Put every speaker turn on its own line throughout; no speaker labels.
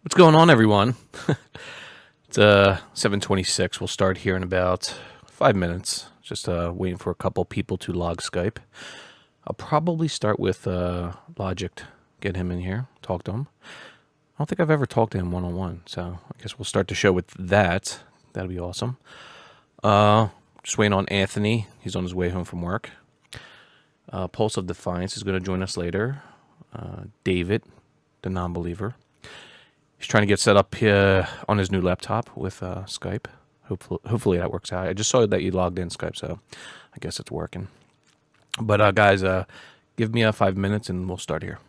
What's going on, everyone? It's 7:26. We'll start here in about 5 minutes. Just waiting for a couple people to log Skype. I'll probably start with Logicked. Get him in here. Talk to him. I don't think I've ever talked to him one on one, so I guess we'll start the show with that. That'll be awesome. Just waiting on Anthony. He's on his way home from work. Pulse of Defiance is going to join us later. David, the non-believer. He's trying to get set up here on his new laptop with Skype. Hopefully that works out. I just saw that you logged in Skype, so I guess it's working. But guys, give me 5 minutes and we'll start here.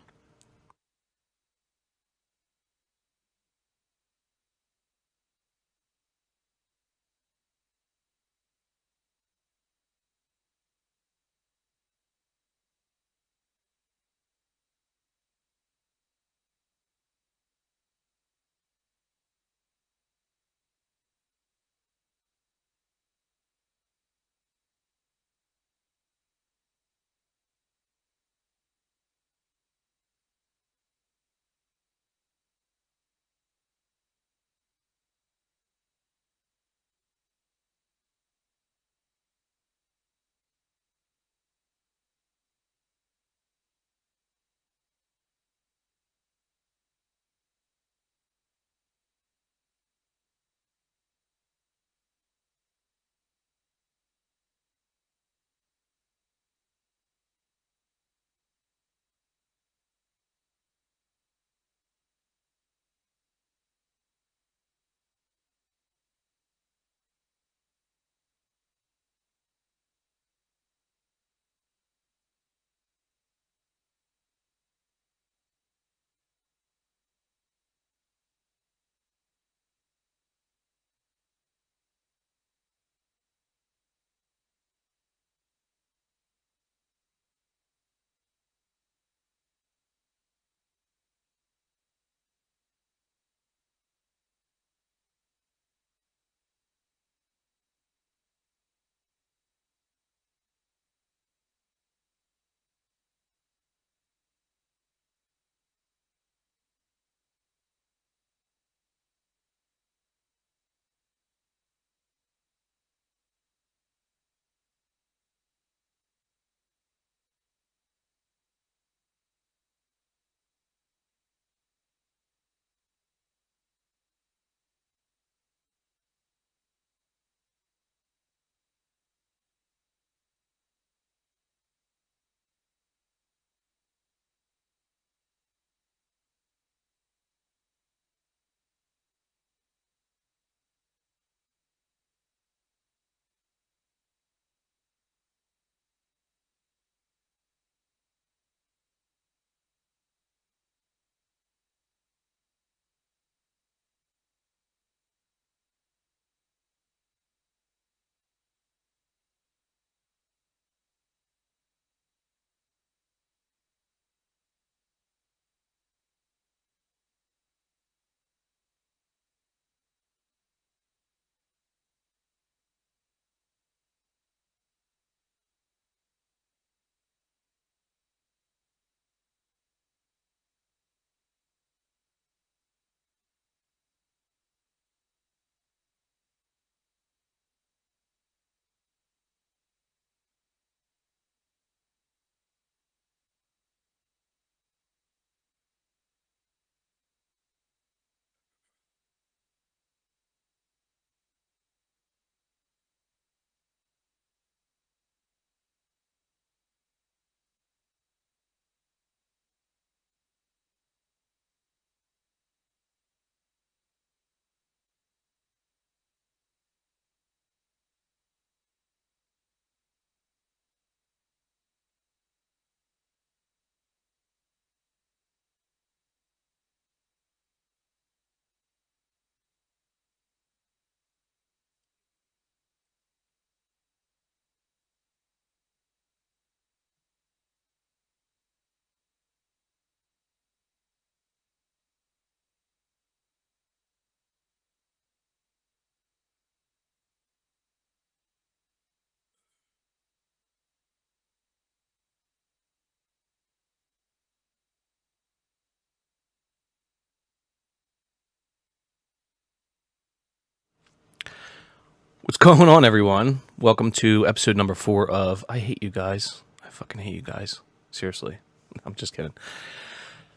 What's going on, everyone? Welcome to episode number 4 of I Hate You Guys. I fucking hate you guys. Seriously. I'm just kidding.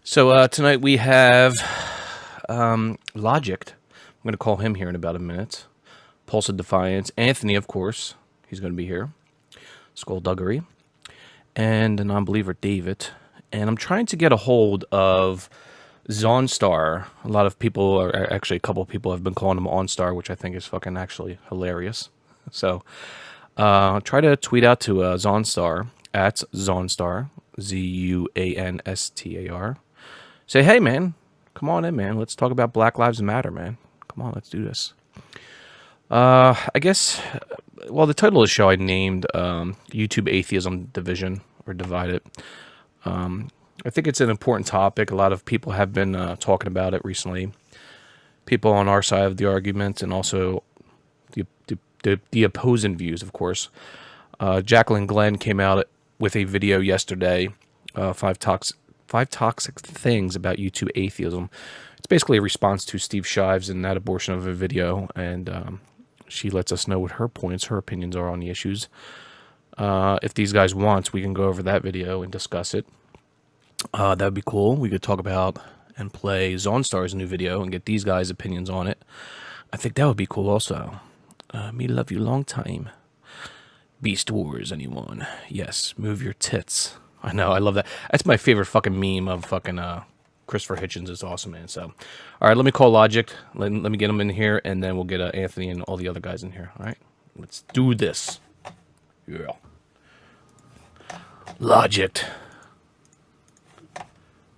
So tonight we have Logicked. I'm going to call him here in about a minute. Pulse of Defiance. Anthony, of course. He's going to be here. Skullduggery. And a non-believer, David. And I'm trying to get a hold of Zonstar. A lot of people, or actually a couple of people have been calling him OnStar, which I think is fucking actually hilarious. So try to tweet out to Zonstar, at Zonstar, Zuanstar. Say, hey, man, come on in, man. Let's talk about Black Lives Matter, man. Come on, let's do this. I guess, well, the title of the show I named YouTube Atheism Division, or Divided. I think it's an important topic. A lot of people have been talking about it recently. People on our side of the argument, and also the opposing views, of course. Jacqueline Glenn came out with a video yesterday, five toxic things about YouTube atheism. It's basically a response to Steve Shives and that abortion of a video, and she lets us know what her opinions are on the issues. If these guys want, we can go over that video and discuss it. That would be cool. We could talk about and play Zonstar's new video and get these guys' opinions on it. I think that would be cool also. Me love you long time. Beast Wars, anyone? Yes, move your tits. I know, I love that. That's my favorite fucking meme of fucking Christopher Hitchens. It's awesome, man. So, all right, let me call Logic. Let me get him in here, and then we'll get Anthony and all the other guys in here. All right, let's do this. Yeah. Logic.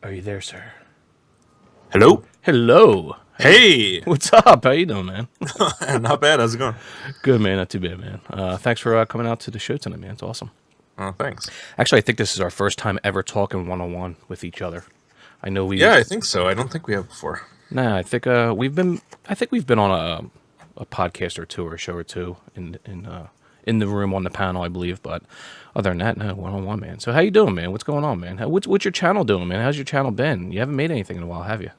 Are you there, sir?
Hello?
Hello.
Hey!
What's up? How you doing, man?
Not bad. How's it going?
Good, man. Not too bad, man. Thanks for coming out to the show tonight, man. It's awesome.
Oh, thanks.
Actually, I think this is our first time ever talking one-on-one with each other. I know we...
Yeah, I think so. I don't think we have before.
Nah, I think we've been on a podcast or two, or a show or two in the room on the panel, I believe. But other than that, no, one-on-one, man. So how you doing, man? What's going on, man? What's your channel doing, man? How's your channel been? You haven't made anything in a while, have you?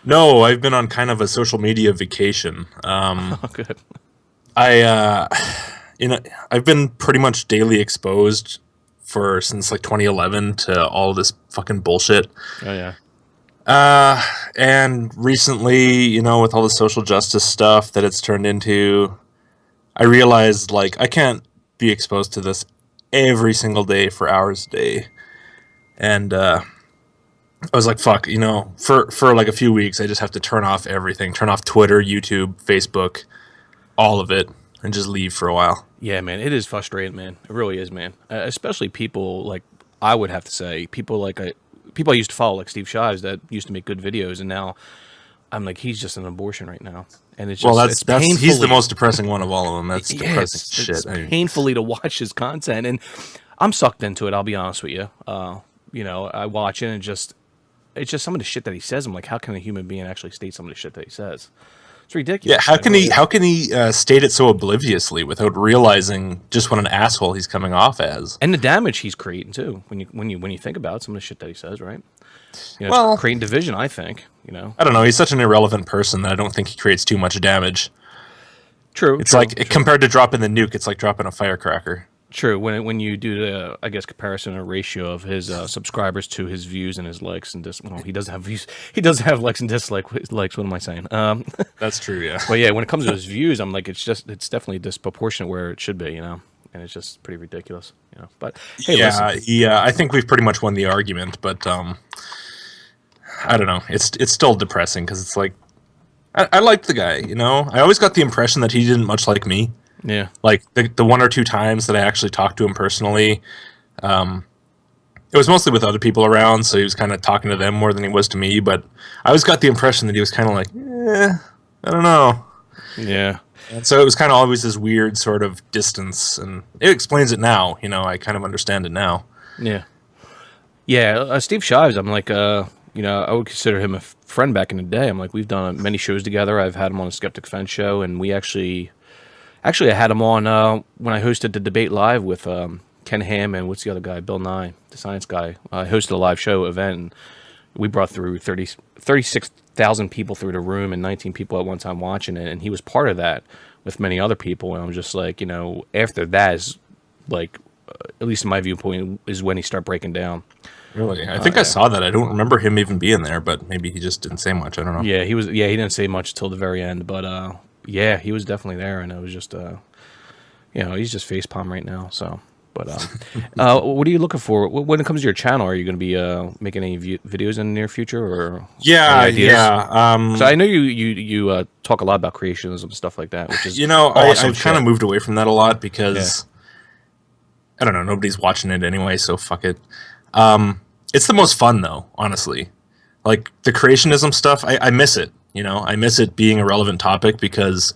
No, I've been on kind of a social media vacation.
Oh, good.
I've been pretty much daily exposed since like 2011 to all this fucking bullshit.
Oh, yeah.
And recently, with all the social justice stuff that it's turned into, I realized, like, I can't be exposed to this every single day for hours a day. And I was like, fuck, for like a few weeks, I just have to turn off everything. Turn off Twitter, YouTube, Facebook, all of it, and just leave for a while.
Yeah, man, it is frustrating, man. It really is, man. Especially people, like, I would have to say, people I used to follow, like Steve Shives, that used to make good videos, and now I'm like, he's just an abortion right now. And it's just,
he's the most depressing one of all of them. That's depressing shit.
It's painfully to watch his content, and I'm sucked into it. I'll be honest with you. I watch it, and it's just some of the shit that he says. I'm like, how can a human being actually state some of the shit that he says? It's ridiculous.
Yeah, how can he state it so obliviously without realizing just what an asshole he's coming off as,
and the damage he's creating too? When you think about some of the shit that he says, right?
Well,
it's creating division. I think.
I don't know. He's such an irrelevant person that I don't think he creates too much damage.
True.
It's compared to dropping the nuke, it's like dropping a firecracker.
True. When you do the, I guess, comparison or ratio of his subscribers to his views and his likes and he doesn't have views. He doesn't have likes and dislikes. What am I saying?
That's true. Yeah.
But yeah, when it comes to his views, I'm like, it's definitely disproportionate where it should be, and it's just pretty ridiculous, But hey, listen.
I think we've pretty much won the argument, but I don't know. It's still depressing because it's like I liked the guy. I always got the impression that he didn't much like me.
Yeah.
Like the one or two times that I actually talked to him personally, it was mostly with other people around, so he was kind of talking to them more than he was to me. But I always got the impression that he was kind of like, I don't know.
Yeah.
And so it was kind of always this weird sort of distance, and it explains it now. I kind of understand it now.
Yeah. Yeah. Steve Shives, I'm like, I would consider him a friend back in the day. I'm like, we've done many shows together. I've had him on the Skeptic Fence show, and we actually, I had him on when I hosted the debate live with Ken Ham and what's the other guy, Bill Nye, the science guy. I hosted a live show event. And, we brought through 36,000 people through the room and 19 people at one time watching it, and he was part of that with many other people. And I'm just like, after that is like, at least in my viewpoint, is when he started breaking down.
Really? I think I saw that. I don't remember him even being there, but maybe he just didn't say much. I don't know.
Yeah, he was. Yeah, he didn't say much till the very end, but yeah, he was definitely there, and it was just, he's just facepalm right now. So, but what are you looking for when it comes to your channel? Are you going to be making any videos in the near future, or
yeah?
So I know you talk a lot about creationism and stuff like that, which is
I've kind of moved away from that a lot because I don't know, nobody's watching it anyway, so fuck it. It's the most fun though, honestly. Like the creationism stuff, I miss it. I miss it being a relevant topic because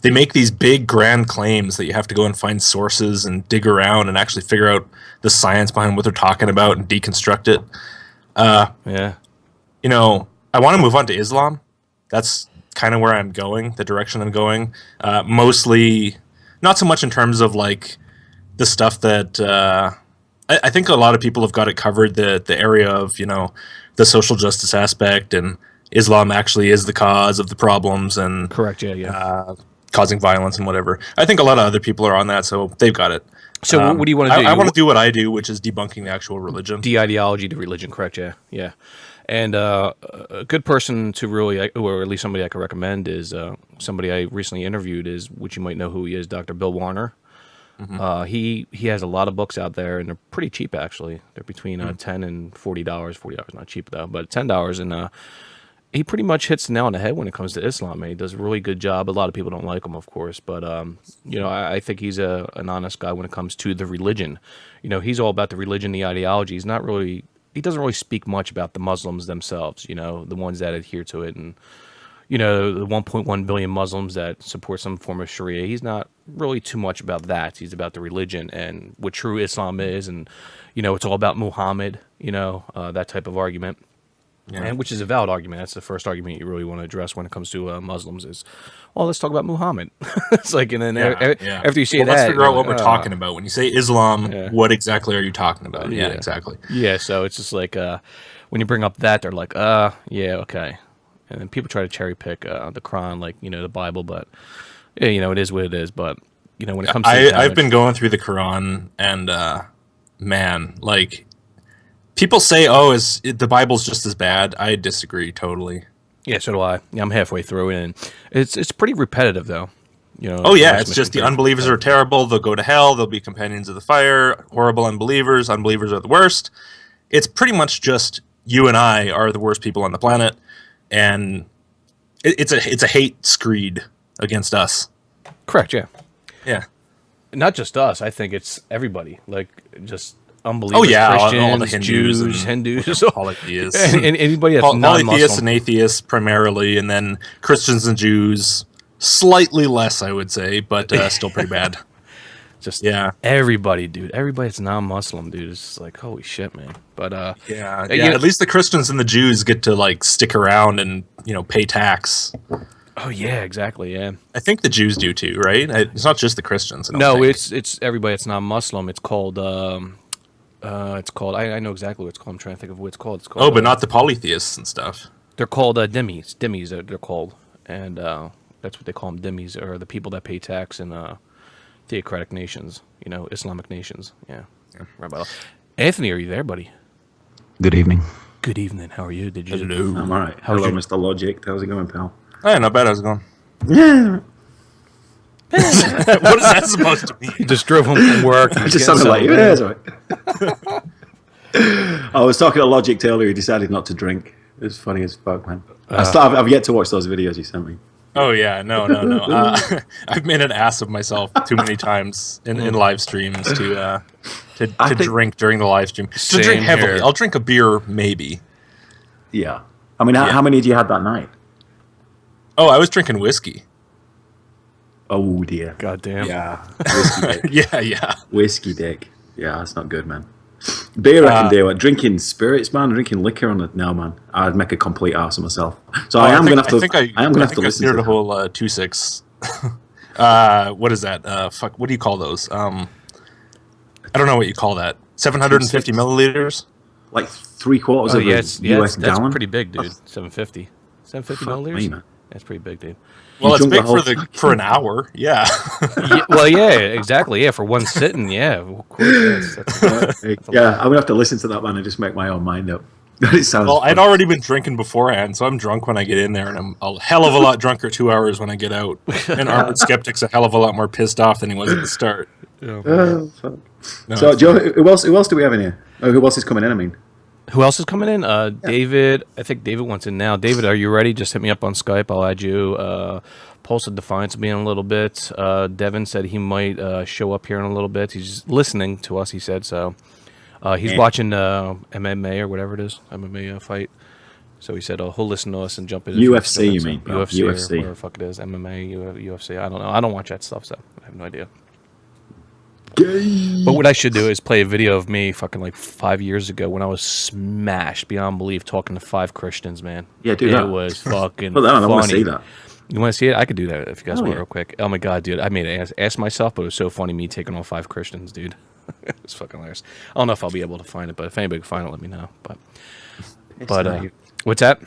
they make these big grand claims that you have to go and find sources and dig around and actually figure out the science behind what they're talking about and deconstruct it. I want to move on to Islam. That's kind of where I'm going, the direction I'm going. Mostly, not so much in terms of like the stuff that I think a lot of people have got it covered. The area of the social justice aspect, and Islam actually is the cause of the problems and
correct, yeah.
Causing violence and whatever. I think a lot of other people are on that, so they've got it.
So what do you want to do?
I want to do what I do, which is debunking the actual religion.
De-ideology to religion, correct, yeah. And a good person to really, or at least somebody I could recommend, is somebody I recently interviewed, which you might know who he is, Dr. Bill Warner. Mm-hmm. He has a lot of books out there, and they're pretty cheap, actually. They're between $10 and $40. $40 not cheap, though, but $10. And he pretty much hits the nail on the head when it comes to Islam. Man. He does a really good job. A lot of people don't like him, of course, but I think he's an honest guy when it comes to the religion. He's all about the religion, the ideology. He doesn't really speak much about the Muslims themselves, the ones that adhere to it, and the 1.1 billion Muslims that support some form of Sharia. He's not really too much about that. He's about the religion and what true Islam is, and it's all about Muhammad, that type of argument. Yeah. And which is a valid argument. That's the first argument you really want to address when it comes to Muslims is, well, let's talk about Muhammad. It's like, and then after you say that,
let's figure out what we're talking about. When you say Islam, what exactly are you talking about? Yeah, exactly.
Yeah, so it's just like when you bring up that, they're like, yeah, okay. And then people try to cherry pick the Quran, like the Bible, but it is what it is. But when it comes to
I've been going through the Quran, and man, like. People say, the Bible's just as bad. I disagree totally.
Yeah, so do I. Yeah, I'm halfway through it, and it's pretty repetitive, though.
It's just the unbelievers are terrible. They'll go to hell. They'll be companions of the fire. Horrible unbelievers. Unbelievers are the worst. It's pretty much just you and I are the worst people on the planet, and it's a hate screed against us.
Correct. Yeah.
Yeah.
Not just us. I think it's everybody. Like just. Unbelievers, Christians,
all the
Hindus,
polytheists,
and anybody that's non-Muslim.
Polytheists and atheists primarily, and then Christians and Jews, slightly less, I would say, but still pretty bad.
Just everybody, dude. Everybody that's non-Muslim, dude. It's just like, holy shit, man. But
at least the Christians and the Jews get to like stick around and pay tax.
Oh yeah, exactly. Yeah,
I think the Jews do too, right? It's not just the Christians.
It's everybody that's non-Muslim. It's called. I know exactly what it's called. I'm trying to think of what it's called.
But not the polytheists and stuff.
They're called dhimmis. Dhimmis they're called, and that's what they call them. Dhimmis are the people that pay tax in theocratic nations. Islamic nations. Yeah. Right. Anthony, are you there, buddy?
Good evening.
Good evening. How are you?
Hello.
I'm all right. Hello, Mr. Logicked. How's it going, pal?
Hey, not bad. How's it going?
Yeah.
What is that supposed to mean?
You just drove home from work.
I just sounded like, yeah, that's right. I was talking to Logicked earlier. He decided not to drink. It was funny as fuck, man. I've yet to watch those videos you sent me.
Oh, yeah. No. I've made an ass of myself too many times in live streams to drink during the live stream. To drink heavily. Here. I'll drink a beer, maybe.
Yeah. I mean, how many did you have that night?
Oh, I was drinking whiskey.
Oh, dear.
Goddamn.
Yeah. Whiskey dick.
Yeah.
Whiskey dick. Yeah, that's not good, man. Beer I can do it. Drinking spirits, man. Drinking liquor on it. No, man. I'd make a complete ass of myself. So I am going to have to listen to
the whole 2.6. What is that? Fuck. What do you call those? I don't know what you call that. 750 milliliters?
like 3/4 of a US
that's
gallon.
pretty big, dude. 750 milliliters.
Man.
That's pretty big, dude.
Well, it's big for an
thing.
hour. Yeah.
Well, yeah, exactly. Yeah, for one sitting. Yeah, of course. That's
I'm gonna have to listen to that one and just make my own mind up. It sounds.
Well, I'd already been drinking beforehand, so I'm drunk when I get in there, and I'm a hell of a lot drunker 2 hours when I get out. And Armored Skeptic's a hell of a lot more pissed off than he was at the start.
So, Joe, who else do we have in here? Oh, who else is coming in? I mean,
who else is coming in? David. I think David wants in now. David, are you ready? Just hit me up on Skype. I'll add you. Pulse of Defiance will be in a little bit. Devin said he might show up here in a little bit. He's listening to us, he said. So he's watching MMA or whatever it is, MMA fight. So he said he'll listen to us and jump in.
UFC, you mean?
UFC,
UFC.
or whatever the fuck it is. MMA, UFC. I don't know. I don't watch that stuff, so I have no idea. But what I should do is play a video of me fucking like 5 years ago when I was smashed beyond belief talking to 5 Christians, man.
Yeah, do that.
It was fucking
Well, I
funny.
want to see that.
You want to see it? I could do that if you guys want
yeah.
real quick. Oh my god, dude. I made an ass myself, but it was so funny me taking on 5 Christians, dude. It's fucking hilarious. I don't know if I'll be able to find it, but if anybody can find it, let me know. But what's that?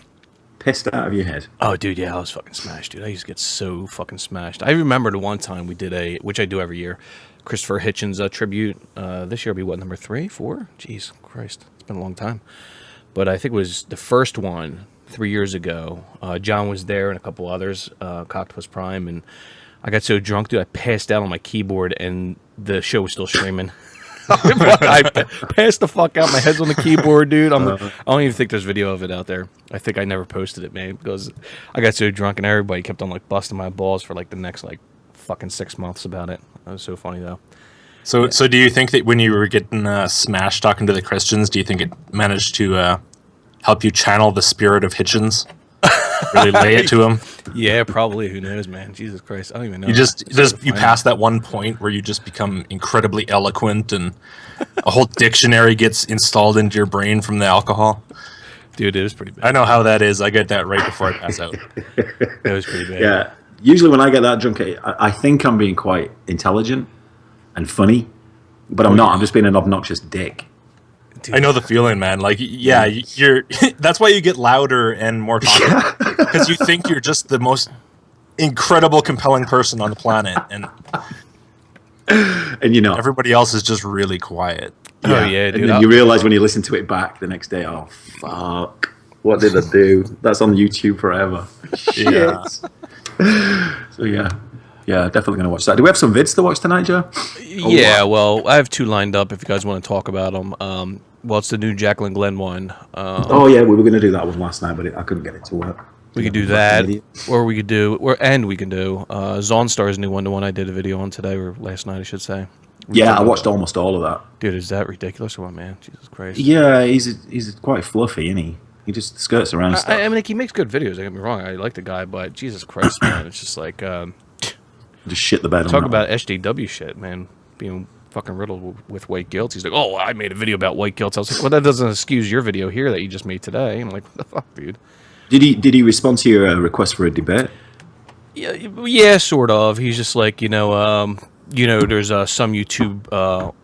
Pissed out of your head.
Oh, dude, yeah, I was fucking smashed, dude. I used to get so fucking smashed. I remember the one time we did which I do every year, Christopher Hitchens tribute. This year will be what, number 3, 4? Jeez Christ, it's been a long time. But I think it was the first one 3 years ago. John was there and a couple others, Cocktopus Prime, and I got so drunk, dude, I passed out on my keyboard and the show was still streaming. I passed the fuck out. My head's on the keyboard, dude. I don't even think there's video of it out there. I think I never posted it, man, because I got so drunk and everybody kept on like busting my balls for like the next like fucking 6 months about it. That was so funny though.
So do you think that when you were getting smashed talking to the Christians, do you think it managed to help you channel the spirit of Hitchens? Really lay it to him?
Yeah, probably. Who knows, man? Jesus Christ, I don't even know.
You pass that one point where you just become incredibly eloquent and a whole dictionary gets installed into your brain from the alcohol.
Dude, it was pretty bad.
I know how that is. I get that right before I pass out.
It was pretty bad.
Yeah. Usually when I get that drunk, I think I'm being quite intelligent and funny, but I'm not. I'm just being an obnoxious dick.
Dude.
I know the feeling, man. Like, yeah, you're. That's why you get louder and more talkative, because you think you're just the most incredible, compelling person on the planet, and
you know
everybody else is just really quiet.
Oh yeah, dude.
And then you realize when you listen to it back the next day, oh fuck, what did I do? That's on YouTube forever. Shit.
Yeah.
So yeah, definitely gonna watch that. Do we have some vids to watch tonight, Joe?
Yeah, well, I have 2 lined up if you guys want to talk about them. Well, it's the new Jacqueline Glenn one.
Oh yeah, we were gonna do that one last night, but I couldn't get it to work.
We could do that, or we could do, Zonstar's new one, the one I did a video on today or last night, I should say.
I watched almost all of that.
Dude, is that ridiculous or what, man? Jesus Christ.
Yeah, he's quite fluffy, isn't he? He just skirts around stuff.
I mean, like, he makes good videos. Don't get me wrong. I like the guy, but Jesus Christ, man, it's just like
just shit the bed.
Talk about SJW shit, man. Being fucking riddled with white guilt. He's like, oh, I made a video about white guilt. I was like, well, that doesn't excuse your video here that you just made today. I'm like, what the fuck, dude?
Did he respond to your request for a debate?
Yeah, sort of. He's just like, there's some YouTube.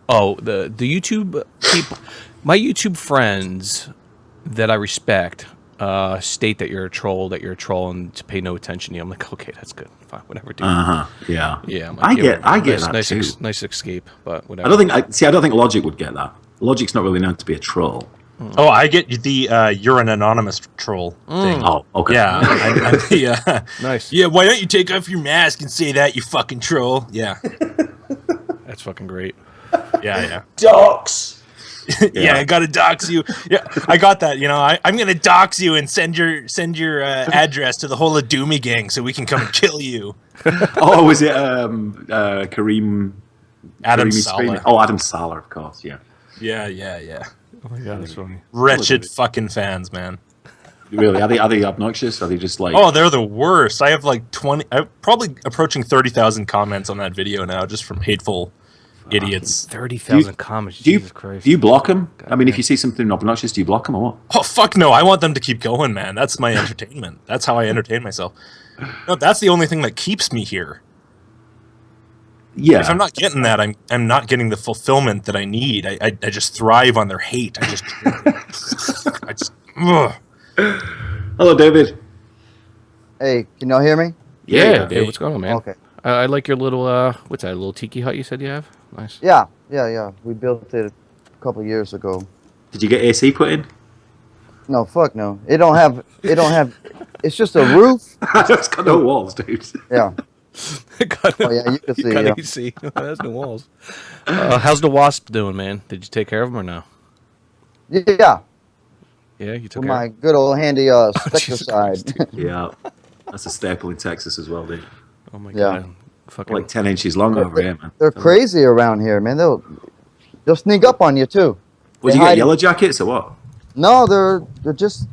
The YouTube people, my YouTube friends that I respect, state that you're a troll, and to pay no attention to you. I'm like, okay, that's good, fine, whatever, dude.
Yeah.
Yeah.
I get that
nice
too.
Nice escape, but whatever.
I don't think Logic would get that. Logic's not really known to be a troll.
Oh, I get the you're an anonymous troll thing.
Oh, okay.
Yeah. Yeah.
Nice.
Yeah, why don't you take off your mask and say that, you fucking troll? Yeah.
That's fucking great.
Yeah.
Docs.
Yeah, I gotta dox you. Yeah, I got that. I'm gonna dox you and send your address to the whole of Doomy gang so we can come and kill you.
Oh, was it Kareem?
Adam Saleh.
Oh, Adam Saleh, of course. Yeah.
Yeah.
Oh my god, that's funny.
Wretched fucking fans, man.
Really? Are they obnoxious? Are they just like?
Oh, they're the worst. I have like 20, probably approaching 30,000 comments on that video now, just from hateful idiots.
30,000 comments. Jesus Christ.
Do you block them? I mean, if you see something obnoxious, do you block them or what?
Oh, fuck no. I want them to keep going, man. That's my entertainment. That's how I entertain myself. No, that's the only thing that keeps me here.
Yeah.
If I'm not getting that, I'm not getting the fulfillment that I need. I just thrive on their hate. I just ugh.
Hello, David.
Hey, can y'all hear me?
Yeah, dude, what's going on, man?
Okay.
I like your little what's that? A little tiki hut you said you have? Nice.
Yeah. We built it a couple years ago.
Did you get AC put in?
No, fuck no. It don't have. It's just a roof.
It's got no walls, dude.
Yeah.
Oh
yeah, you can see.
Got
Yeah.
AC. That's no walls. How's the wasp doing, man? Did you take care of them or no?
Yeah.
Yeah, you took
With
care.
my good old handy Spectricide.
Yeah. That's a staple in Texas as well, dude.
Oh my
Yeah.
god. Fucking
Like 10 inches long over here, man.
They're crazy around here, man. They'll sneak up on you too.
Would you get yellow jackets or what?
No, they're just.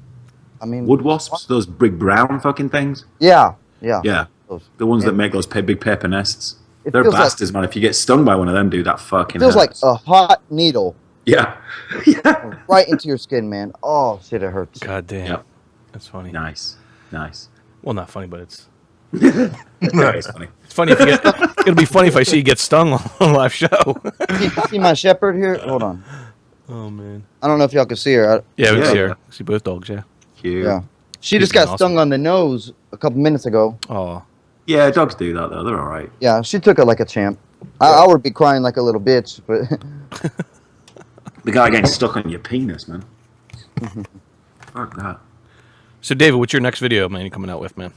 I mean.
Wood wasps? Those big brown fucking things?
Yeah.
Yeah.
Those.
The ones that make those big paper nests.
It
They're
feels like-
bastards, man. If you get stung by one of them, dude, that fucking
Feels like
hurts.
a hot needle
Yeah. Yeah.
right into your skin, man. Oh shit, it hurts.
god damn.
Yep.
That's funny.
Nice.
Well, not funny, but it's
It's funny.
it's funny if you get. It'll be funny if I see you get stung on a live show.
See my shepherd here? Hold on.
Oh man.
I don't know if y'all can see her.
Yeah, we can see
Yeah.
her. See both dogs. Yeah.
Cute.
Yeah. She
She's
just got
awesome.
stung on the nose a couple minutes ago.
Oh.
Yeah, dogs do that, though. They're all right.
Yeah, she took it like a champ. I would be crying like a little bitch, but
The guy getting stuck on your penis, man. Fuck that.
So, David, what's your next video, man? You coming out with, man?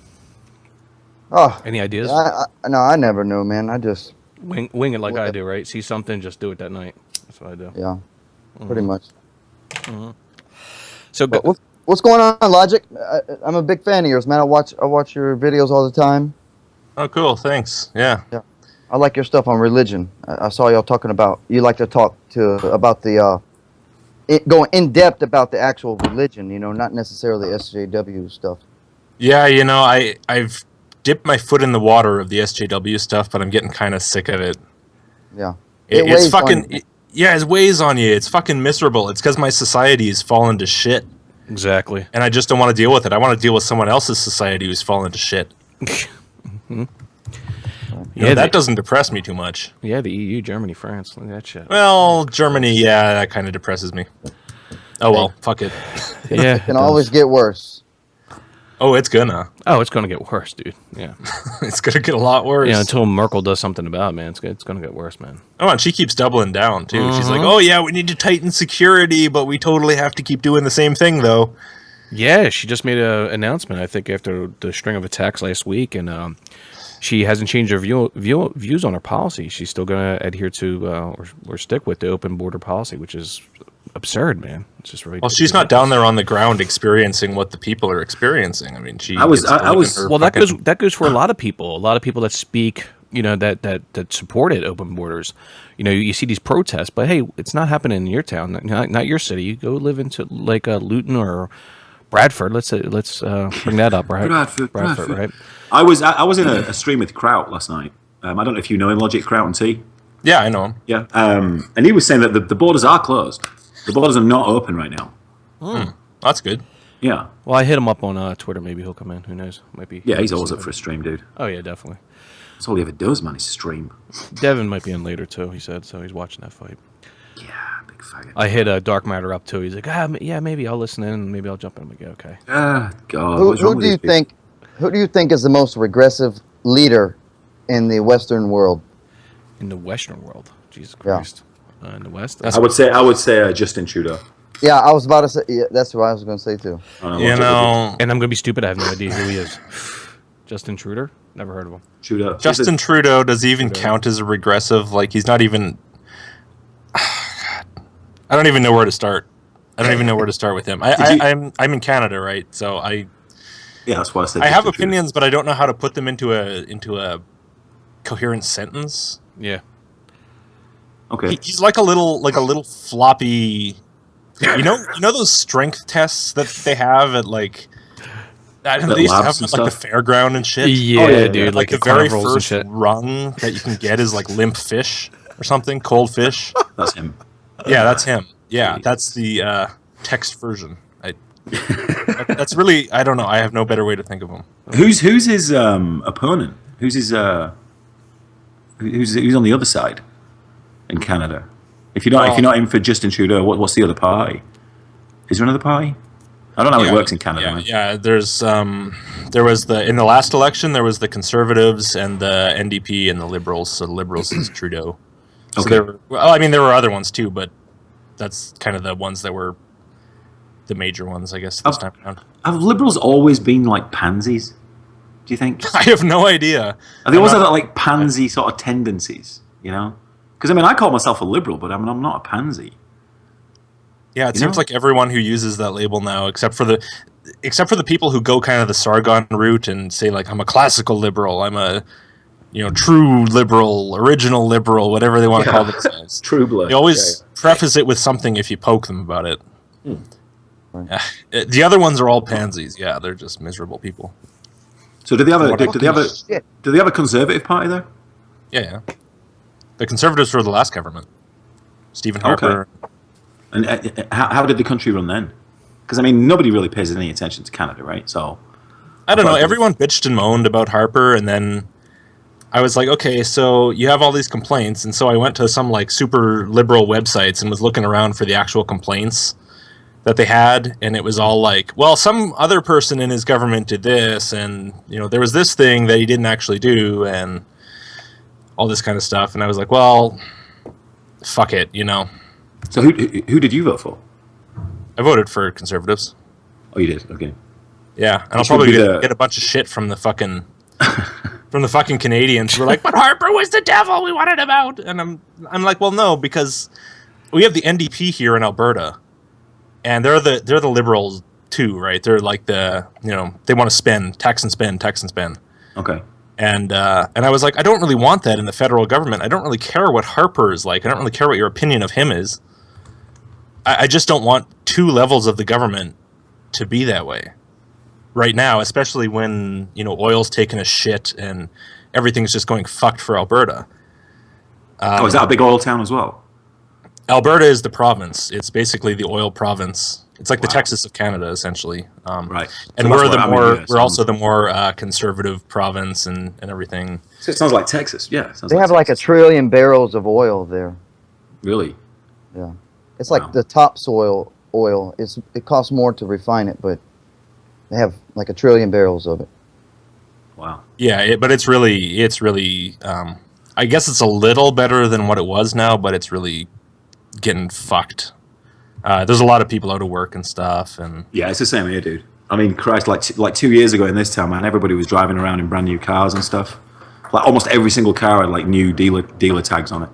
oh,
Any ideas?
I never know, man. I just
Wing it like I do, right? See something, just do it that night. That's what I do.
yeah, pretty much.
So, go,
What's going on, Logic? I'm a big fan of yours, man. I watch your videos all the time.
Oh, cool. Thanks. Yeah.
I like your stuff on religion. I saw y'all talking about. You like to talk about the going in depth about the actual religion. You know, not necessarily SJW stuff.
Yeah, I've dipped my foot in the water of the SJW stuff, but I'm getting kind of sick of it.
Yeah,
It's
weighs on
fucking
you.
it weighs on you. It's fucking miserable. It's because my society has fallen to shit,
exactly.
and I just don't want to deal with it. I want to deal with someone else's society who's fallen to shit.
Yeah,
That doesn't depress me too much.
Yeah, the EU, Germany, France. Look at that shit.
Well, Germany, yeah, that kind of depresses me. Oh well, fuck it.
Yeah.
It can always get worse.
Oh, it's gonna.
Oh, it's gonna get worse, dude. Yeah.
It's gonna get a lot worse.
Yeah, until Merkel does something about it, man. It's gonna get worse, man.
Oh, and she keeps doubling down too. She's like, "Oh yeah, we need to tighten security, but we totally have to keep doing the same thing, though."
Yeah, she just made an announcement, I think, after the string of attacks last week, and she hasn't changed her views on her policy. She's still going to adhere to or stick with the open border policy, which is absurd, man. It's just really.
Well, she's not down there on the ground experiencing what the people are experiencing. I mean, she.
I was-
gets to
I
live
was-
in her
Well,
fucking-
that goes for a lot of people. A lot of people that speak, that supported open borders. You see these protests, but hey, it's not happening in your town, not your city. You go live into like Luton or Bradford. Let's bring that up, right?
Bradford.
right?
I was in a stream with Kraut last night. I don't know if you know him, Logic Kraut and T.
Yeah, I know him.
Yeah. And he was saying that the borders are closed. The borders are not open right now.
That's good.
Yeah.
Well, I hit him up on Twitter. Maybe he'll come in. Who knows? Might be.
Yeah, he's always up for a stream, dude.
Oh yeah, definitely.
That's all he ever does, man, is stream.
Devin might be in later too. He said so. He's watching that fight.
Yeah, big faggot.
I hit Dark Matter up too. He's like, yeah, maybe I'll listen in. Maybe I'll jump in. I'm like, yeah, okay.
Ah, God.
Who,
what's wrong
who
with
do you
these people?
think? Who do you think is the most regressive leader in the Western world?
In the Western world, Jesus Christ. In the West,
I would say Justin Trudeau.
Yeah, I was about to say. Yeah, that's what I was going to say too.
I don't
You
Logic-
know,
and I'm gonna be stupid. I have no idea who he is. Justin Trudeau? Never heard of him.
Trudeau.
Justin Trudeau does he even count as a regressive? Like, he's not even. I don't even know where to start. I don't even know where to start with him. I'm in Canada, right? So
Yeah, that's why I said.
I have
Justin Trudeau.
opinions, but I don't know how to put them into a coherent sentence.
Yeah.
Okay.
He's like a little floppy. You know those strength tests that they have at like. I don't know,
At
they used to have
labs
them
and
at like
stuff?
the fairground and shit.
Yeah,
yeah,
dude.
Like the
the
very
carnivals and
first
shit.
rung that you can get is like limp fish or something, cold fish.
That's him.
Yeah, that's him. Yeah, that's the text version. That's really, I don't know. I have no better way to think of him.
Who's his opponent? Who's his Who's on the other side in Canada? If you're not in for Justin Trudeau, what's the other party? Is there another party? I don't know how it works in Canada. Man.
Yeah. There was in the last election there was the Conservatives and the NDP and the Liberals. So the Liberals is Trudeau. So
Okay.
there were other ones too, but that's kind of the ones that were the major ones, I guess, this time around.
Have Liberals always been like pansies? Do you think?
I have no idea.
Have they always had that like pansy sort of tendencies? You know? Because I call myself a liberal, but I'm not a pansy.
Yeah, it seems like everyone who uses that label now, except for the people who go kind of the Sargon route and say like, I'm a classical liberal, I'm a true liberal, original liberal, whatever they want to call themselves.
True blood.
They always preface it with something if you poke them about it. The other ones are all pansies. Yeah, they're just miserable people.
So do they have a conservative party there?
Yeah. The Conservatives were the last government. Stephen Harper.
Okay. And how did the country run then? Because nobody really pays any attention to Canada, right? So
I don't know. Everyone bitched and moaned about Harper, and then I was like, okay, so you have all these complaints, and so I went to some like super liberal websites and was looking around for the actual complaints that they had, and it was all like, well, some other person in his government did this, and there was this thing that he didn't actually do, and all this kind of stuff, and I was like, well, fuck it,
So who did you vote for?
I voted for Conservatives.
Oh, you did? Okay.
Yeah, and I'll probably get a bunch of shit from the fucking Canadians who were like, "But Harper was the devil. We wanted him out." And I'm like, "Well, no, because we have the NDP here in Alberta, and they're the liberals too, right? They're like they want to spend, tax and spend.
Okay.
And I was like, I don't really want that in the federal government. I don't really care what Harper is like. I don't really care what your opinion of him is. I just don't want two levels of the government to be that way right now, especially when oil's taking a shit and everything's just going fucked for Alberta.
Is that a big oil town as well?
Alberta is the province. It's basically the oil province. It's like the Texas of Canada, essentially.
Right.
And we're also the more conservative province and everything.
So it sounds like Texas. Yeah.
They have like 1 trillion barrels of oil there.
Really?
Yeah. It's like the topsoil oil. It costs more to refine it, but they have like 1 trillion barrels of it.
Wow.
Yeah, but it's really. I guess it's a little better than what it was now, but it's really getting fucked. There's a lot of people out of work and stuff, and
yeah, it's the same here, dude. Christ, like 2 years ago in this town, man, everybody was driving around in brand new cars and stuff. Like almost every single car had like new dealer tags on it.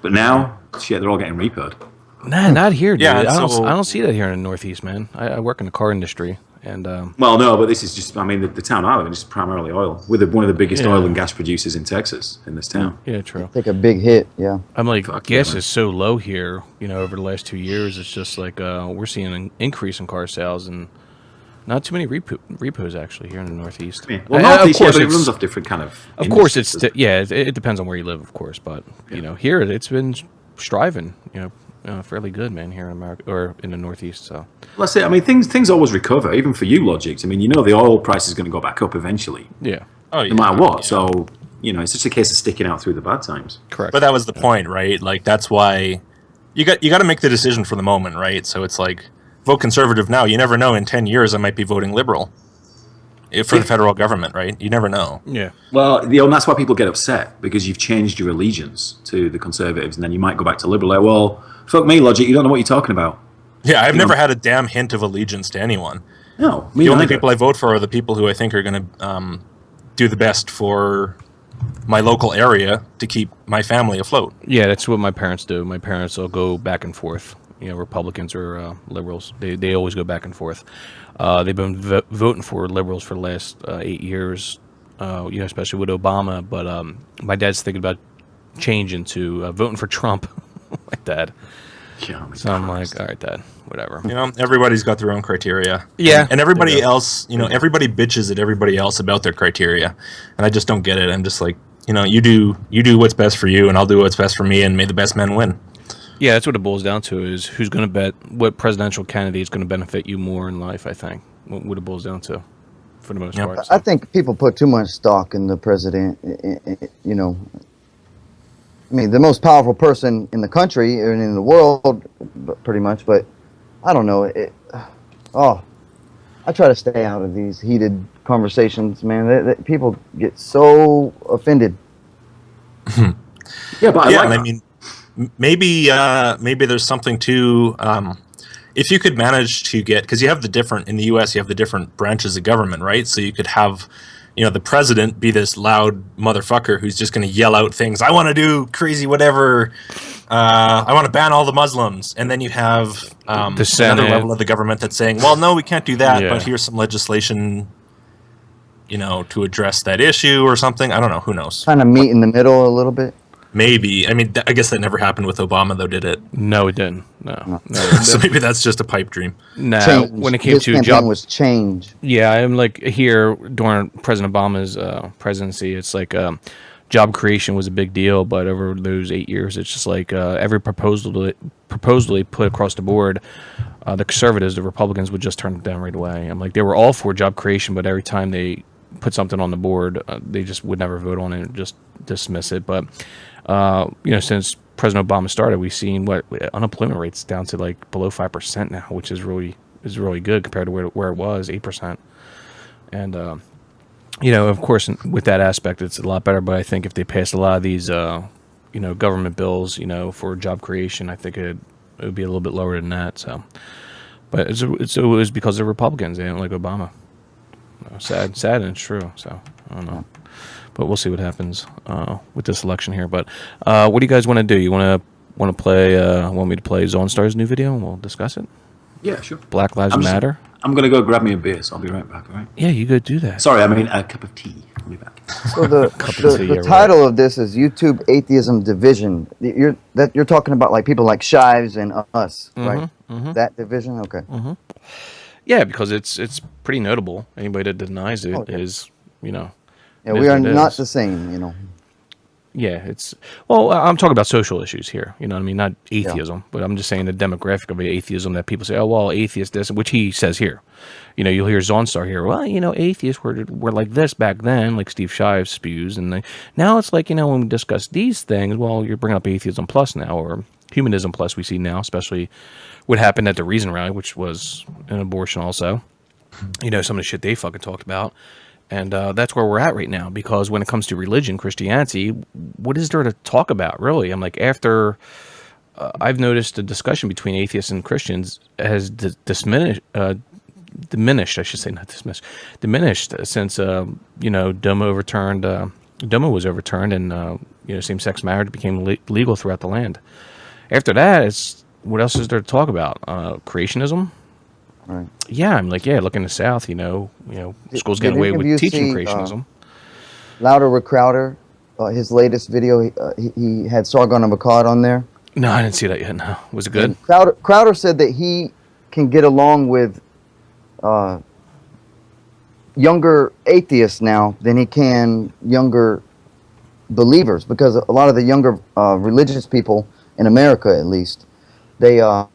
But now, shit, they're all getting repoed.
Nah, not here, dude.
Yeah,
I don't see that here in the Northeast, man. I work in the car industry, and
well, no, but this is just. The town I live in is primarily oil. We're one of the biggest oil and gas producers in Texas in this town.
Yeah, true.
Take a big hit, yeah.
I'm like, gas is so low here. Over the last 2 years, it's just like we're seeing an increase in car sales, and not too many repos actually here in the Northeast.
Yeah. Well, Northeast, of course, it runs off different kind of.
Of course, it depends on where you live, of course, but here it's been striving, fairly good, man, here in America or in the Northeast. So
let's say, things always recover, even for you, Logicked. The oil price is going to go back up eventually.
Yeah.
Oh, yeah.
No matter what. Yeah. So it's just a case of sticking out through the bad times.
Correct.
But that was the point, right? Like that's why you got to make the decision for the moment, right? So it's like vote conservative now. You never know. In 10 years, I might be voting liberal for the federal government, right? You never know.
Yeah.
Well, and that's why people get upset, because you've changed your allegiance to the conservatives, and then you might go back to liberal. Like, well, fuck me, Logic. You don't know what you're talking about.
Yeah, I've never had a damn hint of allegiance to anyone.
No,
the only people I vote for are the people who I think are going to do the best for my local area to keep my family afloat.
Yeah, that's what my parents do. My parents will go back and forth. Republicans or liberals. They always go back and forth. They've been voting for liberals for the last 8 years, especially with Obama. But my dad's thinking about changing to voting for Trump. My dad.
Yeah,
so I'm like, all right, Dad, whatever.
Everybody's got their own criteria.
Yeah.
And everybody else, everybody bitches at everybody else about their criteria. And I just don't get it. I'm just like, you do what's best for you, and I'll do what's best for me, and may the best men win.
Yeah, that's what it boils down to, is who's going to bet, what presidential candidate is going to benefit you more in life, I think. What it boils down to, for the most part. So.
I think people put too much stock in the president, I mean, the most powerful person in the country and in the world, pretty much. But I don't know. Oh, I try to stay out of these heated conversations, man. People get so offended.
Yeah, but I
Yeah,
like
and I
that.
mean, maybe there's something to if you could manage to get, because you have the different in the U.S. you have the different branches of government, right? So you could have, the president be this loud motherfucker who's just going to yell out things. I want to do crazy whatever. I want to ban all the Muslims, and then you have another
Senate.
level of the government that's saying, well, no, we can't do that,
Yeah.
but here's some legislation, to address that issue or something. I don't know. Who knows?
Kind of meet in the middle a little bit.
Maybe. I mean, I guess that never happened with Obama, though, did it?
No, it didn't. No.
So maybe that's just a pipe dream.
No.
Change.
When it came
His
to
campaign
job,
was change.
yeah, I'm like here during President Obama's presidency. It's like job creation was a big deal, but over those 8 years, it's just like every proposal they put across the board, the conservatives, the Republicans would just turn it down right away. I'm like, they were all for job creation, but every time they put something on the board, they just would never vote on it and just dismiss it. But since President Obama started, we've seen what unemployment rates down to like below 5% now, which is really good compared to where it was 8%. And of course, with that aspect, it's a lot better. But I think if they passed a lot of these government bills, for job creation, I think it would be a little bit lower than that. So, but it was because of Republicans. They didn't like Obama. Sad, and it's true. So I don't know. But we'll see what happens with this election here. But what do you guys want to do? You want to play? Want me to play Zone Star's new video, and we'll discuss it?
Yeah, sure.
Black Lives Matter.
I'm gonna go grab me a beer, so I'll be right back. All right.
Yeah, you go do that.
Sorry, I mean a cup of tea. I'll be back.
So the title of this is YouTube Atheism Division. You're talking about like people like Shives and us, right?
Mm-hmm.
That division, okay.
Mm-hmm. Yeah, because it's pretty notable. Anybody that denies it is,
Yeah,
it
we
is
are
what it
not
is.
the same,
Yeah, I'm talking about social issues here. You know what I mean? Not atheism, but I'm just saying the demographic of atheism that people say, oh, well, atheist this, which he says here. You'll hear Zonstar here, well, atheists were like this back then, like Steve Shives spews. And now it's like, when we discuss these things, well, you're bringing up atheism plus now, or humanism plus we see now, especially what happened at the Reason rally, which was an abortion also. Some of the shit they fucking talked about. And that's where we're at right now, because when it comes to religion, Christianity, what is there to talk about, really? I'm like, after I've noticed the discussion between atheists and Christians has diminished, since, Doma was overturned and, same-sex marriage became legal throughout the land. After that, what else is there to talk about? Creationism?
Right.
Yeah, I'm like, look in the South, schools getting away with teaching creationism.
Louder with Crowder, his latest video, he had Sargon of Akkad on there.
No, I didn't see that yet. No, was it good?
And Crowder said that he can get along with younger atheists now than he can younger believers, because a lot of the younger religious people in America, at least, they are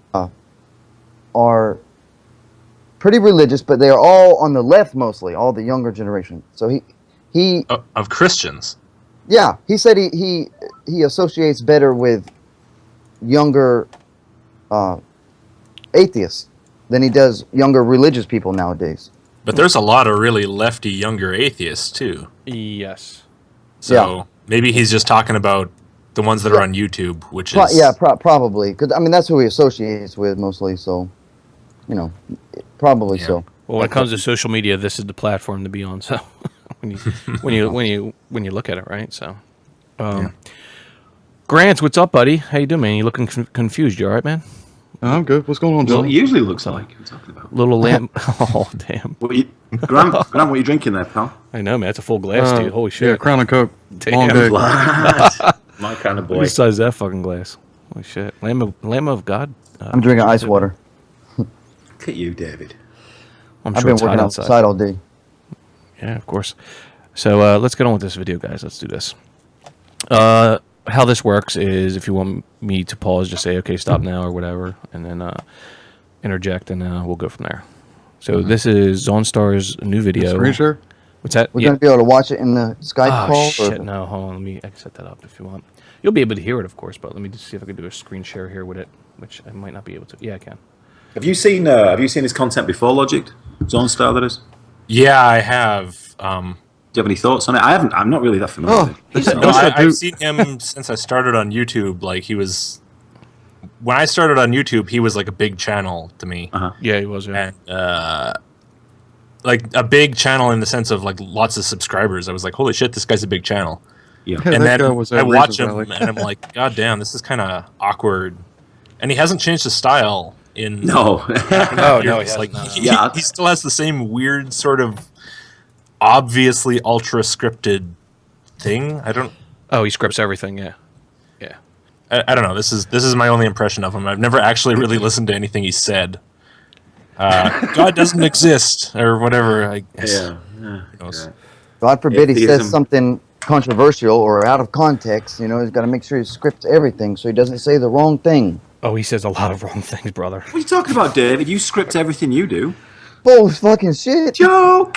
pretty religious, but they are all on the left mostly, all the younger generation. So he
Of Christians.
Yeah, he said he associates better with younger atheists than he does younger religious people nowadays.
But there's a lot of really lefty younger atheists too.
Yes.
So maybe he's just talking about the ones that are on YouTube, which is
probably, because I mean that's who he associates with mostly. So, probably so.
Well, when it comes to social media, this is the platform to be on. So, when you look at it, right? So, Grant, what's up, buddy? How you doing, man? You looking confused? You all right, man?
I'm good. What's going on,
Well,
John?
it usually looks like you're talking about.
Little lamb. Oh, damn.
Grant, what are you drinking there, pal?
I know, man. That's a full glass, dude. Holy shit.
Yeah, Crown and Coke.
Damn.
Long day.
My kind of boy.
What size is that fucking glass? Holy shit. Lamb of God.
I'm drinking ice water.
Look at you, David.
I'm
I've
sure
been
it's hot
working outside all day.
Yeah, of course. So let's get on with this video, guys. Let's do this. How this works is if you want me to pause, just say, okay, stop now or whatever, and then interject, and we'll go from there. So this is Zonstar's new video.
Screen share?
What's that?
We're going to be able to watch it in the Skype
Oh,
call?
shit, no. Hold on. I can set that up if you want. You'll be able to hear it, of course, but let me just see if I can do a screen share here with it, which I might not be able to. Yeah, I can.
Have you seen his content before, Logicked? Zone Star, that is.
Yeah, I have.
Do you have any thoughts on it? I haven't. I'm not really that familiar with it.
No, I've seen him since I started on YouTube. Like he was, when I started on YouTube, he was like a big channel to me.
Yeah, he was. Yeah.
And like a big channel in the sense of like lots of subscribers. I was like, holy shit, this guy's a big channel.
Yeah.
And then I watch him,
Valley.
and I'm like, god damn, this is kind of awkward. And he hasn't changed his style in
No.
Oh no,
years. Like
Yeah.
he still has the same weird sort of obviously ultra scripted thing. I don't.
Oh, he scripts everything. Yeah. Yeah.
I don't know. This is my only impression of him. I've never actually really listened to anything he said. God doesn't exist, or whatever. I guess.
Yeah.
Who knows?
God forbid he
Atheism.
says something controversial or out of context. You know, he's got to make sure he scripts everything so he doesn't say the wrong thing.
Oh, he says a lot of wrong things, brother.
What are you talking about, David? You script everything you do.
Bull fucking shit.
Joke.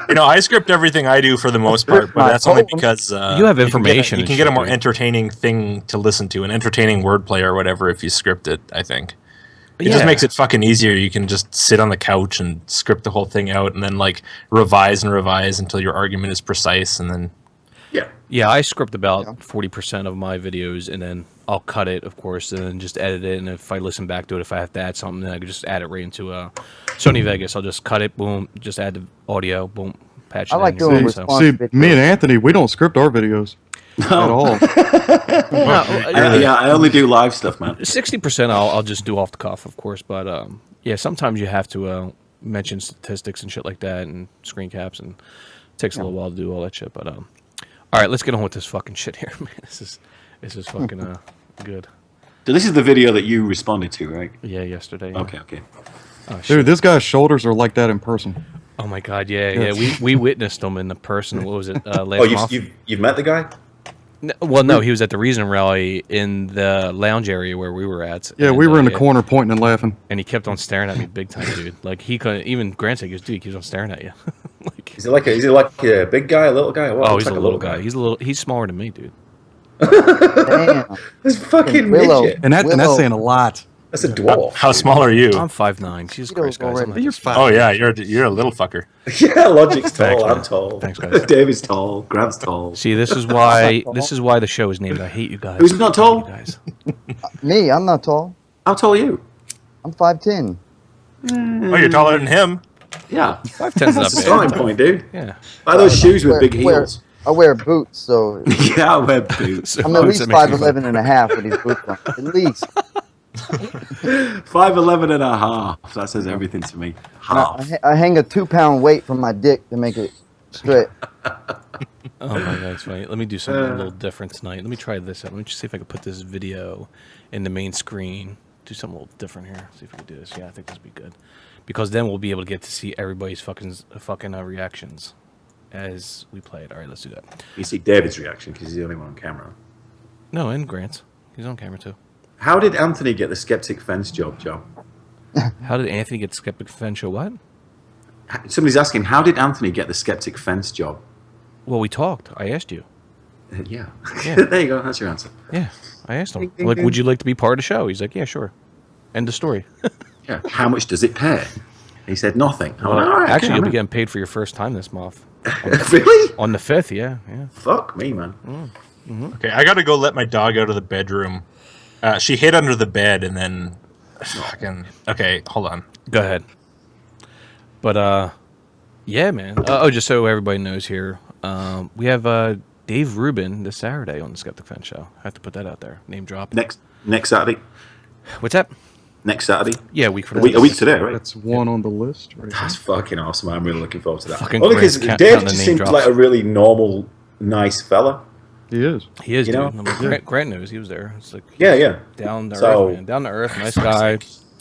You know, I script everything I do for the most part, but that's only because
You have information
You
and
can get a
shit,
more
dude.
entertaining thing to listen to, an entertaining wordplay or whatever, if you script it. I think it
Yeah.
just makes it fucking easier. You can just sit on the couch and script the whole thing out, and then like revise and revise until your argument is precise, and then.
Yeah.
Yeah, I script about 40% of my videos, and then I'll cut it, of course, and then just edit it. And if I listen back to it, if I have to add something, then I can just add it right into Sony Vegas. I'll just cut it, boom, just add the audio, boom, patch it
I like
in.
doing
So-
response
See,
videos.
me and Anthony, we don't script our videos at all.
I only do live stuff, man.
60% I'll just do off the cuff, of course, but yeah, sometimes you have to mention statistics and shit like that, and screen caps, and it takes a little while to do all that shit. But all right, let's get on with this fucking shit here, man. This is fucking good.
So this is the video that you responded to, right?
Yeah, yesterday. Yeah.
Okay.
Oh, shit.
Dude, this guy's shoulders are like that in person.
Oh my god, yeah. We witnessed him in the person. What was it? Last
Oh,
month?
you've met the guy?
No, he was at the Reason Rally in the lounge area where we were at.
Yeah,
and,
we were in the
yeah,
corner pointing and laughing.
and he kept on staring at me big time, dude. Like he couldn't even. Grant said, he goes, "Dude, he keeps on staring at you." Like,
Is he like a big guy, a little guy? What?
oh,
Looks
he's
like
a little guy. He's smaller than me, dude.
Damn.
This fucking
Willow.
midget.
And that's
Willow.
saying a lot.
That's a dwarf.
How small are you?
I'm 5'9". Jesus Christ, guys. I'm not
You're
just-
fine.
Oh yeah, you're a little fucker.
Yeah, Logic's tall.
Thanks,
I'm
man.
tall.
Thanks, guys.
David's tall. Grant's tall.
See, this is why the show is named "I Hate You Guys."
Who's not
I hate
tall?
you guys.
Me, I'm not tall.
How tall are you?
I'm 5'10".
Oh, you're taller than him.
Yeah.
5'10's
That's
not
the
bad.
starting point, dude.
Yeah.
Buy those shoes with
Wear-
big
wear-
heels.
I wear boots, so
Yeah, I wear boots.
So
I'm at
boots,
least
that makes me
5'11" and a half with these boots on. At least.
5'11" and a half. That says everything to me. Half.
I hang a 2-pound weight from my dick to make it straight.
Oh my god, it's funny. Let me do something a little different tonight. Let me try this out. Let me just see if I can put this video in the main screen. Do something a little different here. See if we can do this. Yeah, I think this would be good. Because then we'll be able to get to see everybody's fucking reactions as we play it. All right, let's do that.
You see David's reaction because he's the only one on camera.
No, and Grant's. He's on camera too.
How did Anthony get the Skeptic Fence job, Joe?
How did Anthony get Skeptic Fence show? What?
Somebody's asking, how did Anthony get the Skeptic Fence job?
Well, we talked. I asked you.
Yeah.
Yeah.
There you go. That's your answer.
Yeah, I asked him.
Ding, ding,
Like,
ding.
would you like to be part of the show? He's like, yeah, sure. End of story.
Yeah. How much does it pay? He said nothing. I went,
Well,
"All right,
actually,
okay,
you'll
I'm
be
in."
getting paid for your first time this month.
Really?
On the 5th, yeah.
Fuck me, man.
Okay, I gotta go let my dog out of the bedroom. She hid under the bed and then fucking. Okay, hold on.
Go ahead. But, yeah, man. Oh, just so everybody knows here, we have Dave Rubin this Saturday on the Skeptic Fence show. I have to put that out there. Name drop.
Next Saturday.
What's that?
Next Saturday.
Yeah, a week from
A week today, right?
That's one on the list. Right there.
That's fucking awesome. I'm really looking forward to that.
Fucking
Only because
Grant's
Dave
counting the
just
name
seems
drops.
like a really normal, nice fella.
He is.
He is,
You
dude.
know?
I mean, Grant knows. He was there. It's like
Yeah.
down to
So-
earth, man. Down to earth, nice guy.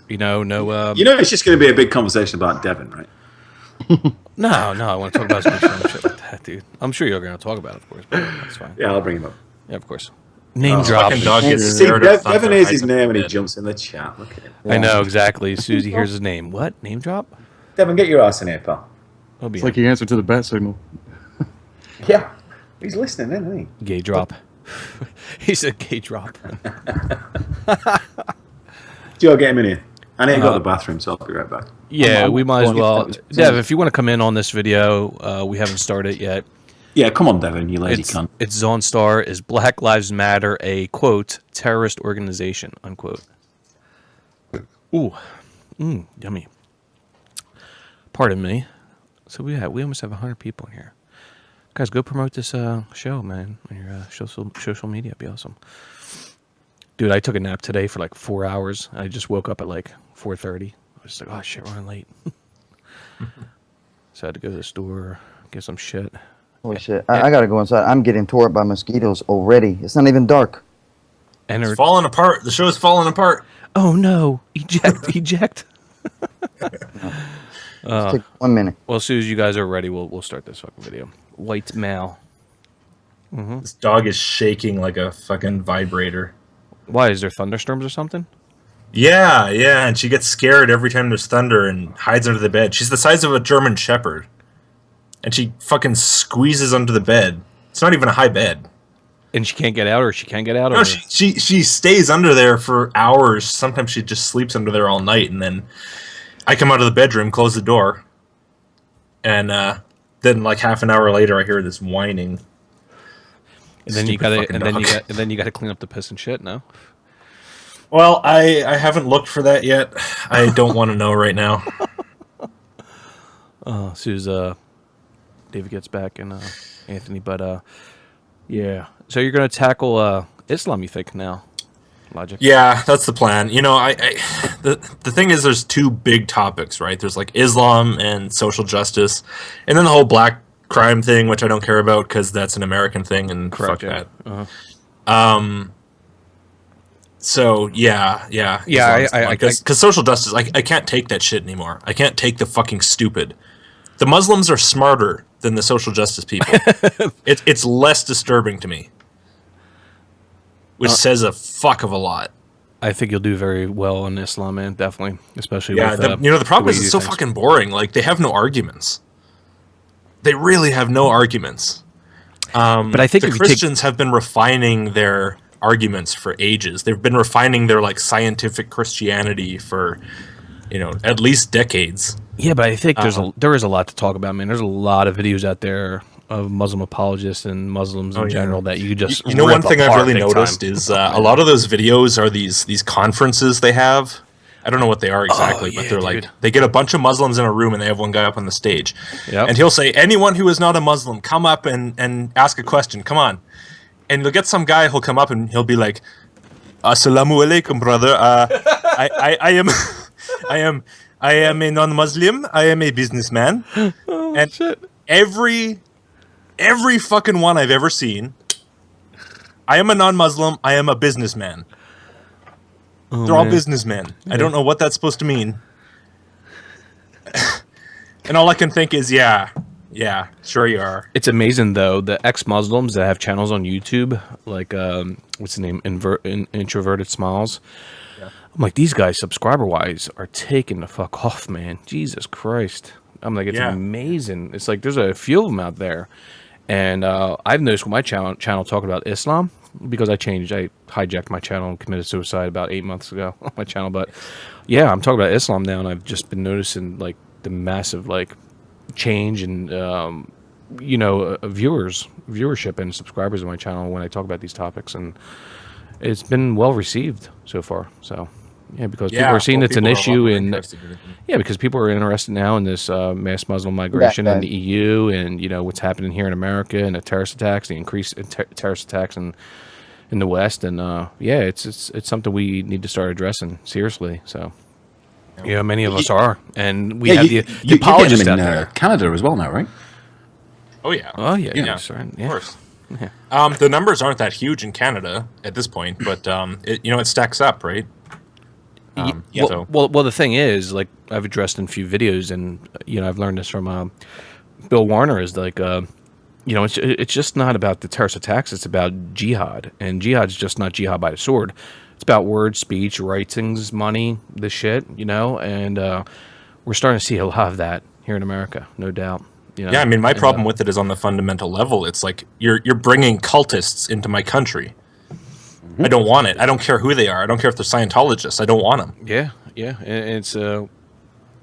You know, no.
You know, it's just going to be a big conversation about Devon, right?
No, I want to talk about some shit like that, dude. I'm sure you're going to talk about it, of course, but that's fine.
Yeah, I'll bring him up.
Yeah, of course. Name drop.
Fucking dog gets
See,
scared of
Devon
thunder,
is
hides
his
in the
name and he
bed.
jumps in the chat. Look at him.
I know, exactly. As soon as he hears his name. What? Name drop?
Devon, get your ass in here, pal.
It'll be
It's like he answered to the bat signal.
Yeah. He's listening, isn't he?
gay drop. He said gay drop.
Joe, get him in here. I need to go to the bathroom, so I'll be right back.
Yeah,
I'm
we might as
going to
well.
get-
Dev, if you want to come in on this video, we haven't started yet.
Yeah, come on, Devin, you lazy cunt.
Its Zone Star is Black Lives Matter a, quote, terrorist organization, unquote. Ooh. Yummy. Pardon me. So we almost have 100 people in here. Guys, go promote this show, man, on your social media. It'd be awesome. Dude, I took a nap today for like 4 hours. I just woke up at like 4:30. I was like, oh shit, running late. So I had to go to the store, get some shit.
Holy shit. I gotta go inside. I'm getting tore up by mosquitoes already. It's not even dark.
Enter.
It's falling apart. The show's falling apart.
Oh no! Eject!
Just take 1 minute.
Well, as soon as you guys are ready, we'll start this fucking video. White male.
This dog is shaking like a fucking vibrator.
Why, is there thunderstorms or something?
Yeah, and she gets scared every time there's thunder and hides under the bed. She's the size of a German Shepherd. And she fucking squeezes under the bed. It's not even a high bed.
And she can't get out, or she can get out?
No,
Or...
she stays under there for hours. Sometimes she just sleeps under there all night, and then I come out of the bedroom, close the door, and then like half an hour later, I hear this whining.
And then you
Stupid
gotta,
fucking dog.
then you gotta clean up the piss and shit. No.
Well, I haven't looked for that yet. I don't want to know right now.
As soon as David gets back and Anthony, but yeah. So you're gonna tackle Islam, you think now? Logic.
Yeah, that's the plan. You know, the thing is, there's two big topics, right? There's like Islam and social justice, and then the whole black crime thing, which I don't care about because that's an American thing, and
Correct,
fuck
yeah.
that. So yeah. Because social justice, I can't take that shit anymore. I can't take the fucking stupid. The Muslims are smarter than the social justice people. It's less disturbing to me, which says a fuck of a lot.
I think you'll do very well on Islam, man. Definitely, especially
Yeah,
with
the problem
way
is
you
it's
do
so
things.
fucking boring. Like they have no arguments. They really have no arguments.
But I think
the
if you take-
Christians have been refining their arguments for ages. They've been refining their like scientific Christianity for, at least decades.
Yeah, but I think there is a lot to talk about, man. There's a lot of videos out there of Muslim apologists and Muslims in general that you just
one
rip
thing I've
apart
really
big
noticed
time.
is a lot of those videos are these conferences they have. I don't know what they are exactly,
yeah,
but they're
dude.
like they get a bunch of Muslims in a room and they have one guy up on the stage,
Yep.
and he'll say, "Anyone who is not a Muslim, come up and ask a question. Come on." And you'll get some guy who'll come up and he'll be like, "Assalamu alaikum, brother. I am a non-Muslim. I am a businessman." And
shit.
every fucking one I've ever seen, I am a non-Muslim. I am a businessman. They're all businessmen. I don't know what that's supposed to mean. And all I can think is, yeah, sure you are.
It's amazing though, the ex-Muslims that have channels on YouTube, like what's the name, Introverted Smiles. Yeah. I'm like, these guys, subscriber-wise, are taking the fuck off, man. Jesus Christ. I'm like, it's amazing. It's like there's a few of them out there, and I've noticed with my channel talking about Islam, because I hijacked my channel and committed suicide about 8 months ago on my channel. But yeah, I'm talking about Islam now, and I've just been noticing like the massive like change in viewership and subscribers on my channel when I talk about these topics, and it's been well received so far. So yeah, because people are seeing it's an issue, and because people are interested now in this mass Muslim migration in the EU, and what's happening here in America, and the terrorist attacks, the increase in terrorist attacks in the West, and it's something we need to start addressing seriously. So many of us are, and we have the apologists out there.
Canada as well now, right?
Oh yeah.
Oh yeah,
Yeah.
sorry.
Of course. The numbers aren't that huge in Canada at this point, but it stacks up, right?
Well, the thing is, like I've addressed in a few videos, and I've learned this from Bill Warner, is like it's just not about the terrorist attacks; it's about jihad, and jihad's just not jihad by the sword. It's about words, speech, writings, money, this shit, and we're starting to see a lot of that here in America, no doubt. You know?
Yeah, I mean, my
And,
problem with it is on the fundamental level. It's like you're bringing cultists into my country. I don't want it. I don't care who they are. I don't care if they're Scientologists. I don't want them.
Yeah, yeah, and it's a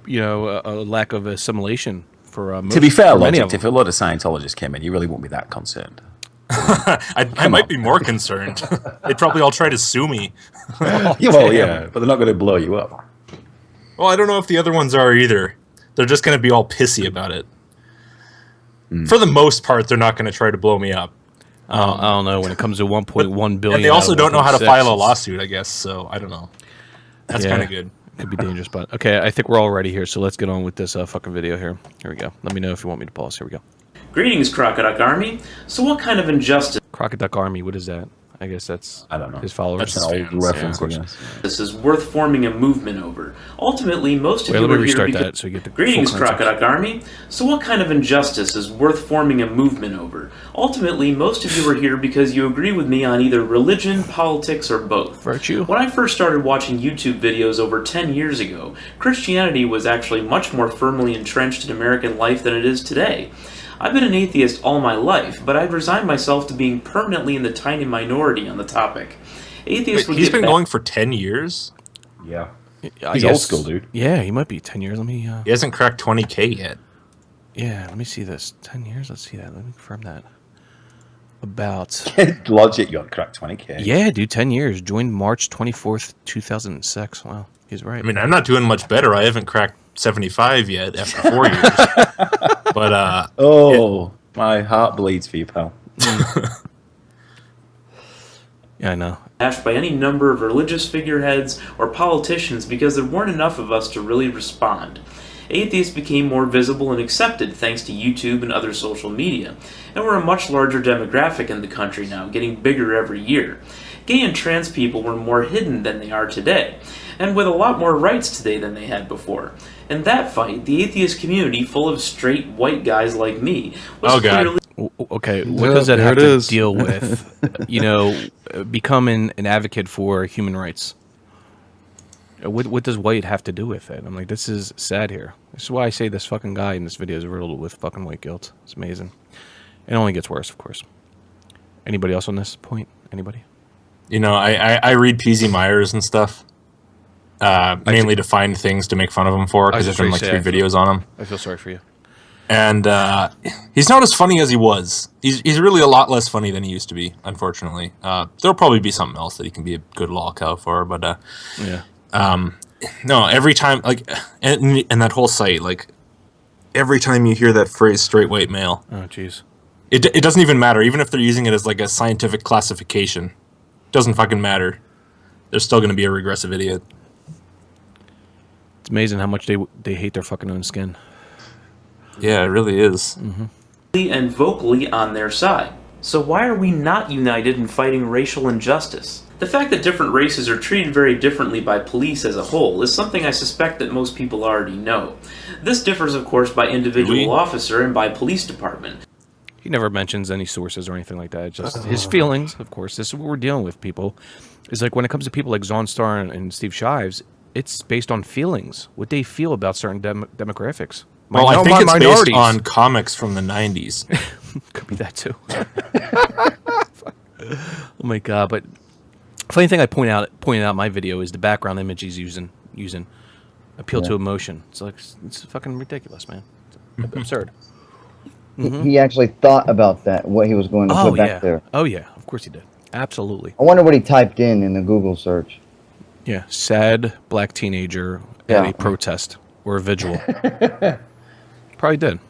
lack of assimilation for most,
To be fair,
for many of
Logic, if a lot of Scientologists came in, you really wouldn't be that concerned.
I might be more concerned. They'd probably all try to sue me.
Yeah, but they're not going to blow you up.
Well, I don't know if the other ones are either. They're just going to be all pissy about it. For the most part, they're not going to try to blow me up.
I don't know when it comes to 1.1 billion.
And they also don't know how to
1.6,
file a lawsuit, I guess. So I don't know. That's kind of good.
Could be dangerous, but okay. I think we're all ready here, so let's get on with this fucking video here. Here we go. Let me know if you want me to pause. Here we go.
Greetings, Crocodile Army. So what kind of injustice
Crocodile Army. What is that? I guess that's
I don't know.
his followers.
That's
An old
fans,
reference,
yeah,
I
of
guess.
this is worth forming a movement over? Ultimately, most of
Wait,
you
let me
are here
restart
because...
that so you get the
Greetings,
full context.
Crocodile Army. So what kind of injustice is worth forming a movement over? Ultimately, most of you are here because you agree with me on either religion, politics, or both.
Virtue.
When I first started watching YouTube videos over 10 years ago, Christianity was actually much more firmly entrenched in American life than it is today. I've been an atheist all my life, but I've resigned myself to being permanently in the tiny minority on the topic. Atheists would
He's
get
been
back-
going for 10 years?
Yeah.
I
He's old school, dude.
Yeah, he might be 10 years. Let me.
He hasn't cracked 20K yet.
Yeah, let me see this. 10 years. Let's see that. Let me confirm that. About.
Logic, you got cracked 20K.
Yeah, dude. 10 years. Joined March 24th, 2006. Wow, he's right.
I mean, I'm not doing much better. I haven't cracked 75 yet after 4 years. But,
Oh, my heart bleeds for you, pal.
Yeah, I know.
bashed by any number of religious figureheads or politicians because there weren't enough of us to really respond. Atheists became more visible and accepted thanks to YouTube and other social media, and we're a much larger demographic in the country now, getting bigger every year. Gay and trans people were more hidden than they are today, and with a lot more rights today than they had before. In that fight, the atheist community, full of straight white guys like me, was
Oh, God.
clearly
Okay, what
Yeah,
does that
there
have
it
to
is.
deal with, becoming an advocate for human rights? What does white have to do with it? I'm like, this is sad here. This is why I say this fucking guy in this video is riddled with fucking white guilt. It's amazing. It only gets worse, of course. Anybody else on this point? Anybody?
you know, I read P.Z. Myers and stuff. Mainly to find things to make fun of him for, because I've done like 3 videos on him.
I feel sorry for you.
And he's not as funny as he was. He's really a lot less funny than he used to be, unfortunately. There'll probably be something else that he can be a good law cow for, but
Yeah.
no, every time, like, and that whole site, like, every time you hear that phrase "straight white male,"
Oh, jeez.
it doesn't even matter. Even if they're using it as like a scientific classification, doesn't fucking matter. There's still going to be a regressive idiot.
It's amazing how much they hate their fucking own skin.
Yeah, it really is.
and vocally on their side. So why are we not united in fighting racial injustice? The fact that different races are treated very differently by police as a whole is something I suspect that most people already know. This differs, of course, by individual
Really?
officer and by police department.
He never mentions any sources or anything like that. It's just his feelings, of course. This is what we're dealing with, people. It's like when it comes to people like Zon Starr and Steve Shives, it's based on feelings, what they feel about certain demographics.
Well, I think it's based
minorities.
on comics from the 90s.
Could be that too. Oh my god! But funny thing I pointed out in my video is the background image he's using appeal to emotion. It's like it's fucking ridiculous, man. It's absurd.
He actually thought about that, what he was going to
Oh
put back
yeah.
there.
Oh yeah. Of course he did. Absolutely.
I wonder what he typed in the Google search.
Yeah. Sad black teenager at
Yeah.
a protest or a vigil. Probably did.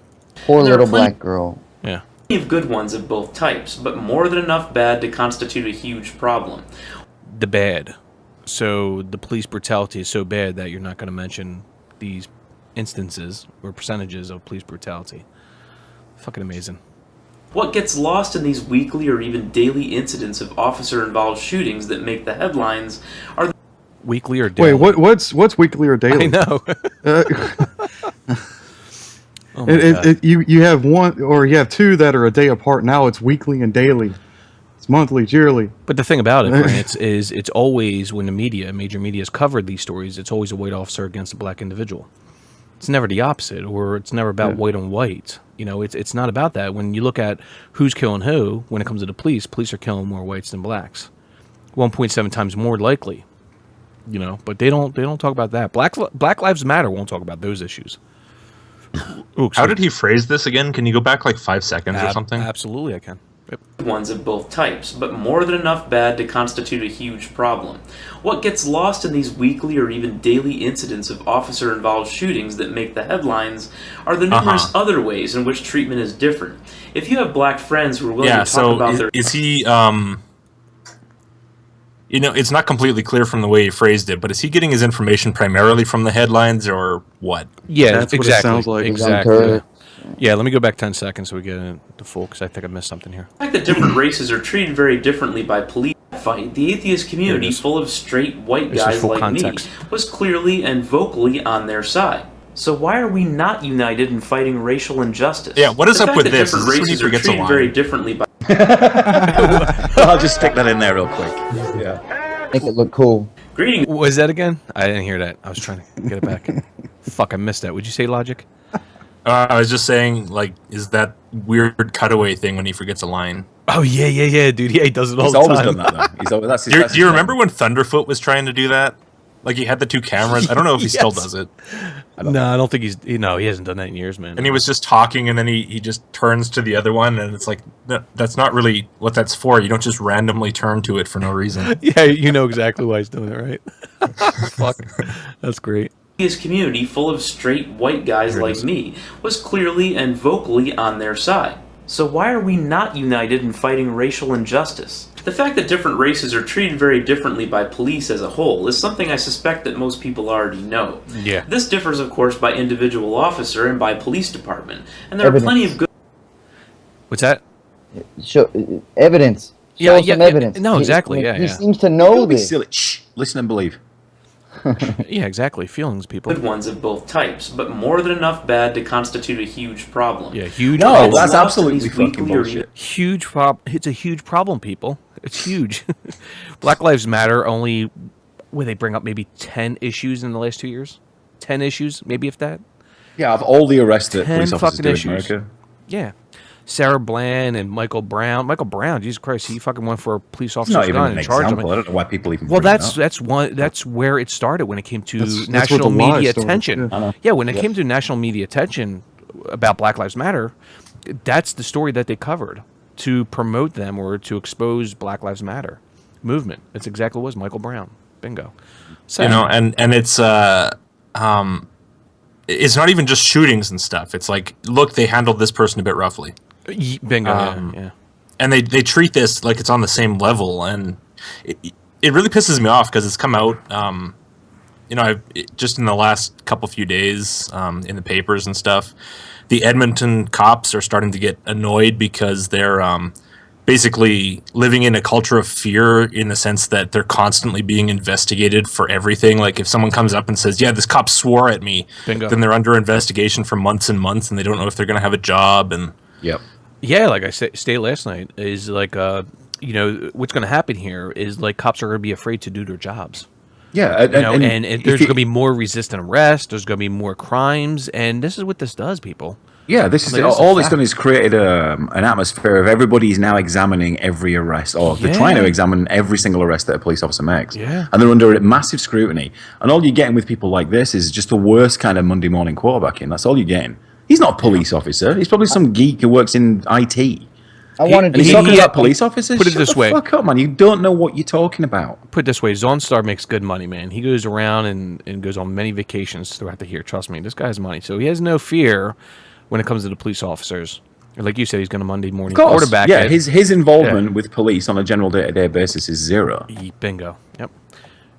Poor
There are
little
plenty-
black girl.
Yeah.
Plenty of good ones of both types, but more than enough bad to constitute a huge problem.
The bad. So the police brutality is so bad that you're not going to mention these instances or percentages of police brutality. Fucking amazing.
What gets lost in these weekly or even daily incidents of officer-involved shootings that make the headlines are the
Weekly or daily?
Wait, what's weekly or daily?
I know.
Uh,
Oh my God.
you have one or you have 2 that are a day apart. Now it's weekly and daily. It's monthly, yearly.
But the thing about it, Grant, is it's always when the major media has covered these stories, it's always a white officer against a black individual. It's never the opposite, or it's never about white on white. You know, it's not about that. When you look at who's killing who, when it comes to the police are killing more whites than blacks, 1.7 times more likely. You know, but they don't talk about that. Black Lives Matter won't talk about those issues. Ooh,
How did he phrase this again? Can you go back like 5 seconds or something?
Absolutely, I can. Yep.
Ones of both types, but more than enough bad to constitute a huge problem. What gets lost in these weekly or even daily incidents of officer-involved shootings that make the headlines are the numerous other ways in which treatment is different. If you have black friends who are willing to talk about their...
is he... You know, it's not completely clear from the way he phrased it, but is he getting his information primarily from the headlines or what?
Yeah,
That's what it
exactly.
sounds like.
Exactly. Yeah, let me go back 10 seconds so we get into full, because I think I missed something here.
The fact that different races are treated very differently by police fight, the atheist community, full of straight white guys like
context.
me, was clearly and vocally on their side. So why are we not united in fighting racial injustice?
Yeah, what is
The
up
fact
with
that
this?
different
Is this when he
races are
forgets a
treated
line?
very differently by...
I'll just stick that in there real quick. Yeah.
Make it look cool.
Greetings.
What was that again? I didn't hear that. I was trying to get it back. Fuck, I missed that. Would you say Logic?
I was just saying, like, is that weird cutaway thing when he forgets a line?
Oh, yeah, dude. Yeah, he does it all
He's
the
always
time.
done that, though. He's always, that's his,
Do
that's
you
his
remember
thing.
when Thunderfoot was trying to do that? Like, he had the 2 cameras. I don't know if he still
Yes.
does it.
No, I don't think he's... No, he hasn't done that in years, man.
And he was just talking, and then he just turns to the other one, and it's like, that's not really what that's for. You don't just randomly turn to it for no reason.
Yeah, you know exactly why he's doing it, right? Fuck. That's great.
His community, full of straight white guys like me, was clearly and vocally on their side. So why are we not united in fighting racial injustice? The fact that different races are treated very differently by police as a whole is something I suspect that most people already know.
Yeah.
This differs, of course, by individual officer and by police department, and there are plenty of good...
What's that?
Show evidence. Show us some evidence.
No, exactly.
He seems to know
Don't be
this.
silly. Shh. Listen and believe.
Yeah, exactly. Feelings, people.
good ones of both types, but more than enough bad to constitute a huge problem.
Yeah, huge.
No,
problem.
that's
lost in
absolutely
these
fucking
weekly or
bullshit.
Huge problem. It's a huge problem, people. It's huge. Black Lives Matter only, where they bring up maybe 10 issues in the last 2 years? 10 issues, maybe if that?
Yeah, of all the arrests that
10
police officers
fucking
do in
issues.
America.
Yeah. Sarah Bland and Michael Brown. Michael Brown, Jesus Christ, he fucking went for a police
It's
officer's
not even
gun
an
and charged him.
example. I don't know why people even
Well,
bring it
that's
up.
that's where it started when it came to
That's where
national
the lie
media
started,
attention.
yeah.
Yeah, when it came to national media attention about Black Lives Matter, that's the story that they covered to promote them or to expose Black Lives Matter movement. That's exactly what it was. Michael Brown. Bingo. So,
You know, and it's not even just shootings and stuff. It's like, look, they handled this person a bit roughly.
bingo. Yeah.
And they treat this like it's on the same level, and it really pisses me off because it's come out, you know, just in the last few days in the papers and stuff. The Edmonton cops are starting to get annoyed because they're basically living in a culture of fear in the sense that they're constantly being investigated for everything. Like if someone comes up and says, yeah, this cop swore at me,
Bingo.
then they're under investigation for months and months, and they don't know if they're going to have a job. And
Yep.
Yeah, like I stated last night, is like, you know, what's going to happen here is like cops are going to be afraid to do their jobs.
Yeah,
You know, and
if
there's
you-
going to be more resistant arrest. There's going to be more crimes, and this is what this does, people.
Yeah, this is
I mean, it's a
all it's
fact.
done is created an atmosphere of everybody's now examining every arrest, or they're trying to
Yeah.
examine every single arrest that a police officer makes.
Yeah.
And they're under massive scrutiny. And all you're getting with people like this is just the worst kind of Monday morning quarterbacking. That's all you're getting. He's not a police officer. He's probably some geek who works in IT.
I wanted
And
to
he's
He-
talking
he-
about police officers.
put it
Shut
this
the
way.
fuck up, man. You don't know what you're talking about.
Put it this way, Zonstar makes good money, man. He goes around and goes on many vacations throughout the year. Trust me, this guy has money. So he has no fear when it comes to the police officers. Like you said, he's going to Monday morning
Of course.
quarterback
Yeah,
it.
his involvement with police on a general day-to-day basis is zero.
Bingo. Yep.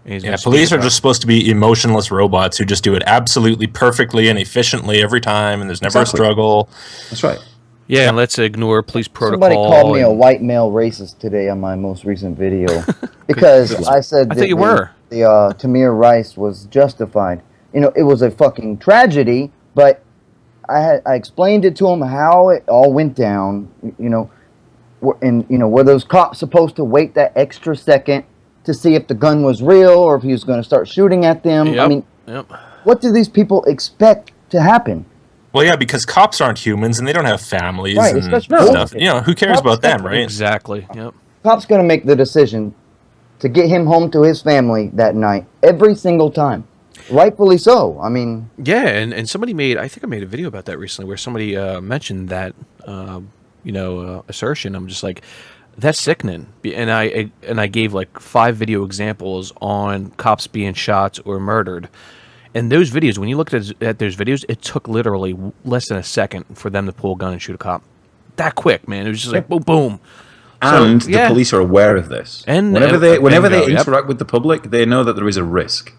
And he's
yeah,
gonna
police
speak
are just supposed to be emotionless robots who just do it absolutely perfectly and efficiently every time, and there's never
Exactly.
a struggle.
That's right.
Yeah, and let's ignore police protocol.
Somebody called me a
and-
white male racist today on my most recent video because I said
I
that
thought you were.
the Tamir Rice was justified. You know, it was a fucking tragedy, but I explained it to him how it all went down. You know, were those cops supposed to wait that extra second to see if the gun was real or if he was going to start shooting at them?
Yep.
I mean,
Yep.
what do these people expect to happen?
Well, yeah, because cops aren't humans and they don't have families
Right,
and
especially
stuff.
bullshit.
You know, who cares
Cops
about them,
don't-
right?
Exactly. Yep.
Cop's gonna make the decision to get him home to his family that night every single time. Rightfully so. I mean,
Yeah, and somebody made, I think I made a video about that recently where somebody mentioned that, assertion. I'm just like, that's sickening. And I gave like 5 video examples on cops being shot or murdered. And those videos, when you looked at those videos, it took literally less than a second for them to pull a gun and shoot a cop. That quick, man. It was just like boom, boom.
And
So, yeah.
the police are aware of this.
And-
whenever
and-
they
bingo, yep.
interact with the public, they know that there is a risk.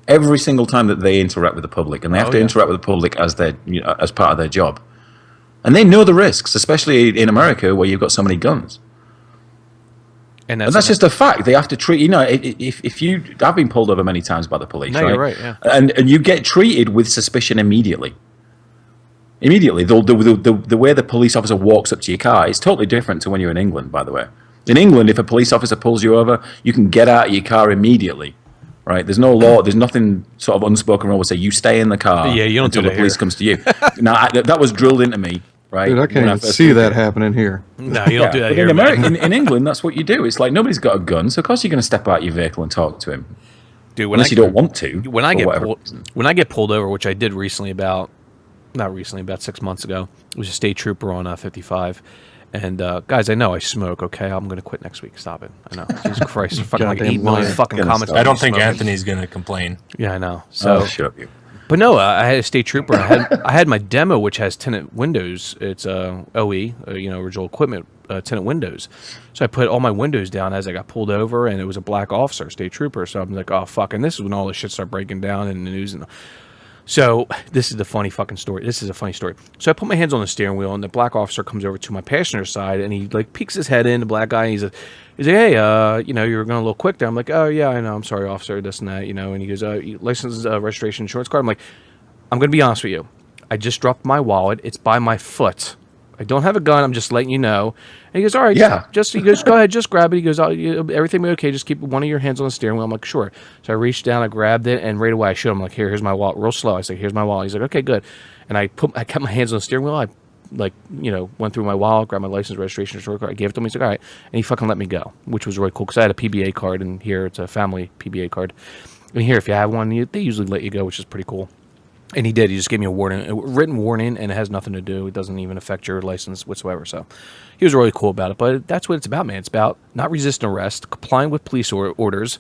Every single time that they interact with the public, and they have to interact with the public as as part of their job, and they know the risks, especially in America where you've got so many guns.
And
And that's just a fact. They have to treat, if you, I've been pulled over many times by the police,
No,
right?
you're right, yeah.
And you get treated with suspicion immediately. Immediately. The way the police officer walks up to your car is totally different to when you're in England, by the way. In England, if a police officer pulls you over, you can get out of your car immediately, right? There's no law, there's nothing sort of unspoken rule would say you stay in the car
Yeah, you don't
until
do
the
that
police
here.
comes to you. Now, that was drilled into me, right?
Dude, I can't
when
even
first
see
moved
that
here.
happening here.
No, you don't do that
But
here,
in,
man.
America, in England, that's what you do. It's like nobody's got a gun, so of course you're going to step out your vehicle and talk to him.
Dude, when
Unless you don't want to.
when I
for
get
whatever
pulled,
reason.
when I get pulled over, which I did recently, about 6 months ago, it was a state trooper on 55. And guys, I know I smoke. Okay, I'm gonna quit next week. Stop it. I know. Jesus Christ, fucking like
Goddamn
8 million
liar.
fucking
Gonna
comments.
stop.
I
about
don't
me
think
smoking.
Anthony's going to complain.
Yeah, I know. So,
Oh, shut up, you.
but no, I had a state trooper. I had my demo, which has tinted windows. It's OE, original equipment, tinted windows. So I put all my windows down as I got pulled over, and it was a black officer, state trooper. So I'm like, oh fuck! And this is when all the shit started breaking down in the news. And so this is the funny fucking story. This is a funny story. So I put my hands on the steering wheel, and the black officer comes over to my passenger side, and he like peeks his head in. The black guy, and he's like, hey, you were going a little quick there. I'm like, oh yeah, I know. I'm sorry, officer. This and that, And he goes, license, registration, insurance card. I'm like, I'm going to be honest with you. I just dropped my wallet. It's by my foot. I don't have a gun. I'm just letting you know. And he goes, all right.
Yeah.
He goes, go ahead, just grab it. He goes, everything will be okay. Just keep one of your hands on the steering wheel. I'm like, sure. So I reached down, I grabbed it, and right away I showed him, like, here's my wallet. Real slow. I said, here's my wallet. He's like, okay, good. And I kept my hands on the steering wheel. I, went through my wallet, grabbed my license, registration, insurance card. I gave it to him. He's like, all right. And he fucking let me go, which was really cool because I had a PBA card, and here it's a family PBA card. And here, if you have one, they usually let you go, which is pretty cool. And he did. He just gave me a written warning, and it has nothing to do. It doesn't even affect your license whatsoever. So he was really cool about it. But that's what it's about, man. It's about not resisting arrest, complying with police orders,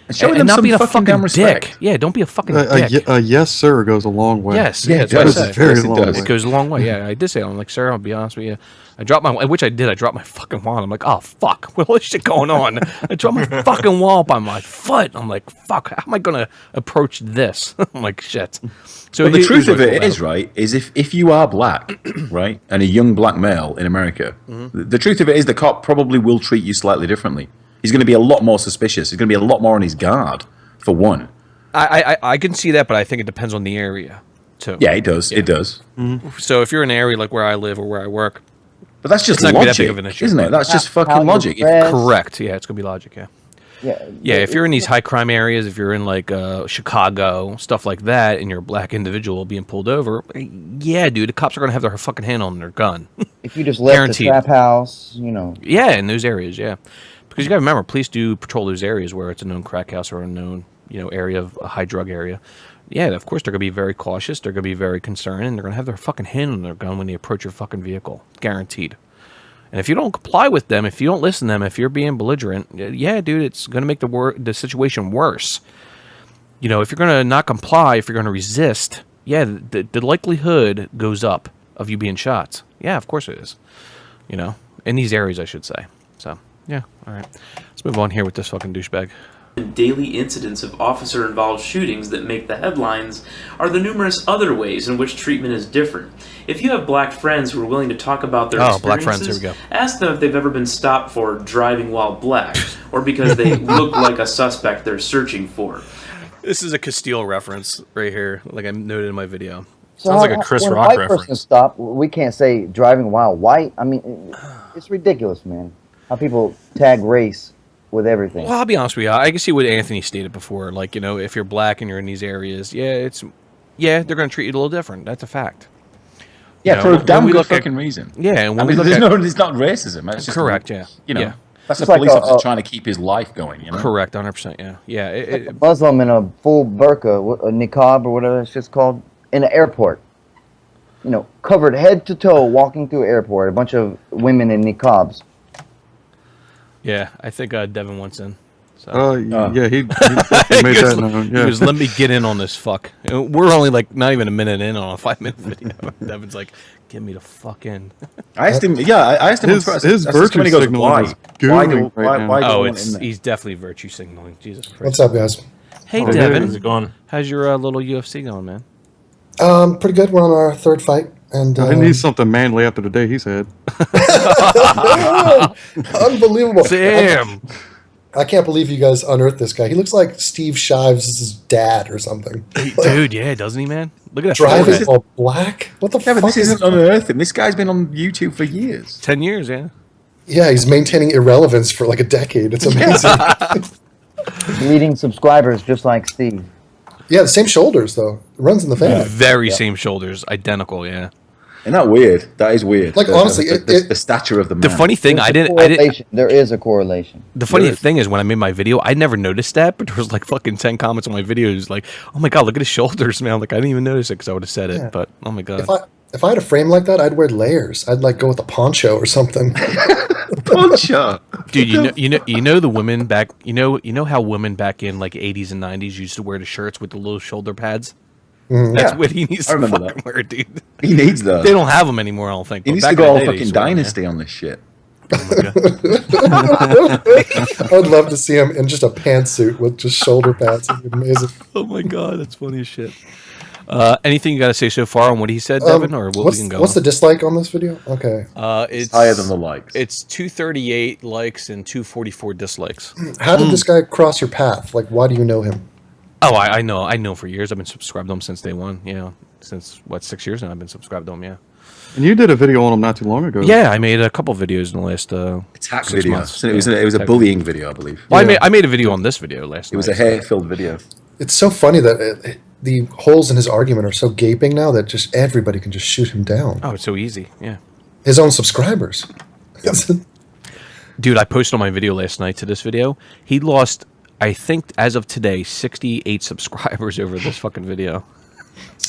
And showing
and
them
not
some
being a
fucking
fucking
damn respect.
dick. Yeah, don't be a fucking
A
dick.
yes, sir goes a long way.
Yes,
Yeah,
that's
it
what I
does.
said.
It's very
Yes, it
long
does.
way.
It goes a long way. Yeah, I did say it. I'm like, sir, I'll be honest with you. I dropped my, which I did. I dropped my fucking wallet. I'm like, oh fuck, what all this shit going on? I dropped my fucking wallet by my foot. I'm like, fuck, how am I gonna approach this? I'm like, shit. So
But the
he
truth
was
of
really
it
cool
is,
about
right, is if you are black, right, and a young black male in America, the truth of it is the cop probably will treat you slightly differently. He's going to be a lot more suspicious. He's going to be a lot more on his guard, for one.
I can see that, but I think it depends on the area too.
Yeah, it does. It does.
So if you're in an area like where I live or where I work,
But that's just
It's not gonna be that
logic,
big of an issue.
isn't it? That's just
How
fucking
you're
logic.
dressed.
correct. Yeah, it's gonna be logic. Yeah. Yeah, if you're in these high crime areas, if you're in like Chicago, stuff like that, and you're a black individual being pulled over, yeah, dude, the cops are gonna have their fucking hand on their gun.
If you just left
Guaranteed.
the trap house,
Yeah, in those areas, yeah, because you gotta remember, police do patrol those areas where it's a known crack house or a known area of a high drug area. Yeah, of course they're gonna be very cautious. They're gonna be very concerned, and they're gonna have their fucking hand on their gun when they approach your fucking vehicle, guaranteed. And if you don't comply with them, if you don't listen to them, if you're being belligerent, yeah, dude, it's going to make the situation worse. If you're going to not comply, if you're going to resist, yeah, the likelihood goes up of you being shot. Yeah, of course it is. In these areas, I should say. So, yeah, all right. Let's move on here with this fucking douchebag.
Daily incidents of officer-involved shootings that make the headlines are the numerous other ways in which treatment is different. If you have black friends who are willing to talk about their experiences,
black friends, here we go.
ask them if they've ever been stopped for driving while black, or because they look like a suspect they're searching for.
This is a Castile reference right here, like I noted in my video.
Sounds like a Chris
when
Rock
a white
reference.
person stop, we can't say driving while white. I mean, it's ridiculous, man. How people tag race with everything.
Well, I'll be honest with you. I can see what Anthony stated before. Like, if you're black and you're in these areas, they're going to treat you a little different. That's a fact.
Yeah,
You
for
know,
a damn
when we
good
look at-
fucking reason.
Yeah, and when
I
we
mean,
look
there's
at
no, it's not racism. It's just
correct, yeah,
You know,
yeah.
that's
It's
a
like
police officer
a-
trying to keep his life going. You know,
correct, 100%, yeah, yeah.
A Muslim in a full burqa, a niqab or whatever it's just called, in an airport. You know, covered head to toe, walking through an airport. A bunch of women in niqabs.
Yeah, I think Devin wants in. So.
Yeah, he definitely made that known.
He
Yeah.
goes, let me get in on this fuck. And we're only like not even a minute in on a 5-minute video. Devin's like, get me the fuck in.
I asked him. Yeah, I asked him.
His-
on Twitter,
his
I said,
virtue
he goes,
signaling
why?
is
Why do
gooey right now.
why do you
Oh,
want in there?
he's definitely virtue signaling. Jesus Christ.
What's up, guys?
Hey,
Oh,
Devin.
How's it going?
How's your little UFC going, man?
Pretty good. We're on our third fight, and
I need something manly after the day he's had.
unbelievable.
Sam!
I can't believe you guys unearthed this guy. He looks like Steve Shives' dad or something.
Dude, yeah, doesn't he, man? Look at that.
Driving
forehead.
all black. What the
Yeah, but
fuck
this
is?
isn't unearthing. This guy's been on YouTube for years.
10 years, yeah.
Yeah, he's maintaining irrelevance for like a decade. It's amazing.
Leading subscribers just like Steve.
Yeah, the same shoulders though. It runs in the family.
Very same shoulders, identical, yeah.
Isn't that weird? That is weird.
Like, honestly,
the stature of the man.
The funny thing,
There's
I
a
didn't.
correlation. There is a correlation.
The funny
There is.
thing is, when I made my video, I never noticed that, but there was like fucking 10 comments on my videos, like, "Oh my god, look at his shoulders, man!" Like I didn't even notice it because I would have said it,
Yeah.
but oh my god,
If I had a frame like that, I'd wear layers. I'd like go with a poncho or something.
Puncher.
dude, you know the women back, you know how women back in like 80s and 90s used to wear the shirts with the little shoulder pads. That's
Yeah.
what he needs
I
to
remember
fucking wear, dude.
He needs those.
They don't have them anymore, I don't think.
He
but
needs
back
to
in
go
the
all
day, they
fucking
used to wear 'em,
dynasty on this shit.
yeah. Oh my god.
I'd love to see him in just a pantsuit with just shoulder pads. It'd be amazing.
Oh my god, that's funny as shit. Anything you got to say so far on what he said, Devin, or what we can go?
What's the dislike on this video? Okay.
It's
Higher than the likes.
It's 238 likes and 244 dislikes.
How did this guy cross your path? Like, why do you know him?
Oh, I know for years. I've been subscribed to him since day one. Yeah, since 6 years now. I've been subscribed to him. Yeah.
And you did a video on him not too long ago.
Yeah, I made a couple videos in the last
attack
6
video.
months.
So it was a bullying video, I believe.
Well,
Yeah.
I made a video on this video last.
It was
night.
a hair-filled video.
It's so funny that the holes in his argument are so gaping now that just everybody can just shoot him down.
Oh, it's so easy. Yeah.
His own subscribers.
Dude, I posted on my video last night to this video. He lost, I think, as of today, 68 subscribers over this fucking video.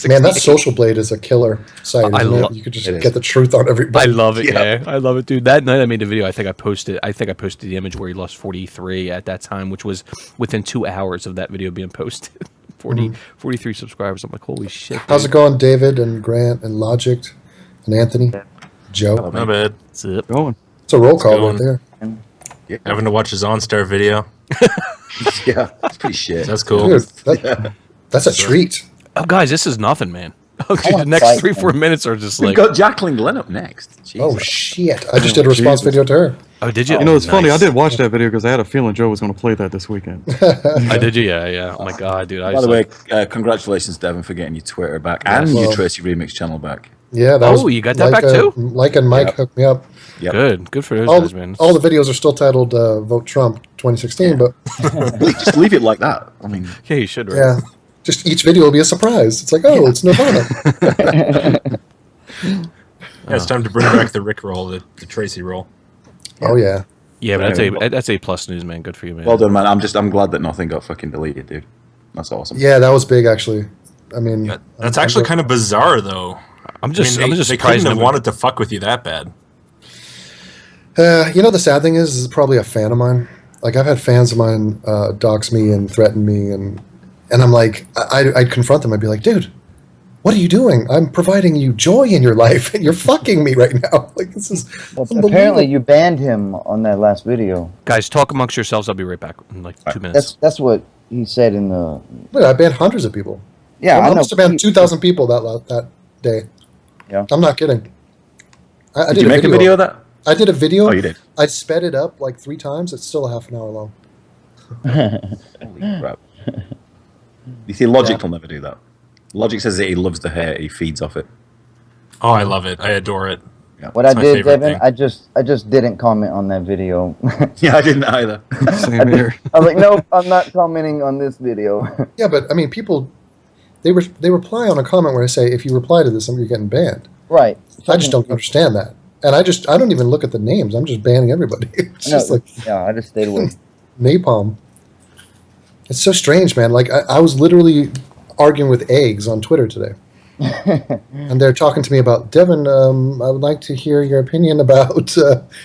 Man, that Social Blade is a killer site.
I
Isn't
love-
it? You could just
it is.
get the truth on
I
everybody.
love it.
Yeah.
Yeah, I love it, dude. That night I made a video. I think I posted the image where he lost 43 at that time, which was within 2 hours of that video being posted. 43 subscribers. I'm like, holy shit.
How's
dude.
it going, David and Grant and Logicked and Anthony? Joe.
Not bad.
That's it.
Going.
It's a roll call
going.
right there.
Having to watch his OnStar video.
Yeah, it's pretty shit.
That's cool.
Dude, that's a treat.
Oh, guys, this is nothing, man. Oh, dude, the
want
next
fight,
3-4 minutes are just
We've
like.
got Jacqueline Glenn up next. Jesus.
Oh, shit. I just did a response
Jesus.
video to her.
Oh, did you?
You know, it's funny. I
Nice.
did watch that video because I had a feeling Joe was going to play that this weekend.
I did you? Yeah. Oh my god, dude. I
By
was
the way,
like,
congratulations, Devin, for getting your Twitter back and
Well-
your Tracy Remix channel back.
Yeah, that
Oh,
was
you got that back
Micah-
too?
Mike and Mike
Yep.
hooked me up.
Yep.
good for those
All,
guys, man.
all the videos are still titled Vote Trump 2016, but
Just leave it like that. I mean,
Yeah, you should. Right?
yeah, just each video will be a surprise. It's like, oh, it's Nirvana.
Yeah, it's time to bring back the Rick roll, the Tracy roll.
Oh, yeah.
Yeah, but
Anyway,
that's A plus news, man. Good for you, man.
well done, man. I'm glad that nothing got fucking deleted, dude. That's awesome.
Yeah, that was big, actually. I mean,
Yeah, that's actually kind of bizarre, though.
I'm just
I mean,
just
they
surprised.
couldn't have
nobody-
wanted to fuck with you that bad.
You know, the sad thing is probably a fan of mine. Like, I've had fans of mine dox me and threaten me, and I'm like, I'd confront them. I'd be like, dude, what are you doing? I'm providing you joy in your life, and you're fucking me right now. Like, this is
Well,
unbelievable.
apparently, you banned him on that last video.
Guys, talk amongst yourselves. I'll be right back in like 2 minutes.
That's what he said in the.
Wait, I banned hundreds of people.
Yeah,
I
I know.
must have banned 2,000 people that day.
Yeah.
I'm not kidding. I
Did you make a video of that?
I did a video.
Oh, you did?
I sped it up like 3 times. It's still a half an hour long.
Holy crap. You see, Logic will never do that. Logic says that he loves the hair, he feeds off it.
Oh, I love it. I adore it.
What
That's
I
my
did,
favorite
Devin,
thing.
I just didn't comment on that video.
Yeah, I didn't either.
Same here.
I was like, nope, I'm not commenting on this video.
Yeah, but I mean, people they reply on a comment where I say, if you reply to this, you're getting banned.
Right.
I just don't understand that. And I don't even look at the names. I'm just banning everybody. It's just like
yeah, I just stayed away.
napalm. It's so strange, man. Like I was literally arguing with eggs on Twitter today. And they're talking to me about Devin. I would like to hear your opinion about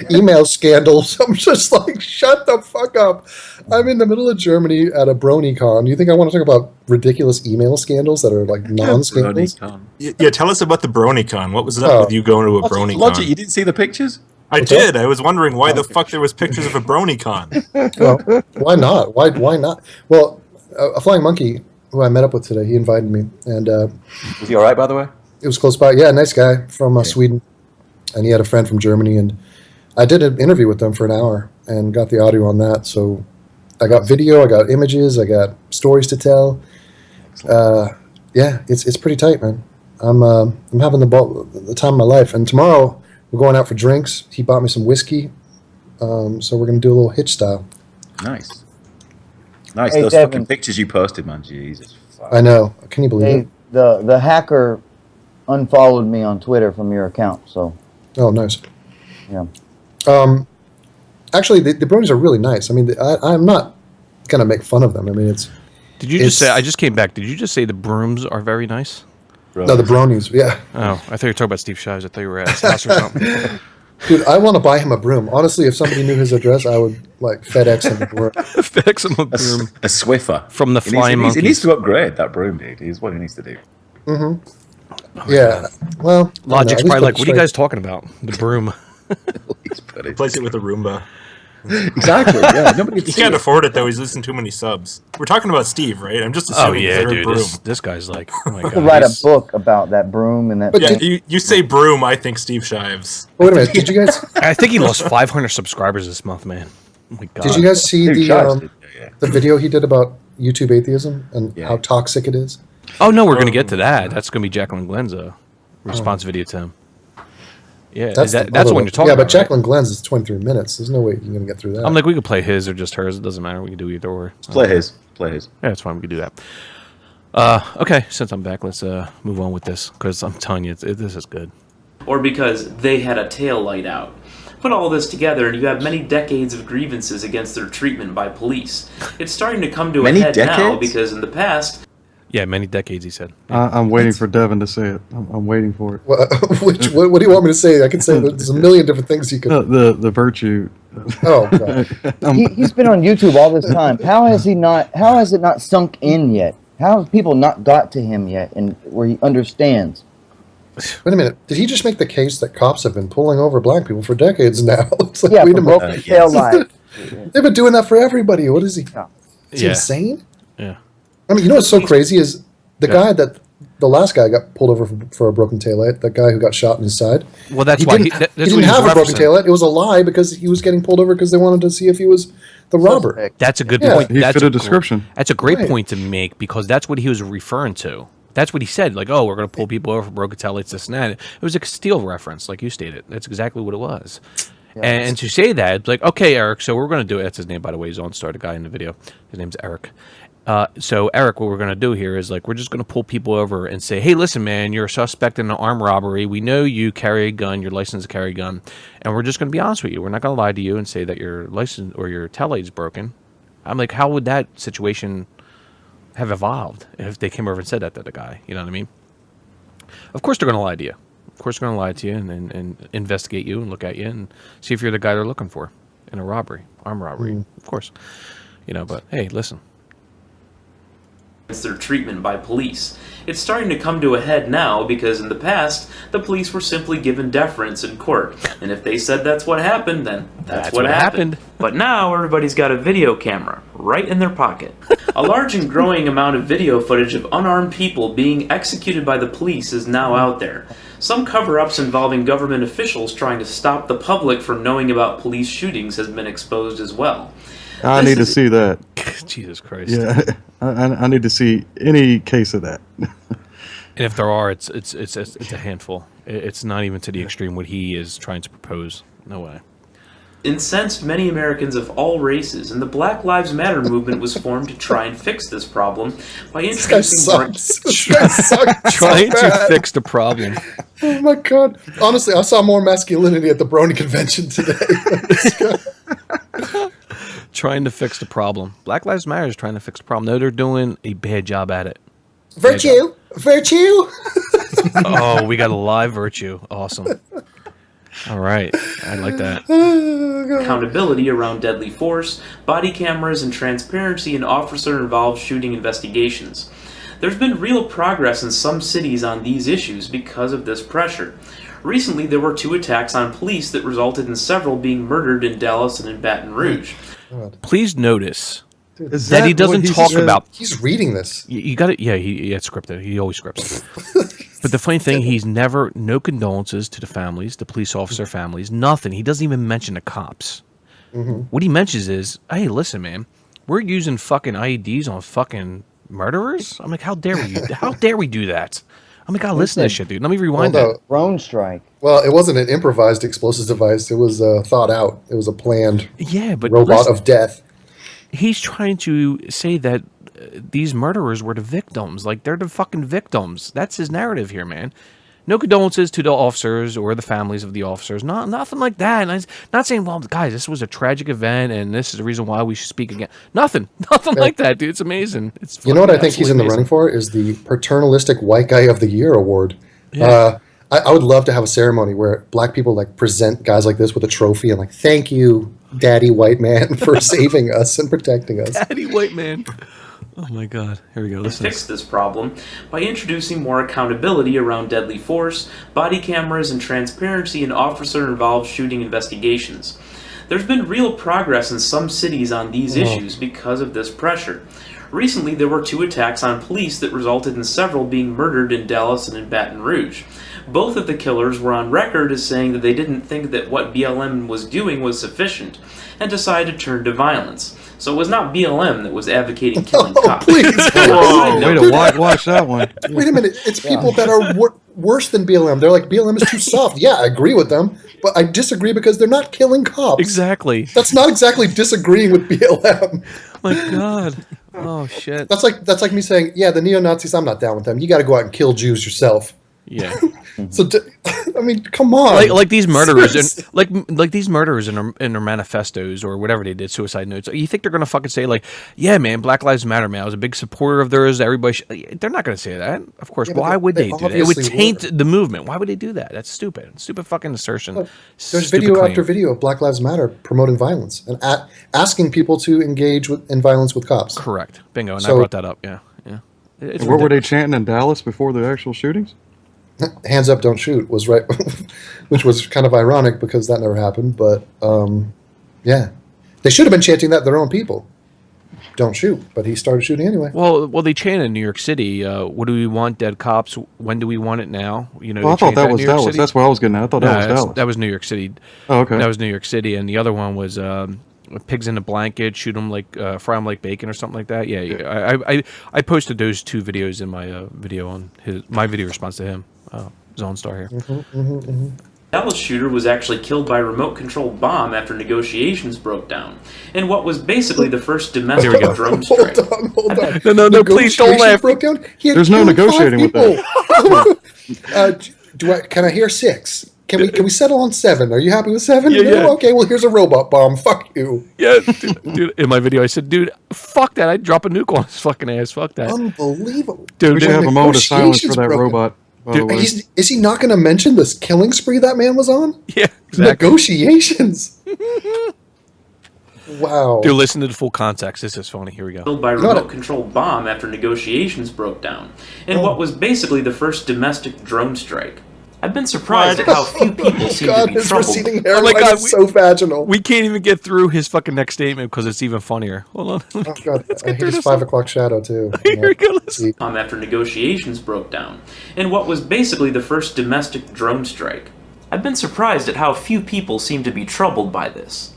email scandals. I'm just like, shut the fuck up. I'm in the middle of Germany at a BronyCon. You think I want to talk about ridiculous email scandals that are like non-scandals?
Yeah, tell us about the BronyCon. What was up with you going to a BronyCon?
Logic, you didn't see the pictures?
I did. I was wondering why the fuck there was pictures of a BronyCon.
Well, why not? Why not? Well, a flying monkey who I met up with today, he invited me, and
Was he all right, by the way?
it was close by. Yeah, nice guy from Sweden, and he had a friend from Germany, and I did an interview with them for an hour and got the audio on that. So I got video, I got images, I got stories to tell. Yeah, it's pretty tight, man. I'm having the time of my life, and tomorrow we're going out for drinks. He bought me some whiskey, so we're gonna do a little hitch style.
Nice. Nice.
Hey,
Those
Devin.
fucking pictures you posted, man. Jesus.
I know. Can you believe
Hey,
it?
the hacker unfollowed me on Twitter from your account. So
Oh, nice.
yeah.
Actually, the bronies are really nice. I mean, I'm not gonna make fun of them. I mean, it's
Did you just say? I just came back. Did you just say the brooms are very nice?
no the bronies. Yeah,
Oh, I thought you were talking about Steve Shives. I thought you were at his house or something.
dude, I want to buy him a broom. Honestly, if somebody knew his address, I would like FedEx him a broom.
FedEx him a broom
A Swiffer.
from the
He needs,
Flying
he, needs, he needs
Monkeys.
to upgrade that broom, dude. Is what he needs to do.
Yeah. Well,
Logic's
I don't know, at least
probably like,
put it
what are you
straight.
guys talking about? The broom.
He's put it.
Replace it with a Roomba.
Exactly. Yeah. Nobody
He can't afford it though. He's listening to too many subs. We're talking about Steve, right? I'm just
Oh
assuming
yeah,
they're a
dude.
broom.
This guy's like, oh my
I
god.
could write a
he's-
book about that broom and that.
But
Yeah,
thing.
you say broom, I think Steve Shives.
Wait a minute. Did you guys
I think he lost 500 subscribers this month, man. Oh my god.
did you guys see
Dude, Shives
the
did, yeah.
the video he did about YouTube atheism and
Yeah.
how toxic it is?
Oh no, we're gonna get to that. That's gonna be Jacqueline Glenn's response video to him. Yeah, that's
other
the one you're talking
Yeah,
about.
but Jacqueline Glenn's is 23 minutes. There's no way you're gonna get through that.
right? I'm like, we could play his or just hers. It doesn't matter. We can do either or.
Play his. Play his.
Yeah, it's fine. We can do that. Okay, since I'm back, let's move on with this because I'm telling you, this is good.
Or because they had a tail light out. Put all this together and you have many decades of grievances against their treatment by police. It's starting to come to
Many
a head now
decades?
because in the past,
Yeah, many decades. He said.
I'm waiting for Devin to say it. I'm waiting for it.
what do you want me to say? I can say there's a million different things you could.
The virtue.
Oh, God.
He's been on YouTube all this time. How has he not? How has it not sunk in yet? How have people not got to him yet, and where he understands?
Wait a minute. Did he just make the case that cops have been pulling over black people for decades now? It's like,
Yeah,
wait
for
a minute.
broken tail light.
They've been doing that for everybody. What is he? Is he
Yeah.
insane?
Yeah.
I mean, you know what's so crazy is the guy that the last guy got pulled over for a broken taillight. That guy who got shot in his side.
Well, that's
He
why
didn't,
that's
he
what
didn't
he was
have a broken
referencing.
taillight. It was a lie because he was getting pulled over because they wanted to see if he was the robber.
Suspect.
That's a good
Yeah.
point.
He
That's
fit a
gr-
description.
That's a great
Right.
point to make because that's what he was referring to. That's what he said. Like, oh, we're going to pull people over for broken tail lights, this and that. It was a steel reference, like you stated. That's exactly what it was. And to say that, it's like, okay, Eric, so we're going to do it. That's his name, by the way. He's on Star, the guy in the video. His name's Eric. So, Eric, what we're going to do here is, like, we're just going to pull people over and say, hey, listen, man, you're a suspect in an armed robbery. We know you carry a gun, you're licensed to carry a gun. And we're just going to be honest with you. We're not going to lie to you and say that your license or your tail light's broken. I'm like, how would that situation have evolved if they came over and said that to the guy? You know what I mean? Of course they're going to lie to you. Of course they're going to lie to you and investigate you and look at you and see if you're the guy they're looking for in a robbery, armed robbery. Of course. You know, but hey, listen.
their treatment by police. It's starting to come to a head now because in the past, the police were simply given deference in court. And if they said that's what happened, then that's what happened. But now everybody's got a video camera right in their pocket. A large and growing amount of video footage of unarmed people being executed by the police is now out there. Some cover-ups involving government officials trying to stop the public from knowing about police shootings has been exposed as well.
I
This
need to
is-
see that.
Jesus Christ.
Yeah, I need to see any case of that.
And if there are, it's a handful. It's not even to the extreme what he is trying to propose. No way.
incensed many Americans of all races, and the Black Lives Matter movement was formed to try and fix this problem by
This guy
introducing more...
sucks. This guy sucks.
Trying
so
to
bad.
fix the problem.
Oh my god! Honestly, I saw more masculinity at the Brony convention today.
Trying to fix the problem. Black Lives Matter is trying to fix the problem. No, they're doing a bad job at it.
Virtue.
Oh, we got a live virtue. Awesome. All right. I like that.
accountability around deadly force, body cameras, and transparency in officer-involved shooting investigations. There's been real progress in some cities on these issues because of this pressure. Recently, there were 2 attacks on police that resulted in several being murdered in Dallas and in Baton Rouge.
Please notice
Is
that he
what
doesn't
he's
talk
said?
about.
He's reading this.
You got it. Yeah, it's scripted. He always scripts it. But the funny thing, he's never, no condolences to the families, the police officer families, nothing. He doesn't even mention the cops. What he mentions is, hey, listen, man, we're using fucking IEDs on fucking murderers? I'm like, how dare we? How dare we do that? I'm like, God, listen to this shit, dude. Let me rewind
Well,
that.
Drone strike.
Well, it wasn't an improvised explosive device. It was thought out. It was a planned
Yeah, but
robot
listen,
of death.
he's trying to say that these murderers were the victims. Like, they're the fucking victims. That's his narrative here, man. No condolences to the officers or the families of the officers. Nothing like that. And I'm not saying, well, guys, this was a tragic event and this is the reason why we should speak again. Nothing like that, dude. It's amazing. It's
You know what I
fucking
think he's in the
absolutely
running for is the Paternalistic White Guy of the Year award.
Yeah.
I would love to have a ceremony where black people like present guys like this with a trophy and like, thank you, Daddy White Man, for saving us and protecting us.
Daddy white man. Oh my God. Here we go. Listen.
Fix this problem by introducing more accountability around deadly force, body cameras, and transparency in officer-involved shooting investigations. There's been real progress in some cities on these issues because of this pressure. Recently, there were 2 attacks on police that resulted in several being murdered in Dallas and in Baton Rouge. Both of the killers were on record as saying that they didn't think that what BLM was doing was sufficient and decided to turn to violence. So it was not BLM that was advocating killing cops.
Please.
Way to watch that one.
Wait a minute. It's people that are worse than BLM. They're like, BLM is too soft. Yeah, I agree with them, but I disagree because they're not killing cops.
Exactly.
That's not exactly disagreeing with BLM.
My God. Oh shit.
That's like me saying, yeah, the neo-Nazis, I'm not down with them. You got to go out and kill Jews yourself.
Yeah.
So, I mean, come on.
Like these murderers,
Seriously.
and like these murderers in their manifestos or whatever they did, suicide notes. You think they're gonna fucking say like, yeah, man, Black Lives Matter, man. I was a big supporter of theirs. Everybody, they're not gonna say that. Of course,
Yeah, but
why would
they
they do that? It would
obviously
taint
were.
the movement. Why would they do that? That's stupid. Stupid fucking assertion.
There's
Stupid
video
claim.
after video of Black Lives Matter promoting violence and asking people to engage in violence with cops.
Correct. Bingo. And I
So-
brought that up. Yeah. Yeah. It's
What were they
ridiculous.
chanting in Dallas before the actual shootings?
Hands up, don't shoot was right, which was kind of ironic because that never happened. But yeah, they should have been chanting that their own people. Don't shoot, but he started shooting anyway.
Well, they chant in New York City. What do we want? Dead cops. When do we want it now? You know.
Well, I
they
thought
chant
that
in
was
New York
Dallas.
City.
That's what I was getting at. I thought that was Dallas.
That was New York City.
Oh, okay.
That was New York City, and the other one was pigs in a blanket, shoot them like fry them like bacon or something like that. Yeah. I posted those 2 videos in my video on my video response to him. Zone Star here.
Dallas shooter was actually killed by a remote-controlled bomb after negotiations broke down, in what was basically the first domestic
Here we go.
drone strike.
Hold on.
No, please don't
Negotiation
laugh.
Broke down. He had
There's no
killed 5
negotiating with
people. Can I hear 6? Can we settle on 7? Are you happy with 7?
Yeah,
No?
yeah.
Okay, well here's a robot bomb. Fuck you.
Yeah, dude. In my video, I said, dude, fuck that. I'd drop a nuke on his fucking ass. Fuck that.
Unbelievable.
Dude,
We should
dude,
have a moment of silence for
Negotiations
that
broke
robot. By the
Dude,
way.
Is he not going to mention this killing spree that man was on?
Yeah, exactly.
Negotiations. Wow.
Dude, listen to the full context. This is funny. Here we go.
Killed by a
Got it.
remote-controlled bomb after negotiations broke down, in what was basically the first domestic drone strike. I've been surprised at how few people seem
God,
to be
his
troubled.
receding hairline
God,
is so vaginal.
We can't even get through his fucking next statement because it's even funnier. Hold on.
Oh God,
Let's
I
get
hate
through
his
this
5
one.
o'clock shadow too.
Here we go. Listen.
See.
After negotiations broke down, in what was basically the first domestic drone strike. I've been surprised at how few people seem to be troubled by this.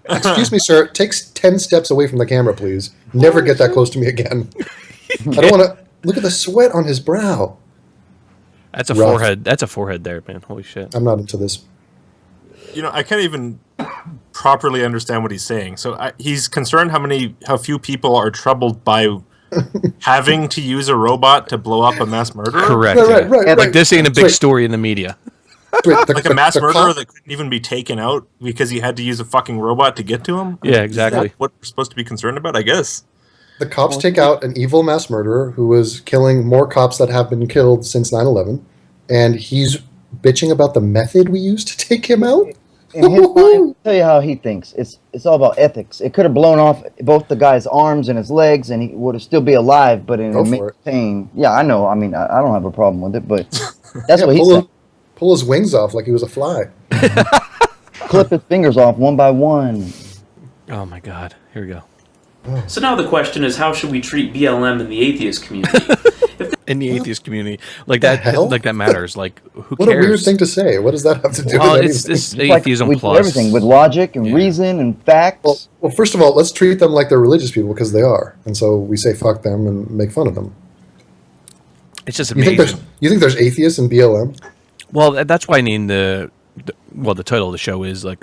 Excuse me, sir. Take 10 steps away from the camera, please. Never get that close to me again. I don't want to look at the sweat on his brow.
That's a
Rough.
forehead. That's a forehead there, man. Holy shit.
I'm not into this.
I can't even properly understand what he's saying. So he's concerned how few people are troubled by having to use a robot to blow up a mass murderer.
Correct.
Right.
Like this ain't a big
Wait.
story in the media.
Wait,
Like a mass murderer
cop,
that couldn't even be taken out because he had to use a fucking robot to get to him?
Yeah, exactly.
Is that what we're supposed to be concerned about, I guess?
the cops take out an evil mass murderer who was killing more cops that have been killed since 9/11, and he's bitching about the method we used to take him out.
In his mind, I'll tell you how he thinks. It's all about ethics. It could have blown off both the guy's arms and his legs, and he would still be alive, but in
Go for
immense
it.
pain. Yeah, I know. I mean, I don't have a problem with it, but that's
Yeah,
what he said.
pull his wings off like he was a fly.
Clip his fingers off one by one.
Oh my God. Here we go.
So now the question is, how should we treat BLM in the atheist community?
In the atheist community, like that,
hell?
like that matters. Like, who
What
cares?
a weird thing to say. What does that have to do
Well,
with
it's
anything?
this
It's like
atheism
we do
plus
everything with logic and reason and facts.
Well, first of all, let's treat them like they're religious people because they are, and so we say fuck them and make fun of them.
It's just
You
amazing.
think there's atheists in BLM?
Well, that's why I named the title of the show is like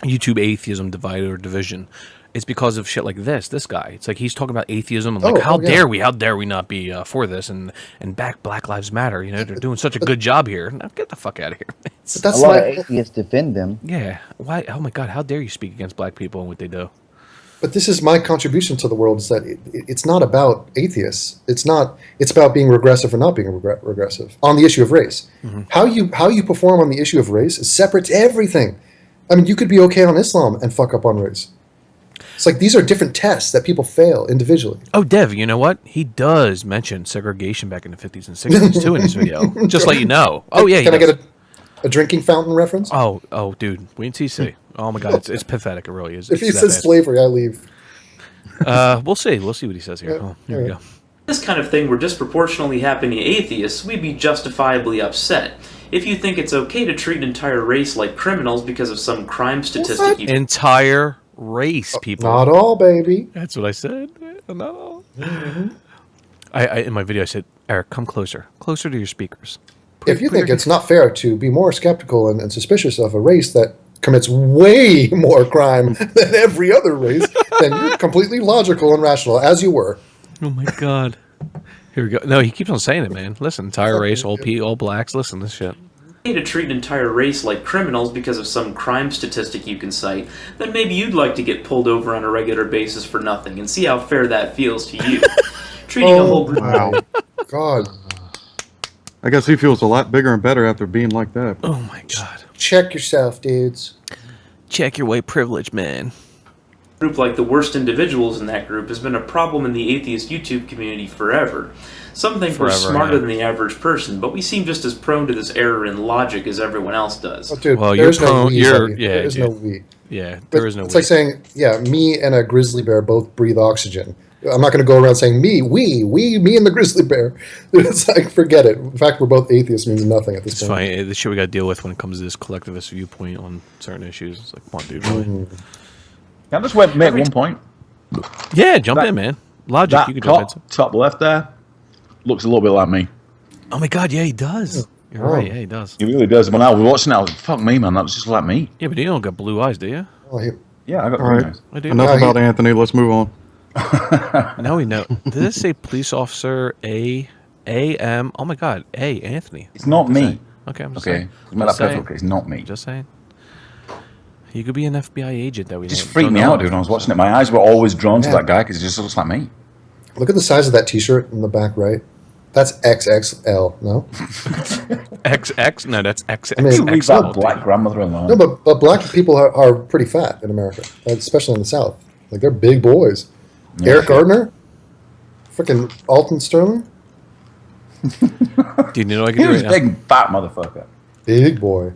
YouTube atheism divide or division. It's because of shit like this guy. It's like he's talking about atheism and like how dare we not be for this and back Black Lives Matter. You know, they're doing such a good job here. Now get the fuck out of here. It's-
But that's
a lot
like,
of atheists defend them.
yeah. Why? Oh my God! How dare you speak against black people and what they do?
but this is my contribution to the world. Is that it's not about atheists. It's not. It's about being regressive or not being regressive on the issue of race.
Mm-hmm.
How you perform on the issue of race is separate to everything. I mean, you could be okay on Islam and fuck up on race. It's like these are different tests that people fail individually.
Oh, Dev, you know what? He does mention segregation back in the 50s and 60s too in his video. Just let you know. Oh yeah.
Can I get a drinking fountain reference?
Oh, dude. Wait until you see. Oh my God, it's pathetic. It really is.
If he
It's that
says
bad.
slavery, I leave.
We'll see. We'll see what he says here. Oh, here we go.
If this kind of thing were disproportionately happening to atheists, we'd be justifiably upset. If you think it's okay to treat an entire race like criminals because of some crime statistic you
Entire race, people.
Not all, baby.
That's what I said. Not all. I in my video I said, Eric, come closer to your speakers.
If you think it's not fair to be more skeptical and suspicious of a race that commits way more crime than every other race, then you're completely logical and rational, as you were.
Oh my God. Here we go. No, he keeps on saying it, man. Listen, entire race, all blacks. Listen to this shit.
to treat an entire race like criminals because of some crime statistic you can cite, then maybe you'd like to get pulled over on a regular basis for nothing and see how fair that feels to you. Treating a whole group
Wow.
God.
I guess he feels a lot bigger and better after being like that.
Oh my God.
Check yourself, dudes.
Check your white privilege, man.
group like the worst individuals in that group has been a problem in the atheist YouTube community forever. Some think we're smarter than the average person, but we seem just as prone to this error in logic as everyone else does.
Oh, dude,
Well,
there's
you're
no
prone-
we,
you're-
buddy.
yeah,
There is no
dude.
we.
Yeah,
But
there is no
it's
way.
like saying, yeah, me and a grizzly bear both breathe oxygen. I'm not going to go around saying me and the grizzly bear. It's like, forget it. The fact we're both atheists means nothing at this
It's
point.
fine. The shit we got to deal with when it comes to this collectivist viewpoint on certain issues. It's like, come on, dude. Really?
Can I just make one point?
Yeah, jump
That-
in, man. Logic,
That
you can jump into.
top left there looks a little bit like me.
Oh my God, yeah, he does. You're right, yeah, he does.
He really does. When I was watching that, I was like, fuck me, man. That was just like me.
Yeah, but you don't got blue eyes, do you?
Oh, he-
Yeah, I got
All right.
nice.
I do.
Enough
No, he-
about Anthony. Let's move on.
Now we know. Did it say police officer A.M.? Oh my God, A. Anthony.
It's not
Just
me.
saying. Okay, I'm just
Okay,
saying.
it's made
Just
that
saying.
perfect. It's not me.
Just saying. You could be an FBI agent that we
It just
don't
freaked me
know
out,
of.
dude. When I was watching it, my eyes were always drawn to
Yeah.
that guy because he just looks like me.
Look at the size of that T-shirt in the back right. That's XXL. No,
XX? No, that's
mean,
XXXL.
Leave that black grandmother alone.
no, but black people are pretty fat in America, especially in the South. Like they're big boys.
Yeah,
Eric
sure.
Gardner, freaking Alton Sterling,
Dude, you know what I can
He
do
was
right
a
now?
big fat motherfucker.
big boy.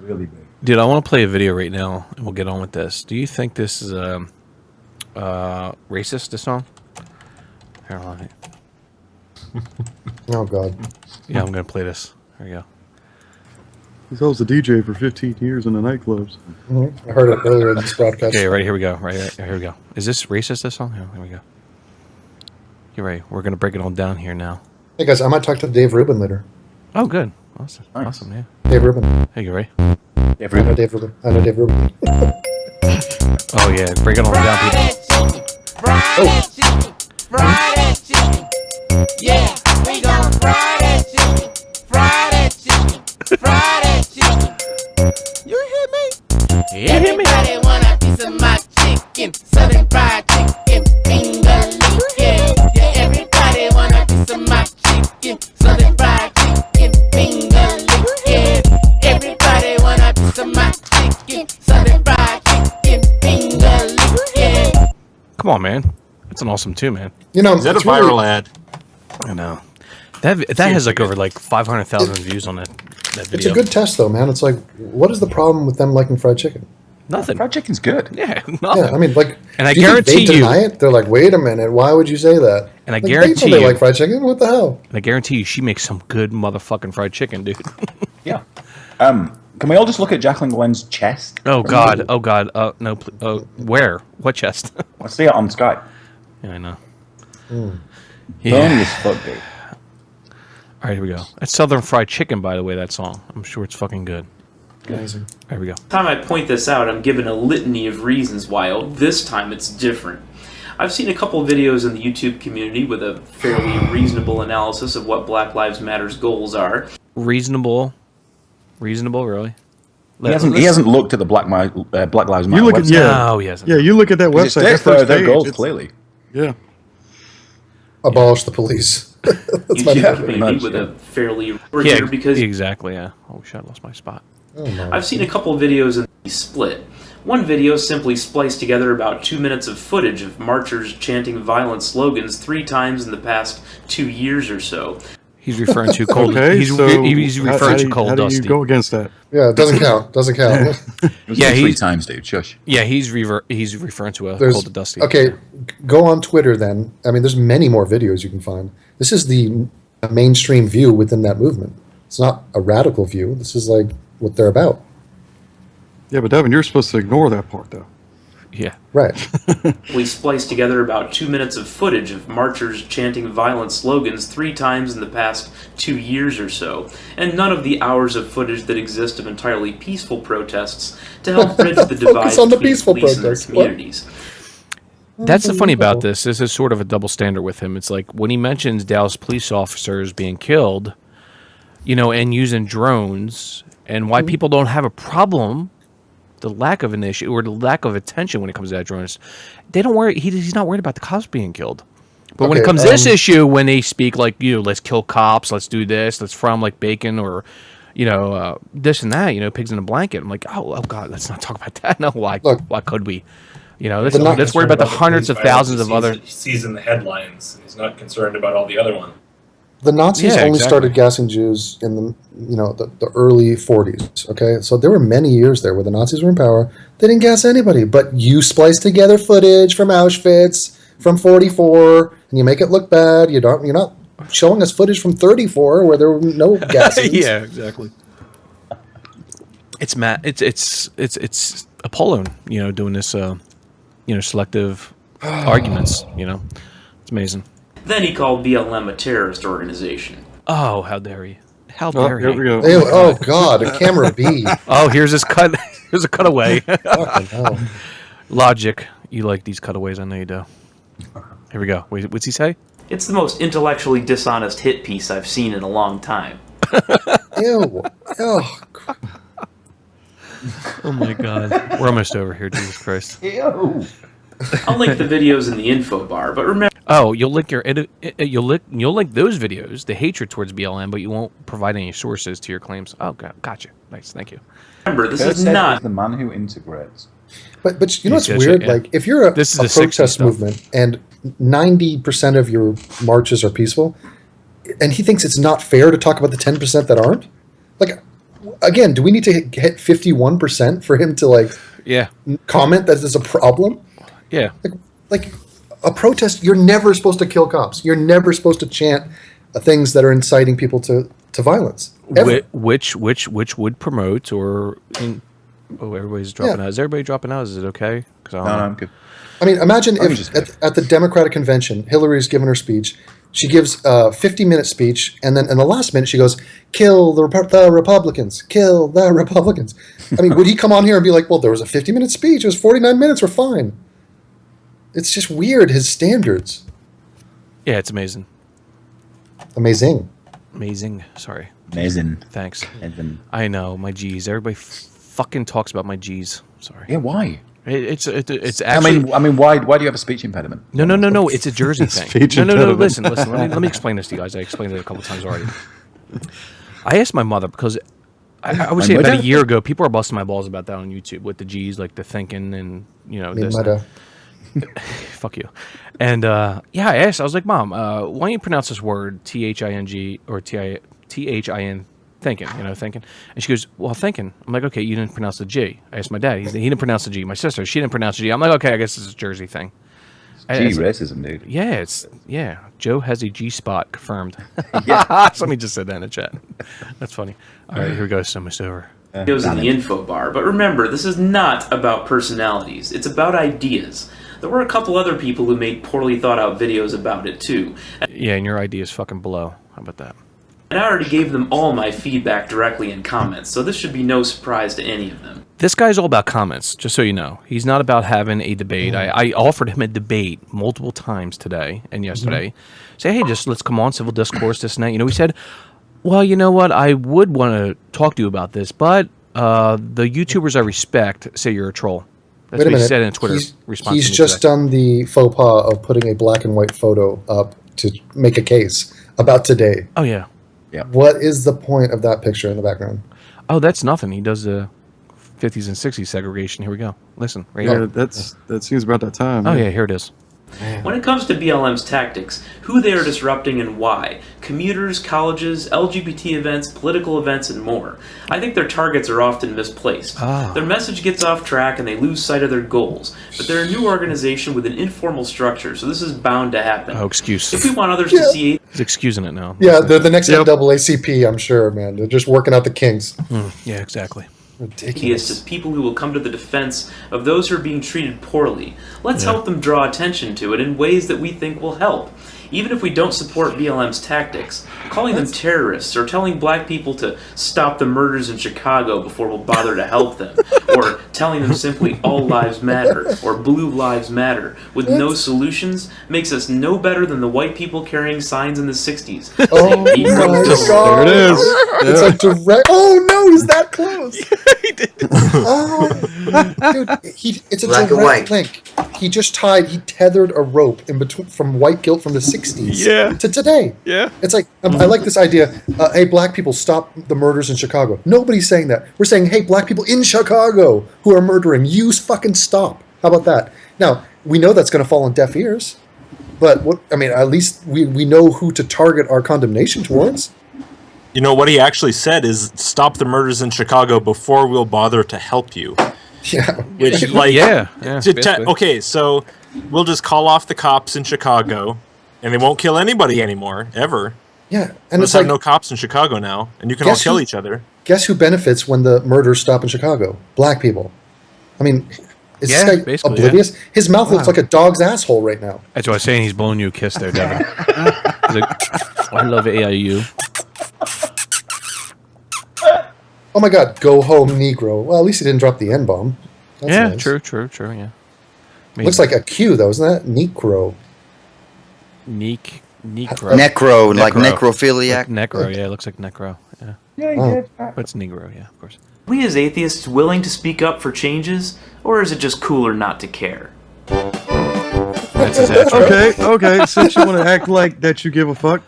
Really big.
Dude, I want to play a video right now, and we'll get on with this. Do you think this is racist, this song? Here, hold on.
Oh God.
Yeah, I'm going to play this. There we go.
He was a DJ for 15 years in the nightclubs.
I heard it earlier in this broadcast.
Okay, right, here we go. Right, here we go. Is this racist, this song? Here we go. You're right. We're going to break it all down here now.
Hey guys, I might talk to Dave Rubin later.
Oh, good. Awesome.
Nice.
Awesome, yeah.
Dave Rubin.
Hey, you ready?
Dave
I know
Rubin.
Dave Rubin. I know Dave Rubin.
Oh yeah, break it all down, people.
Friday chicken. Yeah, we gon' Friday chicken. Friday chicken. Friday chicken. You hear me? Everybody want a piece of my chicken. Southern fried chicken. Finger licking. Yeah, everybody want a piece of my chicken. Southern fried chicken. Finger licking. Everybody want a piece of my chicken. Southern fried chicken. Finger licking.
Come on, man. That's an awesome tune, man.
Is that a viral ad?
I know. That has like over like 500,000 views on that video.
It's a good test, though, man. It's like, what is the problem with them liking fried chicken?
Nothing.
Fried chicken's good.
Yeah, nothing.
Yeah, I mean, like,
And I
do you think
guarantee
they
you-
deny it. They're like, wait a minute, why would you say that?
And I
Like,
guarantee
they know they
you-
like fried chicken. What the hell?
And I guarantee you, she makes some good motherfucking fried chicken, dude.
Yeah. Can we all just look at Jacqueline Glenn's chest?
Oh God. Oh God. No. Where? What chest?
Let's see it on Skype.
Yeah, I know.
Bony
Yeah.
as fuck, dude.
All right, here we go. That's Southern Fried Chicken, by the way. That song. I'm sure it's fucking good.
Amazing.
There we go.
Time I point this out, I'm given a litany of reasons why this time it's different. I've seen a couple videos in the YouTube community with a fairly reasonable analysis of what Black Lives Matter's goals are.
Reasonable, really.
He hasn't looked at the Black Lives Matter
You look at
website.
No, he hasn't.
Yeah, you look at that
It's
website.
their,
That first
their
page,
goals,
it's-
clearly.
Yeah.
Abolish the police. That's my
YouTube
Yeah,
favorite.
pretty
community
much,
with
yeah.
a fairly
Yeah,
here because
exactly. Yeah. Oh shit! I lost my spot.
Oh, no.
I've seen a couple videos in the split. One video simply spliced together about 2 minutes of footage of marchers chanting violent slogans 3 times in the past 2 years or so.
He's referring to cold.
Okay,
he's
so
he's referring to Cold
how do
Dusty.
you go against that?
Yeah, it doesn't count. Doesn't count.
It was
Yeah,
like 3
he's-
times, dude. Shush.
Yeah, he's referring to
There's,
Cold Dusty.
okay, go on Twitter then. I mean, there's many more videos you can find. This is the mainstream view within that movement. It's not a radical view. This is like what they're about.
Yeah, but Devin, you're supposed to ignore that part, though.
Yeah.
Right.
We spliced together about 2 minutes of footage of marchers chanting violent slogans 3 times in the past 2 years or so, and none of the hours of footage that exist of entirely peaceful protests to help bridge the divide
Focus on the
between
peaceful
police and their
protests. What?
communities.
That's the funny about this. This is sort of a double standard with him. It's like when he mentions Dallas police officers being killed, and using drones, and why people don't have a problem, the lack of an issue or the lack of attention when it comes to that drones. They don't worry. He's not worried about the cops being killed. But when it
Okay,
comes to this issue, when they speak like, let's kill cops, let's do this, let's fry 'em like bacon, or this and that, pigs in a blanket. I'm like, oh God, let's not talk about that. No, why could we? Let's
not
worry about the hundreds of thousands of other.
He sees in the headlines. He's not concerned about all the other ones.
The Nazis
Yeah,
only
exactly.
started gassing Jews in the early 40s. Okay, so there were many years there where the Nazis were in power. They didn't gas anybody, but you splice together footage from Auschwitz from 44, and you make it look bad. You're not showing us footage from 34 where there were no gassings.
Yeah, exactly. It's Matt. It's Apollo, doing this, selective arguments. It's amazing.
Then he called BLM a terrorist organization.
Oh, how dare he? How
Oh,
dare
here
he?
we go.
Ew, oh God, a camera B.
Oh, here's this cut. Here's a cutaway.
Fucking hell.
Logic. You like these cutaways? I know you do. Here we go. Wait, what's he say?
It's the most intellectually dishonest hit piece I've seen in a long time.
Ew. Oh,
Oh my God. We're almost over here. Jesus Christ.
I'll link the videos in the info bar, but remember
Oh, you'll link you'll link those videos, the hatred towards BLM, but you won't provide any sources to your claims. Oh, gotcha. Nice, thank you.
this
Kurt
is
said
not
he's the man who integrates.
but you know what's
Yes,
weird?
yeah.
Like if you're a
This is the 60s
protest
stuff.
movement and 90% of your marches are peaceful, and he thinks it's not fair to talk about the 10% that aren't. Like, again, do we need to hit 51% for him to
Yeah.
comment that there's a problem?
Yeah.
Like a protest, you're never supposed to kill cops. You're never supposed to chant things that are inciting people to violence. Ever.
Which would promote everybody's dropping out. Is everybody dropping out? Is it okay? 'Cause I don't
No,
know.
I'm good.
I mean, imagine
I'm
if
just
at the Democratic convention, Hillary's giving her speech, She gives a 50-minute speech, and then in the last minute she goes, "Kill the Republicans, kill the Republicans." I mean, would he come on here and be like, "Well, there was a 50-minute speech. It was 49 minutes. We're fine." It's just weird, his standards.
Yeah, it's amazing.
Amazing.
Amazing. Sorry.
Amazing.
Thanks.
Amazing.
I know my G's. Everybody fucking talks about my G's. Sorry.
Yeah, why?
It's actually.
I mean, why do you have a speech impediment?
No. It's a Jersey thing.
Speech
No.
impediment.
Listen. Let me explain this to you guys. I explained it a couple times already. I asked my mother because I would say about a year ago, people are busting my balls about that on YouTube with the G's, like the thinking and this. Fuck you. And I asked. I was like, Mom, why don't you pronounce this word THING or THIN? Thinking, thinking. And she goes, well, thinking. I'm like, okay, you didn't pronounce the G. I asked my dad. He didn't pronounce the G. My sister, she didn't pronounce the G. I'm like, okay, I guess it's a Jersey thing.
Racism, dude.
Yeah, Joe has a G spot confirmed. Somebody just said that in the chat. That's funny. All right, here we go. So much over.
Videos in the info bar, but remember, this is not about personalities. It's about ideas. There were a couple other people who made poorly thought out videos about it too.
Yeah, and your idea is fucking below. How about that?
And I already gave them all my feedback directly in comments, so this should be no surprise to any of them.
This guy's all about comments, just so you know. He's not about having a debate. I offered him a debate multiple times today and yesterday. Say, hey, just let's come on, civil discourse, this and that. He said, well, you know what? I would want to talk to you about this, but the YouTubers I respect say you're a troll. That's what he said in a Twitter response.
He's just done the faux pas of putting a black and white photo up to make a case about today.
Oh, yeah.
Yeah.
What is the point of that picture in the background?
Oh, that's nothing. He does the 50s and 60s segregation. Here we go. Listen. Right
Yeah,
here.
that seems about that time.
Oh, yeah, here it is.
When it comes to BLM's tactics, who they are disrupting and why, commuters, colleges, LGBT events, political events, and more, I think their targets are often misplaced. Their message gets off track and they lose sight of their goals. But they're a new organization with an informal structure, so this is bound to happen.
Oh, excuse.
If we want others to see...
He's excusing it now.
Yeah, they're the next NAACP, I'm sure, man. They're just working out the kinks.
Yeah, exactly.
Ridiculous.
As people who will come to the defense of those who are being treated poorly. Let's help them draw attention to it in ways that we think will help. Even if we don't support BLM's tactics, calling them terrorists or telling black people to stop the murders in Chicago before we'll bother to help them, or telling them simply all lives matter or blue lives matter with no solutions makes us no better than the white people carrying signs in the 60s.
Oh my God.
There it is.
It's a direct... Oh no, he's that close. He did. Oh, dude, it's a
Black and
direct
white.
link. He tethered a rope in between from white guilt from the 60s to today.
Yeah.
It's like, I like this idea. Hey, black people, stop the murders in Chicago. Nobody's saying that. We're saying, hey, black people in Chicago who are murdering, you fucking stop. How about that? Now, we know that's going to fall on deaf ears, but at least we know who to target our condemnation towards.
You know, what he actually said is, stop the murders in Chicago before we'll bother to help you.
Yeah.
Which, okay, so we'll just call off the cops in Chicago, and they won't kill anybody anymore, ever.
Yeah. And
Let's have no cops in Chicago now, and you can all kill each other.
Guess who benefits when the murders stop in Chicago? Black people. I mean, is this guy oblivious? Yeah. His mouth looks like a dog's asshole right now.
That's why I was saying he's blowing you a kiss there, Devin. Like, I love AIU.
Oh my God, go home, Negro. Well, at least he didn't drop the N-bomb. That's nice.
True, yeah. Amazing.
Looks like a Q, though, isn't that? Necro.
Necro, like necrophiliac.
Like necro, yeah, it looks like necro. Yeah. But it's Negro, yeah, of course.
Are we as atheists willing to speak up for changes, or is it just cooler not to care?
That's his actual.
Okay. Since you want to act like that you give a fuck,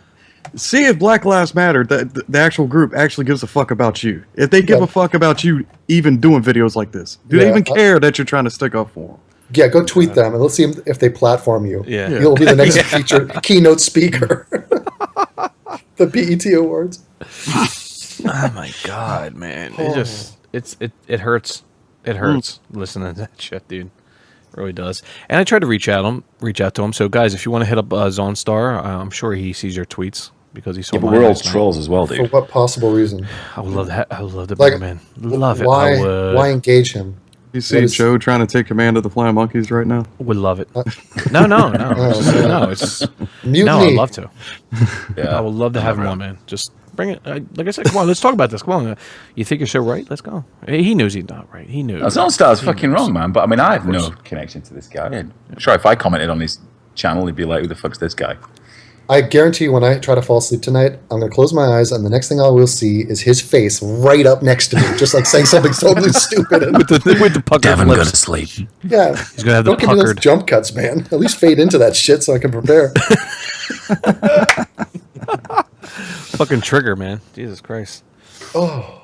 see if Black Lives Matter, the actual group, actually gives a fuck about you. If they give a fuck about you even doing videos like this. Do they even care that you're trying to stick up for them?
Yeah, go tweet them and let's see if they platform you.
Yeah.
You'll be the next featured keynote speaker. The BET Awards.
Oh my God, man. It hurts. It hurts listening to that shit, dude. It really does. And I tried to reach out to him. So guys, if you want to hit up Zonstar, I'm sure he sees your tweets because he saw
but we're all trolls as well, dude.
For what possible reason?
I would love that. I would love to
Like,
bring him in. Love it.
Why engage him?
You see Joe trying to take command of the Flying Monkeys right now?
Would love it. No. No, it's
Mutiny.
no. I'd love to.
Yeah.
I would love to have him on, man. Just bring it. Like I said, come on, let's talk about this. Come on. You think you're so right? Let's go. He knows he's not right. He knew.
Zonstar's fucking wrong, man. But I mean, I have no connection to this guy. I'm sure if I commented on his channel, he'd be like, "Who the fuck's this guy?"
I guarantee you, when I try to fall asleep tonight, I'm going to close my eyes, and the next thing I will see is his face right up next to me, just like saying something totally stupid. And,
with the puckered
Devin, go to
lips.
sleep.
yeah,
He's gonna have the
don't give me those
puckered.
jump cuts, man. At least fade into that shit so I can prepare.
Fucking trigger, man. Jesus Christ.
Oh,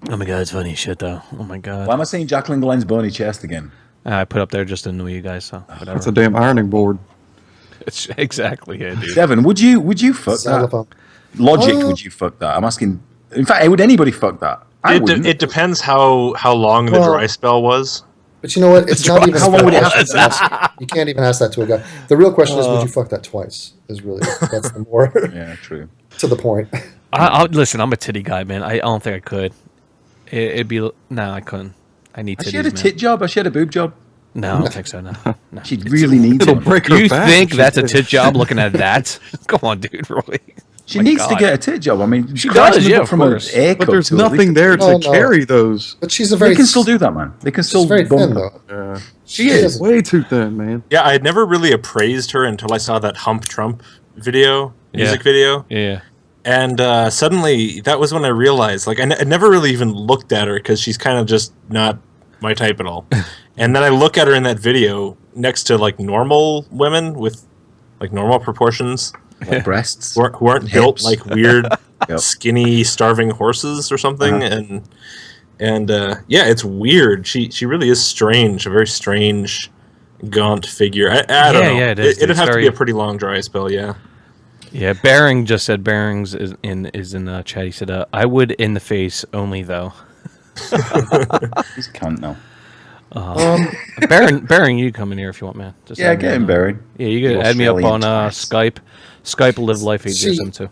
Oh my god, it's funny shit though. Oh my god.
Why am I seeing Jacqueline Glenn's bony chest again?
I put up there just to annoy you guys. So whatever.
That's a damn ironing board.
It's exactly it, dude.
Devin, would you fuck that?
xylophone.
Logicked, would you fuck that? I'm asking. In fact, would anybody fuck that? I wouldn't.
It depends how long the
Well-
dry spell was.
But you know what? It's not even.
How long would it have
question to ask. You can't even ask that to a guy. The real question is, would you fuck that twice? Is really that's the more
Yeah, true.
to the point.
Listen, I'm a titty guy, man. I don't think I could. It'd be I couldn't. I need
Has
titties,
she had a
man.
tit job? Has she had a boob job?
No, I don't think so. No.
She really needs
It'll
it.
break her
You
back.
think
if
that's
she-
a tit job? Looking at that? Come on, dude. Really?
She
My
needs to
God.
get a tit job. I mean,
She
Christ,
does,
move
yeah,
up
of
from
course.
an A
But
cup
there's
to at least-
nothing there to
Oh, no.
carry those.
But she's a very.
They can still do that, man. They can still
She's very
bump
thin
her.
though.
She is way too thin, man.
Yeah, I had never really appraised her until I saw that Hump Trump music video.
Yeah.
And suddenly, that was when I realized, like, I never really even looked at her because she's kind of just not my type at all. And then I look at her in that video next to, like, normal women with, like, normal proportions
Like breasts.
who aren't built
Hips.
like weird,
Yep.
skinny, starving horses or something. And yeah, it's weird. She really is strange, a very strange, gaunt figure. I don't know.
Yeah, it is.
It'd
It's
have to be
very-
a pretty long dry spell, yeah.
Yeah, Bearing just said Bearings is in the chat. He said, "I would in the face only though."
He's cunt now.
Bearing, you come in here if you want, man. Just
Yeah,
add me
get
on,
him buried.
Yeah, you
You
can add me up
Australian
on
twats.
Skype Live Life HSM too.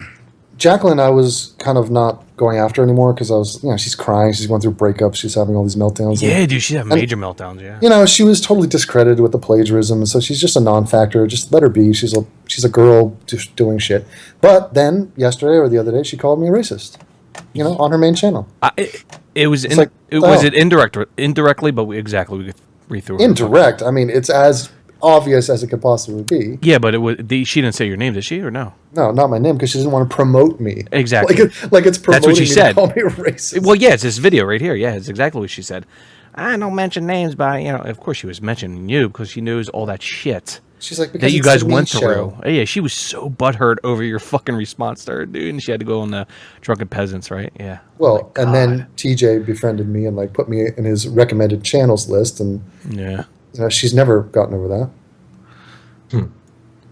Jacqueline, I was kind of not going after anymore because I was, she's crying, she's going through breakups, she's having all these meltdowns.
Yeah, dude, she had major meltdowns. Yeah.
She was totally discredited with the plagiarism, so she's just a non-factor. Just let her be. She's a girl just doing shit. But then yesterday or the other day, she called me a racist. On her main channel.
It was
It's like,
was it indirectly, but we could read through it.
Indirect. I mean, it's as obvious as it could possibly be.
Yeah, but she didn't say your name, did she, or no?
No, not my name, because she didn't want to promote me.
Exactly.
Like it's promoting
That's what she
me
said.
to call me a racist.
Well, yeah, it's this video right here. Yeah, it's exactly what she said. I don't mention names, but of course she was mentioning you because she knows all that shit
She's like, because
that you
it's a
guys
me
went
show.
through. Yeah, she was so butthurt over your fucking response to her, dude, and she had to go on the Drunken Peasants, right? Yeah.
Well,
Oh my
and then
God.
TJ befriended me and put me in his recommended channels list, and
Yeah.
she's never gotten over that.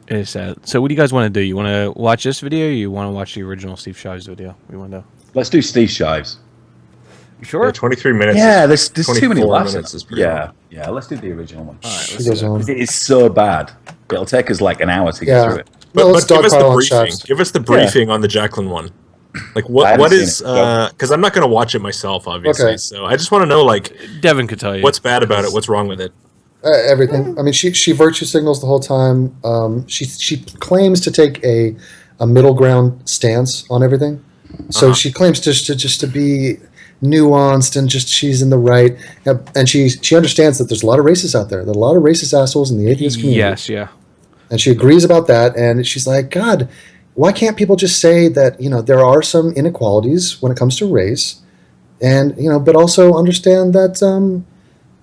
It is sad. So what do you guys want to do? You want to watch this video or you want to watch the original Steve Shives video? What do you want to do?
Let's do Steve Shives.
You sure?
Yeah, 23 minutes.
Yeah, there's too many
24
laughs.
minutes is pretty
Yeah, let's do the original one.
All right,
She
let's
goes
do that.
on.
It is so bad. It'll take us like an hour to get
Yeah.
through it.
No,
But
let's
give us the
dogpile on
briefing.
Shaft.
Give us the briefing on the Jacqueline one. Like
I
what
haven't
is
seen it,
because I'm not going to watch it myself, obviously.
Okay.
So I just want to know
Devin could tell you.
what's bad about it, what's wrong with it.
Everything. I mean, she virtue signals the whole time. She claims to take a middle ground stance on everything. So she claims just to be nuanced and just she's in the right. And she understands that there's a lot of racists out there. There are a lot of racist assholes in the atheist community.
Yes, yeah.
And she agrees about that. And she's like, God, why can't people just say that there are some inequalities when it comes to race, and but also understand that.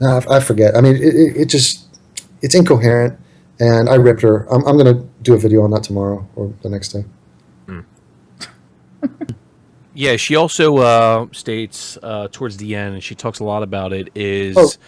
I forget. I mean, it's incoherent, and I ripped her. I'm going to do a video on that tomorrow or the next day.
Yeah, she also states towards the end, and she talks a lot about it, is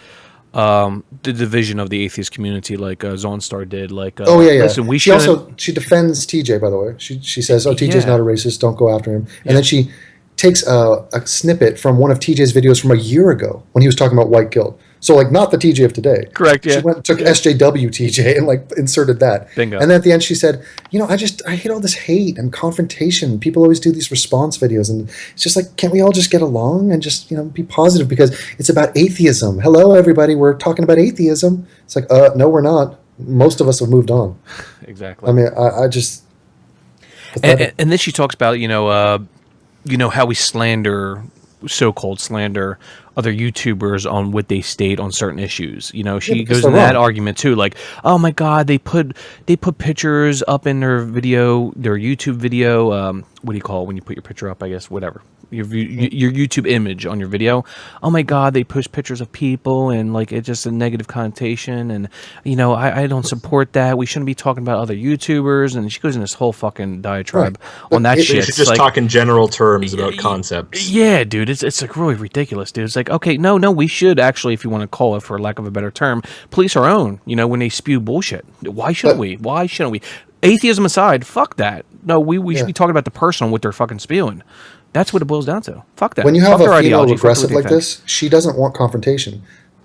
the division of the atheist community, like Zonstar did. Like, listen, we
she
shouldn't.
she defends TJ, by the way. She says, "Oh, TJ's
Yeah.
not a racist. Don't go after him." And then she takes a snippet from one of TJ's videos from a year ago when he was talking about white guilt. So like not the TJ of today.
Correct, yeah.
She went and took SJW TJ and like inserted that.
Bingo.
And then at the end she said, I hate all this hate and confrontation. People always do these response videos, and it's just like, can't we all just get along and just be positive, because it's about atheism. Hello everybody, we're talking about atheism. It's like, no, we're not. Most of us have moved on.
Exactly.
I mean, I just.
And then she talks about how we so-called slander other YouTubers on what they state on certain issues. She goes in that argument too, like, oh my God, they put pictures up in their YouTube video. What do you call it when you put your picture up? I guess whatever. Your YouTube image on your video. Oh my God, they push pictures of people, and like it's just a negative connotation, and I don't support that. We shouldn't be talking about other YouTubers, and she goes in this whole fucking diatribe on that shit.
She's just talk in general terms about concepts.
Yeah, dude, it's like really ridiculous, dude. It's like, okay, no, we should actually, if you want to call it for lack of a better term, police our own. When they spew bullshit, why shouldn't we? Why shouldn't we? Atheism aside, fuck that. No, we should be talking about the person on what they're fucking spewing. That's what it boils down to. Fuck that.
When you have
fuck
a female regressive like this, she doesn't want confrontation.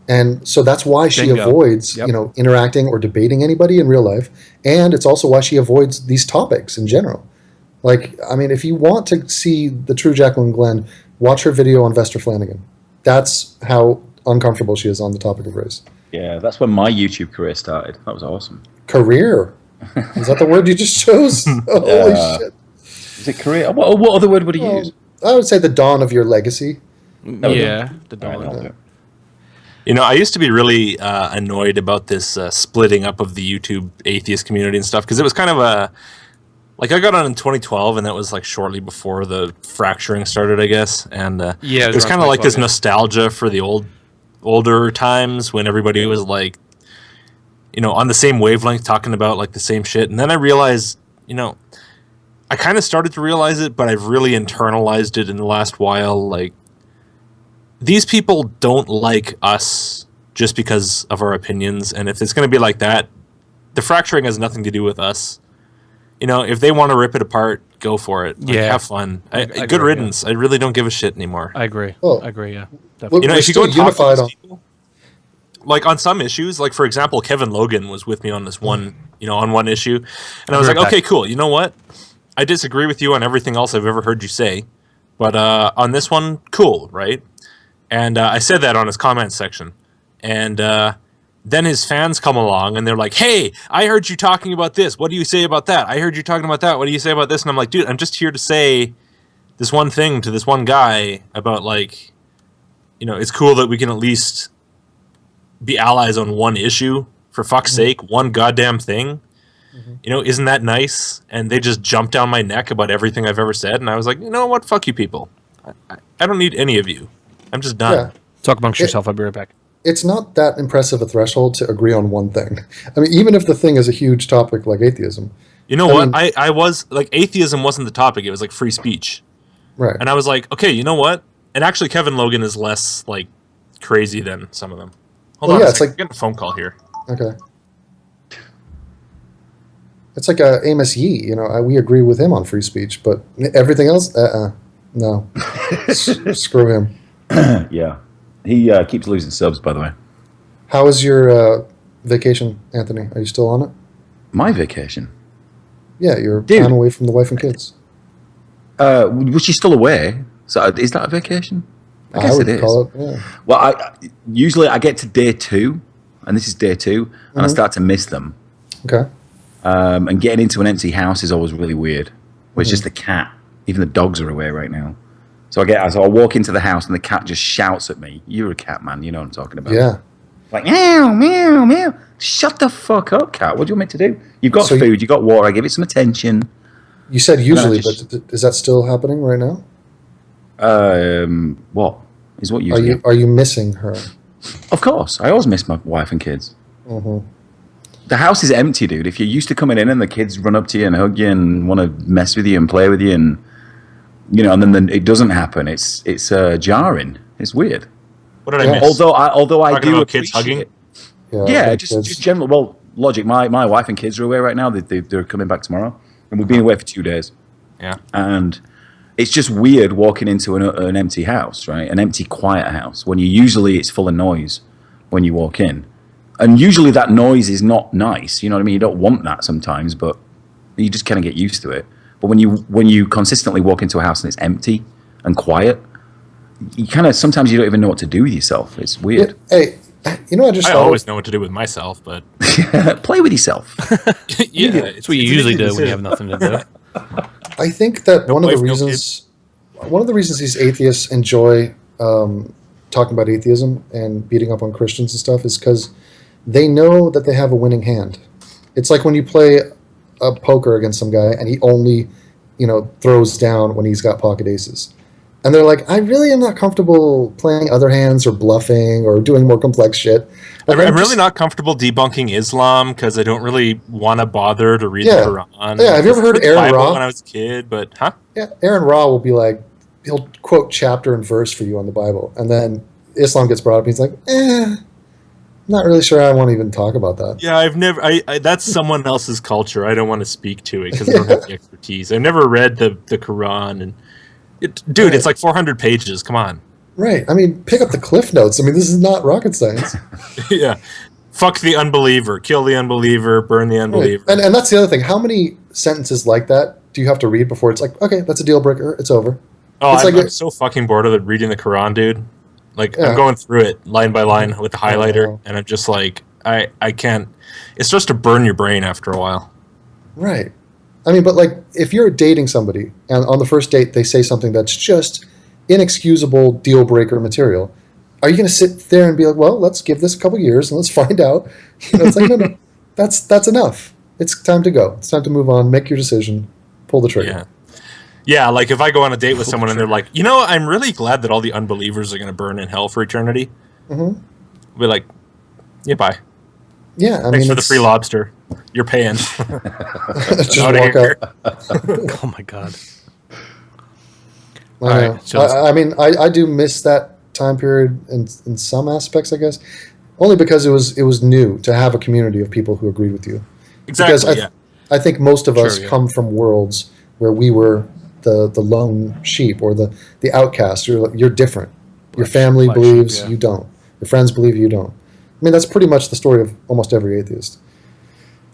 And so that's why she avoids, interacting or debating anybody in real life. And it's also why she avoids these topics in general. Like, I mean, if you want to see the true Jacqueline Glenn, watch her video on Vester Flanagan. That's how uncomfortable she is on the topic of race.
Yeah, that's when my YouTube career started. That was awesome.
Career? Is that the word you just chose? Holy shit.
Is it career? What other word would he use?
I would say the dawn of your legacy.
Yeah, the dawn.
I used to be really annoyed about this splitting up of the YouTube atheist community and stuff, because it was kind of I got on in 2012, and that was like shortly before the fracturing started, I guess. And it was kind of like this nostalgia for the older times when everybody was like, on the same wavelength, talking about like the same shit. And then I realized, I kind of started to realize it, but I've really internalized it in the last while. Like, these people don't like us just because of our opinions, and if it's going to be like that, the fracturing has nothing to do with us. If they want to rip it apart, go for it. Like, have fun. Good riddance. Yeah. I really don't give a shit anymore.
I agree.
Well,
I agree. Yeah, definitely.
If you go and talk to these people, like on some issues, like for example, Kevin Logan was with me on this one, on one issue, and I was like, okay, cool. You know what? I disagree with you on everything else I've ever heard you say, but on this one, cool, right? And I said that on his comments section, and then his fans come along and they're like, hey, I heard you talking about this. What do you say about that? I heard you talking about that. What do you say about this? And I'm like, dude, I'm just here to say this one thing to this one guy about, like, it's cool that we can at least be allies on one issue, for fuck's sake, one goddamn thing. Isn't that nice? And they just jumped down my neck about everything I've ever said, and I was like, you know what? Fuck you people. I don't need any of you. I'm just done. Yeah.
Talk amongst yourself. I'll be right back.
It's not that impressive a threshold to agree on one thing. I mean, even if the thing is a huge topic like atheism.
You know what? I was, like, atheism wasn't the topic. It was, like, free speech.
Right.
And I was like, okay, you know what? And actually, Kevin Logan is less, like, crazy than some of them. Hold on a second. I'm getting a phone call here.
Okay. It's like Amos Yee, we agree with him on free speech, but everything else, no. Screw him.
Yeah. He keeps losing subs, by the way.
How was your vacation, Anthony? Are you still on it?
My vacation?
Yeah, you're time away from the wife and kids.
Was she still away? So is that a vacation? I guess it is. Call it, yeah. Well, usually I get to day 2, and this is day 2, and I start to miss them.
Okay.
And getting into an empty house is always really weird. Where it's just the cat. Even the dogs are away right now. So I walk into the house and the cat just shouts at me. You're a cat, man. You know what I'm talking about.
Yeah.
Like, meow, meow, meow. Shut the fuck up, cat. What do you want me to do? You've got food. You've got water. I give it some attention.
You said usually, but is that still happening right now?
What? Is what usually?
Are you missing her?
Of course. I always miss my wife and kids. Mm-hmm. The house is empty, dude. If you're used to coming in and the kids run up to you and hug you and want to mess with you and play with you, and and then it doesn't happen. It's jarring. It's weird.
What did I miss?
Although I do
about kids hugging.
Yeah, just general. Well, Logic. My wife and kids are away right now. They're coming back tomorrow, and we've been away for 2 days.
Yeah,
and it's just weird walking into an empty house, right? An empty, quiet house when usually it's full of noise. when you walk in. And usually that noise is not nice. You know what I mean? You don't want that sometimes, but you just kind of get used to it. But when you consistently walk into a house and it's empty and quiet, you kind of sometimes you don't even know what to do with yourself. It's weird.
Hey, you know,
I always know what to do with myself, but
Play with yourself.
yeah,
That's what you usually do when you have nothing to do.
I think that
No
one of the
wife, no
reasons these atheists enjoy talking about atheism and beating up on Christians and stuff is because they know that they have a winning hand. It's like when you play a poker against some guy and he only, throws down when he's got pocket aces. And they're like, I really am not comfortable playing other hands or bluffing or doing more complex shit. Like,
I'm really not comfortable debunking Islam because I don't really want to bother to read the Quran.
Yeah, have you ever heard
the
Aaron
Bible
Ra?
when I was a kid? But
Yeah, Aaron Ra will be like, he'll quote chapter and verse for you on the Bible, and then Islam gets brought up, and he's like, not really sure I want to even talk about that.
yeah, I've never. That's someone else's culture. I don't want to speak to it because I don't have the expertise. I've never read the Quran, and dude, it's like 400 pages. Come on.
Right. I mean, pick up the Cliff Notes. I mean, this is not rocket science.
Yeah. Fuck the unbeliever. Kill the unbeliever. Burn the unbeliever.
Right. And that's the other thing. How many sentences like that do you have to read before it's like, okay, that's a deal breaker. It's over.
Oh,
it's
I'm so fucking bored of reading the Quran, dude. Like, I'm going through it line by line with the highlighter, and I'm just like, I can't. It starts to burn your brain after a while.
Right. I mean, but like, if you're dating somebody and on the first date they say something that's just inexcusable deal breaker material, are you going to sit there and be like, well, let's give this a couple years and let's find out? It's like, no, that's enough. It's time to go. It's time to move on. Make your decision. Pull the trigger.
Yeah. Yeah, like if I go on a date with someone and they're like, I'm really glad that all the unbelievers are going to burn in hell for eternity.
Mm-hmm.
I'll be like, yeah, bye.
Yeah,
Thanks for the free lobster. You're paying.
Just walk out.
Oh my god.
I know.
Right, so
I mean, I do miss that time period in some aspects, I guess, only because it was new to have a community of people who agreed with you.
Exactly.
Because I think most of us come from worlds where we were the lone sheep or the outcast. You're different. Your family believes you don't. Your friends believe you don't. I mean, that's pretty much the story of almost every atheist.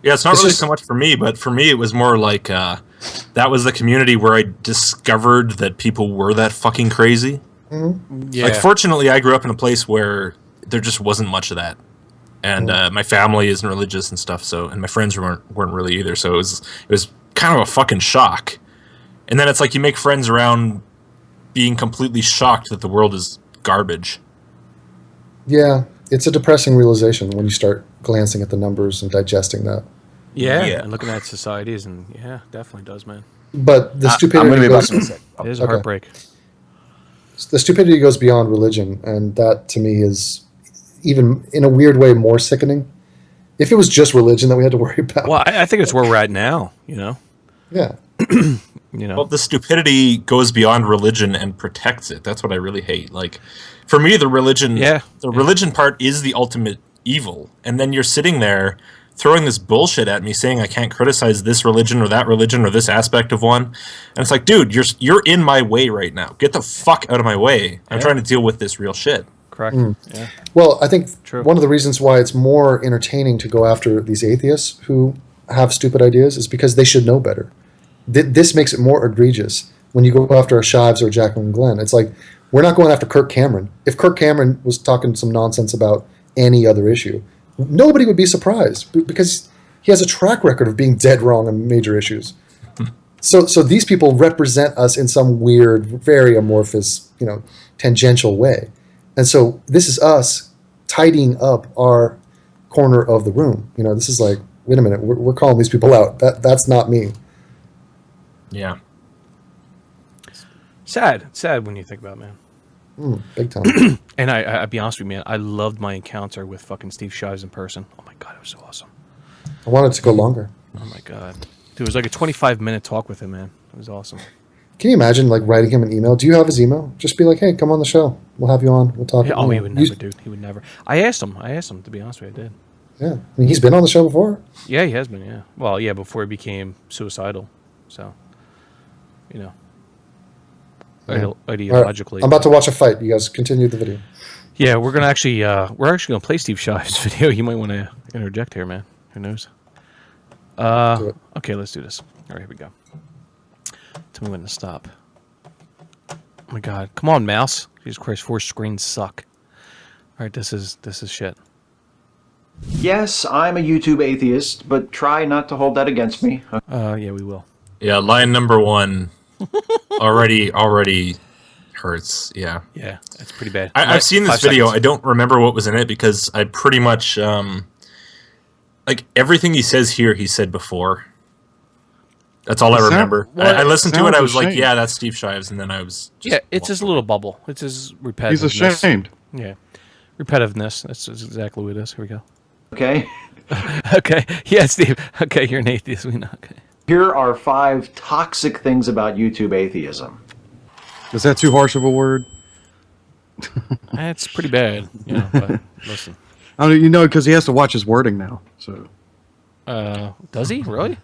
Yeah, it's not really so much for me, but for me it was more like that was the community where I discovered that people were that fucking crazy.
Mm-hmm.
Yeah.
Like, fortunately, I grew up in a place where there just wasn't much of that, and my family isn't religious and stuff. And my friends weren't really either. So it was kind of a fucking shock. And then it's like you make friends around being completely shocked that the world is garbage.
Yeah, it's a depressing realization when you start glancing at the numbers and digesting that.
Yeah, and looking at societies, and definitely does, man.
But the stupidity
I'm going to be
goes,
back in a sec.
It is a heartbreak.
the stupidity goes beyond religion, and that to me is even in a weird way more sickening. If it was just religion that we had to worry about.
Well, I think it's where we're at now,
Yeah.
Well, the stupidity goes beyond religion and protects it. That's what I really hate. Like, for me, the religion part is the ultimate evil. And then you're sitting there throwing this bullshit at me, saying I can't criticize this religion or that religion or this aspect of one. And it's like, dude, you're in my way right now. Get the fuck out of my way. I'm trying to deal with this real shit.
Correct. Yeah.
Well, I think one of the reasons why it's more entertaining to go after these atheists who have stupid ideas is because they should know better. This makes it more egregious when you go after a Shives or a Jacqueline Glenn. It's like, we're not going after Kirk Cameron. If Kirk Cameron was talking some nonsense about any other issue, nobody would be surprised because he has a track record of being dead wrong on major issues. So these people represent us in some weird, very amorphous, tangential way. And so this is us tidying up our corner of the room. This is like, wait a minute, we're calling these people out. That's not me.
Yeah.
Sad when you think about it, man.
Big time.
And I'll be honest with you, man, I loved my encounter with fucking Steve Shives in person. Oh my god, it was so awesome.
I wanted to go longer.
Oh my god. Dude, it was like a 25-minute talk with him, man. It was awesome.
Can you imagine like writing him an email? Do you have his email? Just be like, hey, come on the show. We'll have you on. We'll talk.
Yeah, he would never, dude. He would never. I asked him, to be honest with you, I did.
Yeah. I mean, he's been on the show before.
Yeah, he has been, yeah. Well, yeah, before he became suicidal. So, ideologically.
Right. I'm about to watch a fight. You guys continue the video.
Yeah, we're actually gonna play Steve Shive's video. You might want to interject here, man. Who knows?
Do it.
Okay, let's do this. All right, here we go. Tell me when to stop. Oh my God! Come on, mouse. Jesus Christ, 4 screens suck. All right, this is shit.
Yes, I'm a YouTube atheist, but try not to hold that against me.
Yeah, we will.
Yeah, line number 1 already hurts. Yeah.
Yeah, that's pretty bad.
I've seen this
5
video.
seconds.
I don't remember what was in it because I pretty much like everything he says here he said before. That's all I remember. I listened to it. I was like, yeah, that's Steve Shives, and then I was just
Yeah, it's his little bubble. It's his repetitiveness.
He's ashamed.
Yeah, repetitiveness. That's exactly what it is. Here we go.
Okay?
Okay. Yeah, Steve. Okay, you're an atheist. We know. Okay.
Here are 5 toxic things about YouTube atheism.
Is that too harsh of a word?
That's pretty bad. You know, but listen.
I don't, because he has to watch his wording now. So.
Does he really?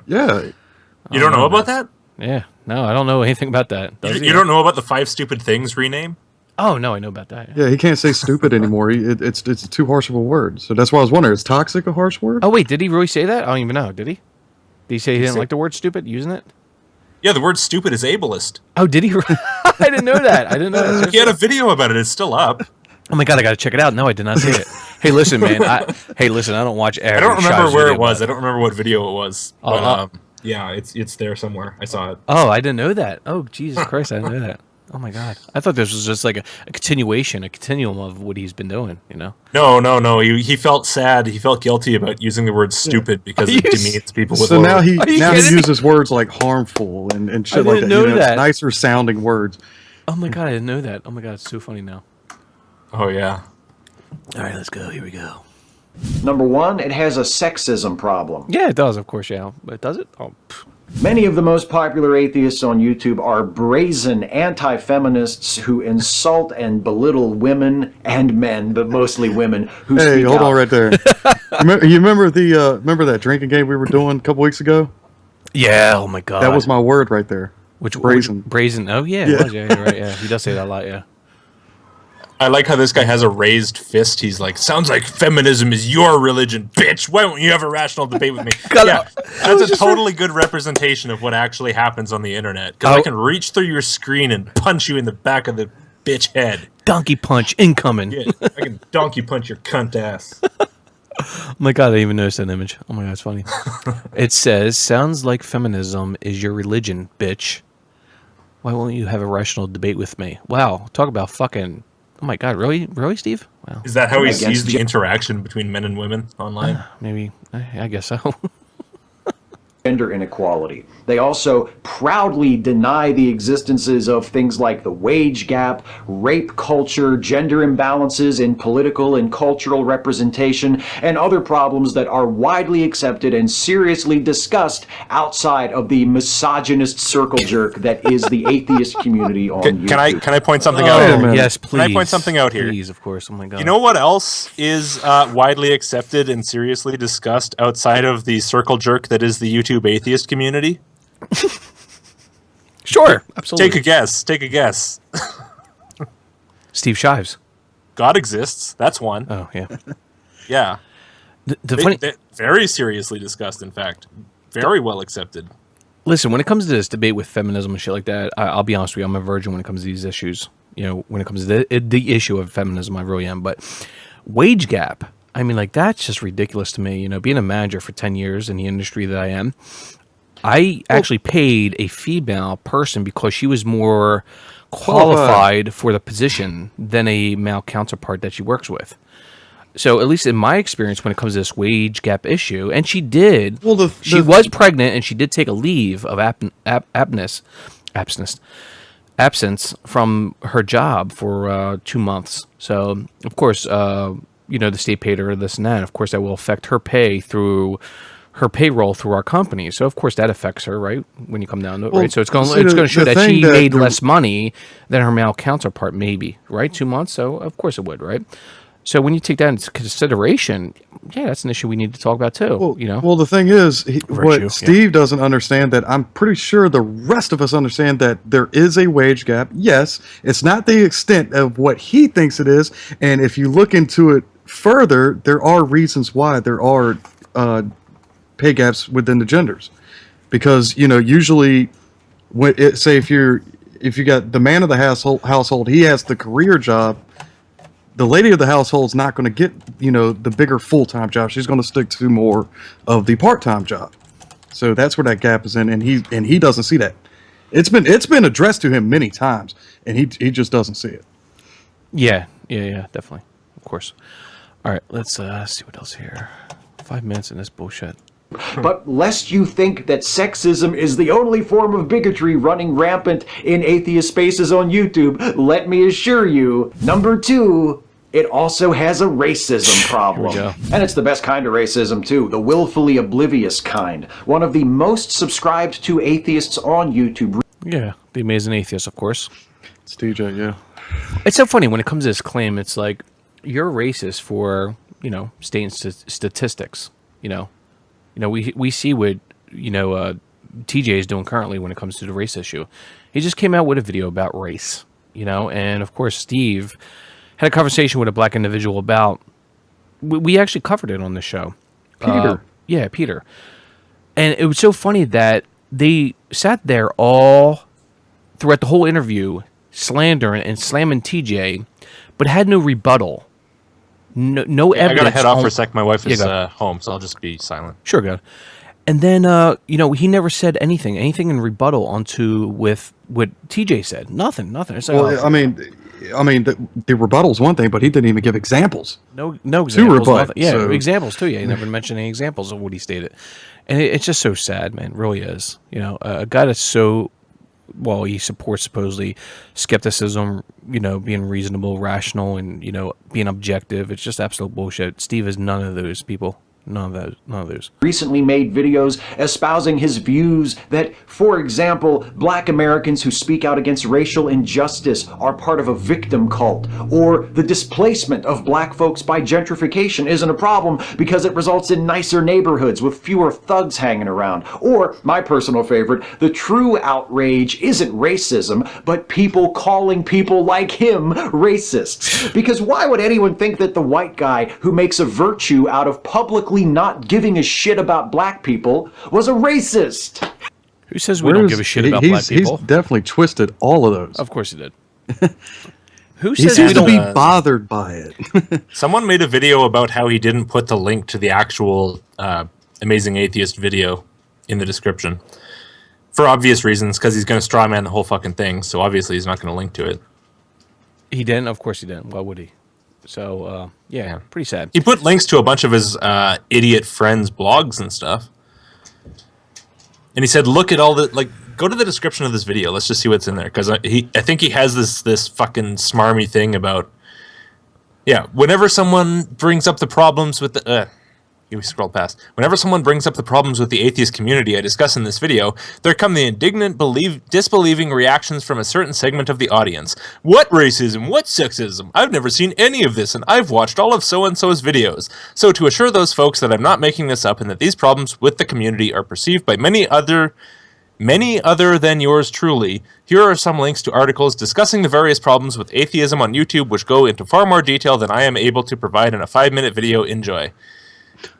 Yeah.
You don't know about that?
Yeah. No, I don't know anything about that. Does he?
You don't know about the 5 stupid things rename?
Oh no, I know about that.
Yeah, he can't say stupid anymore. It's too harsh of a word. So that's why I was wondering, is toxic a harsh word?
Oh wait, did he really say that? I don't even know. Did he? Did he say he didn't like the word stupid using it?
Yeah, the word stupid is ableist.
Oh, did he? I didn't know that. I didn't know that.
He had a video about it. It's still up.
Oh my God, I gotta check it out. No, I did not see it. Hey, listen, man. I don't watch.
I don't remember where it was. I don't remember what video it was. But, yeah, it's there somewhere. I saw it.
Oh, I didn't know that. Oh, Jesus Christ, I didn't know that. Oh my God, I thought this was just like a continuum of what he's been doing. You know?
No. He felt sad. He felt guilty about using the word stupid because it demeans people with.
So
lower.
now he
kidding me?
uses words like harmful and shit like that.
didn't know that.
Nicer sounding words.
Oh my God, I didn't know that. Oh my God, it's so funny now.
Oh yeah.
All right, let's go. Here we go.
Number 1, it has a sexism problem.
Yeah, it does, of course, yeah. But does it? Oh.
Many of the most popular atheists on YouTube are brazen anti-feminists who insult and belittle women and men, but mostly women who
Hey,
speak
hold
out.
on right there. You remember that drinking game we were doing a couple weeks ago?
Yeah. Oh my God.
That was my word right there.
which
brazen.
Brazen. Oh yeah,
Yeah.
it was. Yeah, you're right. Yeah, he does say that a lot. Yeah.
I like how this guy has a raised fist. He's like, sounds like feminism is your religion, bitch. Why won't you have a rational debate with me? Yeah, that's a totally good representation of what actually happens on the internet. Because I can reach through your screen and punch you in the back of the bitch head.
Donkey punch incoming.
Yeah, I can donkey punch your cunt ass.
Oh my God, I didn't even noticed that image. Oh my God, it's funny. It says, sounds like feminism is your religion, bitch. Why won't you have a rational debate with me? Wow, talk about fucking... Oh my God, really? Really, Steve? Wow.
Is that how he sees the interaction between men and women online?
Maybe. I guess so.
Gender inequality. They also proudly deny the existences of things like the wage gap, rape culture, gender imbalances in political and cultural representation, and other problems that are widely accepted and seriously discussed outside of the misogynist circle jerk that is the atheist community on YouTube.
Can I point something out?
Oh, yes, please.
Can I point something out here?
Please, of course. Oh my God.
You know what else is widely accepted and seriously discussed outside of the circle jerk that is the YouTube atheist community?
Sure, absolutely.
Take a guess. Take a guess.
Steve Shives.
God exists. That's one.
Oh, yeah.
Yeah.
Funny...
Very seriously discussed, in fact. Very well accepted.
Listen, when it comes to this debate with feminism and shit like that, I'll be honest with you, I'm a virgin when it comes to these issues. You know, when it comes to the issue of feminism, I really am. But wage gap, I mean, like, that's just ridiculous to me. You know, being a manager for 10 years in the industry that I am, I actually paid a female person because she was more qualified for the position than a male counterpart that she works with. So at least in my experience, when it comes to this wage gap issue, and she did, she was pregnant and she did take a leave of absence from her job for 2 months. So of course, you know, the state paid her this and that. Of course, that will affect her pay through her payroll through our company. So of course that affects her, right? When you come down to it, right? So it's going to show that she made less money than her male counterpart, maybe, right? 2 months. So of course it would, right? So when you take that into consideration, yeah, that's an issue we need to talk about too.
Well, well, the thing is,
Virtue,
what
yeah.
Steve doesn't understand, that I'm pretty sure the rest of us understand, that there is a wage gap. Yes, it's not the extent of what he thinks it is, and if you look into it further, there are reasons why there are pay gaps within the genders, because usually, say if you got the man of the household, he has the career job. The lady of the household is not going to get, the bigger full-time job. She's going to stick to more of the part-time job. So that's where that gap is in, and he doesn't see that. It's been addressed to him many times, and he just doesn't see it.
Yeah, definitely, of course. All right, let's see what else here. 5 minutes in this bullshit.
But lest you think that sexism is the only form of bigotry running rampant in atheist spaces on YouTube, let me assure you, number 2, it also has a racism problem.
Here we go.
And it's the best kind of racism, too, the willfully oblivious kind. One of the most subscribed to atheists on YouTube.
Yeah, the Amazing Atheist, of course.
It's DJ, yeah.
It's so funny when it comes to this claim. It's like, you're racist for, stating statistics, we see what TJ is doing currently when it comes to the race issue. He just came out with a video about race, and of course Steve had a conversation with a black individual about. We actually covered it on the show.
Peter.
Yeah, Peter. And it was so funny that they sat there all throughout the whole interview, slandering and slamming TJ, but had no rebuttal. No evidence.
I gotta head off for a sec. My wife is home, so I'll just be silent.
Sure, good. And then, he never said anything in rebuttal onto with what TJ said. Nothing. It's like,
Well, I mean, the rebuttal's one thing, but he didn't even give examples.
no examples.
rebut,
Nothing. Yeah,
so-
examples too. Yeah, he never mentioned any examples of what he stated, and it's just so sad, man. It really is. A guy that's so. Well, he supports supposedly skepticism, being reasonable, rational, and being objective. It's just absolute bullshit. Steve is none of those people. None of those.
Recently made videos espousing his views that, for example, black Americans who speak out against racial injustice are part of a victim cult, or the displacement of black folks by gentrification isn't a problem because it results in nicer neighborhoods with fewer thugs hanging around, or, my personal favorite, the true outrage isn't racism, but people calling people like him racists. Because why would anyone think that the white guy who makes a virtue out of publicly not giving a shit about black people was a racist?
Who says we don't give a shit about black people?
He's definitely twisted all of those.
Of course he did. Who
He
says we
seems to
don't?
be bothered by it.
Someone made a video about how he didn't put the link to the actual Amazing Atheist video in the description. For obvious reasons, because he's going to straw man the whole fucking thing, so obviously he's not going to link to it.
He didn't. Of course he didn't. Why would he? So yeah, pretty sad.
He put links to a bunch of his idiot friends' blogs and stuff. And he said, look at all the, go to the description of this video. Let's just see what's in there. Because I think he has this fucking smarmy thing about, whenever someone brings up the problems with the, we scrolled past. Whenever someone brings up the problems with the atheist community I discuss in this video, there come the indignant, disbelieving reactions from a certain segment of the audience. What racism? What sexism? I've never seen any of this, and I've watched all of so-and-so's videos. So to assure those folks that I'm not making this up and that these problems with the community are perceived by many other than yours truly, here are some links to articles discussing the various problems with atheism on YouTube, which go into far more detail than I am able to provide in a 5-minute video. Enjoy.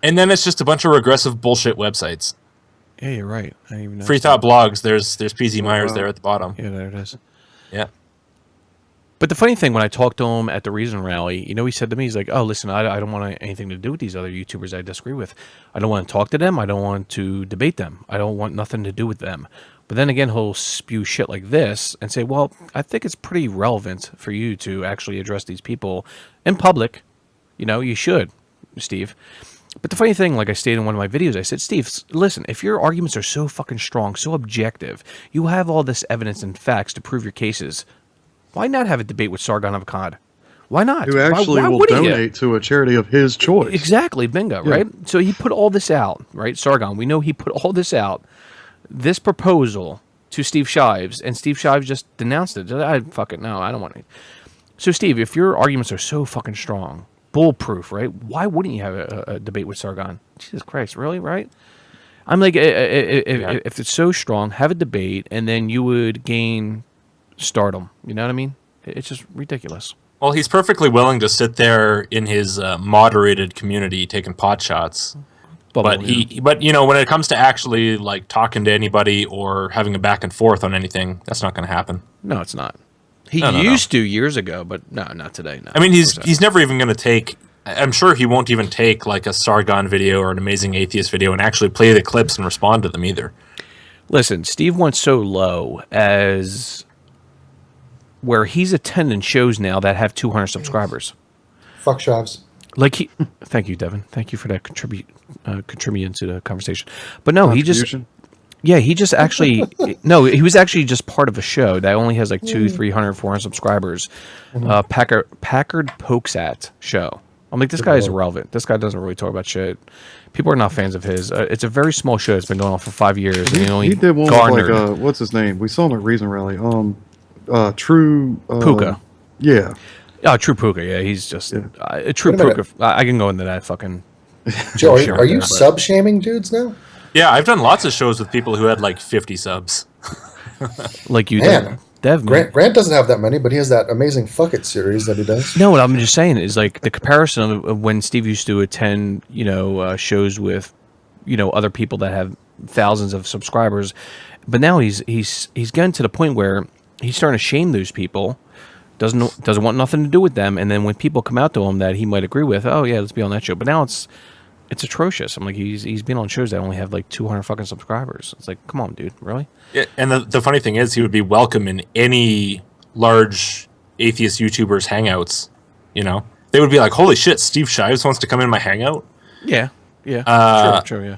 And then it's just a bunch of regressive bullshit websites.
Yeah, you're right. I didn't even know.
Free Thought Blogs. There's PZ Myers there at the bottom.
Yeah, there it is.
Yeah.
But the funny thing, when I talked to him at the Reason Rally, he said to me, he's like, oh, listen, I don't want anything to do with these other YouTubers I disagree with. I don't want to talk to them. I don't want to debate them. I don't want nothing to do with them. But then again, he'll spew shit like this and say, well, I think it's pretty relevant for you to actually address these people in public. You should, Steve. But the funny thing, like I stated in one of my videos, I said, Steve, listen, if your arguments are so fucking strong, so objective, you have all this evidence and facts to prove your cases, why not have a debate with Sargon of Akkad? Why not?
Who actually will donate to a charity of his choice.
Exactly, bingo, right? So he put all this out, right? Sargon, we know he put all this out, this proposal to Steve Shives, and Steve Shives just denounced it. I fucking no, I don't want it. So Steve, if your arguments are so fucking strong, bulletproof, right? Why wouldn't you have a debate with Sargon? Jesus Christ, really, right? I'm like, if it's so strong, have a debate, and then you would gain stardom. You know what I mean? It's just ridiculous.
Well, he's perfectly willing to sit there in his moderated community taking pot shots. But when it comes to actually like talking to anybody or having a back and forth on anything, that's not going to happen.
No, it's not. He used to years ago, but no, not today. No.
I mean, he's never even going to take. I'm sure he won't even take like a Sargon video or an Amazing Atheist video and actually play the clips and respond to them either.
Listen, Steve went so low as where he's attending shows now that have 200 subscribers.
Fuck Shavs.
Like thank you, Devin. Thank you for that contributing to the conversation. But no, he just actually no, he was actually just part of a show that only has like 200, 300, 400 subscribers. Packard Pokesat show. I'm like, this guy is irrelevant. This guy doesn't really talk about shit. People are not fans of his. It's a very small show. It's been going on for 5 years. And
He did one with like what's his name? We saw him at Reason Rally. True
Puka.
Yeah.
Oh, True Puka. Yeah, he's just True Puka. I can go into that fucking.
Joe, are you sub shaming dudes now?
Yeah, I've done lots of shows with people who had like 50 subs.
Like you,
Man.
Dev.
Grant doesn't have that many, but he has that amazing Fuck It series that he does.
No, what I'm just saying is like the comparison of when Steve used to attend, shows with, other people that have thousands of subscribers, but now he's getting to the point where he's starting to shame those people, doesn't want nothing to do with them, and then when people come out to him that he might agree with, oh yeah, let's be on that show. But now it's atrocious. I'm like, he's been on shows that only have like 200 fucking subscribers. It's like, come on, dude, really?
Yeah, and the funny thing is, he would be welcome in any large atheist YouTubers hangouts. They would be like, holy shit, Steve Shives wants to come in my hangout.
Yeah. True. Yeah.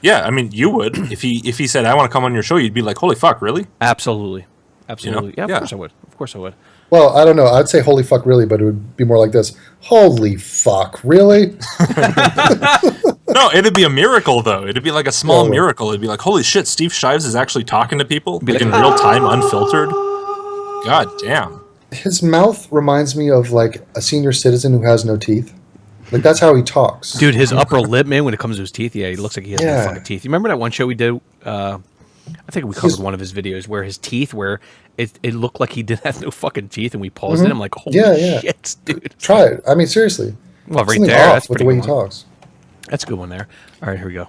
Yeah, I mean, you would if he said, I want to come on your show. You'd be like, holy fuck, really?
Absolutely. Yeah, of course I would.
Well, I don't know. I'd say holy fuck, really, but it would be more like this. Holy fuck, really?
No, it'd be a miracle, though. It'd be like a small miracle. It'd be like, holy shit, Steve Shives is actually talking to people like in real time, unfiltered. God damn.
His mouth reminds me of like a senior citizen who has no teeth. Like, that's how he talks.
Dude, his upper lip, man, when it comes to his teeth, he looks like he has no fucking teeth. You remember that one show we did? I think we covered one of his videos where his teeth, where it looked like he didn't have no fucking teeth, and we paused it. I'm like, holy shit, dude.
Try it. I mean, seriously.
Well, right
Something
there,
off
that's
with
pretty
the way he
good
talks.
That's a good one there. All right, here we go.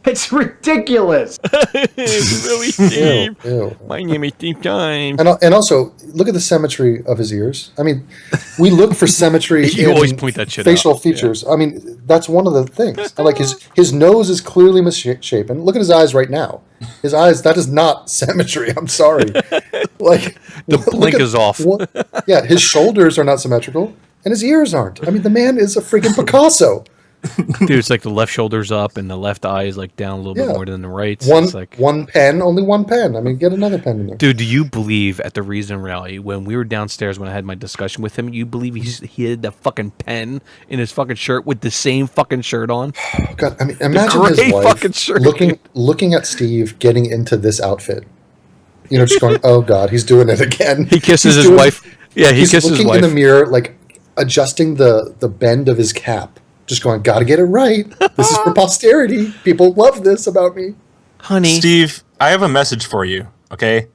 It's ridiculous.
It's really Steve.
Ew.
My name is Steve Time.
And also, look at the symmetry of his ears. I mean, we look for symmetry
You
in
always point that shit
facial
out.
features. I mean, that's one of the things. Like his nose is clearly misshapen. Look at his eyes right now. His eyes, that is not symmetry. I'm sorry. Like
The blink is off.
His shoulders are not symmetrical, and his ears aren't. I mean, the man is a freaking Picasso.
Dude, it's like the left shoulder's up and the left eye is like down a little bit more than the right.
It's
like
one pen, only one pen. I mean, get another pen in there.
Dude, do you believe at the Reason Rally when we were downstairs when I had my discussion with him, you believe he had the fucking pen in his fucking shirt with the same fucking shirt on?
God, I mean, imagine his wife looking at Steve getting into this outfit. Just going, oh God, he's doing it again.
He kisses his wife. Yeah, he kisses his wife.
He's looking in the mirror, like adjusting the bend of his cap. Just going, gotta get it right. This is for posterity. People love this about me.
Honey.
Steve, I have a message for you, okay?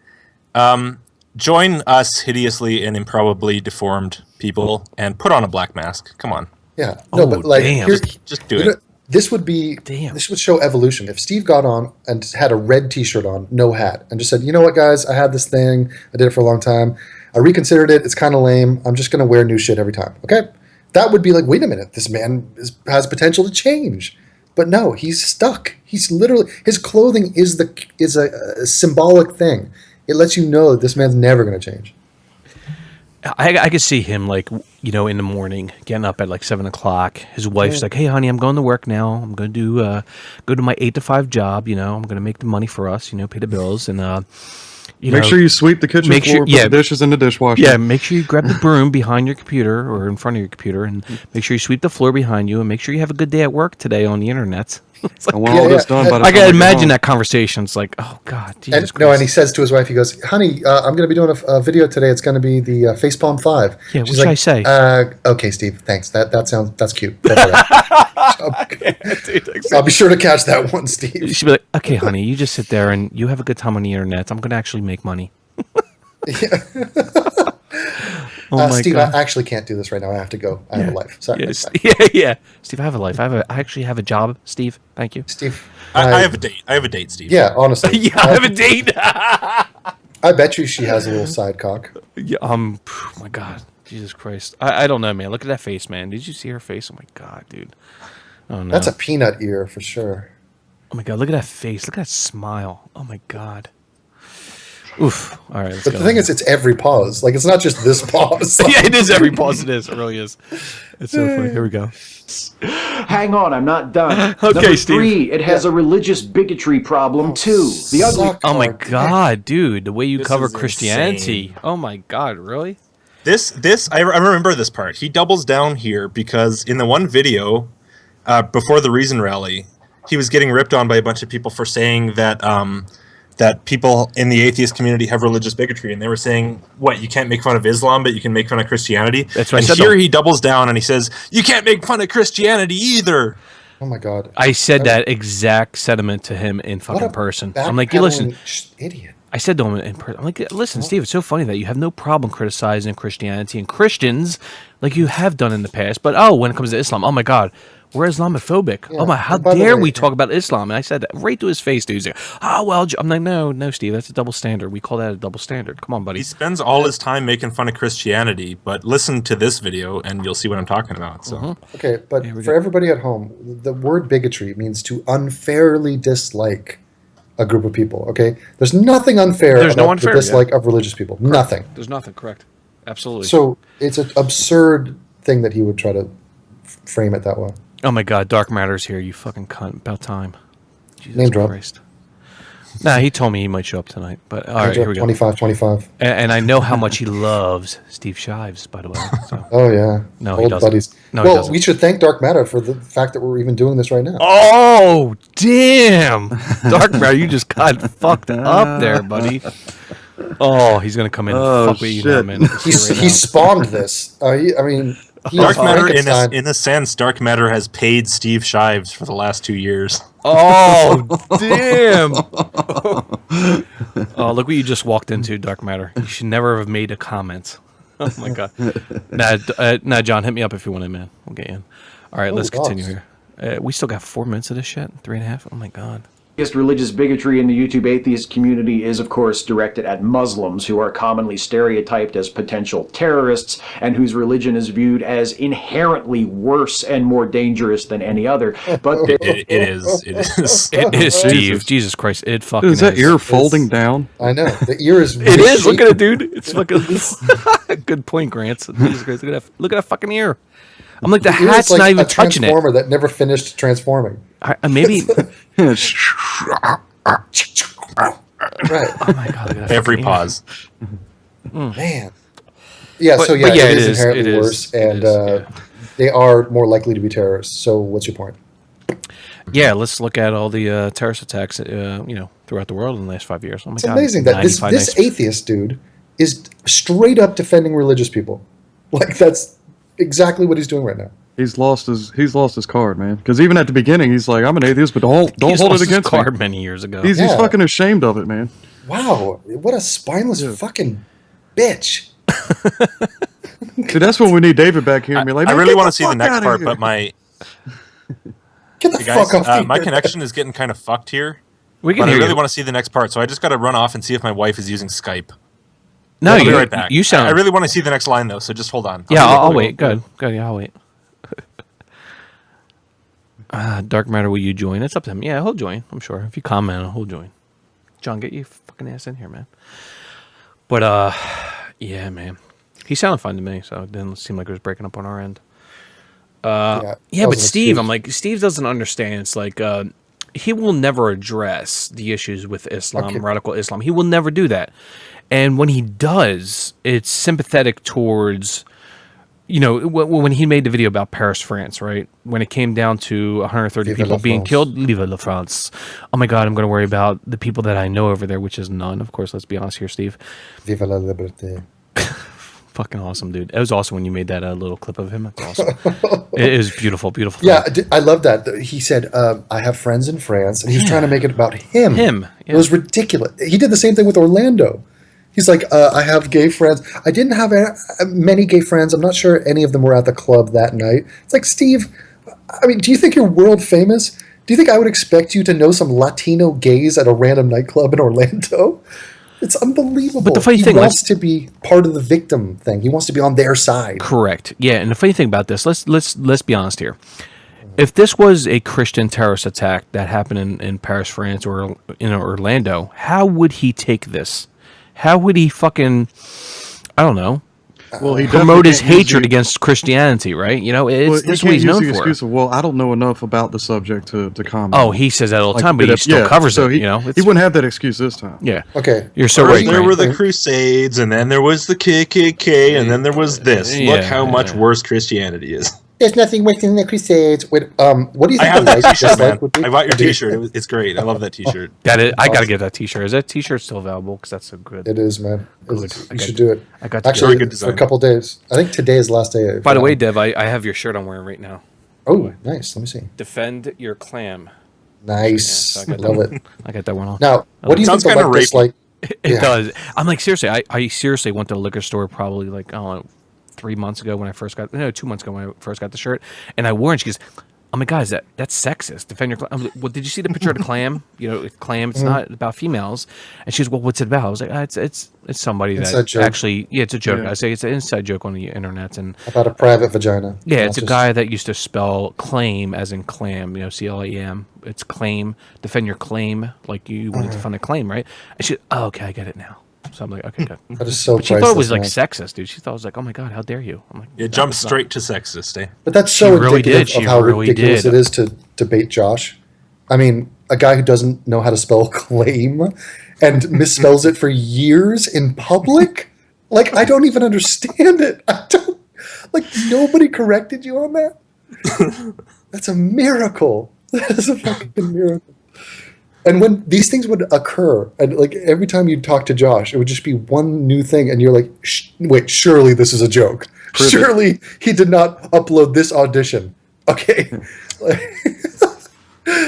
Join us hideously and improbably deformed people and put on a black mask. Come on.
Yeah. No, but like,
just do it.
This would show evolution. If Steve got on and had a red t-shirt on, no hat, and just said, you know what, guys, I had this thing. I did it for a long time. I reconsidered it. It's kind of lame. I'm just going to wear new shit every time, okay? That would be like, wait a minute, this man has potential to change. But no, he's stuck. He's literally, his clothing is a symbolic thing. It lets you know that this man's never going to change.
I could see him like, in the morning, getting up at like 7 o'clock. His wife's like, hey, honey, I'm going to work now. I'm going to go to my 8 to 5 job. I'm going to make the money for us, pay the bills. And,
make sure you sweep the kitchen floor, put the dishes in the dishwasher.
Yeah, make sure you grab the broom behind your computer or in front of your computer and make sure you sweep the floor behind you and make sure you have a good day at work today on the internet.
I want all this done. By the
I
time
can
get
imagine
home.
that conversation. It's like, oh God, Jesus
And,
Christ.
no, and he says to his wife, he goes, "Honey, I'm going to be doing a video today. It's going to be the Facepalm 5."
Yeah,
She's
what should
like,
I say?
Okay, Steve, thanks. That's cute. Go for that.
Dude,
I'll be sure to catch that one, Steve.
she'd be like, okay, honey, you just sit there and you have a good time on the internet. I'm going to actually make money. Oh my
Steve,
God.
I actually can't do this right now. I have to go. I have a life. Sorry.
Yes.
Bye.
Yeah. Steve, I have a life. I actually have a job. Steve, thank you.
Steve,
I have a date. I have a date, Steve.
yeah, honestly.
Yeah, I have a date.
I bet you she has a little side cock.
Yeah, oh my God, Jesus Christ. I don't know, man. Look at that face, man. Did you see her face? Oh my God, dude. Oh no.
That's a peanut ear for sure.
Oh my God, look at that face. Look at that smile. Oh my God. Oof. All right, let's
But
go.
the thing is, it's every pause. Like, it's not just this pause.
Yeah, it is every pause. It is. It really is. It's so funny. Here we go.
Hang on, I'm not done.
Okay,
Number
Steve.
3, it has a religious bigotry problem too. The ugly
Suck
Oh my
our
God, dude. The way you
This
cover
is
Christianity.
insane.
Oh my God, really?
I remember this part. He doubles down here because in the one video before the Reason rally, he was getting ripped on by a bunch of people for saying that that people in the atheist community have religious bigotry, and they were saying, "What? You can't make fun of Islam, but you can make fun of Christianity."
That's what I
and
said,
here
though.
he doubles down and he says, "You can't make fun of Christianity either."
Oh my God.
I said that exact sentiment to him in
What a
fucking person. I'm like, you listen.
Idiot.
I said to him in person, I'm like, listen, Steve, it's so funny that you have no problem criticizing Christianity and Christians like you have done in the past. But when it comes to Islam, oh my God, we're Islamophobic.
Yeah,
Oh my, how
and by the
dare
way,
we talk about Islam? And I said that right to his face, dude. He's like, oh, well, I'm like, no, Steve, that's a double standard. We call that a double standard. Come on, buddy.
He spends all his time making fun of Christianity, but listen to this video and you'll see what I'm talking about. So.
Okay, but
Here we
for
go.
everybody at home, the word bigotry means to unfairly dislike a group of people. Okay, there's nothing unfair
There's no
about
unfair,
the dislike of religious people. Nothing.
There's nothing, correct. Absolutely.
So it's an absurd thing that he would try to frame it that way.
Oh my God, Dark Matter's here, you fucking cunt. About time. Jesus
Name drop.
Christ. Nah, he told me he might show up tonight. But all right, here we go.
25.
And I know how much he loves Steve Shives, by the way. So.
Oh yeah,
No, he
old
doesn't.
buddies.
No, he
well,
doesn't.
we should thank Dark Matter for the fact that we're even doing this right now.
Oh, damn. Dark Matter, you just got fucked up there, buddy. Oh, he's going to come in and
Oh,
fuck with you now,
shit.
man.
He spawned this. He
Dark
is
Matter,
Frankenstein.
in a sense, Dark Matter has paid Steve Shives for the last 2 years.
Oh, damn. Oh, look what you just walked into, Dark Matter. You should never have made a comment. Oh, my God. Nah, John, hit me up if you want it, man. We'll get you in. All right, let's continue
dogs.
here. We still got 4 minutes of this shit? 3.5? Oh, my God.
biggest religious bigotry in the YouTube atheist community is, of course, directed at Muslims, who are commonly stereotyped as potential terrorists and whose religion is viewed as inherently worse and more dangerous than any other. But
It is.
It is, Steve. Jesus Christ. It fucking
Is that ear folding down?
I know. The ear is.
It is. Look at it, dude. It's fucking. Good point, Grant. Jesus Christ. Look at that fucking ear. I'm like, the
ear is
hat's
like
not even
a
touching it.
transformer that never finished transforming.
Maybe.
Right.
Oh my God. Look at that
Every
fucking ear.
pause.
Man. Yeah,
But-
so yeah,
but yeah,
it
it
is
is,
inherently
it is,
worse,
it
and
is, yeah.
they are more likely to be terrorists. So what's your point?
Yeah, let's look at all the terrorist attacks, throughout the world in the last 5 years. Oh my
It's
God.
amazing that this
95,
atheist dude is straight up defending religious people. Like, that's exactly what he's doing right now.
He's lost his card, man. Because even at the beginning, he's like, "I'm an atheist, but don't
He's
hold
lost
it
his
against
card
me."
many years ago.
He's
Yeah.
fucking ashamed of it, man.
Wow, what a spineless fucking bitch.
See, that's when we need David back here and be like,
I
"Man,
really
get
want
the
to see the
fuck
next
outta
part,
here."
but my
Get the
hey guys,
fuck off
my
here.
connection is getting kind of fucked here.
We can
But I
hear
really
you.
want to see the next part, so I just got to run off and see if my wife is using Skype.
No,
I'll be
you,
right back.
you sound.
I really want to see the next line though, so just hold on.
Yeah,
be right
I'll
back.
wait. Good. Yeah, I'll wait. Dark Matter, will you join? It's up to him. Yeah, he'll join. I'm sure. If you comment, he'll join. John, get your fucking ass in here, man. But yeah, man. He sounded fine to me, so it didn't seem like it was breaking up on our end.
Yeah,
Yeah,
that
but
was an
Steve,
excuse.
I'm like, Steve doesn't understand. It's like he will never address the issues with Islam,
Okay.
radical Islam. He will never do that. And when he does, it's sympathetic towards, when he made the video about Paris, France, right? When it came down to 130
Vive
people
la
being
France.
killed, Vive la France. Oh my God, I'm going to worry about the people that I know over there, which is none. Of course, let's be honest here, Steve.
Vive la liberté.
Fucking awesome, dude. It was awesome when you made that little clip of him. That's awesome. It is beautiful, beautiful.
Yeah,
thing.
I love that. He said, I have friends in France, and he was trying to make it about him.
Him,
It was ridiculous. He did the same thing with Orlando. He's like, I have gay friends. I didn't have many gay friends. I'm not sure any of them were at the club that night. It's like, Steve, I mean, do you think you're world famous? Do you think I would expect you to know some Latino gays at a random nightclub in Orlando? It's unbelievable.
But the funny
he
thing,
wants to be part of the victim thing. He wants to be on their side.
Correct. Yeah, and the funny thing about this, let's be honest here. If this was a Christian terrorist attack that happened in Paris, France, or in Orlando, how would he take this? How would he fucking, I don't know,
Well, he
promote his
definitely can't use
hatred
the-
against Christianity, right? You know,
Well,
it's this
he
what he's
can't use
known
the
for.
excuse of, well, I don't know enough about the subject to comment.
Oh, he says that all the
Like,
time, but he still covers it. You know,
he wouldn't have that excuse this time.
Yeah.
Okay.
You're so
First
right.
there
Grant.
were the Crusades, and then there was the KKK, and then there was this. Look how much worse Christianity is.
There's nothing worse than the Crusades. Wait, what do you
I
think
have
the
that
life
T-shirt,
is
man.
like would be?
I bought your T-shirt. It's great. I love that T-shirt.
I gotta get that T-shirt. Is that T-shirt still available? Because that's so good.
It is, man.
Good.
You should do it.
I got to
Actually
get it.
for a couple days. I think today is the last day.
By the way, Dev, I have your shirt I'm wearing right now.
Oh, nice. Let me see.
Defend your clam.
Nice.
Yeah, so I got
Love
that
it.
I got that one on.
Now, what do you think
Sounds
the
kinda
life is
rapey.
like?
It
Yeah.
does. I'm like, seriously, I seriously went to the liquor store probably like, I don't know, 3 months ago when I first got, no, 2 months ago when I first got the shirt, and I wore it, and she goes, oh my God, that's sexist. Defend your clam. I'm like, well, did you see the picture of the clam? You know, clam, it's not about females. And she goes, well, what's it about? I was like, it's somebody
Inside
that
joke.
actually, yeah, it's a joke.
Yeah.
I say it's an inside joke on the internet. And
About a private vagina.
yeah,
Not
it's a
just-
guy that used to spell claim as in clam, you know, CLAM. It's claim, defend your claim, like you want to defend a claim, right? And she, oh, okay, I get it now. So I'm like, okay, good.
That is so
But she thought it was
priceless,
like
man.
sexist, dude. She thought it was like, oh my God, how dare you? I'm like,
It
"No,
jumps
it's not."
straight to sexist, eh?
But that's
She
so
really
indicative
did. She
of how
really
ridiculous
did.
it is to debate Josh. I mean, a guy who doesn't know how to spell claim and misspells it for years in public? Like, I don't even understand it. I don't, like, nobody corrected you on that? That's a miracle. That is a fucking miracle. And when these things would occur, and like every time you talk to Josh, it would just be one new thing, and you're like, wait, surely this is a joke. Surely he did not upload this audition. Okay.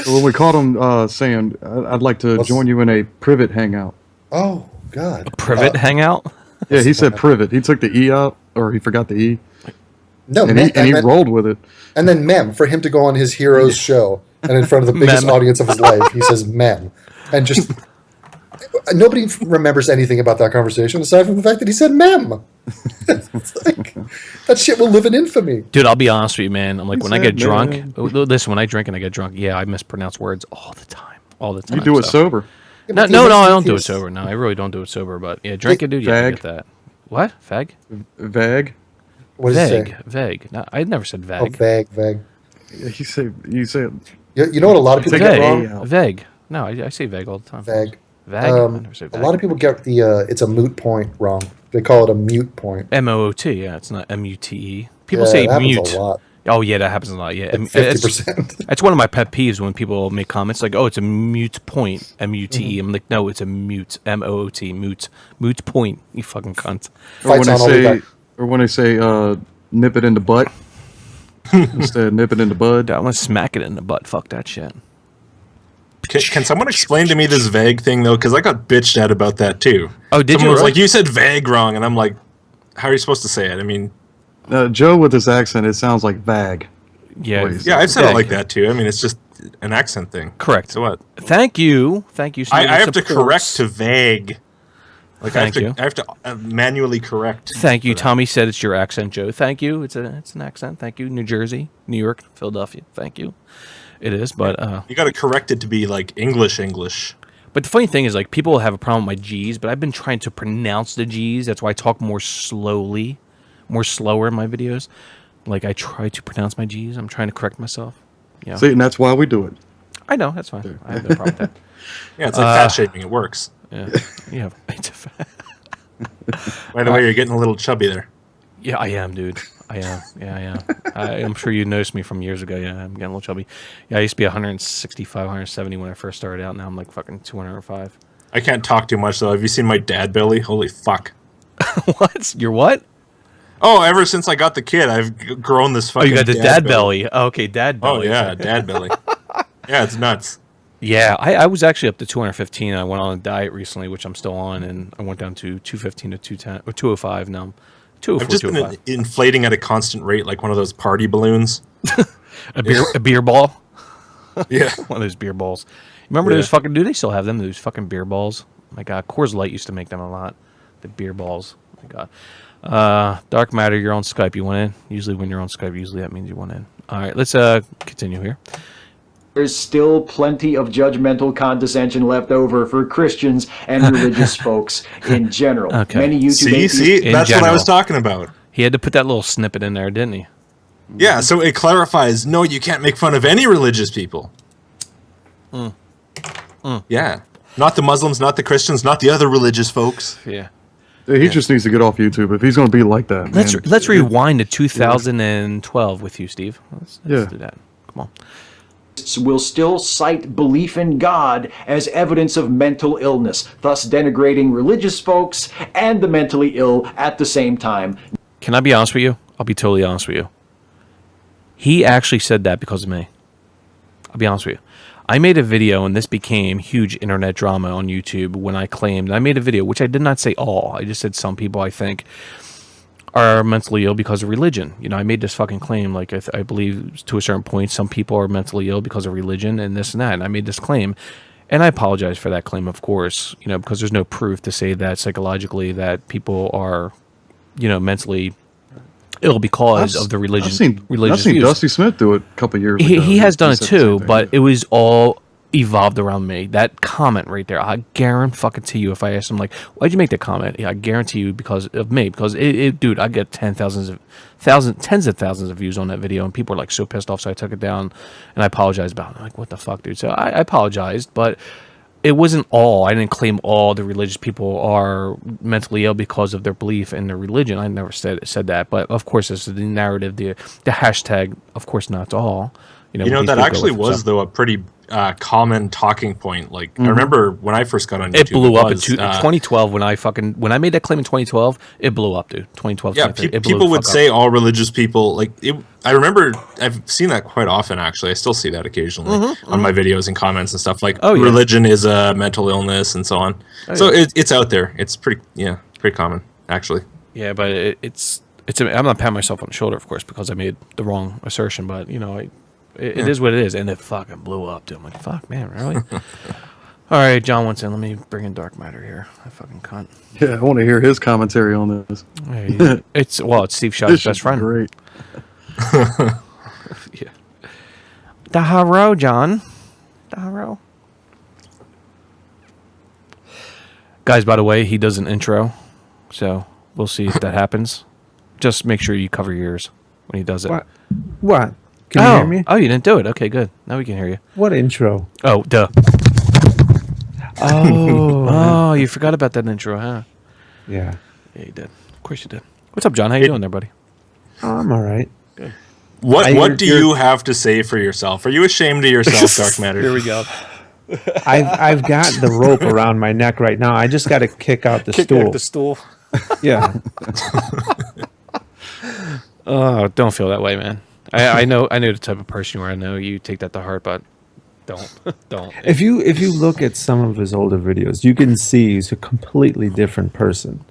When we caught him saying, I'd like to
What's-
join you in a privet hangout.
Oh, God.
Privet hangout?
Yeah, he said privet. He took the E out, or he forgot the E,
No,
and
mem,
he rolled with it.
and then mem, for him to go on his hero's show, and in front of the biggest
Mem.
audience of his life, he says mem. And just, nobody remembers anything about that conversation aside from the fact that he said mem. It's like, that shit will live in infamy.
Dude, I'll be honest with you, man. I'm like,
He
when I get
said,
drunk,
man.
listen, when I drink and I get drunk, yeah, I mispronounce words all the time. All the time.
You do it
so.
sober.
No, I don't do it sober. No, I really don't do it sober. But yeah, drinking, dude, yeah, I
Fag.
get that. What? Fag?
Vag.
What does it
Vague.
say?
Vague. No, I never said
Oh,
vague.
vague.
You said
You know what a lot of people get wrong?
out.
Vague. No, I say vague all the time.
Vague.
Vague? I never say
A
vague.
lot of people get the it's a moot point wrong. They call it a mute point.
MOOT, yeah, it's not MUTE. People
Yeah,
say
that happens
mute.
a lot.
Oh, yeah, that happens a lot. Yeah,
Like
It's-
50%.
That's one of my pet peeves when people make comments like, "Oh, it's a mute point, MUTE." I'm like, "No, it's a mute, MOOT, moot point." You fucking cunt.
Or when
Fights
they
on all the
say,
time.
or when they say, nip it in the butt instead of nip it in the bud.
Dude, I want to smack it in the butt. Fuck that shit.
Can someone explain to me this vague thing though? Because I got bitched at about that too.
Oh, did
Someone
you?
was
Really?
like, "You said vague wrong," and I'm like, "How are you supposed to say it?" I mean,
Joe with his accent, it sounds like vag.
Yeah,
Please.
yeah, I've said it
vague.
like that too. I mean, it's just an accent thing.
Correct.
So what?
Thank you.
I have to correct to vague. Like
Thank you.
I have to manually correct.
Thank you.
for that.
Tommy said it's your accent, Joe. Thank you. It's an accent. Thank you. New Jersey, New York, Philadelphia. Thank you. It is, but
You got to correct it to be like English.
But the funny thing is, like, people have a problem with my G's, but I've been trying to pronounce the G's. That's why I talk more slower in my videos. Like, I try to pronounce my G's. I'm trying to correct myself. Yeah,
See, and that's why we do it.
I know that's fine. I have no problem with that.
Yeah, it's like fat shaming. It works.
Yeah, yeah. It's a
By the way, you're getting a little chubby there.
Yeah, I am, dude. I am. Yeah, I am. I'm sure you noticed me from years ago. Yeah, I'm getting a little chubby. Yeah, I used to be 165, 170 when I first started out. Now I'm like fucking 205.
I can't talk too much though. Have you seen my dad belly? Holy fuck!
What? You're what?
Oh, ever since I got the kid, I've grown this fucking.
Oh, you got the dad belly. Oh, okay, dad belly.
Oh yeah, dad belly. Yeah, it's nuts.
Yeah, I was actually up to 215. I went on a diet recently, which I'm still on, and I went down to 215 to 210 or 205 now. I'm 204,
I've just been
205.
inflating at a constant rate, like one of those party balloons.
A beer ball.
Yeah,
One of those beer balls. Remember those fucking? Do they still have them? Those fucking beer balls. Oh my God, Coors Light used to make them a lot. The beer balls. Oh my God. Dark Matter, you're on Skype. You want in? Usually, when you're on Skype, that means you want in. All right, let's continue here.
There's still plenty of judgmental condescension left over for Christians and religious folks in general.
Okay.
Many YouTube atheists
see,
In
that's what I
general.
was talking about.
He had to put that little snippet in there, didn't he?
Yeah, so it clarifies. No, you can't make fun of any religious people. Yeah, not the Muslims, not the Christians, not the other religious folks.
Yeah.
He just needs to get off YouTube if he's going to be like that.
Let's rewind to 2012 with you, Steve. Let's do that. Come on.
will still cite belief in God as evidence of mental illness, thus denigrating religious folks and the mentally ill at the same time.
Can I be honest with you? I'll be totally honest with you. He actually said that because of me. I'll be honest with you. I made a video, and this became huge internet drama on YouTube when I claimed, I made a video, which I did not say all. I just said some people, I think, are mentally ill because of religion. You know, I made this fucking claim, like, I believe to a certain point, some people are mentally ill because of religion and this and that. And I made this claim. And I apologize for that claim, of course, you know, because there's no proof to say that psychologically that people are, you know, mentally ill because of the religious
I've seen
views.
Dusty Smith do it a couple years ago.
He has done it
said the
too,
same thing,
but
yeah.
it was all evolved around me. That comment right there, I guarantee you, if I asked him, like, why'd you make that comment? Yeah, I guarantee you because of me. Because, dude, I get tens of thousands of views on that video, and people are, like, so pissed off, so I took it down, and I apologized about it. I'm like, what the fuck, dude? So I apologized, but it wasn't all. I didn't claim all the religious people are mentally ill because of their belief in their religion. I never said that. But of course, this is the narrative, the hashtag. Of course, not all.
You know that actually was though a pretty common talking point. Like I remember when I first got on YouTube,
it blew up in 2012 when I made that claim in 2012. It blew up, dude. 2012.
Yeah, people would say all religious people like it. I remember I've seen that quite often. Actually, I still see that occasionally on my videos and comments and stuff. Like religion is a mental illness and so on. So it's out there. It's pretty common actually.
Yeah, but it's. I'm not patting myself on the shoulder, of course, because I made the wrong assertion. But you know, it is what it is, and it fucking blew up, dude. I'm like, fuck, man, really? All right, John wants in. Let me bring in Dark Matter here. I fucking cunt.
Yeah, I want to hear his commentary on this.
Hey, it's Steve Shaw's best friend.
Great.
Yeah. The hero, John. The hero. Guys, by the way, he does an intro, so we'll see if that happens. Just make sure you cover your ears when he does it.
What? Can you hear me?
Oh, you didn't do it. Okay, good. Now we can hear you.
What intro?
Oh, duh.
Oh.
You forgot about that intro, huh?
Yeah.
Yeah, you did. Of course you did. What's up, John? How you doing there, buddy?
Oh, I'm all right.
Good.
What do you have to say for yourself? Are you ashamed of yourself, Dark Matter?
Here we go.
I've got the rope around my neck right now. I just got to kick out the stool.
The stool.
Yeah.
Oh, don't feel that way, man. I know the type of person you are. I know you take that to heart, but don't.
If you look at some of his older videos, you can see he's a completely different person.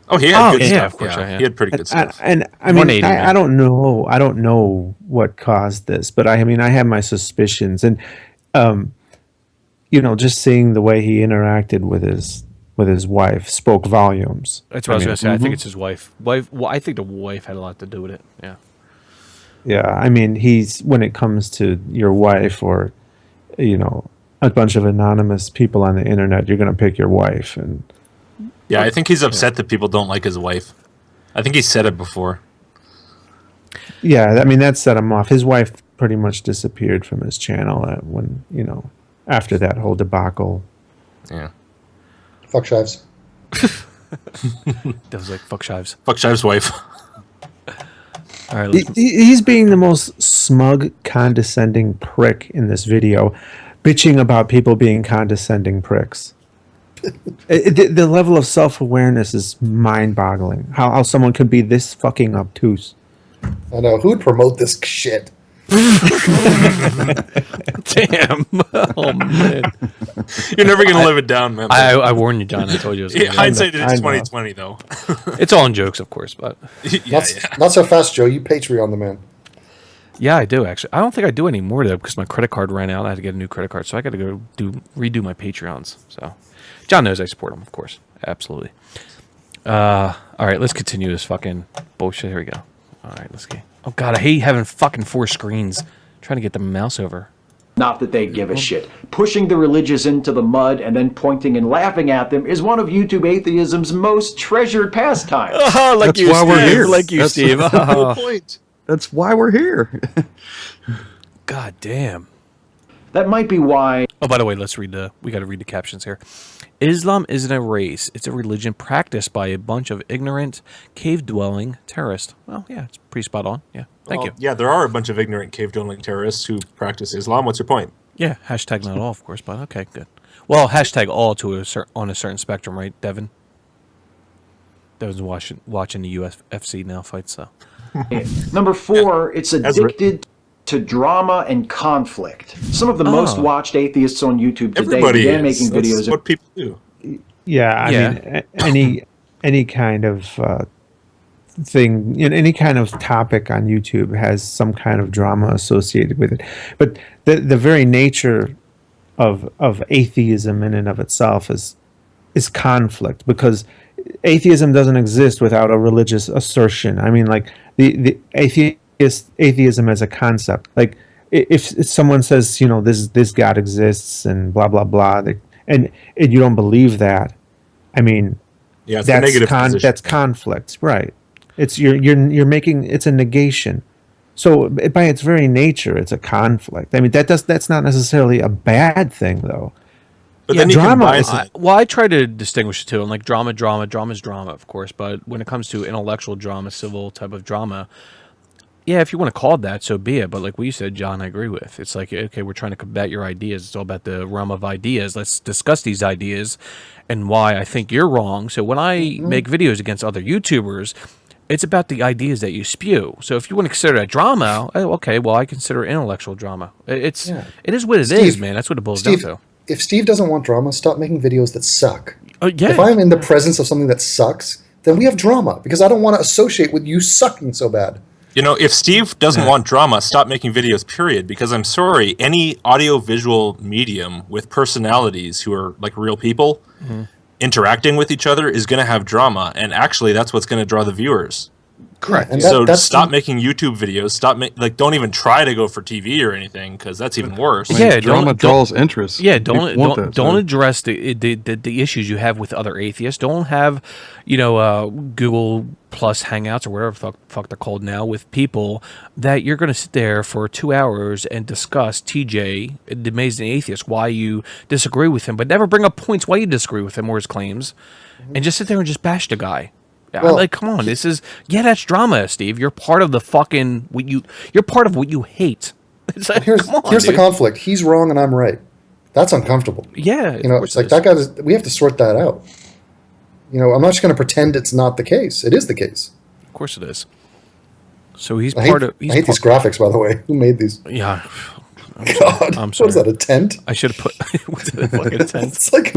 Oh, he had good stuff.
Of course,
yeah. He had pretty good stuff.
And I mean, I don't know what caused this, but I mean, I have my suspicions, and just seeing the way he interacted with his wife spoke volumes.
That's what I was going to say. I think it's his wife. Well, I think the wife had a lot to do with it. Yeah.
Yeah, I mean, when it comes to your wife or, a bunch of anonymous people on the internet, you're going to pick your wife. And
yeah, I think he's upset that people don't like his wife. I think he said it before.
Yeah, I mean, that set him off. His wife pretty much disappeared from his channel after that whole debacle.
Yeah.
Fuck Shives.
That was like fuck Shives.
Fuck Shives' wife.
All right, let's,
He's being the most smug, condescending prick in this video, bitching about people being condescending pricks. The level of self-awareness is mind-boggling. How someone could be this fucking obtuse.
I know. Who'd promote this shit?
damn. Oh man,
You're never gonna live it down, man.
I warned you, John. I told you it was gonna be
Hindsight is
I know.
2020, though.
It's all in jokes, of course, but
Not so fast, Joe. You Patreon the man.
yeah, I do actually. I don't think I do anymore though because my credit card ran out. I had to get a new credit card, so I got to go redo my Patreons. So John knows I support him, of course, absolutely. All right, let's continue this fucking bullshit. Here we go. All right, let's get. Oh god, I hate having fucking 4 screens. Trying to get the mouse over.
Not that they give a shit. Pushing the religious into the mud and then pointing and laughing at them is one of YouTube atheism's most treasured pastimes.
Oh, like
That's
you,
why
Steve.
we're here.
Like you,
That's
Steve.
the
Oh,
Point.
That's why we're here.
god damn.
That might be why
Oh, by the way, we got to read the captions here. Islam isn't a race; it's a religion practiced by a bunch of ignorant, cave-dwelling terrorists. Well, yeah, it's pretty spot on. Yeah, thank you.
Yeah, there are a bunch of ignorant cave-dwelling terrorists who practice Islam. What's your point?
Yeah, hashtag not all, of course, but okay, good. Well, hashtag all on a certain spectrum, right, Devin? Devin's watching the UFC now fight, so.
Number 4, it's addicted to drama and conflict. Some of the most watched atheists on YouTube today
Everybody
began
is.
making
That's
videos.
what people do.
Yeah, I mean, any kind of thing, any kind of topic on YouTube has some kind of drama associated with it. But the very nature of atheism in and of itself is conflict, because atheism doesn't exist without a religious assertion. I mean, like the atheism as a concept. Like if someone says, this God exists and blah blah blah, and you don't believe that, I mean,
Yeah, it's a negative position.
that's conflict, right? It's you're making it's a negation. So by its very nature, it's a conflict. I mean, that's not necessarily a bad thing, though.
But then you
drama
combine
is
it.
Well, I try to distinguish the two. And like drama's drama, of course. But when it comes to intellectual drama, civil type of drama, yeah, if you want to call it that, so be it. But like what you said, John, I agree with. It's like, okay, we're trying to combat your ideas. It's all about the realm of ideas. Let's discuss these ideas and why I think you're wrong. So when I make videos against other YouTubers, it's about the ideas that you spew. So if you want to consider that drama, okay, well, I consider it intellectual drama. It is what it is, man. That's what it boils down to.
If Steve doesn't want drama, stop making videos that suck.
Yeah.
If I'm in the presence of something that sucks, then we have drama, because I don't want to associate with you sucking so bad.
If Steve doesn't want drama, stop making videos, period. Because I'm sorry, any audio-visual medium with personalities who are like real people interacting with each other is going to have drama. And actually, that's what's going to draw the viewers.
Correct. And
So stop making YouTube videos. Don't even try to go for TV or anything, because that's even worse.
Yeah,
drama draws interest.
Yeah,
People want that,
don't
so-
address the issues you have with other atheists. Don't have, Google Plus Hangouts or whatever fuck they're called now with people that you're going to sit there for 2 hours and discuss TJ, the amazing atheist, why you disagree with him, but never bring up points why you disagree with him or his claims, and just sit there and just bash the guy.
Well,
like, come on, that's drama, Steve. You're part of the fucking you're part of what you hate. It's like,
here's
come on,
the
dude.
conflict. He's wrong and I'm right. That's uncomfortable.
Yeah,
It's like that guy. We have to sort that out. I'm not just going to pretend it's not the case. It is the case.
Of course it is. So he's
I
part of.
hate these graphics, by the way. Who made these?
Yeah.
God,
I'm sorry.
what is that? A tent?
I should have put. What's that fucking tent?
It's like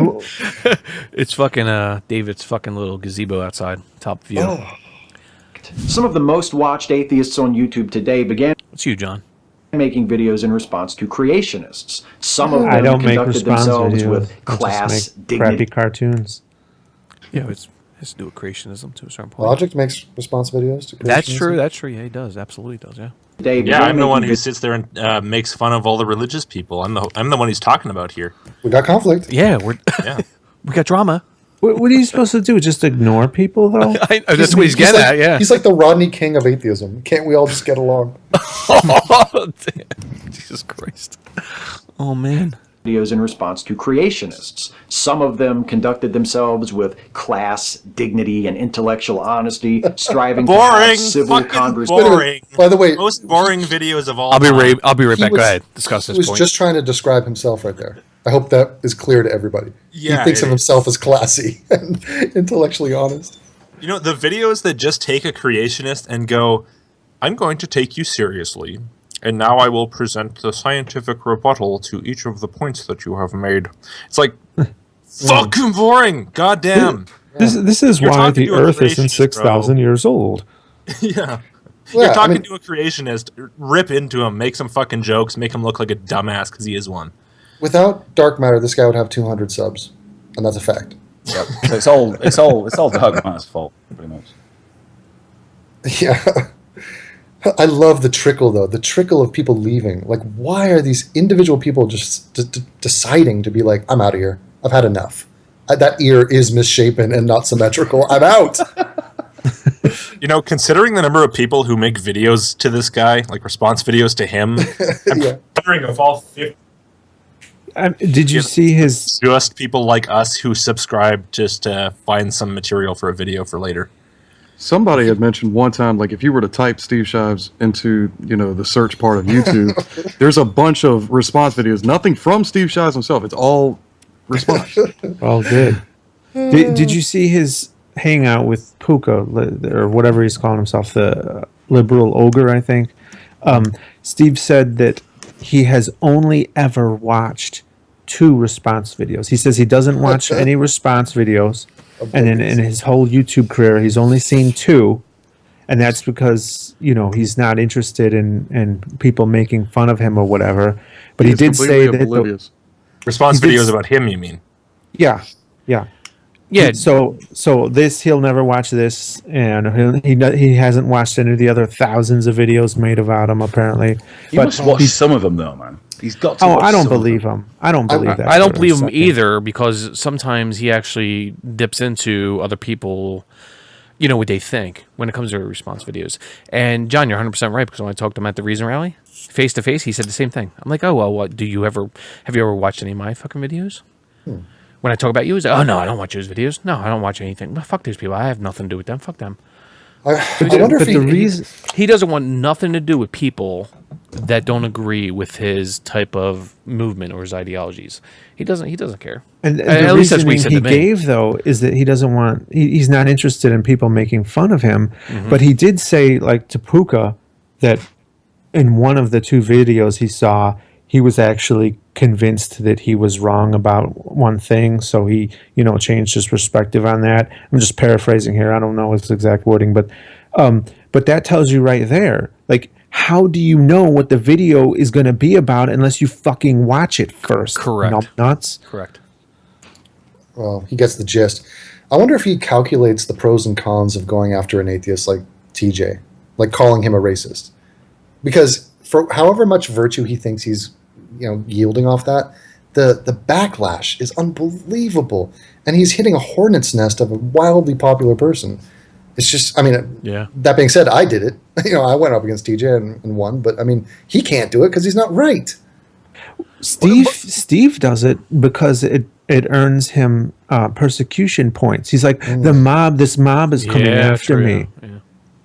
It's fucking David's fucking little gazebo outside, top view.
Oh.
Some of the most watched atheists on YouTube today began
It's you, John.
making videos in response to creationists. Some of
I
them
don't make
conducted
response
themselves
videos.
with
I
class,
just make crappy
dignity.
cartoons.
Yeah, it has to do with creationism to a certain point.
Logic makes response videos to
That's
creationism.
true. That's true. Yeah, he does. Absolutely does. Yeah.
Today
Yeah,
began
I'm the
making
one who
vid-
sits there and makes fun of all the religious people. I'm the one he's talking about here.
We got conflict.
Yeah,
Yeah.
we got drama.
What are you supposed to do? Just ignore people, though?
That's what he's getting
like,
at. Yeah.
He's like the Rodney King of atheism. Can't we all just get along?
Oh, damn. Jesus Christ. Oh man.
videos in response to creationists. Some of them conducted themselves with class, dignity, and intellectual honesty, striving to have civil conversation.
Boring.
By the way,
most boring videos of all.
I'll be right
He
back.
was-
Go ahead. Discuss
He
this
was
point.
just trying to describe himself right there. I hope that is clear to everybody.
Yeah,
he thinks
it
of himself as classy and intellectually honest.
You know, the videos that just take a creationist and go, I'm going to take you seriously, and now I will present the scientific rebuttal to each of the points that you have made. It's like, fucking boring. Goddamn.
This is
You're
why
talking
the
to a
Earth isn't
creationist,
6,000 years old.
Yeah.
Yeah,
You're talking
I mean-
to a creationist, rip into him, make some fucking jokes, make him look like a dumbass because he is one.
Without dark matter, this guy would have 200 subs, and that's a fact.
Yep. So it's all Dark Matter's fault, pretty much.
Yeah. I love the trickle, though. The trickle of people leaving. Like, why are these individual people just deciding to be like, I'm out of here. I've had enough. That ear is misshapen and not symmetrical. I'm out.
You know, considering the number of people who make videos to this guy, like response videos to him, I'm
Yeah.
wondering if all 50
Did you see his?
just people like us who subscribe just to find some material for a video for later.
Somebody had mentioned one time, like if you were to type Steve Shives into, the search part of YouTube, there's a bunch of response videos. Nothing from Steve Shives himself. It's all response.
Oh, good. Did you see his hangout with Puka, or whatever he's calling himself, the liberal ogre, I think? Steve said that he has only ever watched 2 response videos. He says he doesn't watch any response videos, and in his whole YouTube career, he's only seen 2, and that's because he's not interested in people making fun of him or whatever. But he
He's
did say
completely
that
oblivious.
Response
He did
videos about him, you mean?
yeah.
Yeah.
So this he'll never watch this, and he hasn't watched any of the other thousands of videos made about him apparently.
He must watch some of them though, man. He's got to.
Oh,
watch
I don't
some of
believe
them.
him. I don't believe that.
I don't
for a
believe him
second.
either, because sometimes he actually dips into other people, what they think when it comes to response videos. And John, you're 100% right, because when I talked to him at the Reason Rally, face to face, he said the same thing. I'm like, oh, well, what have you ever watched any of my fucking videos? When I talk about you, he's like, oh, no, I don't watch his videos. No, I don't watch anything. Well, fuck these people. I have nothing to do with them. Fuck them.
I wonder if
But the reason
He doesn't want nothing to do with people that don't agree with his type of movement or his ideologies. He doesn't care.
and
At
the
least that's what he
reasoning
said
he
to me.
gave though is that he doesn't want. He's not interested in people making fun of him. But he did say, like to Puka, that in one of the 2 videos he saw, he was actually convinced that he was wrong about one thing, so he, changed his perspective on that. I'm just paraphrasing here. I don't know his exact wording, but that tells you right there. Like, how do you know what the video is going to be about unless you fucking watch it first?
Correct.
Nuts.
Correct.
Well, he gets the gist. I wonder if he calculates the pros and cons of going after an atheist like TJ, like calling him a racist. Because for however much virtue he thinks he's, yielding off that, the backlash is unbelievable, and he's hitting a hornet's nest of a wildly popular person. It's just,
Yeah.
That being said, I did it. I went up against TJ and won, but he can't do it because he's not right.
Steve does it because it earns him persecution points. He's like, this mob is coming after
true.
me,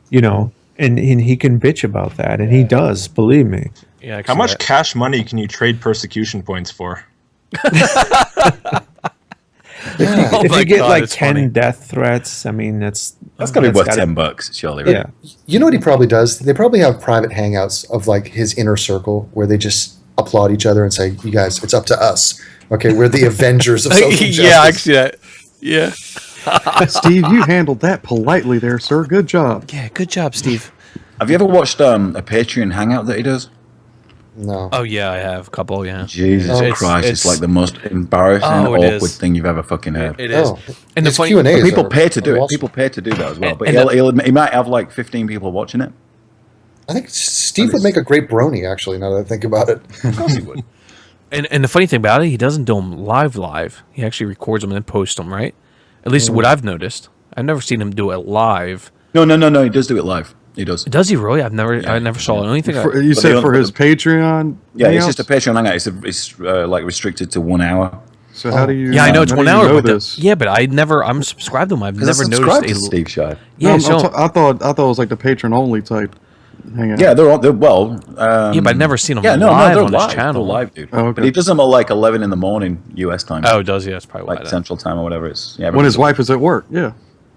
Yeah.
and he can bitch about that, and he does, believe me.
Yeah. I can
How
see
much
that.
cash money can you trade persecution points for?
If
my
you get
God,
like
it's
10
funny.
death threats, that's
That's got to be worth
gotta-
$10, surely. Right?
Yeah.
You know what he probably does? They probably have private hangouts of like his inner circle where they just applaud each other and say, "You guys, it's up to us." Okay, we're the Avengers of social justice.
Yeah, I can see that. Yeah.
Steve, you handled that politely there, sir. Good job.
Yeah. Good job, Steve.
Have you ever watched a Patreon hangout that he does?
No.
Oh yeah, I have a couple. Yeah.
Jesus
Oh.
Christ, it's like the most embarrassing,
Oh, it
awkward
is.
thing you've ever fucking heard.
It is.
Oh,
And the
it's
funny-
Q&As
People
are-
pay to do
are
it.
awesome.
People pay to do that as well. But
And
he might have like 15 people watching it.
I think Steve would make a great brony, actually, now that I think about it.
Of course he would.
And the funny thing about it, he doesn't do them live. He actually records them and then posts them, right? At least what I've noticed. I've never seen him do it live.
No, he does do it live. He does.
Does he really? I never saw anything.
You said for his Patreon?
Yeah, it's
hangouts?
just a Patreon hangout. It's like restricted to 1 hour.
So how do you?
Yeah, I know it's
how
1
do you
hour.
know
But
this?
but I'm subscribed to him. I've never noticed
subscribed to Steve Shive.
Yeah,
I thought it was like the patron only type hangout.
Yeah, they're well.
yeah, but I've never seen him
Yeah,
live
they're
on
live.
his channel.
They're live, dude.
Oh, okay.
But he does them at like 11 in the morning US time.
Oh, does he? That's probably why.
Like Central Time or whatever it is. Yeah,
When his wife is at work, yeah.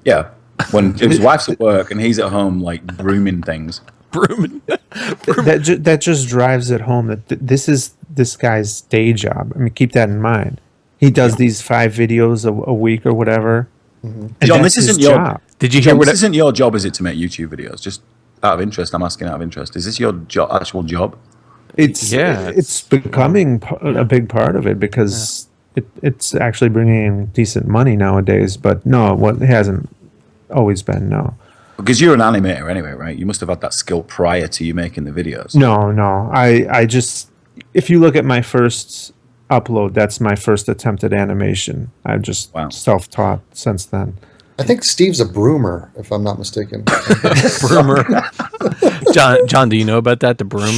Yeah. When his wife's at work and he's at home like brooming things.
Brooming.
That just drives it home that this is this guy's day job. I mean, keep that in mind. He does these 5 videos a week or whatever. And
John,
that's
this
his
isn't your
job.
Did you hear what?
This isn't your job, is it, to make YouTube videos? Just out of interest, I'm asking out of interest. Is this your actual job?
It's becoming a big part of it because it's actually bringing in decent money nowadays. But no, it hasn't always been. No,
Because you're an animator anyway, right? You must have had that skill prior to you making the videos.
no. I just, if you look at my first upload, that's my first attempt at animation. I've just self-taught since then.
I think Steve's a broomer, if I'm not mistaken.
Broomer. John, do you know about that? The broom?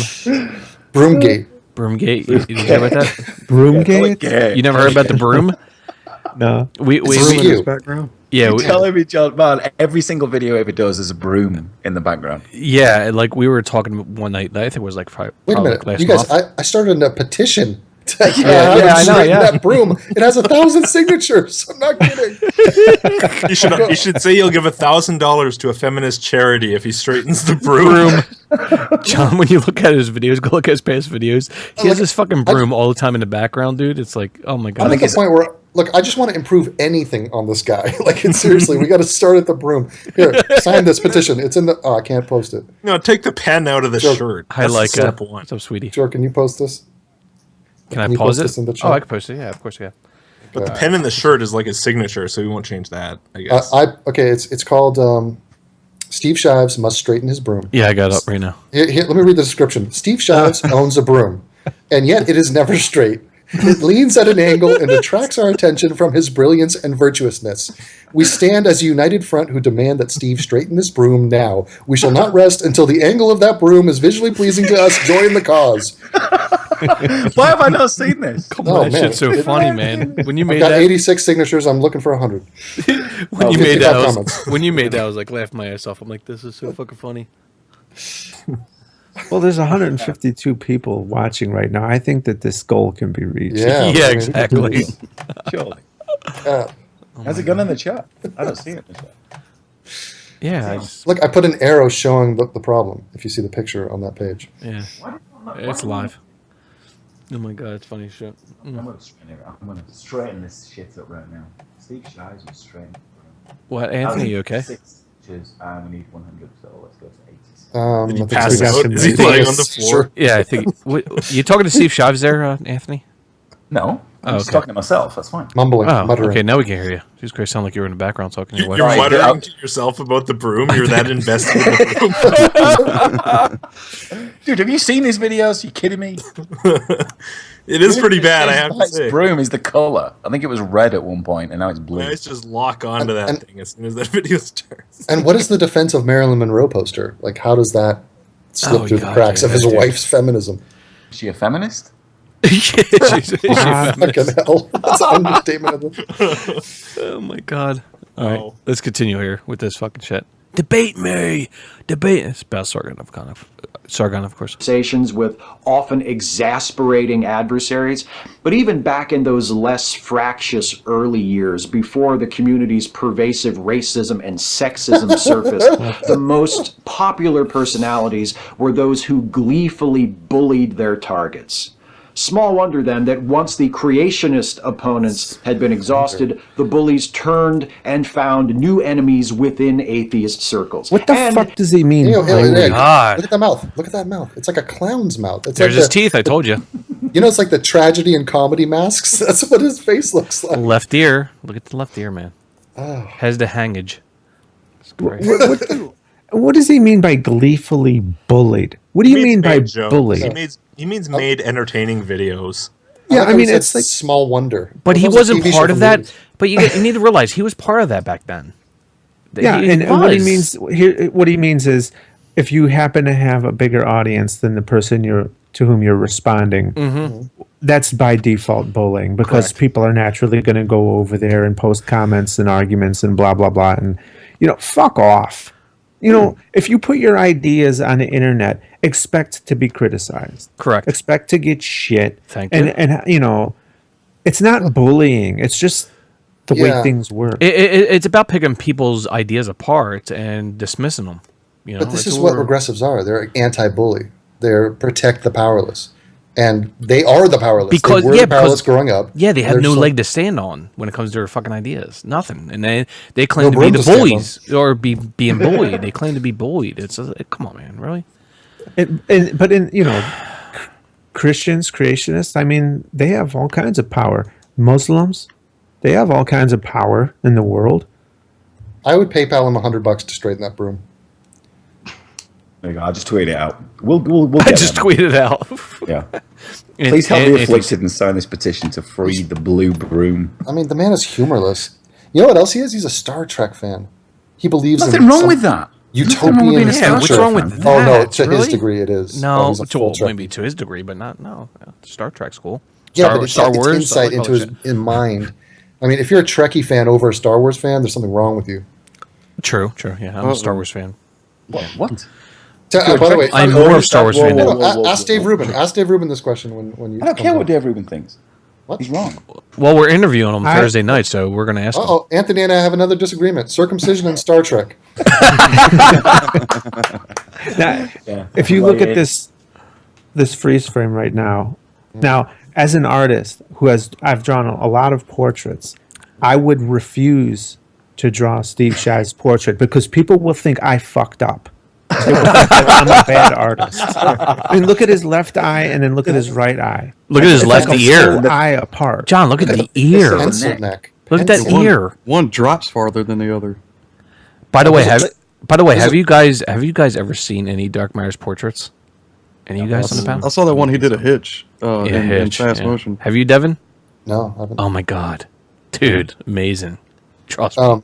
Broomgate.
Broomgate. You hear about that?
Broomgate?
You never heard about the broom?
No.
We
Broom in his background.
Yeah,
You're telling me, John, man, every single video he ever does is a broom in the background.
yeah. Like we were talking one night. I think it was like
Wait a
probably
minute.
last
You guys,
month.
I started a petition to
I know,
straighten
yeah.
that broom. It has 1,000 signatures. I'm not kidding.
You should say you'll give $1,000 to a feminist charity if he straightens the broom.
John, when you look at his videos, go look at his past videos. He has this fucking broom all the time in the background, dude. It's like, oh my god.
I'm at the point where, look, I just want to improve anything on this guy. Like, seriously, we got to start at the broom. Here, sign this petition. It's in the. Oh, I can't post it.
No, take the pen out of the shirt.
I
That's
like
step one.
What's up, sweetie?
Sure, can you post this?
Can I
you
pause
post
it?
this in the
Oh,
chat?
I can post it. Yeah, of course, yeah.
But the pen in the shirt is like his signature, so we won't change that, I guess.
Okay, it's called Steve Shives must straighten his broom.
Yeah, I got it up right now.
Here, let me read the description. Steve Shives owns a broom, and yet it is never straight. It leans at an angle and attracts our attention from his brilliance and virtuousness. We stand as a united front who demand that Steve straighten this broom now. We shall not rest until the angle of that broom is visually pleasing to us. Join the cause.
Why have I not seen this?
Come on, that shit's so funny, man. When you made
I've got
that,
86 signatures. I'm looking for 100.
when you made that,
55 comments.
when you made that, I was like laughing my ass off. I'm like, this is so fucking funny.
Well, there's 152 people watching right now. I think that this goal can be reached.
Yeah,
Yeah, exactly.
Surely.
Yeah.
How's it gone in the chat? I don't see it in the chat.
Yeah, I just,
Look, I put an arrow showing the problem. If you see the picture on that page.
yeah. It's live. Oh my god, it's funny as shit.
I'm gonna straighten this shit up right now. Steve Shives will straighten it.
What, Anthony? You okay?
6 inches, and we need 100, so let's go to 80.
I
Did he
think
pass
so.
out? Is he lying on the floor?
Sure.
Yeah, I think. You talking to Steve Shives there, Anthony?
No, I'm just
okay.
talking to myself. That's fine.
Mumbling,
Oh,
muttering.
okay. Now we can hear you. Jesus Christ, sound like you were in the background talking to your wife.
You're
Right,
muttering to yourself about the broom. You're that invested in the broom.
Dude, have you seen these videos? You kidding me?
It is pretty bad, I have to
His
say.
broom is the color. I think it was red at one point, and now it's blue.
Guys just lock onto that
And-
thing as soon as that video starts.
And what is the defense of Marilyn Monroe poster? Like, how does that slip
Oh,
through the
God,
cracks
yeah,
of his
dude.
wife's feminism?
Is she a feminist?
Fucking hell. That's an understatement of the...
Oh my god. All right,
Oh.
let's continue here with this fucking shit. Debate me! Debate! It's about Sargon, of course.
Conversations with often exasperating adversaries. But even back in those less fractious early years, before the community's pervasive racism and sexism surfaced, the most popular personalities were those who gleefully bullied their targets. Small wonder then that once the creationist opponents had been exhausted, the bullies turned and found new enemies within atheist circles.
What the fuck does he mean?
Ew, ew, ew.
God.
Look at that mouth. Look at that mouth. It's like a clown's mouth. It's
There's
like
his teeth, I told you.
You know, it's like the tragedy and comedy masks. That's what his face looks like.
Left ear. Look at the left ear, man.
Oh.
Has the hangage. It's great.
What does he mean by gleefully bullied? What do you mean by bullied?
He means made entertaining videos.
Yeah,
like
I
how
mean,
he said
it's like,
small wonder.
But he
That was a
wasn't
TV show
part
from
of
the
that.
80s.
But you need to realize he was part of that back then.
yeah, and what he means here, what he means is if you happen to have a bigger audience than the person to whom you're responding, that's by default bullying, because people are naturally going to go over there and post comments and arguments and blah blah blah, and fuck off. If you put your ideas on the internet, expect to be criticized.
Correct.
Expect to get shit.
Thank you.
And it's not bullying. It's just the way things work.
It's about picking people's ideas apart and dismissing them.
But this is what progressives are. They're anti-bully. They're protect the powerless. And they are the powerless.
Because
they were the powerless growing up.
Yeah, they have no leg to stand on when it comes to their fucking ideas. Nothing. And they claim to be the bullies or being bullied. They claim to be bullied. It's come on, man, really?
But Christians, creationists, I mean, they have all kinds of power. Muslims, they have all kinds of power in the world.
I would PayPal him $100 to straighten that broom.
There you go. I'll just tweet it out. We'll
I just tweeted it out.
Yeah. Please help the afflicted and sign this petition to free the blue broom.
I mean, the man is humorless. You know what else he is? He's a Star Trek fan. He believes
nothing wrong with that.
Utopian.
What's wrong with that?
Oh no, to his degree it is.
No, maybe to his degree, but not. No, Star Trek's cool.
Yeah, but Star Wars insight into his mind. I mean, if you're a Trekkie fan over a Star Wars fan, there's something wrong with you.
True. Yeah, I'm a Star Wars fan.
What?
By the way,
I'm more of a Star Wars fan.
Ask Dave Rubin. Ask Dave Rubin this question when you.
I don't care what Dave Rubin thinks.
What?
He's wrong.
Well, we're interviewing him Thursday night, so we're going to ask him.
Oh, Anthony and I have another disagreement. Circumcision and Star Trek.
Now, if you look at this freeze frame right now, as an artist I've drawn a lot of portraits, I would refuse to draw Steve Shive's portrait because people will think I fucked up. They will think that I'm a bad artist. I mean, look at his left eye and then look at his right eye.
Look at his left ear.
Full eye apart.
John, look at the ear.
Neck.
Look at that ear.
One drops farther than the other.
By the way, have you guys ever seen any Dark Matter's portraits? Any of you guys on the panel?
I saw that one he did a Hitch in fast motion.
Have you, Devin?
No, I haven't.
Oh my god, dude, amazing! Trust me.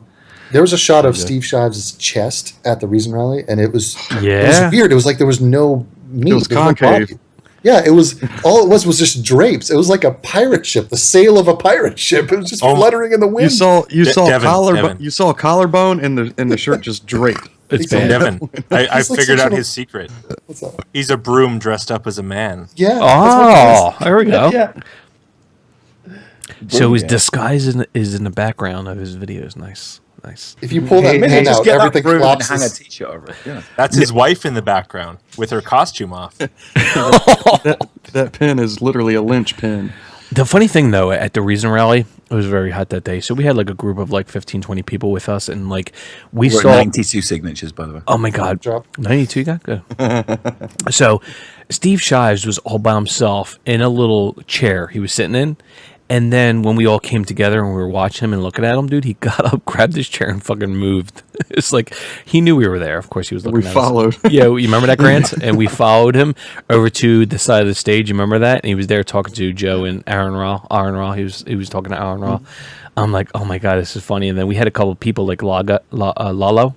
There was a shot of Steve Shives' chest at the Reason Rally, and it was weird. It was like there was no meat.
It was concave.
Yeah, it was all it was just drapes. It was like a pirate ship, the sail of a pirate ship. It was just fluttering in the wind.
You saw a collarbone and the shirt just draped.
It's bad.
Devin, I figured out his secret.
What's up?
He's a broom dressed up as a man.
Yeah.
Oh, there we go.
Yeah.
So his disguise is in the background of his videos. Nice.
If you pull that pen out, everything collapses.
And hang a t-shirt over it. Yeah.
That's his wife in the background with her costume off.
that pen is literally a lynch pin.
The funny thing, though, at the Reason Rally, it was very hot that day. So we had like a group of like 15, 20 people with us. And like we saw
92 signatures, by the way.
Oh, my God. 92, you got good. So Steve Shives was all by himself in a little chair he was sitting in. And then when we all came together and we were watching him and looking at him, dude, he got up, grabbed his chair, and fucking moved. It's like he knew we were there. Of course, he was looking at us. We
followed.
Yeah, you remember that, Grant? And we followed him over to the side of the stage. You remember that? And he was there talking to Joe and Aaron Raw. He was talking to Aaron Raw. I'm like, oh my God, this is funny. And then we had a couple of people like Lalo.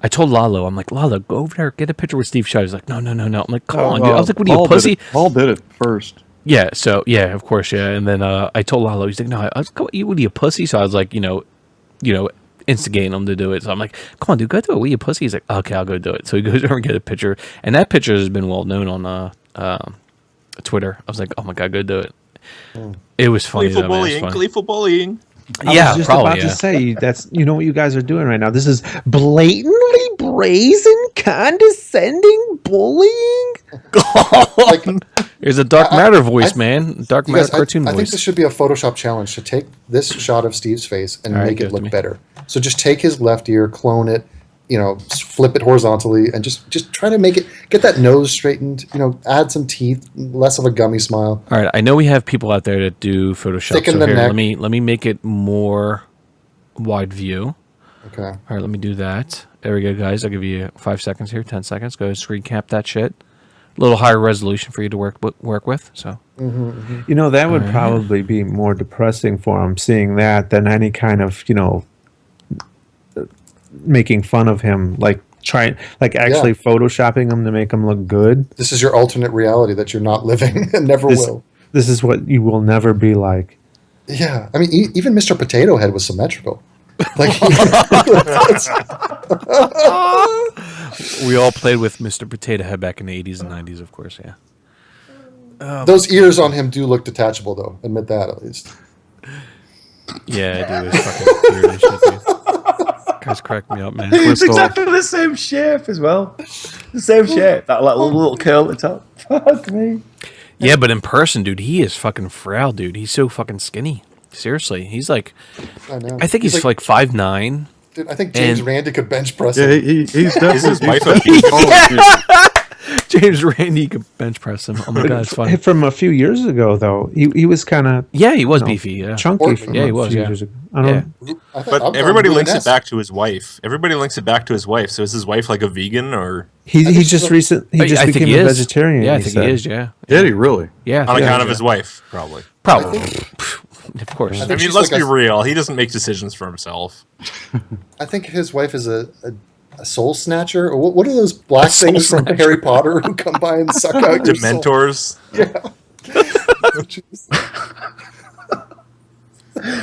I told Lalo, I'm like, Lalo, go over there, get a picture with Steve Shaw. He's like, no. I'm like, come on, dude. I was like, what are you, pussy?
Paul did it first.
Yeah, so, yeah, of course, yeah. And then I told Lalo, he's like, no, I was like, what are you, pussy? So I was like, instigating him to do it. So I'm like, come on, dude, go do it. What are you, pussy? He's like, okay, I'll go do it. So he goes over and get a picture. And that picture has been well known on Twitter. I was like, oh my God, go do it. It was funny.
Gleeful bullying.
I was just about to say that's what you guys are doing right now. This is blatantly brazen, condescending bullying.
There's a Dark Matter voice, man. Dark Matter cartoon voice.
I think this should be a Photoshop challenge to take this shot of Steve's face and make it look better. So just take his left ear, clone it, flip it horizontally, and just try to get that nose straightened. Add some teeth, less of a gummy smile.
All right, I know we have people out there that do Photoshop.
Thicken the neck.
Let me make it more wide view.
Okay.
All right, let me do that. There we go, guys. I'll give you 5 seconds here, 10 seconds. Go screen cap that shit. A little higher resolution for you to work with. So,
that would probably be more depressing for him seeing that than any kind of making fun of him like actually photoshopping them to make them look good.
This is your alternate reality that you're not living and never will.
This is what you will never be like.
Yeah, I mean, even Mr. Potato Head was symmetrical. Like,
we all played with Mr. Potato Head back in the 80s and 90s, of course. Yeah.
those ears on him do look detachable, though. Admit that at least.
Yeah, I do. It's fucking weird and shit, dude. Guys crack me up, man.
It's exactly the same shape as well. The same shape. That little curl at the top. Fuck me.
Yeah, but in person, dude, he is fucking frail, dude. He's so fucking skinny. Seriously. He's like, I think he's like 5'9".
Dude, I think James Randi could bench press
Yeah,
him.
he's definitely.
James Randi could bench press him. Oh my god, it's funny.
From a few years ago, though, he was kind of
he was beefy, yeah,
chunky. From
he
a
was.
few
Yeah.
years ago. I don't know.
But everybody links it back to his wife. Everybody links it back to his wife. So is his wife like a vegan or?
He just became a vegetarian.
Yeah, I think he is. Yeah.
Did he really?
Yeah.
On account of his wife, probably.
Probably. Of course.
I mean, let's be real. He doesn't make decisions for himself.
I think his wife is a soul snatcher. Or what are those black things from Harry Potter who come by and suck out your soul?
Dementors.
Yeah.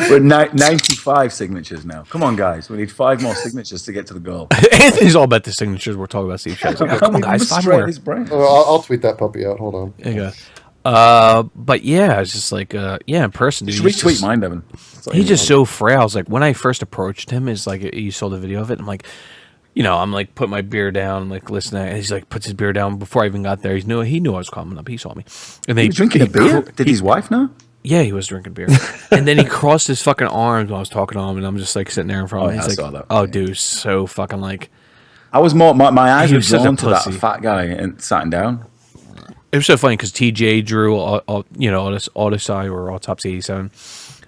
We're 95 signatures now. Come on, guys. We need 5 more signatures to get to the goal.
Anthony's all about the signatures. We're talking about Steve Shaggs. Like, come on, guys, 5 more.
I'll tweet that puppy out. Hold on.
There you go. But yeah, it's just like in person. Dude,
Just retweet mine, Devin.
He's just so frail. It's like when I first approached him, is like you saw the video of it. I'm like, I'm like putting my beer down, like listening, and he's like puts his beer down before I even got there. He knew I was coming up. He saw me, and
he was drinking a beer. Did his wife know?
Yeah, he was drinking beer, and then he crossed his fucking arms when I was talking to him, and I'm just like sitting there in front of him. He's
I
like,
saw that.
"Oh, dude, so fucking like."
I was more. My eyes
He
were
was such a
drawn to that
pussy.
fat guy and sat him down.
It was so funny because TJ, Drew, Autopsy or Autopsy 87,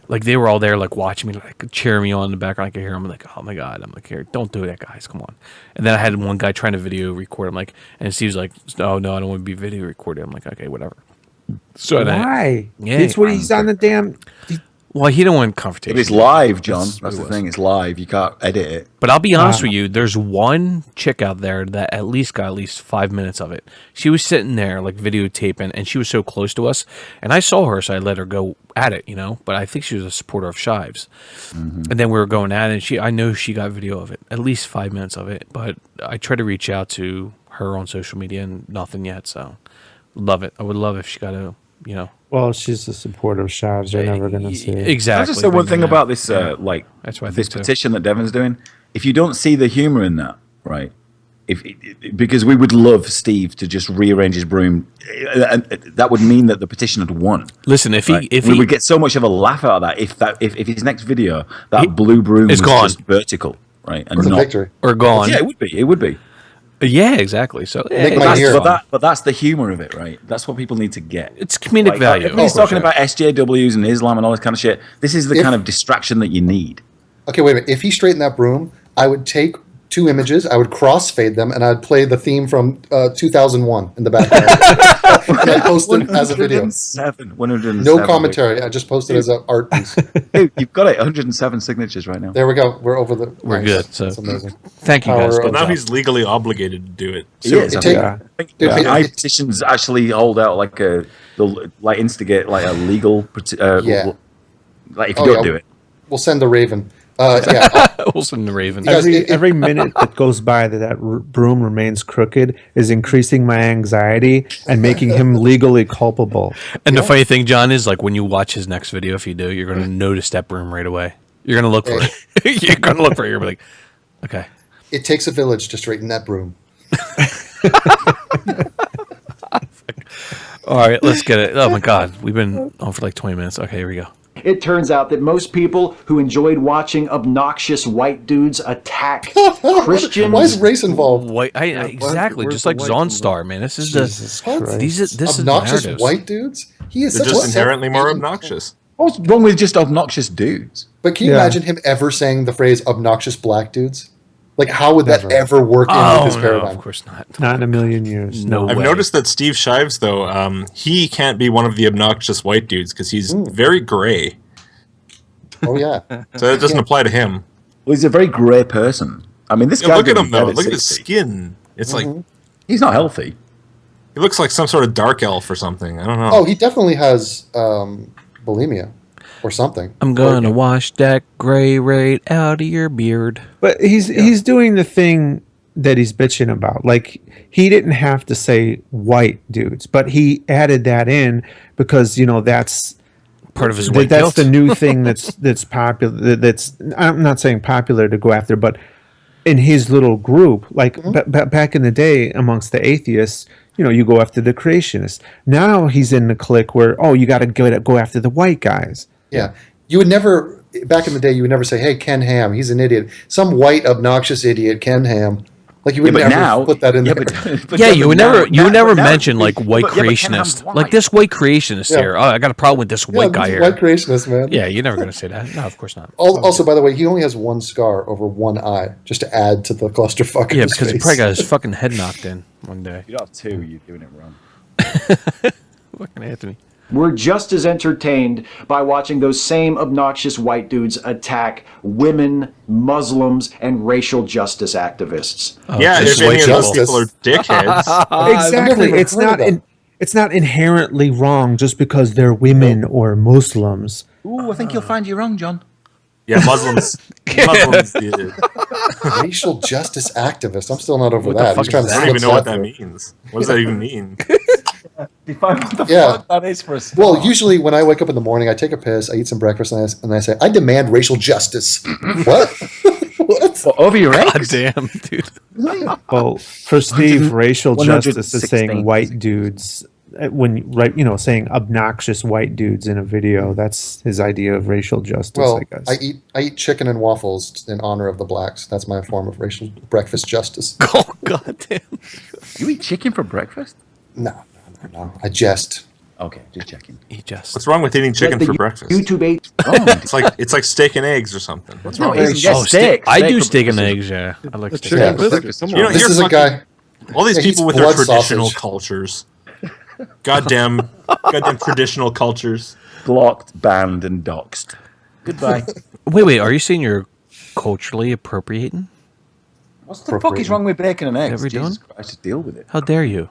like they were all there, like watching me, like cheering me on in the background. I could hear them, like, "Oh my god!" I'm like, "Here, don't do that, guys. Come on." And then I had one guy trying to video record. I'm like, and Steve's like, "Oh no, I don't want to be video recorded." I'm like, "Okay, whatever." So
why?
Yeah,
It's what he's on the damn.
Well, he don't want confrontation.
It is live, John. That's
what
the
it
thing. It's live. You can't edit it.
But I'll be honest with you. There's one chick out there that at least got at least 5 minutes of it. She was sitting there like videotaping, and she was so close to us. And I saw her, so I let her go at it, But I think she was a supporter of Shives. Mm-hmm. And then we were going at it, and I know she got video of it, at least 5 minutes of it. But I tried to reach out to her on social media, and nothing yet. So love it. I would love if she got a,
Well, she's a supporter of Shives. They're never going to see it.
Exactly.
I'll just say one thing about this,
that's what I
this
think
petition that Devin's doing. If you don't see the humor in that, right? Because we would love Steve to just rearrange his broom, and that would mean that the petition had won.
Listen, if
we would get so much of a laugh out of that if his next video blue broom was
gone.
just vertical, right, and
Or the
not
victory.
or gone.
Yeah, it would be.
Yeah, exactly. So
Make my ear.
But that's the humor of it, right? That's what people need to get.
It's comedic value.
Everybody's talking about SJWs and Islam and all this kind of shit. This is the kind of distraction that you need.
Okay, wait a minute. If he straightened that broom, I would take 2 images, I would crossfade them, and I'd play the theme from 2001 in the background. And I'd post it as a video.
107.
No commentary. I just posted it as an art piece.
Dude, you've got it. 107 signatures right now.
There we go. We're over the.
We're
nice.
good. So
That's amazing.
thank you guys.
Power
Good
of-
Now
job.
he's legally obligated to do it.
He is. I think
Dude,
I petitions actually hold out like instigate like a legal.
Yeah.
Like if you don't do it.
We'll send the Raven. Yeah.
Wilson the Raven.
guys,
Every minute that goes by that broom remains crooked is increasing my anxiety and making him legally culpable.
And the funny thing, John, is like when you watch his next video, if you do, you're going to notice that broom right away. You're going to look for it. You're going to look for it. You're like, okay.
It takes a village to straighten that broom.
All right, let's get it. Oh my God, we've been on for like 20 minutes. Okay, here we go.
It turns out that most people who enjoyed watching obnoxious white dudes attack Christians.
Why is race involved?
Exactly,
where's
just
the
like
white
Zonstar, man. This is
Jesus
the
Christ.
this is
Obnoxious
narratives.
white dudes? He is
They're
such
just
a
inherently more
self-hating-
obnoxious.
What's wrong with just obnoxious dudes?
But can you
Yeah.
imagine him ever saying the phrase obnoxious black dudes? Like, how would that
Never.
ever work in
Oh
his
no,
paradigm?
of course not.
Not in a million years.
No
I've
way.
noticed that Steve Shives, though, he can't be one of the obnoxious white dudes because he's very gray.
Oh, yeah.
So that doesn't apply to him.
Well, he's a very grey person. I mean, this
Yeah,
guy.
look at him though. Look at his skin. It's like
he's not healthy.
he looks like some sort of dark elf or something. I don't know.
Oh, he definitely has bulimia or something.
I'm gonna wash that gray right out of your beard.
But he's doing the thing that he's bitching about. Like, he didn't have to say white dudes, but he added that in because, you know, that's
part of his white
that's
guilt.
the new thing that's popular. That's, I'm not saying popular to go after, but in his little group, like back in the day amongst the atheists, you know, you go after the creationists. Now he's in the clique where, oh, you got to go after the white guys.
Yeah. You would never, back in the day, you would never say, hey, Ken Ham, he's an idiot. Some white, obnoxious idiot, Ken Ham. Like, you would never put that in there.
Yeah, you would never mention like white
but Ken Ham's
creationist.
white.
Like this white creationist here. Oh, I got a problem with this white guy
this
here.
white creationist, man.
Yeah, you're never gonna say that. No, of course not.
Also, by the way, he only has one scar over one eye, just to add to the clusterfuck. in
Yeah,
his
because he
face.
probably got his fucking head knocked in one day.
If you don't have two, you're doing it wrong.
Fucking Anthony.
We're just as entertained by watching those same obnoxious white dudes attack women, Muslims, and racial justice activists.
Yeah,
just
if any
white
of those
people.
people are dickheads.
Exactly.
even
It's
heard
not
of that.
it's not inherently wrong just because they're women or Muslims.
Ooh, I think you'll find you wrong, John.
Yeah, Muslims. Muslims. Yeah.
Racial justice activist. I'm still not over
What the
that.
fuck
He's trying
is
to
I
that?
don't even
slip
know what that
through.
means. What does that even mean?
Define what the
Yeah.
fuck that is for a start.
Well, usually when I wake up in the morning, I take a piss, I eat some breakfast, and I say, I demand racial justice. What? What?
Well, over your
God
eggs?
damn, dude.
Well, for Steve, racial justice is
116.
saying white dudes saying obnoxious white dudes in a video. That's his idea of racial justice,
Well,
I guess.
I eat chicken and waffles in honor of the blacks. That's my form of racial breakfast justice.
Oh god damn.
You eat chicken for breakfast?
No. I jest.
Okay, just checking.
He just
What's wrong with eating chicken
But
for
the
breakfast?
YouTube ate.
It's like steak and eggs or something. What's wrong
No,
with
it's
it?
just steak.
I do
for
steak and
breakfast.
eggs, yeah. I like steak.
Chicken
Yeah,
biscuits. Come
You know,
on.
This
you're
is a
fucking-
guy.
All these
Yeah,
people
he's
with their
blood
traditional
sausage.
cultures. Goddamn traditional cultures.
Blocked, banned, and doxed. Goodbye.
Wait, are you saying you're culturally appropriating?
What the fuck is wrong with bacon and eggs?
Ever
Jesus
done?
Christ, just deal with it.
How dare you?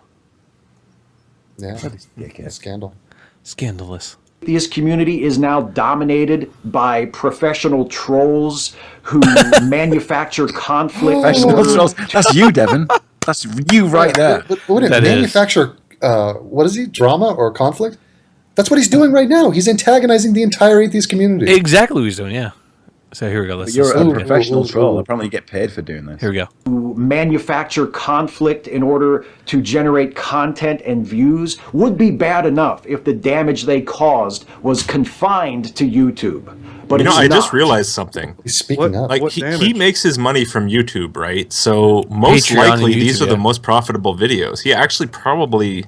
Yeah,
Dickhead.
scandal.
Scandalous.
This community is now dominated by professional trolls who manufacture conflict.
Professional trolls. That's you, Devin. That's you right there.
But what
That is.
manufacture? What is he? Drama or conflict? That's what he's doing right now. He's antagonizing the entire atheist community.
Exactly what he's doing, yeah. So here we go. Let's
You're
just-
a professional
ooh,
troll.
ooh.
Apparently, you get paid for doing this.
Here we go.
Manufacture conflict in order to generate content and views would be bad enough if the damage they caused was confined to YouTube. But
You know,
it's
I
not.
just realized something.
He's speaking up.
Like
What
he
damage?
makes his money from YouTube, right? So most
Patreon and
likely these
YouTube,
are the
yeah.
most profitable videos. He actually probably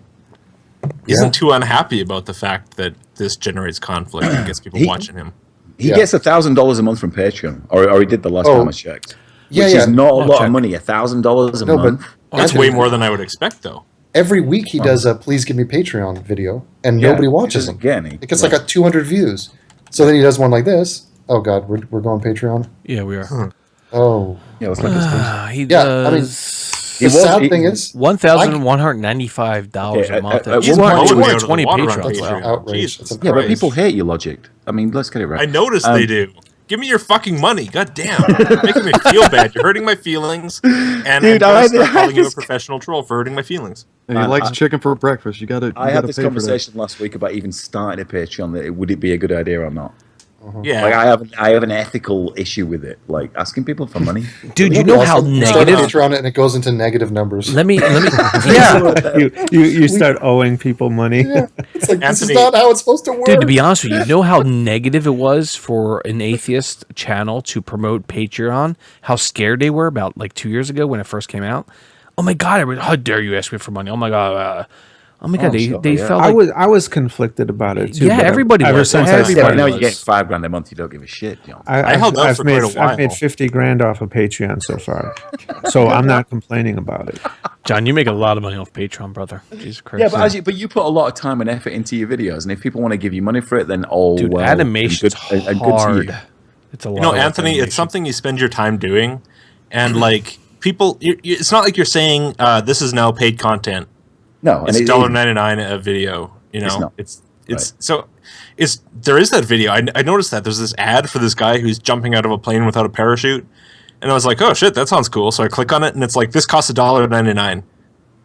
isn't too unhappy about the fact that this generates conflict and gets people watching him.
He
Yeah.
gets $1,000 a month from Patreon, or he did the last
Oh.
time I checked.
Yeah,
Which
yeah.
is not a lot
check.
of money. $1,000 a
No, but
month.
That's
Anthony,
way more than I would expect, though.
Every week he does a "Please give me Patreon" video, and
Yeah,
nobody
he
watches
doesn't
him.
get any.
It gets like a 200 views. So then he does one like this. Oh God, we're going Patreon.
Yeah, we are.
Oh,
Yeah, let's look at this.
He
Yeah, I mean,
does
the sad thing is,
$1,195
Okay,
a month.
at
He's
one point-
blowing me out of the
220
water on
Patreons.
Patreon.
Wow.
outrage.
Jesus
It's
Yeah, but
Christ.
people hate you, Logicked. I mean, let's get it right.
I noticed they do. Give me your fucking money. God damn. You're making me feel bad. You're hurting my feelings. And
Dude,
I'm
I-
going to start
I
calling you a
just-
professional troll for hurting my feelings.
And he likes chicken for breakfast. You gotta.
I had this conversation last week about even starting a Patreon. That would it be a good idea or not?
Yeah.
Like I have an ethical issue with it. Like asking people for money.
Dude, you know how
Start a
negative.
Patreon and it goes into negative numbers.
Let me. Yeah,
you start owing people money.
Yeah. It's like this is
Anthony-
not how it's supposed to work.
dude. To be honest with you, you know how negative it was for an atheist channel to promote Patreon. How scared they were about like 2 years ago when it first came out. Oh my god! How dare you ask me for money? Oh my god! They felt like
I was conflicted about it too.
Yeah,
but
everybody
ever
was.
since
Everybody
Yeah, but
started,
now
was.
you get $5,000 a month. You don't give a shit. You know?
I held out for
made,
quite a while.
I've made 50 grand off of Patreon so far, so I'm not complaining about it.
John, you make a lot of money off Patreon, brother. Jesus Christ!
Yeah, but you put a lot of time and effort into your videos, and if people want to give you money for it, then
dude,
well,
animation's
and good to
hard.
you.
It's a lot.
You know,
of
Anthony,
animation.
it's something you spend your time doing. and like people, it's not like you're saying this is now paid content.
No,
it's $1.99 a video. You know, it's so it's there is that video. I noticed that there's this ad for this guy who's jumping out of a plane without a parachute, and I was like, oh shit, that sounds cool. So I click on it, and it's like this costs $1.99.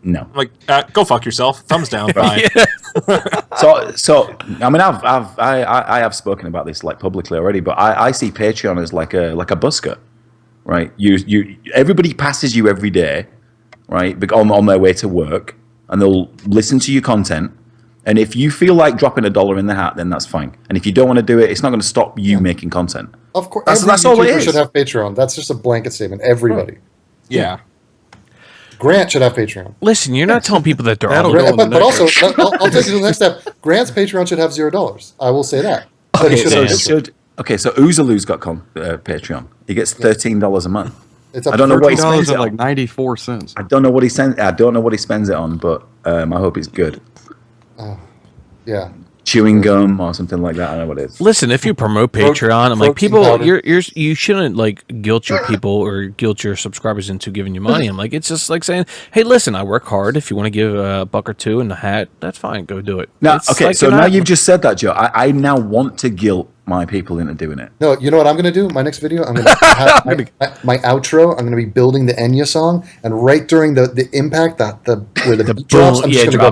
No,
I'm like go fuck yourself. Thumbs down. Bye.
So I mean, I have spoken about this like publicly already, but I see Patreon as like a busker, right? You everybody passes you every day, right? On their way to work, and they'll listen to your content. And if you feel like dropping $1 in the hat, then that's fine. And if you don't want to do it, it's not going to stop you making content.
Of course,
that's all it is.
Should have Patreon. That's just a blanket statement. Everybody.
Right. Yeah.
Grant should have Patreon.
Listen, you're not telling people that they're all
but also, I'll take you to the next step. Grant's Patreon should have $0. I will say that.
Okay, so Oozaloo's got Patreon. He gets $13 a month.
It's up
I don't know what he
$13
spends it
and like
on.
94 cents.
I don't know what he sends. I don't know what he spends it on, but I hope it's good.
Yeah.
Chewing gum or something like that. I don't know what it is.
Listen, if you promote Patreon, I'm like, people, you shouldn't like guilt your people or guilt your subscribers into giving you money. I'm like, it's just like saying, hey, listen, I work hard. If you want to give a $1 or $2 in the hat, that's fine. Go do it.
Now,
It's
okay,
like
so now you've just said that, Joe. I now want to guilt my people into doing it.
No, you know what I'm going to do? My next video, I'm going to have my outro. I'm going to be building the Enya song, and right during the impact where the beat drops, I'm just going to go.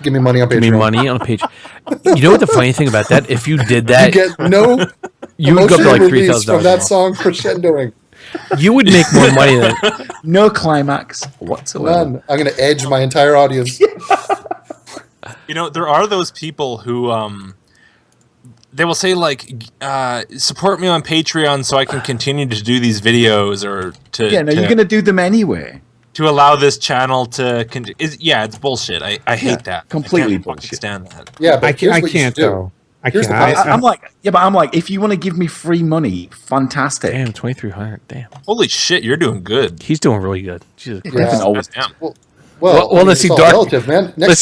Give me money on Patreon.
Give me money on Patreon. You know what the funny thing about that? If you did that,
you get no
you would go up to like $3,000
from that song crescendoing.
You would make more money than
no climax whatsoever.
None. I'm going to edge my entire audience.
You know, there are those people who they will say like, support me on Patreon so I can continue to do these videos, or to
you're going to do them anyway.
To allow this channel to continue. It's bullshit. I hate that.
Completely
I can't
bullshit.
stand that.
Yeah, but
I can't though. I can't.
I'm like, if you want to give me free money, fantastic.
Damn, 2,300. Damn.
Holy shit, you're doing good.
He's doing really good. Jesus
Christ.
Yeah.
Damn.
Well,
let's see Dark.
Relative, man.
Let's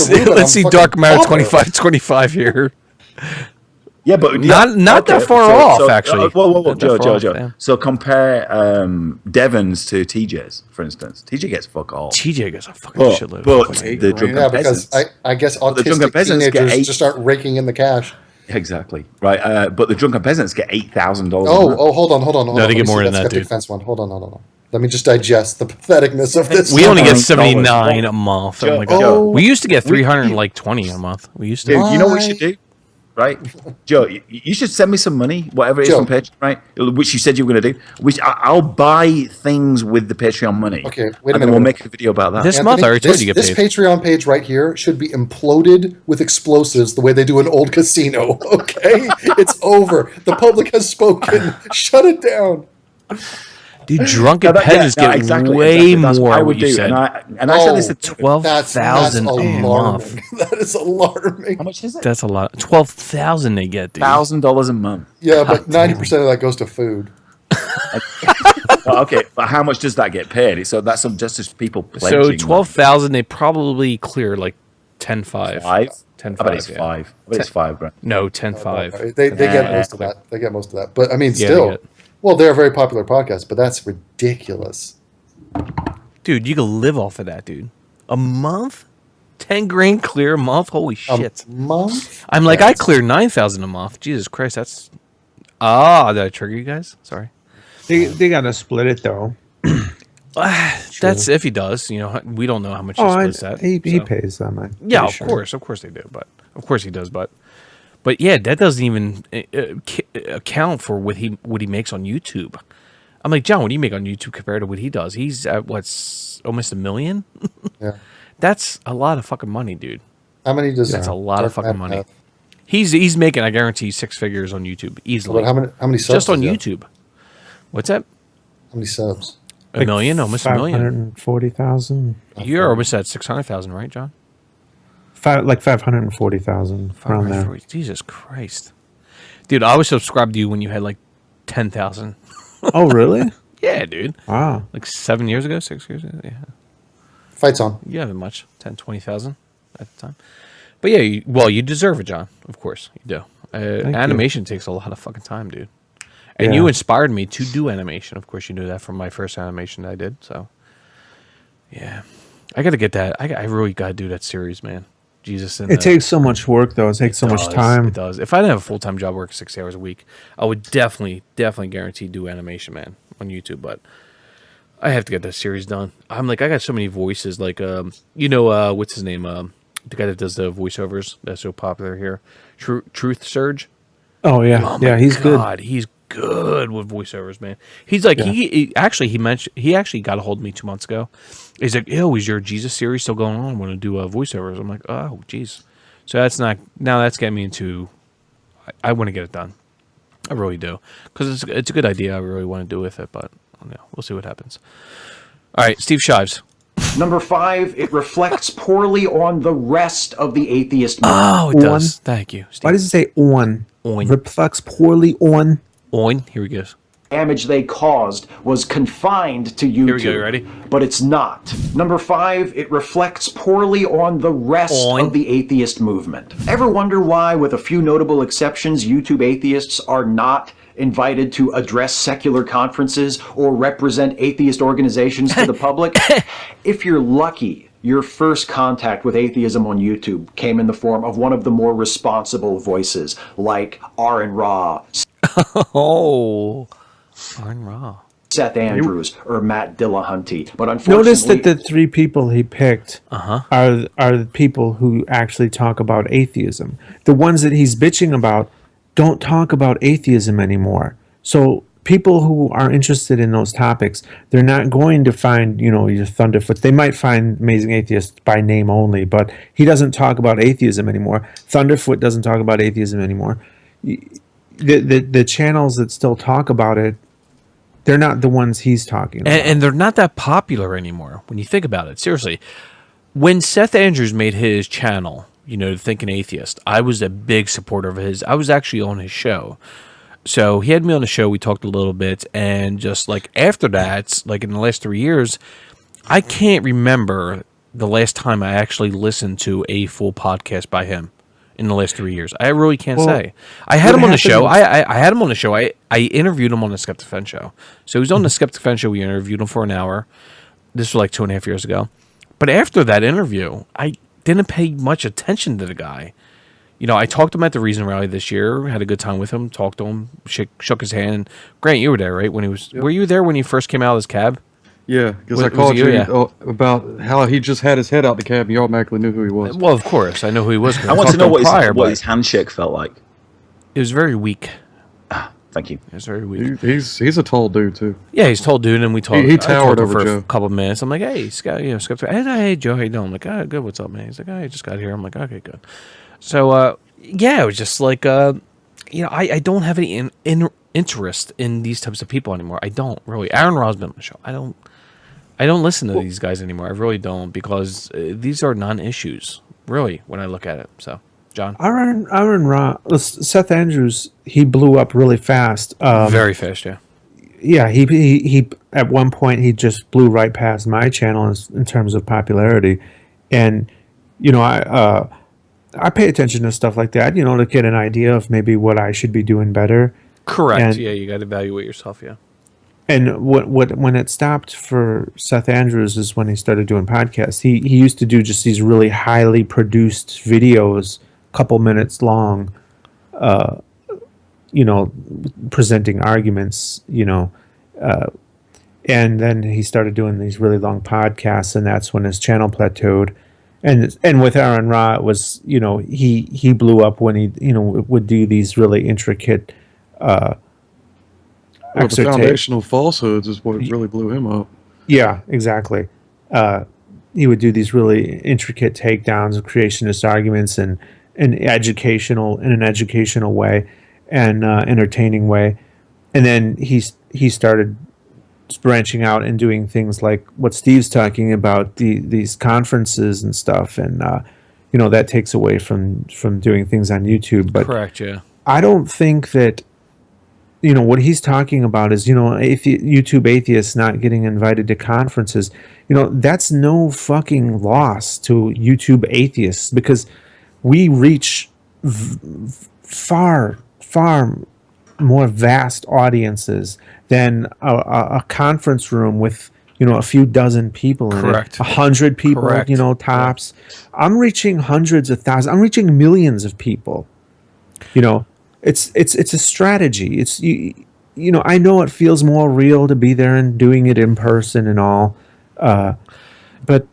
see Dark Matter 25 here.
Yeah, but
not that far off, actually.
Whoa, Joe. So compare Devon's to TJ's, for instance. TJ gets fuck all.
TJ gets a fucking shitload.
But the drunken peasants.
Because I guess autistic teenagers just start raking in the cash.
Exactly right. But the drunken peasants get $8,000.
Oh, hold on.
No, they get more than that, dude.
Fence one. Hold on. Let me just digest the patheticness of this.
We only get 79 a month. Oh my God. We used to get 320 a month. We used to.
Dude, you know what we should do? Right, Joe, you should send me some money, whatever it is from Patreon, right? Which you said you were going to do. Which I'll buy things with the Patreon money.
Okay, wait a minute.
And we'll make a video about that.
This month, I already told you to get paid.
This Patreon page right here should be imploded with explosives the way they do an old casino. Okay, it's over. The public has spoken. Shut it down.
Dude, drunken peasants get way more.
I would do,
said.
And I said this at
12,000 a month.
That is alarming.
How much is it?
That's a lot. 12,000 they get, dude.
$1,000 a month.
Yeah, but 90% of that goes to food.
Okay, but how much does that get paid? So that's just as people pledging.
So 12,000, they probably clear like 10.5. 10.5.
I bet it's 5. I bet it's 5 grand.
No, 10.5.
They get most of that. They get most of that. But I mean, still. Well, they're a very popular podcast, but that's ridiculous.
Dude, you can live off of that, dude. A month? 10 grand clear a month? Holy shit.
A month?
I'm like, I clear 9,000 a month. Jesus Christ, that's... did I trigger you guys? Sorry.
They got to split it, though.
That's if he does. You know, we don't know how much he splits that.
He pays them.
Yeah, of course they do. But of course he does. But yeah, that doesn't even account for what he makes on YouTube. I'm like, John, what do you make on YouTube compared to what he does? He's at what's almost $1 million.
Yeah,
that's a lot of fucking money, dude.
How many does
that's a lot of fucking money. He's making, I guarantee, 6 figures on YouTube easily.
But how many subs?
Just on YouTube. What's that?
How many subs?
$1 million, almost $1 million.
540,000.
You're almost at 600,000, right, John?
540,000 around there.
Jesus Christ, dude! I was subscribed to you when you had like 10,000.
Oh, really?
Yeah, dude.
Wow.
Like 6 years ago. Yeah.
Fights on.
You haven't much. 10, 20,000 at the time. But yeah, you deserve it, John. Of course you do. Animation takes a lot of fucking time, dude. And
Yeah.
you inspired me to do animation. Of course, you knew that from my first animation that I did. So, yeah. I got to get that. I really got to do that series, man. Jesus.
It takes so much work, though. It takes so much time.
It does. If I didn't have a full-time job working 6 hours a week, I would definitely guarantee do animation, man, on YouTube. But I have to get that series done. I'm like, I got so many voices. Like, what's his name? The guy that does the voiceovers that's so popular here, Truth Surge.
Oh yeah, yeah, he's good.
He's good with voiceovers, man. He's like he actually got a hold of me 2 months ago. He's like, "Yo, is your Jesus series still going on? I want to do voiceovers." I'm like, "Oh, jeez." So that's getting me into. I want to get it done. I really do because it's a good idea. I really want to do with it, but we'll see what happens. All right, Steve Shives.
Number 5, it reflects poorly on the rest of the atheist movement.
Oh, it does. Thank you, Steve.
Why does it say on? Reflects poorly on.
On. Here we go.
Damage they caused was confined to YouTube.
Here we go, ready?
But it's not. Number 5, it reflects poorly on the rest of the atheist movement. Ever wonder why, with a few notable exceptions, YouTube atheists are not invited to address secular conferences or represent atheist organizations to the public? If you're lucky, your first contact with atheism on YouTube came in the form of one of the more responsible voices, like Aaron Ra,
Aaron Ra,
Seth Andrews, or Matt Dillahunty. But unfortunately,
notice that the 3 people he picked are the people who actually talk about atheism. The ones that he's bitching about don't talk about atheism anymore. So people who are interested in those topics, they're not going to find, your Thunderfoot. They might find Amazing Atheist by name only, but he doesn't talk about atheism anymore. Thunderfoot doesn't talk about atheism anymore. The channels that still talk about it, they're not the ones he's talking about.
And they're not that popular anymore when you think about it. Seriously, when Seth Andrews made his channel, Thinking Atheist, I was a big supporter of his. I was actually on his show. So he had me on the show. We talked a little bit. And just like after that, like in the last 3 years, I can't remember the last time I actually listened to a full podcast by him in the last 3 years. I really can't say. I had him on the show. I had him on the show. I interviewed him on the Skeptic Fen show. So he was on the Skeptic Fen show. We interviewed him for an hour. This was like 2.5 years ago. But after that interview, I didn't pay much attention to the guy. I talked to him at the Reason Rally this year, had a good time with him, talked to him, shook his hand. Grant, you were there, right? Were you there when he first came out of his cab?
Yeah, because I called you about how he just had his head out the cab and you automatically knew who he was.
Well, of course. I know who he was.
I want to know what his handshake felt like.
It was very weak.
Thank you.
It was very weak.
He's a tall dude, too.
Yeah, he's a tall dude, and we talked.
He towered over
for
Joe.
a couple of minutes. I'm like, hey, Scott, hey, Joe, how you doing? I'm like, oh, good, what's up, man? He's like, I just got here. I'm like, okay, good. So, it was just like, I don't have any interest in these types of people anymore. I don't, really. Aaron Ra's been on the show. I don't listen to these guys anymore. I really don't, because these are non-issues, really, when I look at it. So, John?
Aaron Ra, Seth Andrews, he blew up really fast.
Very fast, yeah.
Yeah, he at one point, he just blew right past my channel in terms of popularity. And, I pay attention to stuff like that, to get an idea of maybe what I should be doing better.
Correct.
And,
yeah, you got to evaluate yourself, yeah.
And when it stopped for Seth Andrews is when he started doing podcasts. He used to do just these really highly produced videos, couple minutes long, presenting arguments, and then he started doing these really long podcasts, and that's when his channel plateaued. And with Aaron Ra, it was, he blew up when he, would do these really intricate
the foundational falsehoods is what really blew him up.
Yeah, exactly. He would do these really intricate takedowns of creationist arguments and in an educational way and entertaining way. And then he started branching out and doing things like what Steve's talking about, these conferences and stuff, and that takes away from doing things on YouTube. But
correct, yeah.
I don't think that what he's talking about is YouTube atheists not getting invited to conferences. That's no fucking loss to YouTube atheists, because we reach far more vast audiences than a conference room with a few dozen people in
Correct.
it, 100 people,
Correct.
Tops. I'm reaching hundreds of thousands. I'm reaching millions of people. It's a strategy. It's I know it feels more real to be there and doing it in person and all, but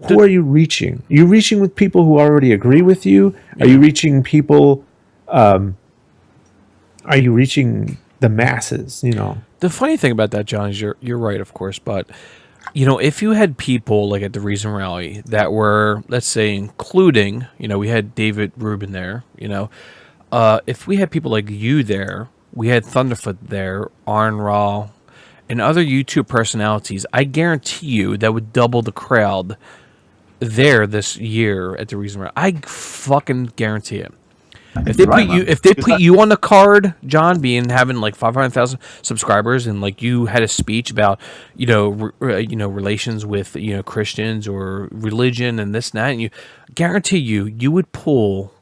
who are you reaching? Are you reaching with people who already agree with you? Are you reaching people? Are you reaching the masses?
The funny thing about that, John, is you're right, of course, but if you had people like at the Reason Rally that were, let's say, including, we had David Rubin there, if we had people like you there, we had Thunderfoot there, Arn Raw, and other YouTube personalities, I guarantee you that would double the crowd there this year at the Reason Rally. I fucking guarantee it. If they put you on the card, John, having like 500,000 subscribers, and like you had a speech about relations with Christians or religion and this and that, and guarantee you would pull,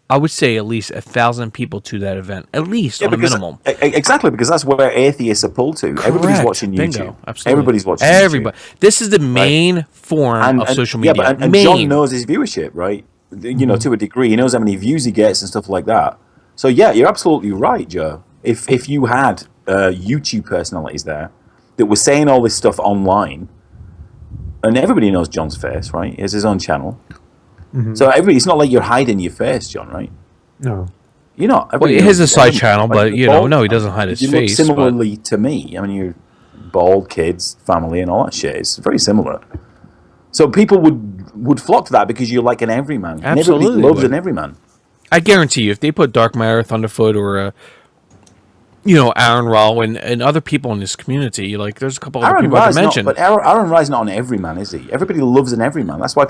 I would say, at least 1,000 people to that event, at least on a minimum.
Exactly, because that's where atheists are pulled to.
Correct.
Everybody's watching YouTube.
Bingo. Absolutely.
Everybody's watching
Everybody.
YouTube.
This is the main form of social media.
Yeah, and John knows his viewership, right? To a degree. He knows how many views he gets and stuff like that. So, yeah, you're absolutely right, Joe. If you had YouTube personalities there that were saying all this stuff online, and everybody knows John's face, right? He has his own channel. Mm-hmm. So it's not like you're hiding your face, John, right?
No.
You're not.
Well, he has a side channel, but, no, he doesn't hide his face.
Look similarly to me. I mean, you're bald, kids, family, and all that shit. It's very similar. So people would flock to that because you're like an everyman.
Absolutely.
And everybody loves an everyman.
I guarantee you, if they put Dark Matter, Thunderfoot, or Aaron Raw and other people in this community, like there's a couple other people I can mention.
But Aaron Ra's not an everyman, is he? Everybody loves an everyman. That's why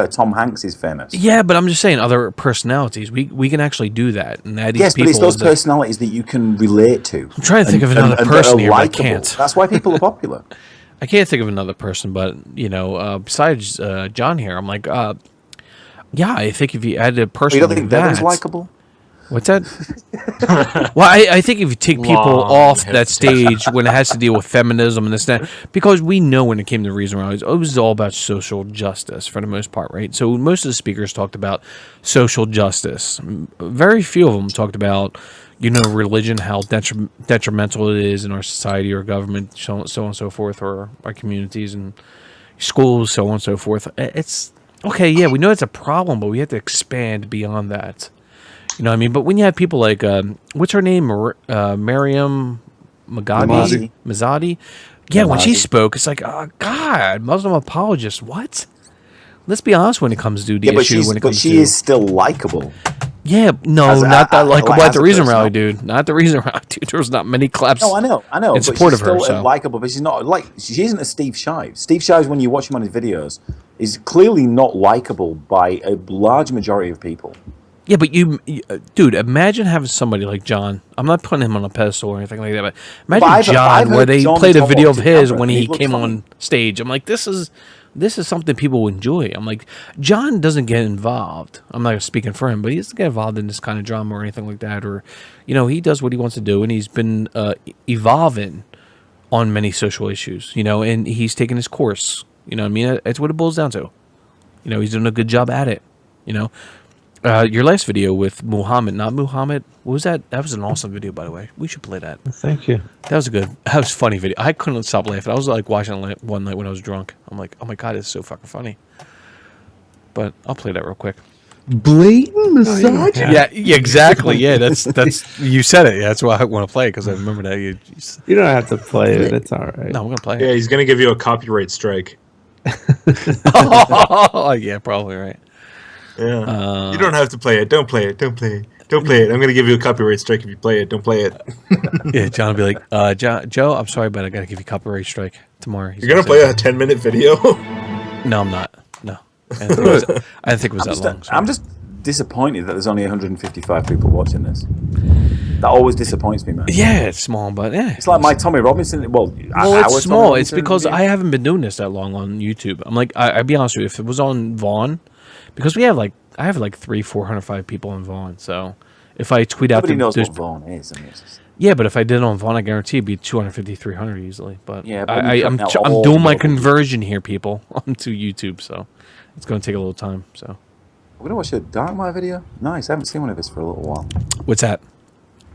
Tom Hanks is famous.
Yeah, but I'm just saying, other personalities, we can actually do that and add these
yes,
people.
But it's those personalities that you can relate to.
I'm trying to think of another person here, but I can't.
That's why people are popular.
I can't think of another person, but besides John here, I'm like, yeah, I think if you add a person,
you don't think Devin's likable?
What's that? Well, I think if you take people off that stage when it has to deal with feminism and this and that, because we know when it came to Reason Rally, it was all about social justice for the most part, right? So most of the speakers talked about social justice. Very few of them talked about, religion, how detrimental it is in our society or government, so on and so forth, or our communities and schools, so on and so forth. It's okay, yeah, we know it's a problem, but we have to expand beyond that. You know what I mean? But when you have people like, what's her name? Miriam Mazadi? Yeah, when she spoke, it's like, oh, God, Muslim apologist, what? Let's be honest when it comes to the issue.
But she is still likable.
Yeah, no, not that likable at the Reason Rally, dude. Not the Reason Rally, dude. There was not many claps.
No, I know.
In support of her,
still likable, but she's not she isn't a Steve Shives. Steve Shives, when you watch him on his videos, is clearly not likable by a large majority of people.
Yeah, but dude, imagine having somebody like John. I'm not putting him on a pedestal or anything like that, but imagine John, where they played a video of his when he came on stage. I'm like, this is something people will enjoy. I'm like, John doesn't get involved. I'm not speaking for him, but he doesn't get involved in this kind of drama or anything like that. Or, he does what he wants to do, and he's been evolving on many social issues, and he's taking his course. You know what I mean? That's what it boils down to. He's doing a good job at it, Your last video with Muhammad, not Muhammad, what was that? That was an awesome video, by the way. We should play that.
Thank you.
That was a funny video. I couldn't stop laughing. I was like watching it one night when I was drunk. I'm like, oh my God, it's so fucking funny. But I'll play that real quick.
Blatant misogyny.
Yeah, exactly. Yeah, that's you said it. Yeah, that's why I want to play, because I remember that.
You don't have to play it. It's all right.
No, I'm gonna play it.
Yeah, he's gonna give you a copyright strike.
Oh, yeah, probably right.
Yeah. You don't have to play it. Don't play it. Don't play it. Don't play it. I'm going to give you a copyright strike if you play it. Don't play it.
Yeah, John will be like, Joe, I'm sorry, but I got to give you a copyright strike tomorrow.
You're going to play a 10-minute video?
No, I'm not. No. I didn't think it was that long. So.
I'm just disappointed that there's only 155 people watching this. That always disappoints me, man.
Yeah, it's small, but yeah.
It's like my Tommy Robinson. Well,
it's small. It's because I haven't been doing this that long on YouTube. I'm like, I'd be honest with you, if it was on Vaughn, because I have like 300-405 people on Vaughn, so If I tweet out
Nobody knows
there's-
what Vaughn is. I mean, it's just,
Yeah, but if I did it on Vaughn, I guarantee it'd be 250, 300 easily. But
Yeah, but
I'm
now
I'm
all
doing my
the-
conversion here, people, onto YouTube. So it's going to take a little time. So
we're gonna watch a Dark Matter video. Nice. I haven't seen one of this for a little while.
what's that?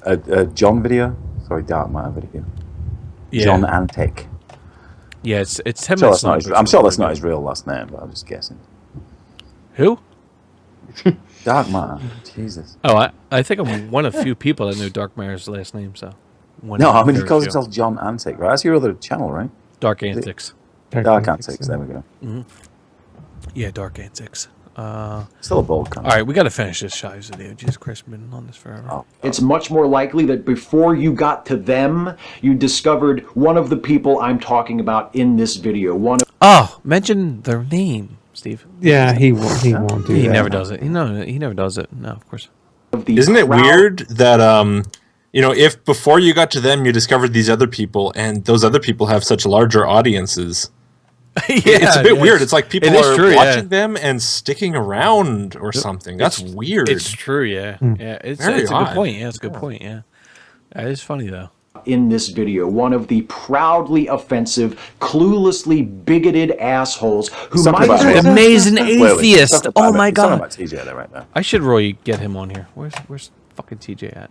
A John video. Sorry, Dark Matter video.
Yeah.
John Antic.
Yeah, it's 10
I'm sure
minutes.
that's not
long,
his,
but
I'm
it's
sure that's
really
not his real last name, but I'm just guessing.
good. Who?
Dark Matter. Jesus.
Oh, I think I'm one of few people that know Dark Matter's last name. So
No, I mean he
very
calls
few.
himself John Antic, right? That's your other channel, right?
Dark Antics.
Dark Antics. There we go.
Yeah, Dark Antics.
Still a bold
All right, we got to finish this Shives video. Jesus Christ, we've been on this forever.
It's much more likely that before you got to them, you discovered one of the people I'm talking about in this video.
Oh, mention their name, Steve.
Yeah, he won't do
He
that.
never does it. No, he never does it. No, of course.
Isn't it weird that if before you got to them you discovered these other people and those other people have such larger audiences? It's a bit weird. It's like people are watching them and sticking around or something. That's weird.
It's true, yeah. Yeah, it's
Very
a good
odd.
point. Yeah, it's a good point. Yeah, that is funny though.
In this video, one of the proudly offensive, cluelessly bigoted assholes who
Talking
might
about
as well-
Amazing
Wait, wait,
atheist.
talking
Oh
about-
my
he's talking
god.
about TJ there right now.
I should really get him on here. Where's fucking TJ at?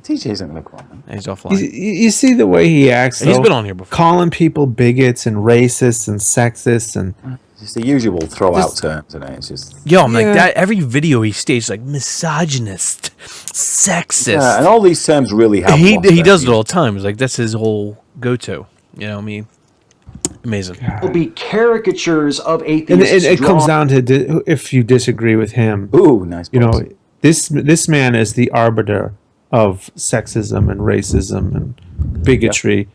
TJ isn't going to come on.
He's offline.
You see the way he acts.
He's
though?
been on here before.
Calling people bigots and racists and sexists and
It's the usual throw out terms, isn't it? It's just
Yo, I'm like
Yeah.
that. Every video he stays like misogynist, sexist.
yeah, and all these terms really have.
he
lost their
does it
meaning.
all the time. It's like that's his whole go-to. You know what I mean? Amazing.
will be caricatures of
and
atheists.
it comes
drawn-
down to if you disagree with him.
Ooh, nice.
You know,
box.
this man is the arbiter of sexism and racism and bigotry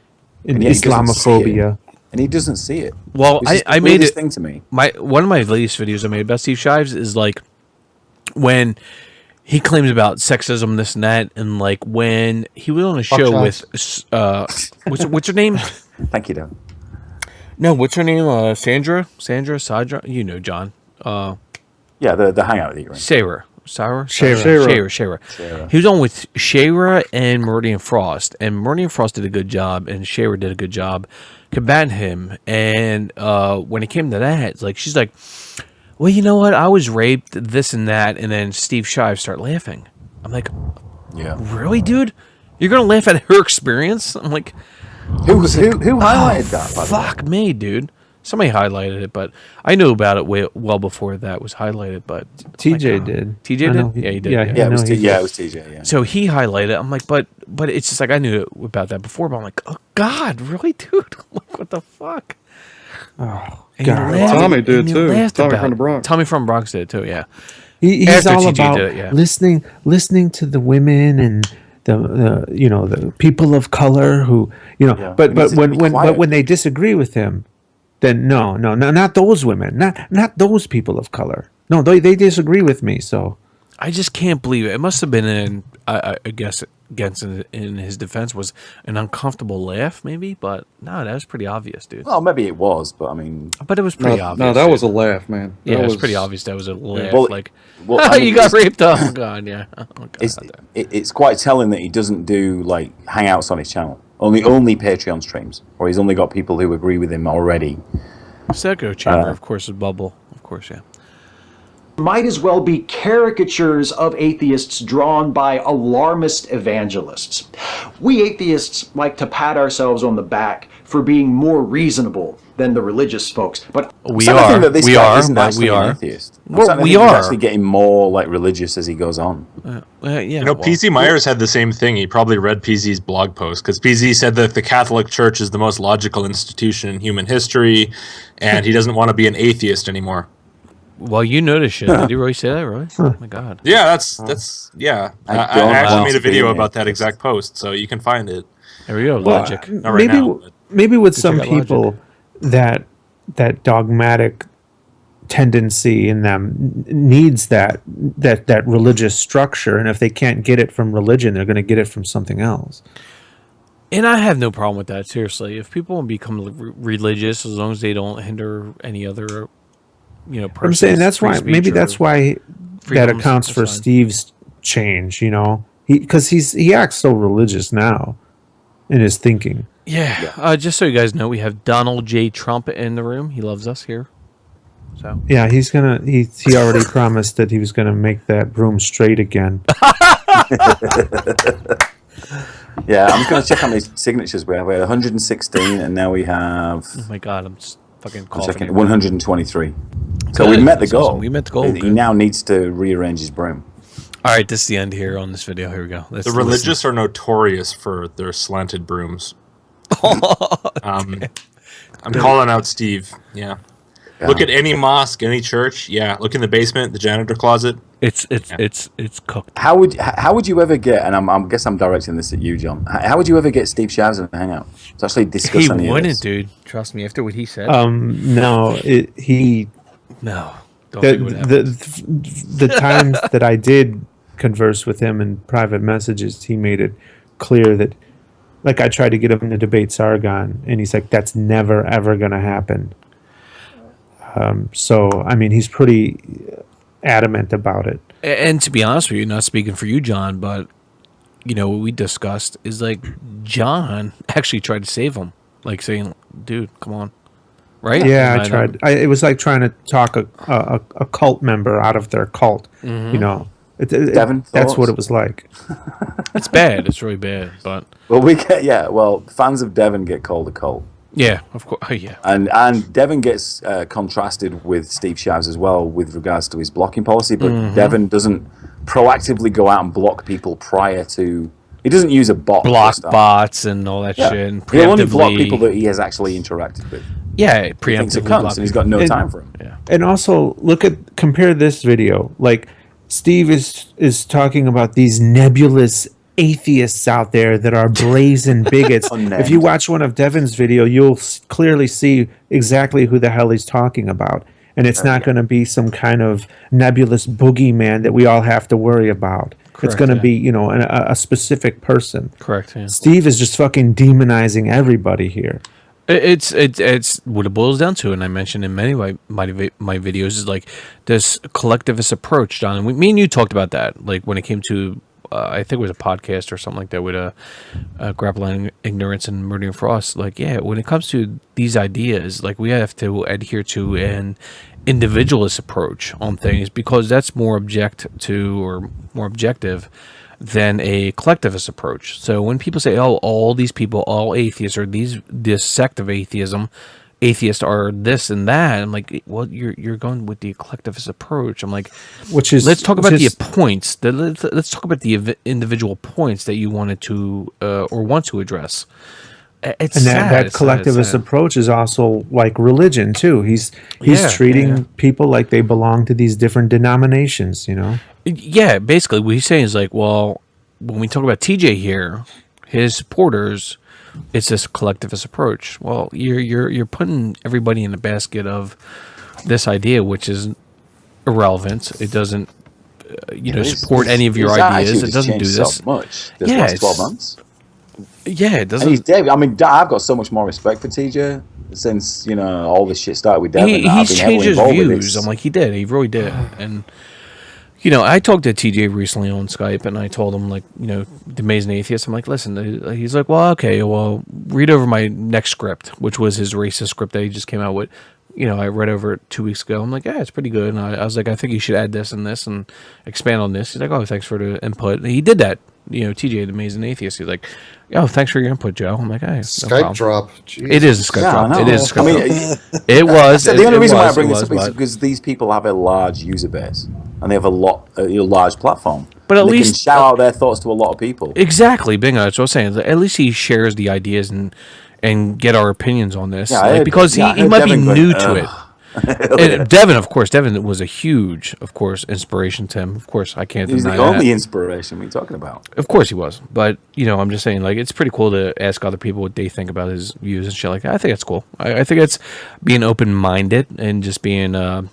and
And yet he doesn't see it.
Islamophobia.
And he doesn't see it.
Well,
Which is the
I made
weirdest
it.
thing to me.
One of my latest videos I made about Steve Shives is like when he claims about sexism, this and that, and like when he was on a show with what's her name?
Thank you, Doug.
No, what's her name? Sandra, you know, John.
Yeah, the hangout that you're in.
Shara.
Shara.
He was on with Shara and Meridian Frost, and Meridian Frost did a good job, and Shara did a good job combating him. And when it came to that, it's like she's like, "Well, you know what? I was raped, this and that," and then Steve Shives start laughing. I'm like,
Yeah.
"Really, dude? You're gonna laugh at her experience?" I'm like,
Who highlighted that? By the way?
"Fuck me, dude." Somebody highlighted it, but I knew about it well before that was highlighted. But
TJ
like,
did.
TJ
I know
did? Yeah, he did.
Yeah,
Yeah,
I
it was
know he did.
it was TJ. Yeah.
So he highlighted it. I'm like, but it's just like I knew about that before, but I'm like, oh God, really, dude? I'm like, what the fuck?
Oh,
And you
God.
laughed-
Tommy did
and you
too.
laughed
Tommy
about
from the
it.
Bronx.
Tommy from Bronx did too. Yeah.
He's
After
all
TJ
about
did it, yeah.
listening to the women and the people of color who
Yeah,
but
he needs to be
when
quiet.
when they disagree with him, then no, not those women, not those people of color. No, they disagree with me. So
I just can't believe it. It must have been I guess against in his defense was an uncomfortable laugh, maybe, but no, that was pretty obvious, dude.
Well, maybe it was, but I mean,
But it was pretty obvious.
No, that
dude.
was a laugh, man.
Yeah,
That
it was pretty obvious. That was a laugh.
Well,
like,
well, I mean,
you got raped. Oh God, yeah. Oh God.
it's quite telling that he doesn't do like hangouts on his channel. Only Patreon streams, or he's only got people who agree with him already.
Echo chamber, of course, is bubble. Of course, yeah.
might as well be caricatures of atheists drawn by alarmist evangelists. We atheists like to pat ourselves on the back for being more reasonable than the religious folks, but
We
So I think
are.
that this
We
guy
are.
isn't
but
actually
we
an
are.
atheist. I'm
Well,
starting to
we
think he's
are.
actually getting more like religious as he goes on.
Yeah.
You know,
well,
PZ Myers had the same thing. He probably read PZ's blog post because PZ said that the Catholic Church is the most logical institution in human history, and he doesn't want to be an atheist anymore.
Well, you noticed shit. Did you really say that, really? Oh my God.
Yeah, that's yeah.
I
I
don't
actually
want
made a
to be
video
an
about that
atheist.
exact post, so you can find it.
There we go. Logic.
Not right
maybe
now, but-
maybe with
Go
some
check out Logic.
people that dogmatic tendency in them needs that religious structure, and if they can't get it from religion, they're going to get it from something else.
And I have no problem with that. Seriously, if people want to become religious, as long as they don't hinder any other, person.
I'm saying that's why maybe that's why that accounts for
Steve's.
Steve's change. he acts so religious now in his thinking.
Yeah. Just so you guys know, we have Donald J. Trump in the room. He loves us here. So
Yeah, he already promised that he was gonna make that room straight again.
Yeah, I'm just going to check how many signatures we have. We had 116, and now we have.
Oh my God, I'm just fucking
I'm
coughing.
checking, 123. So
Good.
we've met the
That's
goal.
awesome. We met the goal.
He
Good.
now needs to rearrange his broom.
All right, this is the end here on this video. Here we go. Let's
The religious are notorious for their slanted brooms. I'm calling out Steve. Yeah. Look at any mosque, any church. Yeah. Look in the basement, the janitor closet.
It's cooked.
How would you ever get? And I guess I'm directing this at you, John. How would you ever get Steve Shazam to hang out to actually discuss
He
any of
wouldn't,
this?
dude. Trust me. After what he said.
No, he.
No. Don't think it would happen.
The times that I did converse with him in private messages, he made it clear that, like, I tried to get him to debate Sargon, and he's like, "That's never ever going to happen." So, I mean, he's pretty adamant about it.
And to be honest with you, not speaking for you, John, but you know what we discussed is like John actually tried to save him, like saying, "Dude, come on." Right?
Yeah, I tried. It was like trying to talk a cult member out of their cult.
Mm-hmm.
You know,
Devin,
that's what
thoughts?
it was like.
It's bad. It's really bad. But
well, fans of Devin get called a cult.
yeah, of course. Oh, yeah.
And Devin gets contrasted with Steve Shavs as well with regards to his blocking policy, but
Mm-hmm.
Devin doesn't proactively go out and block people prior to. He doesn't use a bot.
Block bots and all that shit. And
He'll only block
preemptively-
people that he has actually interacted with.
Yeah,
He thinks it
preemptively
comes,
block
and he's got no
And-
time for him.
Yeah.
And also compare this video. Like, Steve is talking about these nebulous atheists out there that are brazen bigots.
Unnamed.
If you watch one of Devin's video, you'll clearly see exactly who the hell he's talking about. And it's not going to be some kind of nebulous boogeyman that we all have to worry about. It's
Correct,
going to
yeah.
be, you know, a specific person.
Correct. Yeah.
Steve is just fucking demonizing everybody here.
It's what it boils down to, and I mentioned in many of my videos is like this collectivist approach, John. And me and you talked about that, like when it came to I think it was a podcast or something like that with grappling ignorance and murdering for us. Like, yeah, when it comes to these ideas, like we have to adhere to an individualist approach on things because that's more more objective than a collectivist approach. So when people say, "Oh, all these people, all atheists, or this sect of atheism, atheists are this and that," I'm like, "Well, you're going with the collectivist approach." I'm like, let's talk about the points. Let's talk about the individual points that you wanted to or want to address. It's
And
sad.
that
It's
collectivist
sad.
approach is also like religion too. He's treating people like they belong to these different denominations, you know.
Yeah, basically what he's saying is like, well, when we talk about TJ here, his supporters, it's this collectivist approach. Well, you're putting everybody in the basket of this idea, which is irrelevant. It doesn't, support any of your ideas. It doesn't do this.
So much this last 12 months.
Yeah, it doesn't.
And he's David. I mean, I've got so much more respect for TJ since all this shit started with Devin.
He's changed his views. I'm like, he did. He really did. And I talked to TJ recently on Skype, and I told him, like, the Amazing Atheist. I'm like, listen. He's like, well, okay, well, read over my next script, which was his racist script that he just came out with. I read over it 2 weeks ago. I'm like, yeah, it's pretty good. And I was like, I think you should add this and this and expand on this. He's like, oh, thanks for the input. And he did that. TJ, the Amazing Atheist. He's like, oh, thanks for your input, Joe. I'm like, hey,
Skype drop. Jesus.
It is a Skype drop. It is a Skype drop. It was.
The only reason why I bring this up is because these people have a large user base and they have a large platform.
But at
they
least
can shout out their thoughts to a lot of people.
Exactly, bingo. That's what I was saying. At least he shares the ideas and get our opinions on this,
Yeah,
because he might be new to it. And Devin was a huge, of course, inspiration to him. Of course, I can't
He's
deny
the
that.
only inspiration we're talking about.
Of course he was, but I'm just saying, like, it's pretty cool to ask other people what they think about his views and shit like that. I think that's cool. I think it's being open-minded and just being, trying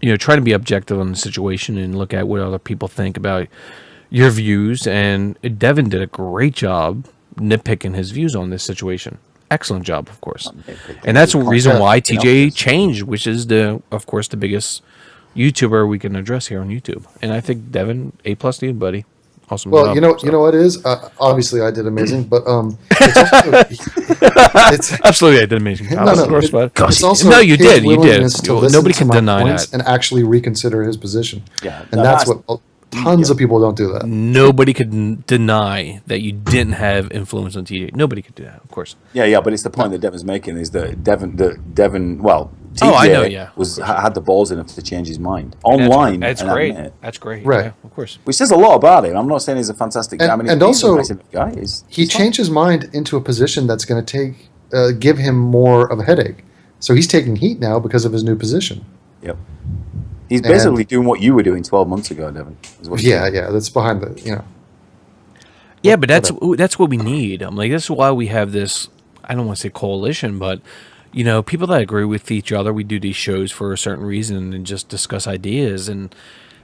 to be objective on the situation and look at what other people think about your views. And Devin did a great job nitpicking his views on this situation. Excellent job, of course. And that's the reason why TJ changed, which is of course, the biggest YouTuber we can address here on YouTube. And I think Devin, A+ to you, buddy. awesome
Well,
job.
you know what it is? Obviously, I did amazing, but it's also,
Absolutely, I did amazing job. Of course, but
it's also
no, you
his
did. You did.
willingness to listen
Nobody
to
can
my
deny
points
that.
and actually reconsider his position.
Yeah,
and that's what tons of people don't do that.
Nobody could deny that you didn't have influence on TV. Nobody could do that, of course.
Yeah, but it's the point that Devin's making is that Devin, well, TJ
I know, yeah,
had the balls enough to change his mind online.
That's
and
great.
admit it.
That's great.
Right.
Yeah, of course.
Which says a lot about him. I'm not saying he's a fantastic guy. I mean,
And
he's
also,
a nice enough guy.
He changed his mind into a position that's going to give him more of a headache. So he's taking heat now because of his new position.
Yep. He's basically doing what you were doing 12 months ago, Devin.
Yeah, that's behind the,
Yeah, but that's what we need. I'm like, that's why we have this, I don't want to say coalition, but, people that agree with each other, we do these shows for a certain reason and just discuss ideas. And,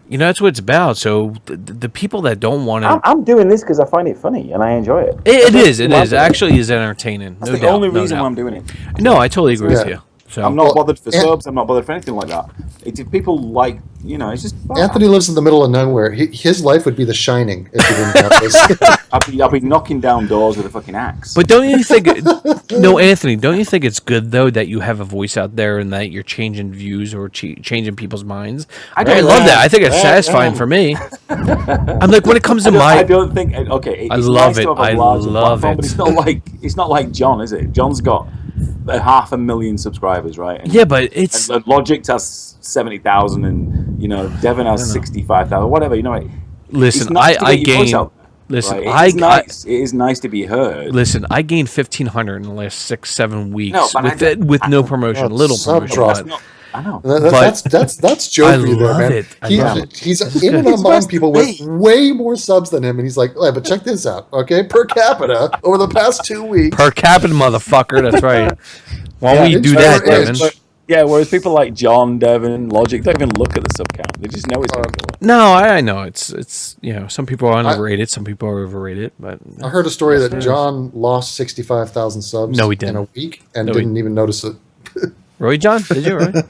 that's what it's about. So the people that don't want to...
I'm doing this because I find it funny and I enjoy it.
It is. Actually is entertaining.
That's the only reason why I'm doing it.
No, I totally agree with you. So
I'm not bothered for subs. I'm not bothered for anything like that. If people like, it's just fun.
Anthony lives in the middle of nowhere. His life would be The Shining if he didn't have this.
I'll be knocking down doors with a fucking axe.
But don't you think... No, Anthony, don't you think it's good, though, that you have a voice out there and that you're changing views or changing people's minds? I love that. I think it's satisfying for me. I'm like, when it comes to
I don't think... Okay,
I love it. I love it.
But it's not like John, is it? John's got 500,000 subscribers, right? And,
yeah, but it's...
And Logicked has 70,000 and, Devin has 65,000, whatever,
Listen, I gained... Listen,
right? It is nice to be heard.
Listen, I gained 1,500 in the last 6-7 weeks with no promotion, little promotion.
I know.
That's Joe for you there, man. He's in and among people with way more subs than him, and he's like, "Yeah, but check this out, okay? Per capita over the past 2 weeks,
per capita, motherfucker. That's right. Why don't you do that, Devin?
Yeah, whereas people like John, Devin, Logic don't even look at the sub count. They just know it's
No, I know it's some people are underrated, some people are overrated. But
I heard a story that John lost 65,000 subs in a week and didn't even notice it.
Really, John? Did you really?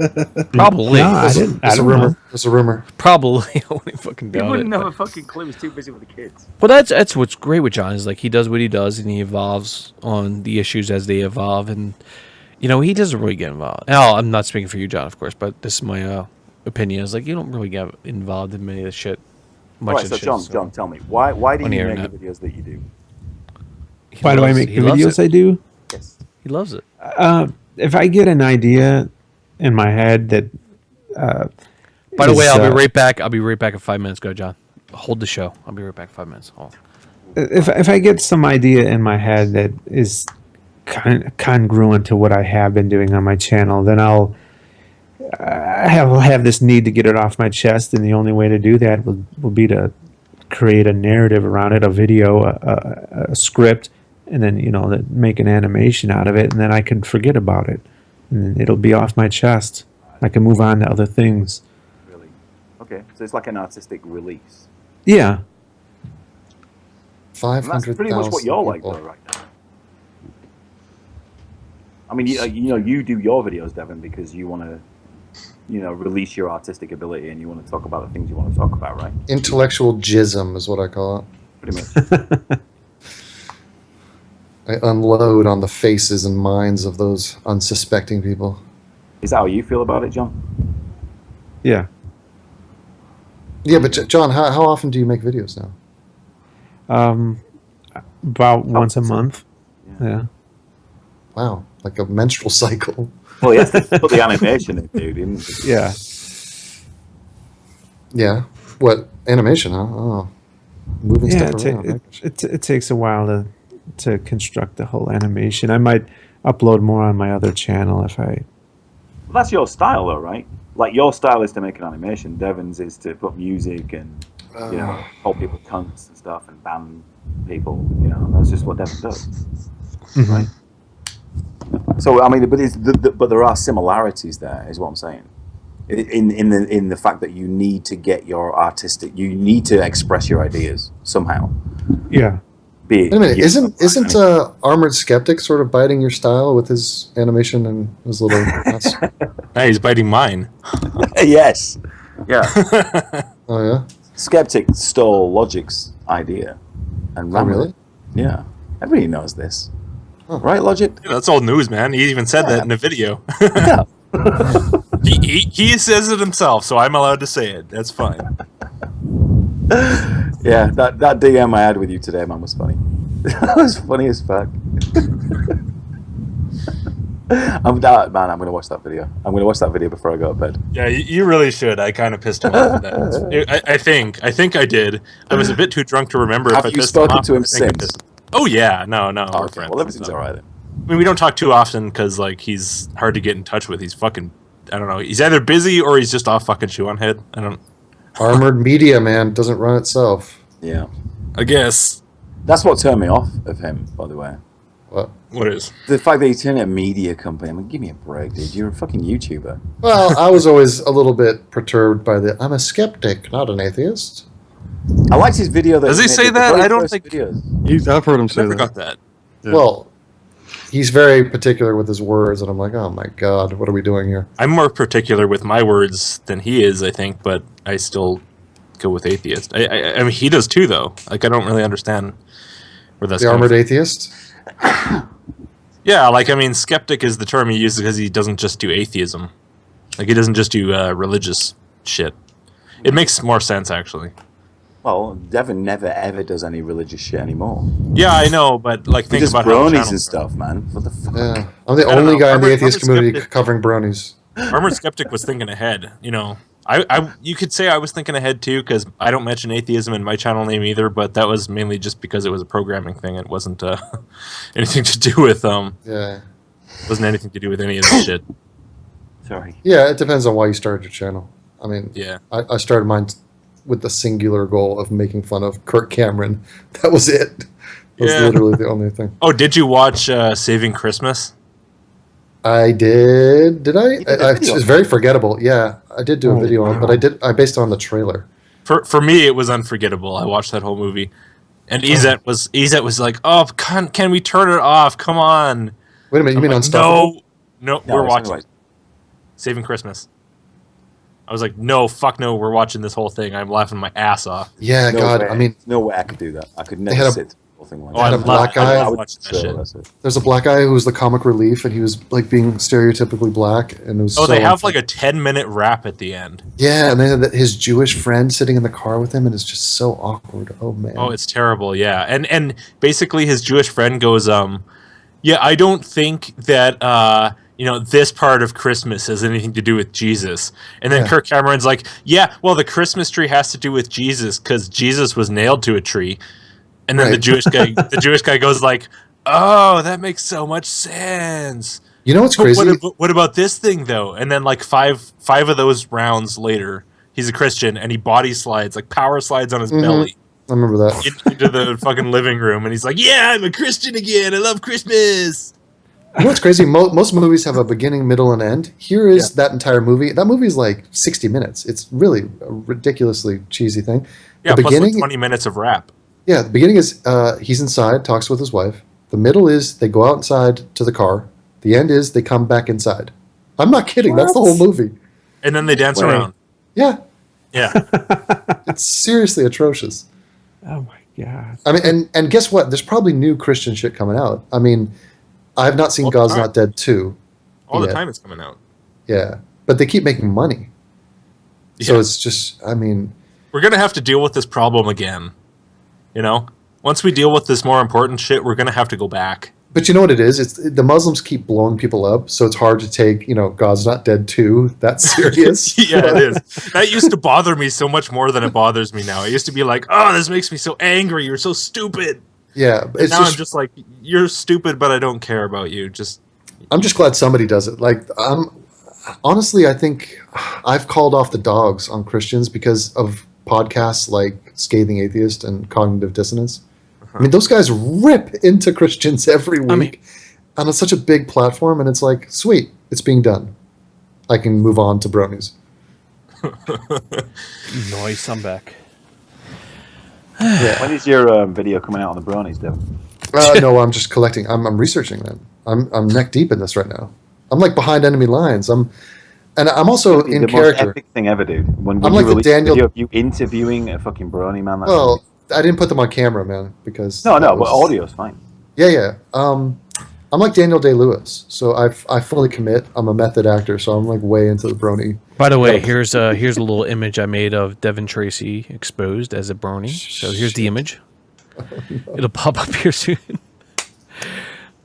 Probably.
No, I didn't.
It's a rumor. It's a rumor.
Probably. I wouldn't fucking doubt it.
He wouldn't have a fucking clue. He's too busy with the kids.
Well, that's what's great with John is like he does what he does and he evolves on the issues as they evolve and. He doesn't really get involved. Now, I'm not speaking for you, John, of course, but this is my opinion. Is like you don't really get involved in many of the shit.
Right, so John, tell me why do you make the videos that you do?
Why do I make the videos I do?
Yes,
he loves it.
If I get an idea in my head that.
By the way, I'll be right back. I'll be right back in 5 minutes. Go, John. Hold the show. I'll be right back in 5 minutes. Oh.
If I get some idea in my head that is congruent to what I have been doing on my channel, then I'll have this need to get it off my chest, and the only way to do that will be to create a narrative around it, a video, a script, and then make an animation out of it, and then I can forget about it, and it'll be off my chest. I can move on to other things.
Really? Okay, so it's like an artistic release.
Yeah.
500,000.
That's pretty much what you're like, though, right now. I mean, you do your videos, Devin, because you want to, release your artistic ability and you want to talk about the things you want to talk about, right?
Intellectual jism is what I call it.
Pretty much.
I unload on the faces and minds of those unsuspecting people.
Is that how you feel about it, John?
Yeah.
Yeah, but John, how often do you make videos now?
About once a month. Yeah.
Wow, like a menstrual cycle.
Well, yes, put the animation in, dude. Didn't it?
Yeah.
Yeah. What animation? Huh? Oh, moving stuff around.
It takes a while to construct the whole animation. I might upload more on my other channel if I.
Well, that's your style, though, right? Like your style is to make an animation. Devin's is to put music and call people cunts and stuff and ban people. That's just what Devin does, right? So I mean, but there are similarities there, is what I'm saying. In the fact that you need to get your you need to express your ideas somehow.
Yeah.
Wait a minute, isn't Armored Skeptic sort of biting your style with his animation and his little?
Hey, he's biting mine.
Yes. Yeah.
Oh yeah.
Skeptic stole Logic's idea and ran with
really?
it. Yeah, everybody knows this, right? Logic.
Yeah, that's old news, man. He even said that in a video.
Yeah.
he says it himself, so I'm allowed to say it. That's fine.
Yeah, that DM I had with you today, man, was funny. That was funny as fuck. I'm gonna watch that video. I'm gonna watch that video before I go to bed.
Yeah, you really should. I kind of pissed him off with that. I think I did. I was a bit too drunk to remember
Have
if I
you
pissed
spoken
him off.
to him
I think I
since?
pissed- Oh yeah, no, we're
Okay,
friends.
well, everything's all right then.
I mean, we don't talk too often because like he's hard to get in touch with. He's fucking, I don't know. He's either busy or he's just off fucking shoe on head. I don't.
Armored media, man, doesn't run itself.
Yeah,
I guess.
that's what turned me off of him, by the way.
What is?
The fact that he turned a media company. I mean, give me a break, dude. You're a fucking YouTuber.
Well, I was always a little bit perturbed by I'm a skeptic, not an atheist.
I liked his video.
Does he say that? I don't think.
I've heard him say
Never
that.
got that.
Yeah.
Well, he's very particular with his words, and I'm like, oh my god, what are we doing here?
I'm more particular with my words than he is, I think, but I still go with atheist. I mean, he does too, though. Like, I don't really understand where that's
The
coming
armored
from.
atheist?
Yeah, like, I mean, skeptic is the term he uses because he doesn't just do atheism. Like, he doesn't just do religious shit. It makes more sense, actually.
Well, Devin never ever does any religious shit anymore.
Yeah, I know, but, like,
He
think
does
about how the
bronies
channel-
and stuff, man. What the fuck?
Yeah. I'm the
I don't
only
know.
guy in the
Armored
atheist community
skeptic-
covering bronies.
Armored Skeptic was thinking ahead, you know. You could say I was thinking ahead too, because I don't mention atheism in my channel name either, but that was mainly just because it was a programming thing. It wasn't anything to do with
Yeah.
wasn't anything to do with any of this shit.
Sorry.
Yeah, it depends on why you started your channel. I mean,
Yeah.
I started mine with the singular goal of making fun of Kirk Cameron. That was it. That was
Yeah.
literally the only thing.
Oh, did you watch Saving Christmas?
I did. Did I?
did a
I
video
it's
on
very forgettable. Yeah, I did do a
Oh,
video on it, but I based it on the trailer.
For me, it was unforgettable. I watched that whole movie, and Izet was like, "Oh, can we turn it off? Come on!"
Wait a minute, you
I'm
mean
like,
Unstoppable?
No,
No,
we're
it's
watching
anyway.
Saving Christmas. I was like, "No, fuck no, we're watching this whole thing." I'm laughing my ass off.
Yeah,
No
God.
way.
I mean,
no way I could do that. I could
had
never
a-
sit through the whole thing like
Oh, I
had a
that.
black
love, I
guy.
love watching that shit.
That's it.
there's a black guy who was the comic relief, and he was like being stereotypically black, and it was.
Oh,
so
they have
unfair.
like a 10-minute rap at the end.
Yeah, and then his Jewish friend sitting in the car with him, and it's just so awkward. Oh man.
Oh, it's terrible, yeah. And basically his Jewish friend goes, yeah, I don't think that this part of Christmas has anything to do with Jesus. And then
Yeah.
Kirk Cameron's like, yeah, well, the Christmas tree has to do with Jesus because Jesus was nailed to a tree. And then
Right.
the Jewish guy goes like, oh, that makes so much sense.
You know what's
But
crazy?
what about this thing though? And then like five of those rounds later, he's a Christian and he body slides, like power slides on his belly
I remember that.
into the fucking living room, and he's like, "Yeah, I'm a Christian again. I love Christmas."
You know what's crazy? Most movies have a beginning, middle, and end. Here is that entire movie. That movie is like 60 minutes. It's really a ridiculously cheesy thing.
Yeah,
the
plus like
beginning,
20 minutes of rap.
yeah, the beginning is he's inside, talks with his wife. The middle is they go outside to the car. The end is they come back inside. I'm not kidding. That's the whole movie.
And then they dance
Wait.
around.
Yeah,
Yeah.
it's seriously atrocious.
Oh my god.
I mean, and guess what? There's probably new Christian shit coming out. I mean, I've not seen
All the
God's
time.
Not Dead 2.
All the
yet.
time it's coming out.
Yeah, but they keep making money. So
Yeah.
it's just, I mean,
We're going to have to deal with this problem again. You know? Once we deal with this more important shit, we're going to have to go back.
but you know what it is? It's the Muslims keep blowing people up, so it's hard to take, God's Not Dead 2 that serious.
Yeah, it is. That used to bother me so much more than it bothers me now. It used to be like, oh, this makes me so angry. You're so stupid.
Yeah,
And
it's
now
just,
I'm just like, you're stupid, but I don't care about you.
I'm just glad somebody does it. Like, honestly, I think I've called off the dogs on Christians because of podcasts like Scathing Atheist and Cognitive Dissonance. I mean, those guys rip into Christians every week, and it's such a big platform, and it's like, sweet, it's being done. I can move on to bronies.
Nice, I'm back.
When is your video coming out on the bronies, Devin?
No, I'm just collecting. I'm researching them. I'm neck deep in this right now. I'm like behind enemy lines. And I'm also
the
in
most
character.
epic thing ever, dude. When
I'm
you
like the
release a
Daniel.
video of you interviewing a fucking brony, man. That's
Well, I didn't put them on camera, man, because
no,
that
but
was-
audio's fine.
Yeah. I'm like Daniel Day-Lewis, so I fully commit. I'm a method actor, so I'm like way into the brony.
By the way, here's a little image I made of Devin Tracy exposed as a brony. So here's the image. It'll pop up here soon.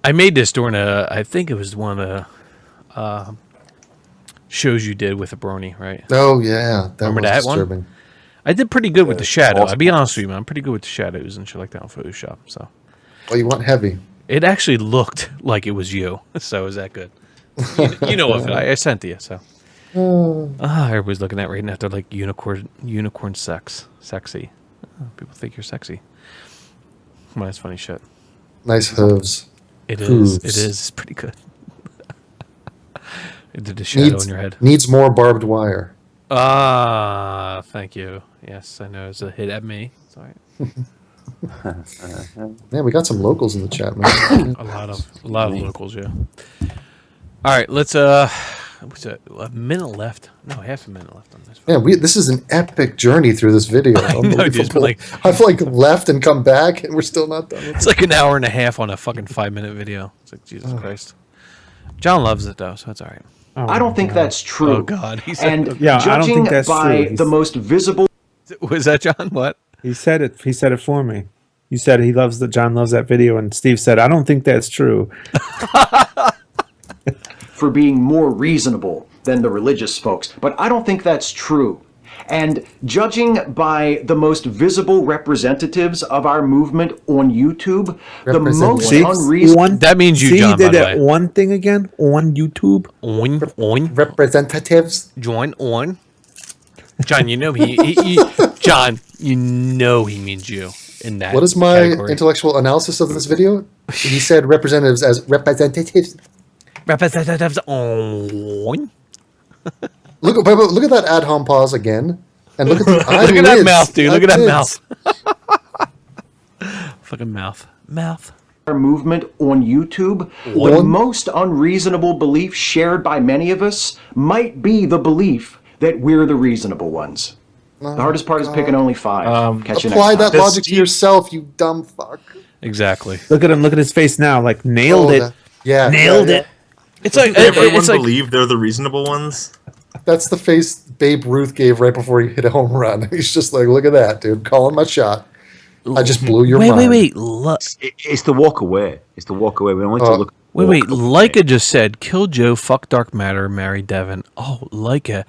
I made this during I think it was one of the shows you did with a brony, right?
Oh yeah, that
Remember
was
that
disturbing.
one? I did pretty good with the shadow. I'll be honest with you, man. I'm pretty good with the shadows and shit like that on Photoshop. So.
Well, you want heavy.
It actually looked like it was you. So is that good? You know of it. I sent to you. So. Everybody's looking at right now. They're like unicorn sexy. Oh, people think you're sexy. Come on, that's funny shit.
Nice hooves.
It
Hooves.
is. It is. It's pretty good. It did the shadow in your head.
Needs more barbed wire.
Ah, thank you. Yes, I know it's a hit at me. Sorry.
Man, we got some locals in the chat, man.
a lot of locals, yeah. All right, let's what's it? A minute left? No, half a minute left on this.
Man, this is an epic journey through this video.
I know, dude, but like
I've like left and come back, and we're still not done.
It's like an hour and a half on a fucking 5-minute video. It's like Jesus Christ. John loves it though, so that's all right.
Oh, I don't think that's true.
Oh God, he said.
And judging by the most visible.
Was that John? What?
He said it. He said it for me. You said he loves that. John loves that video, and Steve said, "I don't think that's true."
For being more reasonable than the religious folks, but I don't think that's true. And judging by the most visible representatives of our movement on YouTube, the most unreasonable.
That means you,
See,
John.
he did
by the
that
way.
one thing again on YouTube.
On
representatives.
Join on. John, you know John, you know he means you in that.
What is my
category.
intellectual analysis of this video? He said representatives as representatives.
Representatives on.
Look at that ad hom pause again, and look at the
Look at that mouth, dude. Look at that
eyelids.
mouth. Fucking mouth.
Our movement on YouTube, the most unreasonable belief shared by many of us might be the belief that we're the reasonable ones. The hardest part is picking only 5. Catch you next
Apply
time.
that logic to yourself, you dumb fuck.
Exactly.
Look at him. Look at his face now. Like nailed it. Nailed it.
It's like
everyone
it's like,
believe they're the reasonable ones.
That's the face Babe Ruth gave right before he hit a home run. He's just like, look at that, dude. Calling my shot. I just blew your mind.
Wait.
It's the walk away. It's the walk away. We don't want to look.
Wait. Leica just said, "Kill Joe, fuck Dark Matter, marry Devin." Oh, Leica,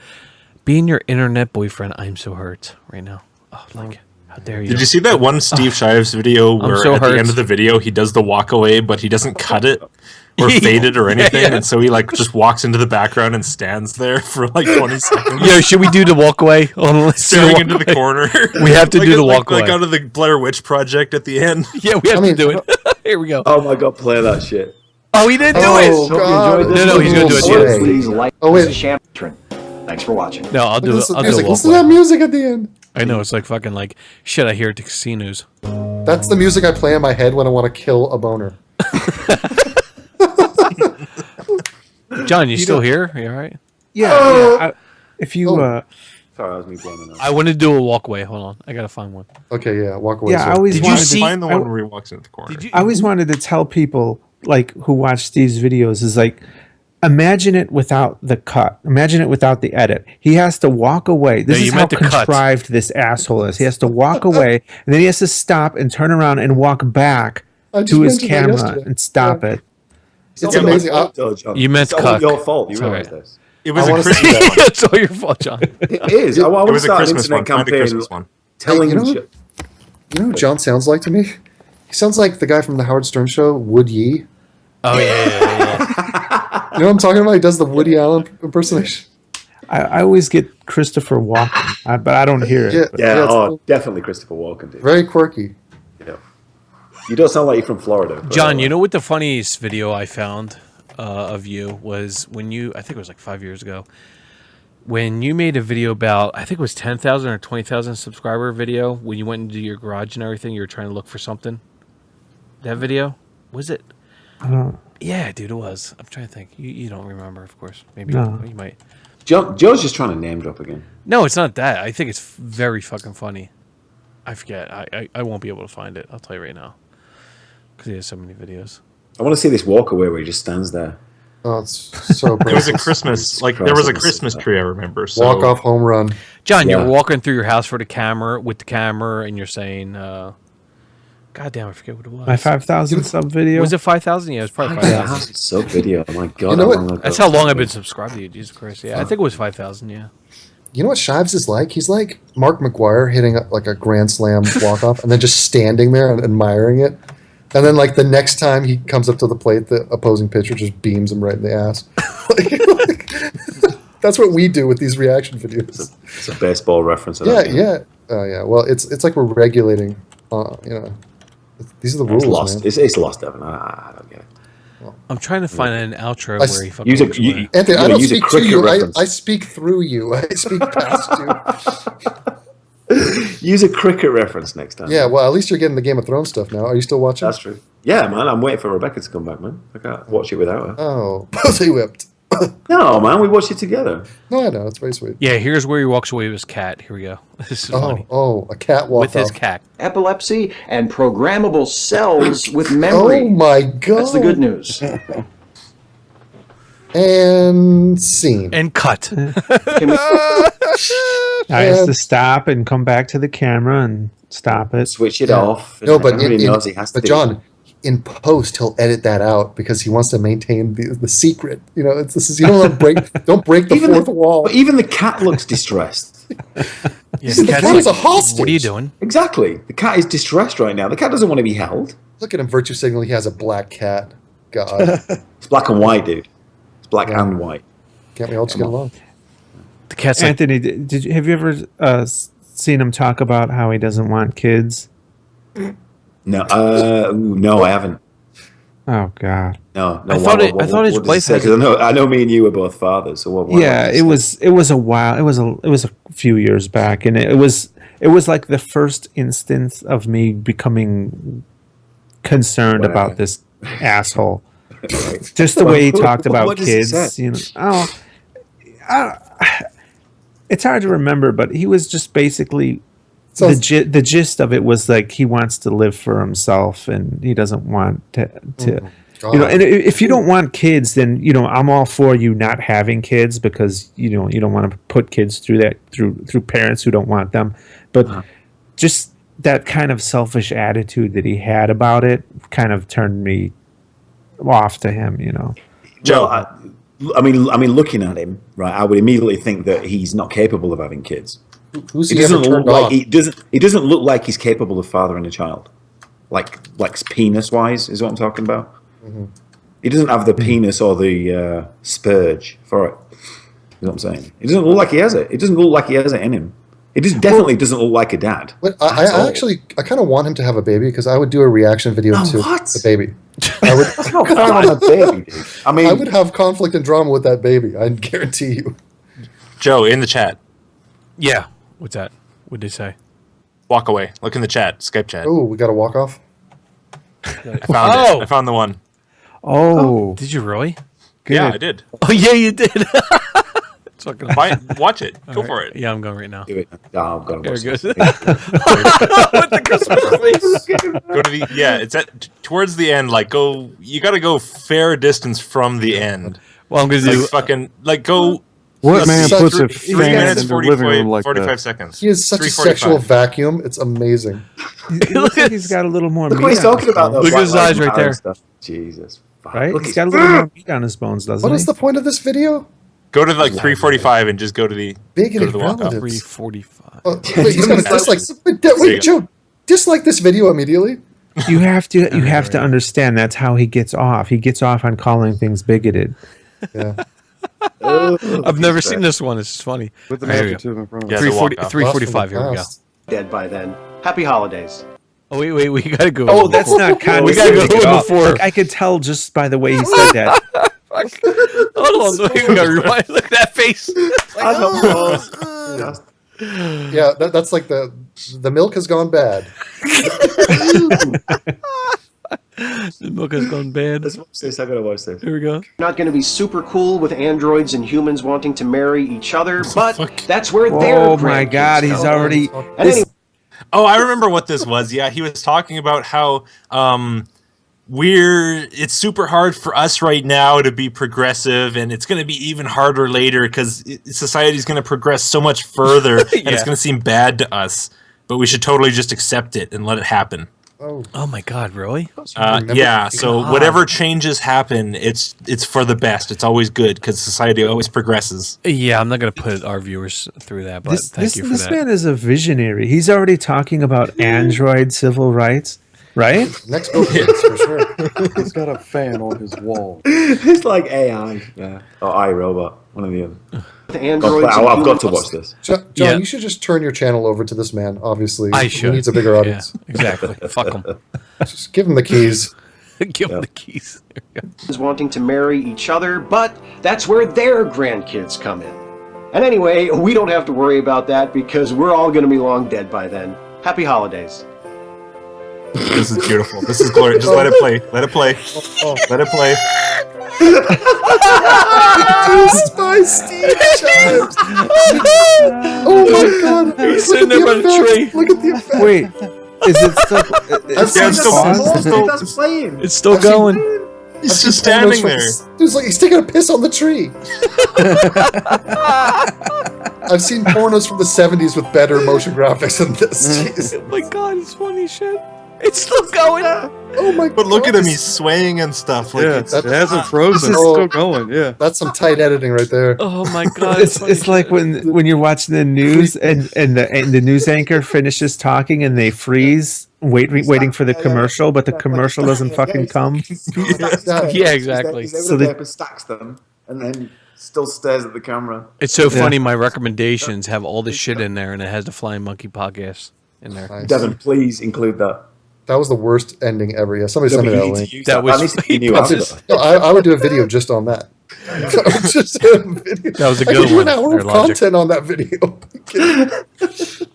being your internet boyfriend, I'm so hurt right now. Oh, Leica, how dare you?
Did you see that one Steve Shives video where
so
at
hurt.
the end of the video he does the walk away, but he doesn't cut it or fade it or anything,
Yeah.
and so he like just walks into the background and stands there for like 20 seconds.
Yo, should we do the walk away?
Staring into the corner.
We have to
Like
do the
like,
walk
like
away.
out of the Blair Witch Project at the end.
Yeah, we have to do it. Here we go.
Oh my god, play that shit.
Oh, he didn't do it.
God.
No, he's gonna do it.
Sorry.
Please like
Oh, wait.
Shamatron. Thanks for watching.
No, I'll do it. I'll do a walk
Listen to that
away.
music at the end.
I know it's like fucking like shit. I hear at the casinos.
That's the music I play in my head when I want to kill a boner.
John, you still here? You all right?
Yeah. If you,
Sorry, that was me blowing up.
I want to do a walkway. Hold on, I gotta find one.
Okay, yeah, walk away.
yeah,
sir.
I always
Did you
wanted
see-
to.
Find the one where he walks into the corner.
I always wanted to tell people like who watch Steve's videos is like, imagine it without the cut. Imagine it without the edit. He has to walk away. This
No, you
is how
meant the cut.
contrived this asshole is. He has to walk away, and then he has to stop and turn around and walk back
I just
to his
mentioned that
camera
yesterday.
and stop it.
It's amazing.
You meant
it's all
cuck.
your fault. You
It's
realize
alright.
this.
It was
I
a
wanna see
Christmas
that.
one.
It's all your fault, John.
It is. I want
It
to
was a
start an
Christmas one.
internet
Find a
campaign
Christmas one.
telling
Hey,
you
you know-
shit.
You know who John sounds like to me? He sounds like the guy from the Howard Stern show, Wood Yee.
Oh yeah.
You know what I'm talking about? He does the Woody Allen impersonation.
I always get Christopher Walken, but I don't hear it.
Yeah,
Yeah,
it's
oh, definitely Christopher Walken, dude.
very quirky.
Yeah. You don't sound like you're from Florida. but,
John, you know what the funniest video I found of you was when you, I think it was like 5 years ago, when you made a video about, I think it was 10,000 or 20,000 subscriber video, when you went into your garage and everything, you were trying to look for something. That video? Was it? Yeah, dude, it was. I'm trying to think. You don't remember, of course. Maybe
No.
you might.
Joe's just trying to name drop again.
No, it's not that. I think it's very fucking funny. I forget. I won't be able to find it. I'll tell you right now. Because he has so many videos.
I want to see this walk away where he just stands there.
Oh, it's so
It was a
priceless.
Christmas, like there was a Christmas tree I remember. So
Walk off home run.
John,
Yeah.
you're walking through your house with the camera, and you're saying, God damn, I forget what it was.
My 5,000 sub video.
Was it 5,000? Yeah, it was probably
Yeah,
5,000.
sub video. Oh my god!
You know
how
what?
long ago
That's how
was
long
that?
I've been subscribed to you, Jesus Christ. Yeah, I think it was 5,000, yeah.
You know what Shives is like? He's like Mark McGuire hitting like a grand slam walk off and then just standing there and admiring it. And then like the next time he comes up to the plate, the opposing pitcher just beams him right in the ass. That's what we do with these reaction videos.
It's a baseball reference.
Yeah, yeah. Oh yeah. Well, it's like we're regulating. These are the rules,
It's lost.
man.
It's lost, Evan. I don't get it.
I'm trying to find an outro
I
where he
s-
fucking
Use a-
walks
you-
away.
Anthony, I
Yeah,
don't
use a
speak to
cricket
you.
reference.
I speak through you. I speak past you.
Use a cricket reference next time.
Yeah. Well, at least you're getting the Game of Thrones stuff now. Are you still watching?
That's true. Yeah, man. I'm waiting for Rebecca to come back, man. I can't watch it without her.
Oh, pussy whipped.
No, man. We watched it together.
No, I know. It's very sweet.
Yeah, here's where he walks away with his cat. Here we go. This is funny.
Oh, a cat walk
With his
off.
cat.
Epilepsy and programmable cells with memory.
Oh my god.
That's the good news.
And scene.
And cut.
Can we-
I has to stop and come back to the camera and stop it.
Switch it
Yeah.
off.
No, but
everybody knows he has to.
but
do
John,
it.
in post, he'll edit that out because he wants to maintain the secret. You know, this is you don't want to don't break the
Even
fourth wall.
But even the cat looks distressed.
Yeah,
The
cat's
cat is a
like,
hostage.
What are you doing?
Exactly. The cat is distressed right now. The cat doesn't want to be held.
Look at him virtue signal. He has a black cat. God,
It's black and white, dude. It's black
Yeah.
and white.
can't we all just get along?
The cat's like,
Anthony, have you ever seen him talk about how he doesn't want kids?
No, no, I haven't.
Oh God.
No, no.
I thought his
does
wife
say?
had-
'Cause I know me and you were both fathers. So what?
Yeah, it was a while. It was a few years back, and it was like the first instance of me becoming concerned
Whatever.
about this asshole. Just the way he talked about
What does he
kids,
say?
you know. It's hard to remember, but he was just basically
So
the gist of it was like he wants to live for himself and he doesn't want to you know. And if you don't want kids, then you know I'm all for you not having kids because you don't want to put kids through parents who don't want them, but just that kind of selfish attitude that he had about it kind of turned me off to him, you know.
Joe, I mean, looking at him, right, I would immediately think that he's not capable of having kids.
who's
He
he ever
doesn't look
turned
like
on?
he doesn't look like he's capable of fathering a child, like penis wise is what I'm talking about.
Mm-hmm.
He doesn't have the penis or the spurge for it. You know what I'm saying? It doesn't look like he has it. It doesn't look like he has it in him. It just definitely doesn't look like a dad.
But
at
I
all.
actually kind of want him to have a baby because I would do a reaction video
Oh,
to
what?
the baby. I would.
No, come on, a baby, dude. I mean,
I would have conflict and drama with that baby. I guarantee you.
Joe, in the chat,
yeah. What's that? What'd they say?
walk away. Look in the chat, Skype chat.
Oh, we got to walk off.
I found it. I found the one.
Oh,
Did you really?
good.
Yeah, I did.
Oh, yeah, you did. It's fucking
Watch it. Go for it.
Yeah, I'm going right now.
do it. Oh, I've got to
There
watch
it goes.
this.
With the Christmas face.
Go to the it's at towards the end. Like go, you got to go fair distance from the end.
Well, I'm going to
Like
do.
fucking like go.
What
He's
man
such
puts a
3
fan
minutes
in the living room like
45
that?
seconds.
He is such a
3:45.
sexual vacuum. It's amazing.
It looks like he's got a little more
Look
meat
what he's
on
talking
his
about.
bones,
Though,
Look at his
Black
eyes right
Lives Matter
there.
and stuff. Jesus. Fuck.
right?
Look,
He's got a little more meat on his bones, doesn't
What
he?
is the point of this video?
Go to like 3:45 and just go to the
Bigoted
walk off.
relatives.
3:45.
Oh, wait, he's gonna dislike. Wait,
There you
wait, Joe, dislike this video immediately.
You have to understand that's how he gets off. He gets off on calling things bigoted.
Yeah.
I've never seen this one. It's funny.
With the
There you
adjective in front of
Yeah,
it.
the walk
3:45. Here we go.
Dead by then. Happy holidays.
Oh, wait. We got to go.
Oh, that's not
We gotta go
condescending at all.
before.
Like, I could tell just by the way he said that.
Hold on. We gotta rewind. Look at that face.
Yeah, that's like the milk has gone bad.
The milk has gone bad.
Let's watch this. I gotta watch this.
Here we go.
Not going to be super cool with androids and humans wanting to marry each other, but that's where their
Oh my
grandkids
God, he's
come.
already.
And anyway,
Oh, I remember what this was. Yeah, he was talking about how it's super hard for us right now to be progressive, and it's going to be even harder later because society is going to progress so much further, and it's going to seem bad to us. But we should totally just accept it and let it happen.
Oh my God, really?
Yeah. So whatever changes happen, it's for the best. It's always good because society always progresses.
Yeah, I'm not going to put our viewers through that, but thank you for
this
that.
man is a visionary. He's already talking about android civil rights, right?
Next Bill Gates, for sure.
He's got a fan on his wall.
It's like AI, yeah, or iRobot, one or the other.
the androids and
I've got to
humans-
watch this.
John, you should just turn your channel over to this man, obviously.
I should.
He needs a bigger audience.
Yeah, exactly. Fuck him.
Just give him the keys.
Give him the keys.
is wanting to marry each other, but that's where their grandkids come in. And anyway, we don't have to worry about that because we're all going to be long dead by then. Happy holidays.
This is beautiful. This is glorious. Just let it play. Let it play. Let it play.
Produced by Steve Jobs. Oh my God!
He's sitting there by the tree.
Look at the effect.
Wait, is it still?
I've seen
it's still-
paused.
That's playing.
It's still
I've seen-
going.
He's just standing there.
Dude's like he's taking a piss on the tree. I've seen pornos from the 70s with better motion graphics than this. Jeez.
Oh my God, it's funny shit. It's still going.
Oh my God!
But look at him. He's swaying and stuff. Like
Yeah,
it's,
it hasn't frozen. It's
Oh.
still going. Yeah.
That's some tight editing right there.
Oh my God.
It's like when you're watching the news and the news anchor finishes talking and they freeze, waiting for the commercial, but the commercial doesn't fucking come.
Yeah, exactly.
He's
So
able
they-
to stacks them and then still stares at the camera.
It's so funny. My recommendations have all this shit in there, and it has the Flying Monkey podcast in there.
Nice.
Devin, please include that.
That was the worst ending ever. Yeah, somebody send me that link.
That was-
needs to be new
that
after
was-
that.
No, I would do a video just on that. Just a video.
That was a
I
good
could do
one.
an hour
Or
of
Logic.
content on that video.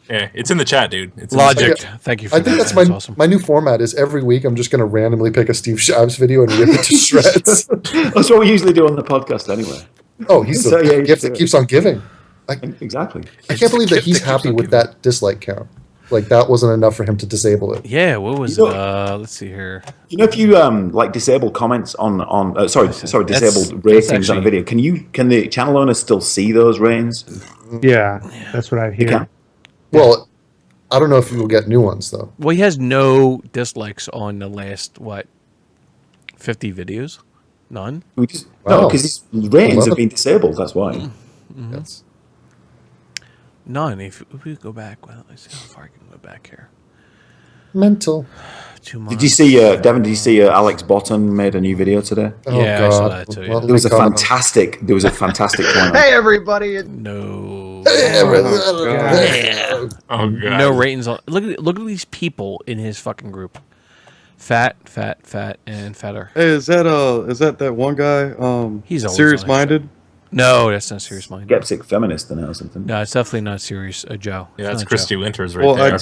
yeah, it's in the chat, dude. It's in
Logic.
the chat.
Thank you for
I
that.
think that's
That's
my
awesome.
my new format. Is every week I'm just going to randomly pick a Steve Jobs video and rip it to shreds.
That's what we usually do on the podcast anyway.
Oh, he's
So, yeah,
the
you
gift
do
that
it.
keeps on giving.
Exactly.
I can't believe that
gift
he's
that keeps
happy
on
with
giving.
that dislike count. Like that wasn't enough for him to disable it.
Yeah, what was
You
it?
know-
Let's see here.
You know, if you like disable comments on disabled
that's
ratings on a
actually-
video, can the channel owner still see those ratings?
Yeah, that's what I
They
hear.
can.
Well, I don't know if you'll get new ones though.
Well, he has no dislikes on the last 50 videos. None.
We just
Wow.
no, because his ratings
Love
have
it.
been disabled. That's why.
Yes.
None. If we go back, well, let's see how far I can go back here.
Mental.
2 months.
Did you see, Devin? Did you see Alex Botton made a new video today?
Oh
Yeah, I
God.
saw that too, yeah.
Well,
There was a
comment.
fantastic. There was a fantastic comment.
Hey, everybody.
No.
Oh god.
No ratings on. Look at these people in his fucking group. Fat, and fatter.
Hey, is that one guy?
He's always
serious
on
minded.
No, that's not serious minded.
Skeptic feminist or something.
No, it's definitely not serious. Joe.
Yeah,
It's
that's
not
Christy
Joe.
Winters right
Well,
there.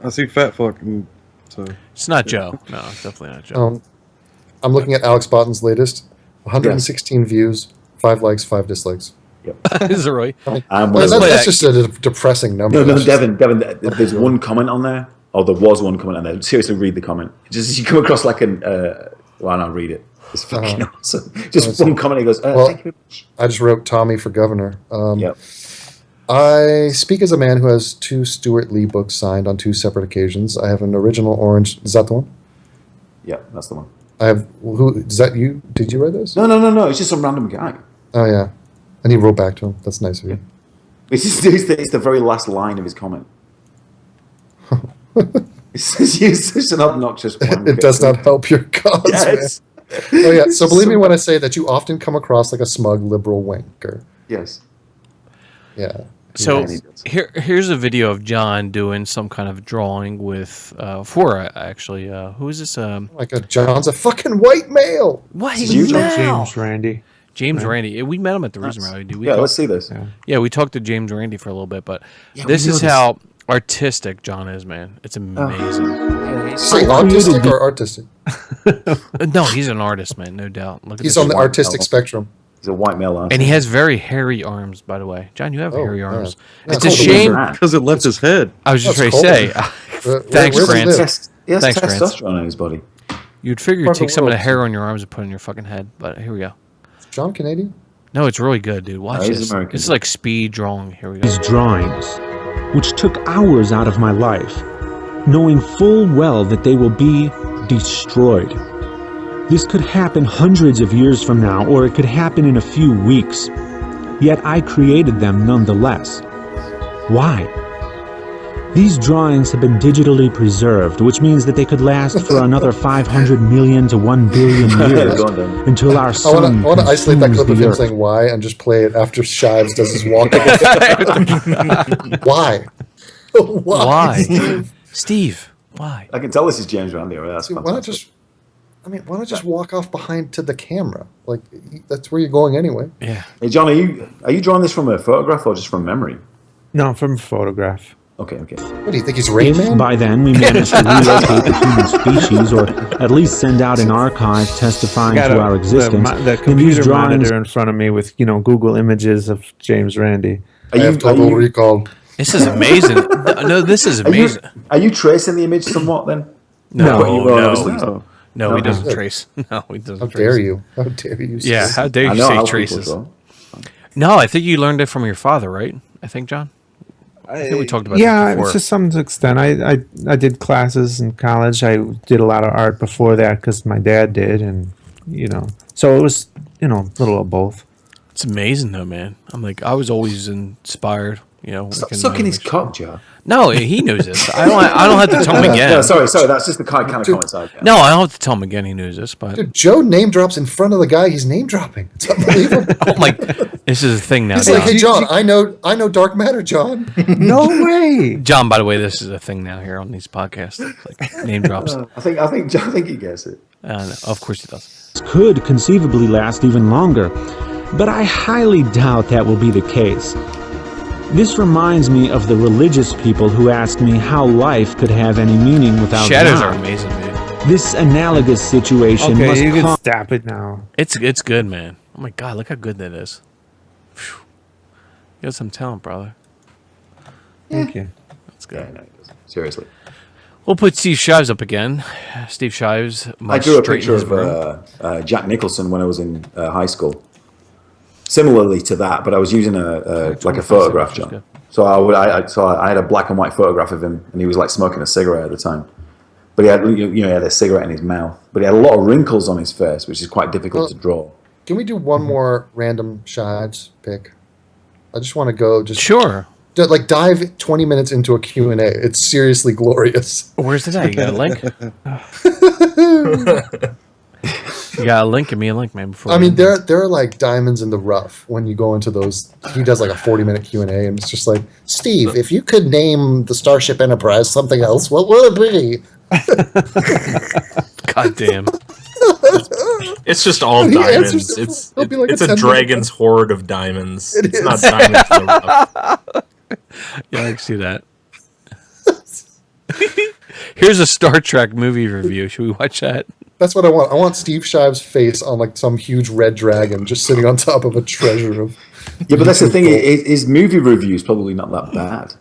I see fat fucking. So
It's not Joe. No, it's definitely not Joe.
I'm looking at Alex Botton's latest. 116 views, 5 likes, 5 dislikes.
Is it right?
And
Well,
one of
that's
those-
just a depressing number.
no,
That's just-
Devin. There's one comment on there. Oh, there was one comment on there. Seriously, read the comment. Just you come across like an. Why not read it? It's fucking awesome. Just one comment. He goes,
Well,
"Thank you."
I just wrote Tommy for governor.
Yep.
I speak as a man who has 2 Stuart Lee books signed on 2 separate occasions. I have an original orange. Is that the one?
Yeah, that's the one.
I have. Who is that? You? Did you write this?
No. It's just some random guy.
Oh yeah, and he wrote back to him. That's nice of you.
It's the very last line of his comment. You're such an obnoxious wanker.
It does not help your cause.
Yes.
Man. Oh yeah. So believe me when I say that you often come across like a smug liberal wanker.
Yes.
Yeah.
So
Yes.
here's a video of John doing some kind of drawing with actually. Who is this?
Like John's a fucking white male.
What?
James Randy.
James Randy. We met him at the Reason Rally, dude.
Yeah, let's see this.
Yeah, we talked to James Randy for a little bit, but
Yeah,
this
we
is
know this.
how artistic John is, man. It's amazing.
Say autistic or artistic?
No, he's an artist, man, no doubt. Look at
He's
this
on the
white
artistic
belt.
spectrum.
He's a white male artist.
And he has very hairy arms, by the way. John, you have
Oh,
hairy
yeah.
arms.
Yeah,
It's a
it's
shame.
Because it left his head.
I was just
That's
ready to say.
cold.
Thanks,
where's he
Grant.
live?
He has
Thanks, Grant.
testosterone in his body.
You'd figure you'd
Part of
take
the
some of the
world.
hair on your arms and put it in your fucking head, but here we go.
John Canadian?
No, it's really good, dude. Watch
he's
this.
American.
This is like speed drawing. Here we go.
These drawings, which took hours out of my life, knowing full well that they will be destroyed. This could happen hundreds of years from now, or it could happen in a few weeks. Yet I created them nonetheless. Why? These drawings have been digitally preserved, which means that they could last for another 500 million to 1 billion years
Go on, Dan.
until our
I
sun
want to isolate that
consumes
clip of
the
him
earth.
saying why and just play it after Shives does his walk. Why?
Why? Steve, why?
I can tell this is James Randi. That's
See, why not
fantastic.
why not just walk off behind to the camera? Like that's where you're going anyway.
Yeah.
Hey, John, are you drawing this from a photograph or just from memory?
No, from a photograph.
Okay.
What do you think he's Rain
If
Man?
by then we manage to relocate the human species, or at least send out an archive testifying
Got
to our existence,
the
then these
computer
drawings
monitor in front of me with Google images of James Randi.
I have total recall.
This is amazing. No, this is amazing.
Are you tracing the image somewhat then?
No,
But you will,
no.
obviously.
No, he
No.
doesn't trace. No, he doesn't
How
trace.
dare you? How dare you?
Yeah, how dare
I
you
know
say
how people
traces?
draw.
No, I think you learned it from your father, right? I think, John? I think we talked about
Yeah,
this before.
to some extent. I did classes in college. I did a lot of art before that because my dad did, and so it was a little of both.
It's amazing, though, man. I'm like, I was always inspired.
Stop
working
sucking
on
his
it.
cock, Joe.
No, he knows this. I don't have to tell him again.
No, sorry. That's just the kind of comments I get.
No, I don't have to tell him again. He knows this, but
Dude, Joe name drops in front of the guy he's name dropping. It's unbelievable.
I'm like, this is a thing now.
He's like, hey John, I know dark matter, John.
No way.
John, by the way, this is a thing now here on these podcasts. It's like name drops.
I think he gets it.
No, of course he does.
could conceivably last even longer, but I highly doubt that will be the case. This reminds me of the religious people who asked me how life could have any meaning without
Shadows
God.
are amazing, dude.
This analogous situation
Okay,
must
you can
come.
stop it now.
It's good, man. Oh my god, look how good that is. Phew. You got some talent, brother.
Thank you.
That's good.
Yeah, no, seriously.
We'll put Steve Shives up again. Steve Shives.
I drew a picture of Jack Nicholson when I was in high school. Similarly to that, but I was using a photograph, John. So I had a black and white photograph of him, and he was like smoking a cigarette at the time. But he had he had a cigarette in his mouth, but he had a lot of wrinkles on his face, which is quite difficult to draw.
Can we do one more random Shives pick? I just want to go
sure.
Dive 20 minutes into a Q&A. It's seriously glorious.
Where's the guy? You got a link? You got a link? Give me a link, man. Before
I mean, there are like diamonds in the rough when you go into those. He does like a 40-minute Q&A, and it's just like, Steve, if you could name the Starship Enterprise something else, what would it be?
God damn.
It's just all
He
diamonds.
answers it.
It's
It'll be like
it's
a
a
10-minute
dragon's hoard of diamonds.
It
It's
is.
not diamonds in the rough.
Yeah, I can see that. Here's a Star Trek movie review. Should we watch that?
That's what I want. I want Steve Shives' face on like some huge red dragon just sitting on top of a treasure of.
Yeah, but that's the thing. His movie review is probably not that bad.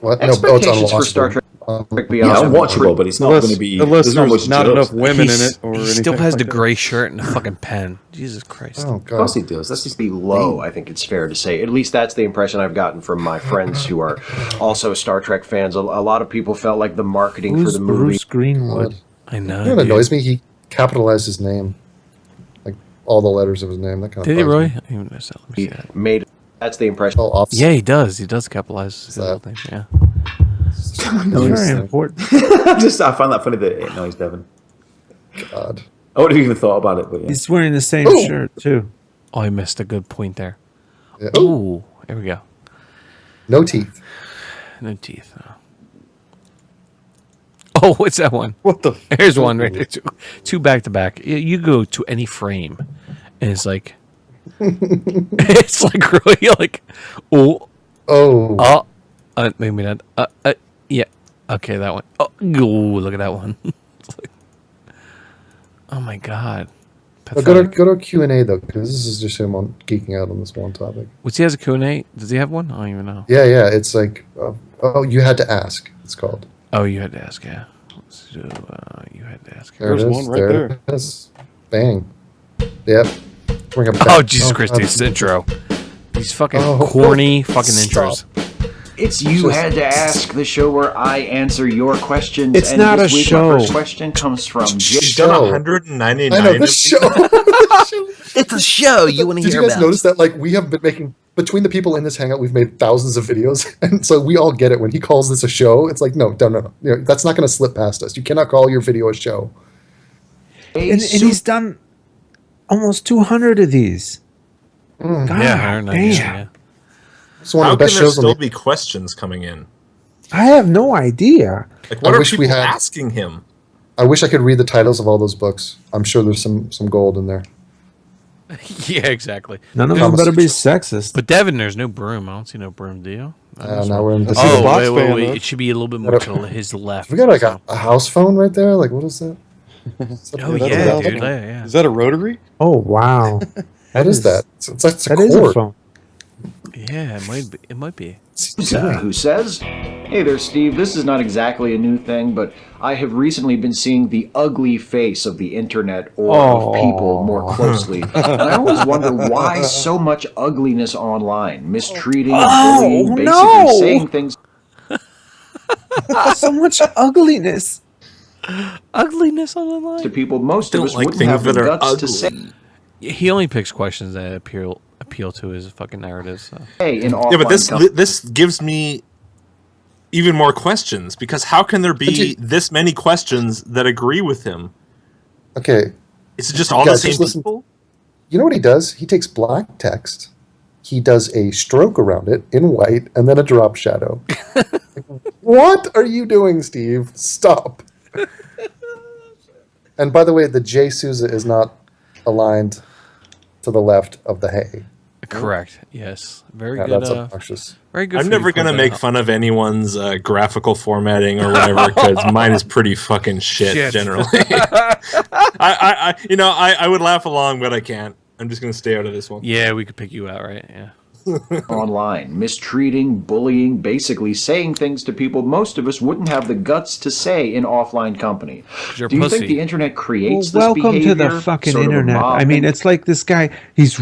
What?
Expectations for Star Trek
Yeah,
Beyond.
unwatchable, but it's not going to be.
Unless
there's
there's not enough women in it, or
He
anything
still has
like
the
that.
gray shirt and the fucking pen. Jesus Christ.
Oh
Of course he does. That's just
Be low, I think it's fair to say. At least that's the impression I've gotten from my friends who are also Star Trek fans. A lot of people felt like the marketing for
Who's
the movie.
Bruce Greenwood?
I know.
You know what
dude.
annoys me? He capitalized his name, like all the letters of his name. That kind of.
Did he
bugs
really?
me.
I didn't even notice that. Let me see that.
Made that's the impression.
Oh, off-
Yeah, he does. He does capitalize his whole thing. Yeah.
It's very important.
I find that funny that it annoys Devin.
God.
I wouldn't have even thought about it, but yeah.
He's wearing the same
Ooh.
shirt too.
Oh, I missed a good point there.
Yeah. Ooh,
Ooh, there we go.
no teeth.
No teeth. No. Oh, what's that one?
What the?
Here's one right there. Two back to back. You go to any frame, and it's like, it's like really like, oh,
Oh.
Maybe not. Yeah. Okay, that one. Oh, look at that one. Oh my god.
But go to Q&A though, because this is just him on geeking out on this one topic.
What's he has a Q&A? Does he have one? I don't even know.
Yeah. It's like, you had to ask. It's called.
Oh, you had to ask. Yeah. So, you had to ask.
There's
one right there.
It is. Bang. Yep. Bring it
Oh,
back.
Jesus Christ! This
God.
intro. These fucking
Oh,
corny fucking
stop.
intros.
It's You Had to Ask, the show where I answer your questions.
It's
and
not
this
a
week,
show.
My first question comes from
She's
Jay.
done 199.
I know the show.
It's a show you want to
Did
hear
you guys
about.
notice that? Like, we have been making, between the people in this hangout, we've made thousands of videos, and so we all get it. When he calls this a show, it's like, no. You know, that's not going to slip past us. You cannot call your video a show.
And he's done almost 200 of these. God
Yeah,
damn.
yeah.
It's one
How
of the best
can there
shows.
still be questions coming in?
I have no idea.
Like, what
I
are
wish we
people
had-
asking him?
I wish I could read the titles of all those books. I'm sure there's some gold in there.
Yeah, exactly.
None of them better be sexist.
But Devin, there's no broom. I don't see no broom. Do you?
Now we're in the.
Oh,
box
wait.
fan, though.
It should be a little bit more to his left.
We got like a house phone right there. Like, what is that?
Oh
That's
yeah,
a
dude.
phone.
Yeah.
Is that a rotary?
Oh, wow.
What is that? It's a
That is a
cord.
phone.
Yeah, it might be. It might be.
Who says, "Hey there, Steve. This is not exactly a new thing, but I have recently been seeing the ugly face of the internet or of people more closely. And I always wonder why so much ugliness online, mistreating, and bullying, basically saying things
So much ugliness.
Ugliness on the line.
to people most of
Don't
us
like
wouldn't
things
have the
that are
guts to say
ugly.
He only picks questions that appeal to his fucking narratives. So.
in offline
Yeah, but this
companies."
this gives me even more questions, because how can there be this many questions that agree with him?
Okay.
Is it just all
Guys,
the
just
same
listen.
people?
You know what he does? He takes black text. He does a stroke around it in white and then a drop shadow. What are you doing, Steve? Stop. And by the way, the J. Souza is not aligned to the left of the hay.
Correct. Yes. Very
Yeah,
good.
that's obnoxious.
Very good.
I'm never going to make fun of anyone's graphical formatting or whatever, because mine is pretty fucking shit. Generally. I would laugh along, but I can't. I'm just going to stay out of this one.
Yeah, we could pick you out, right? Yeah.
online, mistreating, bullying, basically saying things to people most of us wouldn't have the guts to say in offline company.
You're
Do you
pussy.
think the internet creates this
Welcome
behavior?
to the fucking
Sort of a
internet.
mob
I mean, it's like this guy. He's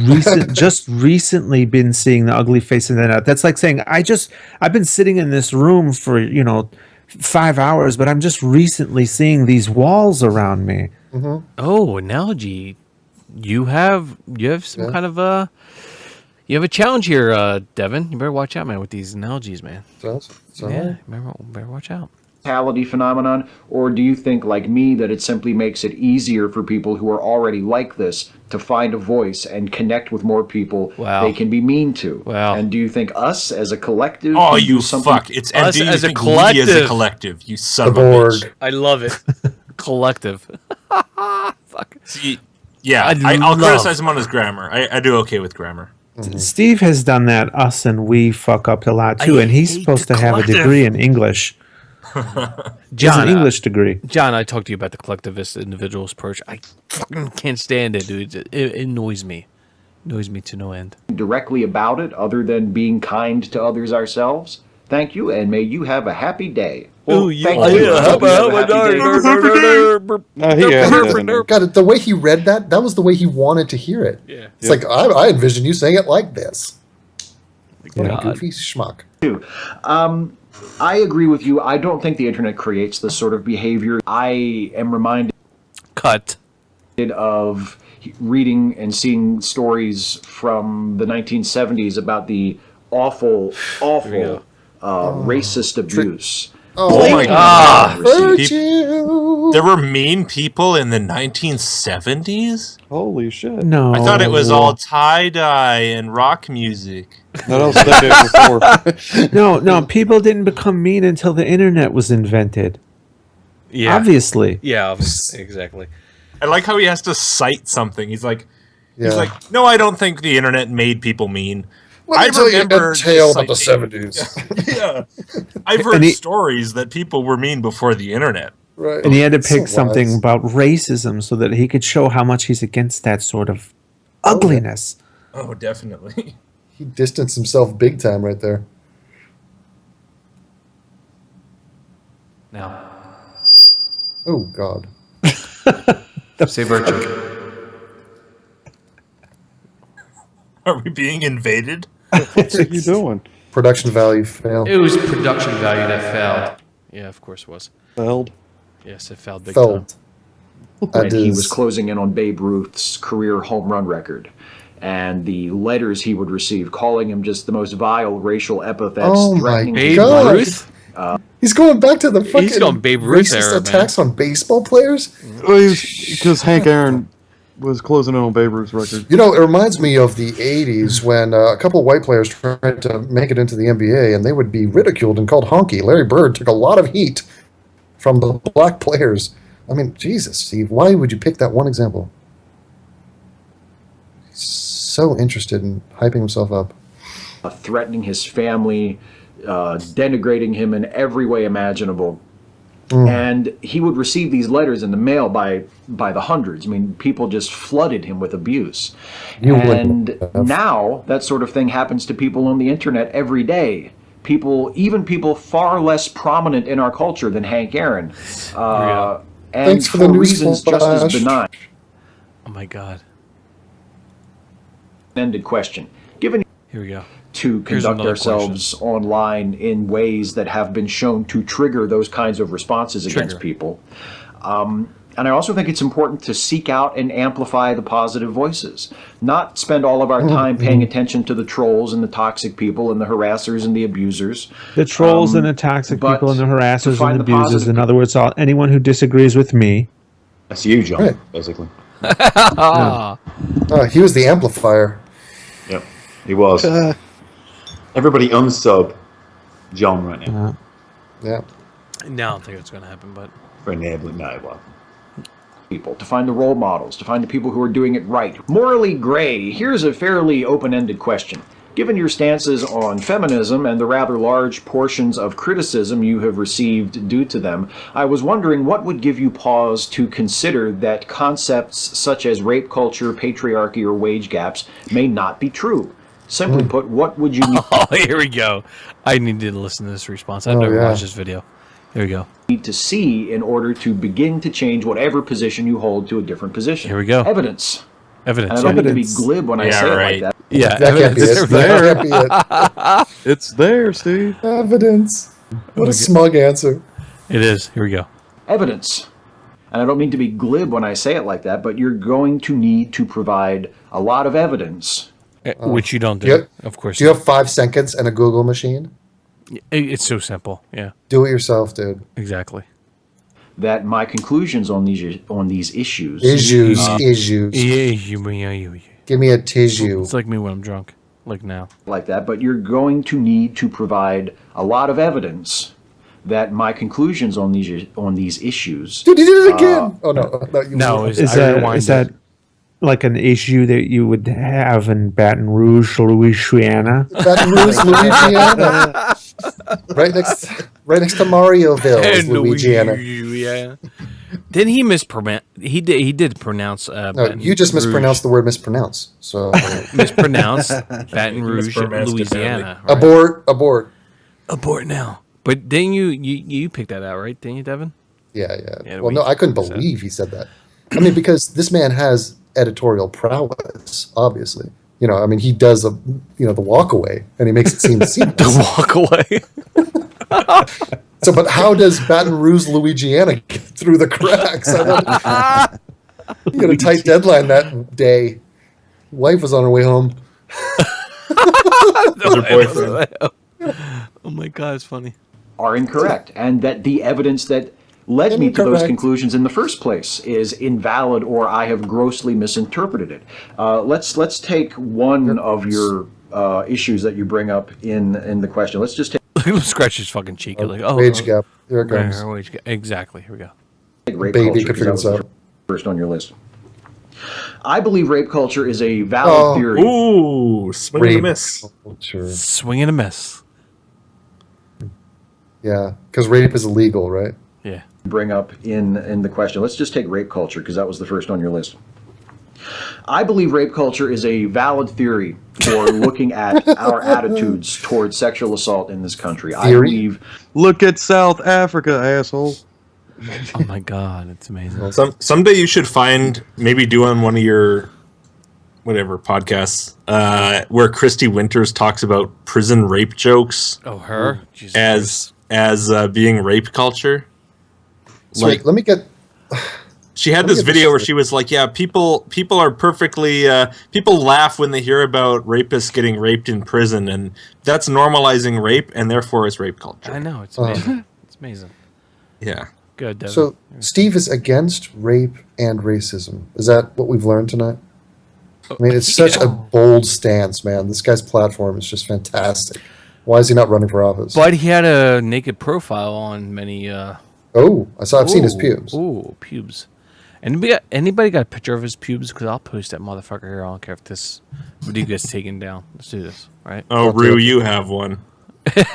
just recently been seeing the ugly face of the internet. That's like saying I've been sitting in this room for 5 hours, but I'm just recently seeing these walls around me.
Mm-hmm.
Oh, analogy. You have some kind of you have a challenge here, Devin. You better watch out, man, with these analogies, man. Yeah, you better watch out.
mentality phenomenon, or do you think, like me, that it simply makes it easier for people who are already like this to find a voice and connect with more people they can be mean to? And do you think us as a collective?
Oh,
can do
you
something?
fuck! It's
Us
empty.
as
You
a
think
collective.
we as a collective. You son of a bitch.
I love it. Collective. Fuck.
See, yeah,
I
I'll
love-
criticize him on his grammar. I do okay with grammar.
Steve has done that us and we fuck up a lot too, and he's supposed to have a degree in English.
John,
an English degree.
John, I talked to you about the collectivist individualist approach. I fucking can't stand it, dude. It annoys me. Annoys me to no end.
Directly about it, other than being kind to others ourselves? Thank you, and may you have a happy day. Well, thank you. I hope you have a happy day.
God, the way he read that was the way he wanted to hear it.
Yeah.
It's like, I envision you saying it like this. What a
God.
goofy schmuck.
I agree with you. I don't think the internet creates this sort of behavior. I am reminded of reading and seeing stories from the 1970s about the awful racist abuse.
Oh my god!
Virtue.
There were mean people in the 1970s?
Holy shit.
No.
I thought it was all tie-dye and rock music.
No, that was the decade before.
No, people didn't become mean until the internet was invented.
Yeah.
Obviously.
Yeah, exactly.
I like how he has to cite something. He's like,
Yeah.
no, I don't think the internet made people mean.
Let me tell you a tale about the
just,
70s.
Yeah. I've heard stories that people were mean before the internet.
Right.
And he had to
It's
pick
so
something
wise.
about racism so that he could show how much he's against that sort of ugliness.
Oh, definitely.
He distanced himself big time right there.
Now,
Oh, God.
say virtue.
Are we being invaded?
What are you doing?
Production value failed.
It was production value that failed.
Yeah, of course it was.
Failed.
Yes, it failed big time.
Failed.
And he was closing in on Babe Ruth's career home run record. And the letters he would receive calling him just the most vile racial epithets,
Oh, my
threatening
Babe
God.
Ruth?
He's going back to the fucking
going Babe Ruth
racist
era, man.
attacks on baseball players.
Because Hank Aaron was closing in on Babe Ruth's record.
You know, it reminds me of the 80s when a couple of white players tried to make it into the NBA and they would be ridiculed and called honky. Larry Bird took a lot of heat from the black players. I mean, Jesus, Steve, why would you pick that one example? He's so interested in hyping himself up.
threatening his family, denigrating him in every way imaginable.
Mm.
And he would receive these letters in the mail by the hundreds. I mean, people just flooded him with abuse. And now that sort of thing happens to people on the internet every day. People, even people far less prominent in our culture than Hank Aaron, and
Thanks for
for
the news
reasons just as
flash.
benign.
Oh my God.
Ended question. Given
Here we go.
to
Here's
conduct
another
ourselves online in ways that have been shown to trigger those kinds of responses against people. And I also think it's important to seek out and amplify the positive voices, not spend all of our time paying attention to the trolls and the toxic people and the harassers and the abusers.
The trolls and the toxic
but
people and the harassers
find
and
the
abusers.
positive
In other words, anyone who disagrees with me.
That's you, John,
Right.
basically.
He was the amplifier.
Yep, he was. Everybody unsub John right now.
Yeah.
No, I don't think it's going to happen, but
For enabling that, well.
people, to find the role models, to find the people who are doing it right. Morally gray, here's a fairly open-ended question. Given your stances on feminism and the rather large portions of criticism you have received due to them, I was wondering what would give you pause to consider that concepts such as rape culture, patriarchy, or wage gaps may not be true. Simply put, what would you
oh, here we go. I need to listen to this response. I've never watched this video. Here we go.
need to see in order to begin to change whatever position you hold to a different position?
Here we go.
Evidence.
Evidence.
And I don't mean to be
Evidence.
glib when I say it like that.
Yeah,
That can't be
evidence.
it. That can't be it.
It's there, Steve.
Evidence. What a smug answer.
It is. Here we go.
Evidence. And I don't mean to be glib when I say it like that, but you're going to need to provide a lot of evidence.
Which you don't do.
Yep.
Of course.
Do you have 5 seconds and a Google machine?
It's so simple. Yeah.
Do it yourself, dude.
Exactly.
That my conclusions on these issues.
Issues.
Yeah.
Give me a tissue.
It's like me when I'm drunk. Like now.
Like that, but you're going to need to provide a lot of evidence that my conclusions on these issues.
Dude, you did it again. Oh no,
No,
Is that like an issue that you would have in Baton Rouge, Louisiana?
Baton Rouge, Louisiana. right next to Marioville, is Louisiana.
Yeah. Didn't he mispronounce? He did pronounce.
No,
Baton
you just
Rouge.
mispronounced the word mispronounce. So
Mispronounce Baton Rouge,
mispronounced it
Louisiana. Right?
abort
now. But didn't you picked that out, right? Didn't you, Devin?
Yeah. Well, no, I couldn't believe he said that. I mean, because this man has editorial prowess, obviously. You know, I mean, he does the walk away, and he makes it seem seamless.
The walk away.
So, but how does Baton Rouge, Louisiana get through the cracks? You got a tight deadline that day. Wife was on her way home.
Her boyfriend.
Oh my God, it's funny.
Are incorrect, and that the evidence that led me to those
Incorrect.
conclusions in the first place is invalid, or I have grossly misinterpreted it. Let's take one of your issues that you bring up in the question. Let's just take
Look at him scratch his fucking cheek. Like, oh,
Wage gap. Here it comes.
Wage gap. Exactly. Here we go.
rape
Baby
culture,
could
'cause
figure
that
this
was
out.
first on your list. I believe rape culture is a valid theory.
Ooh, swing and a miss.
Sure.
Swing and a miss.
Yeah, because rape is illegal, right?
Yeah.
Bring up in the question. Let's just take rape culture because that was the first on your list. I believe rape culture is a valid theory for looking at our attitudes towards sexual assault in this country. I believe.
Look at South Africa, asshole.
Oh my God, it's amazing.
Someday you should maybe do on one of your whatever podcasts where Christy Winters talks about prison rape jokes.
Oh, her Jesus
as being rape culture.
So let me get.
She had this video where she was like, "Yeah, people are perfectly. People laugh when they hear about rapists getting raped in prison, and that's normalizing rape, and therefore it's rape culture."
I know, it's amazing. It's amazing.
Yeah.
Good. Devin.
So Steve is against rape and racism. Is that what we've learned tonight? I mean, it's such a bold stance, man. This guy's platform is just fantastic. Why is he not running for office?
But he had a naked profile on many.
I've seen his pubes.
Ooh, pubes. Anybody got a picture of his pubes? Because I'll post that motherfucker here. I don't care if this video gets taken down. Let's do this, right?
Oh, Rue, you have one.
He's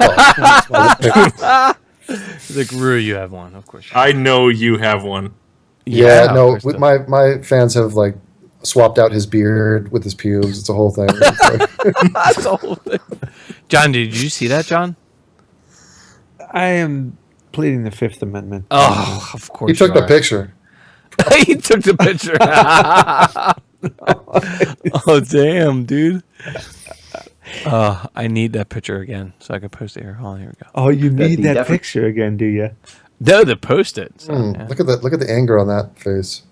like, Rue, you have one, of course.
I know you have one.
Yeah, no, my fans have like swapped out his beard with his pubes. It's a whole thing.
That's a whole thing. John, did you see that, John?
I am pleading the Fifth Amendment.
Oh, of course.
He took the picture.
He took the picture. Oh, damn, dude. I need that picture again so I can post it here. Oh, here we go.
Oh, you need that picture again, do you?
No, to post it. So, yeah.
Look at the anger on that face.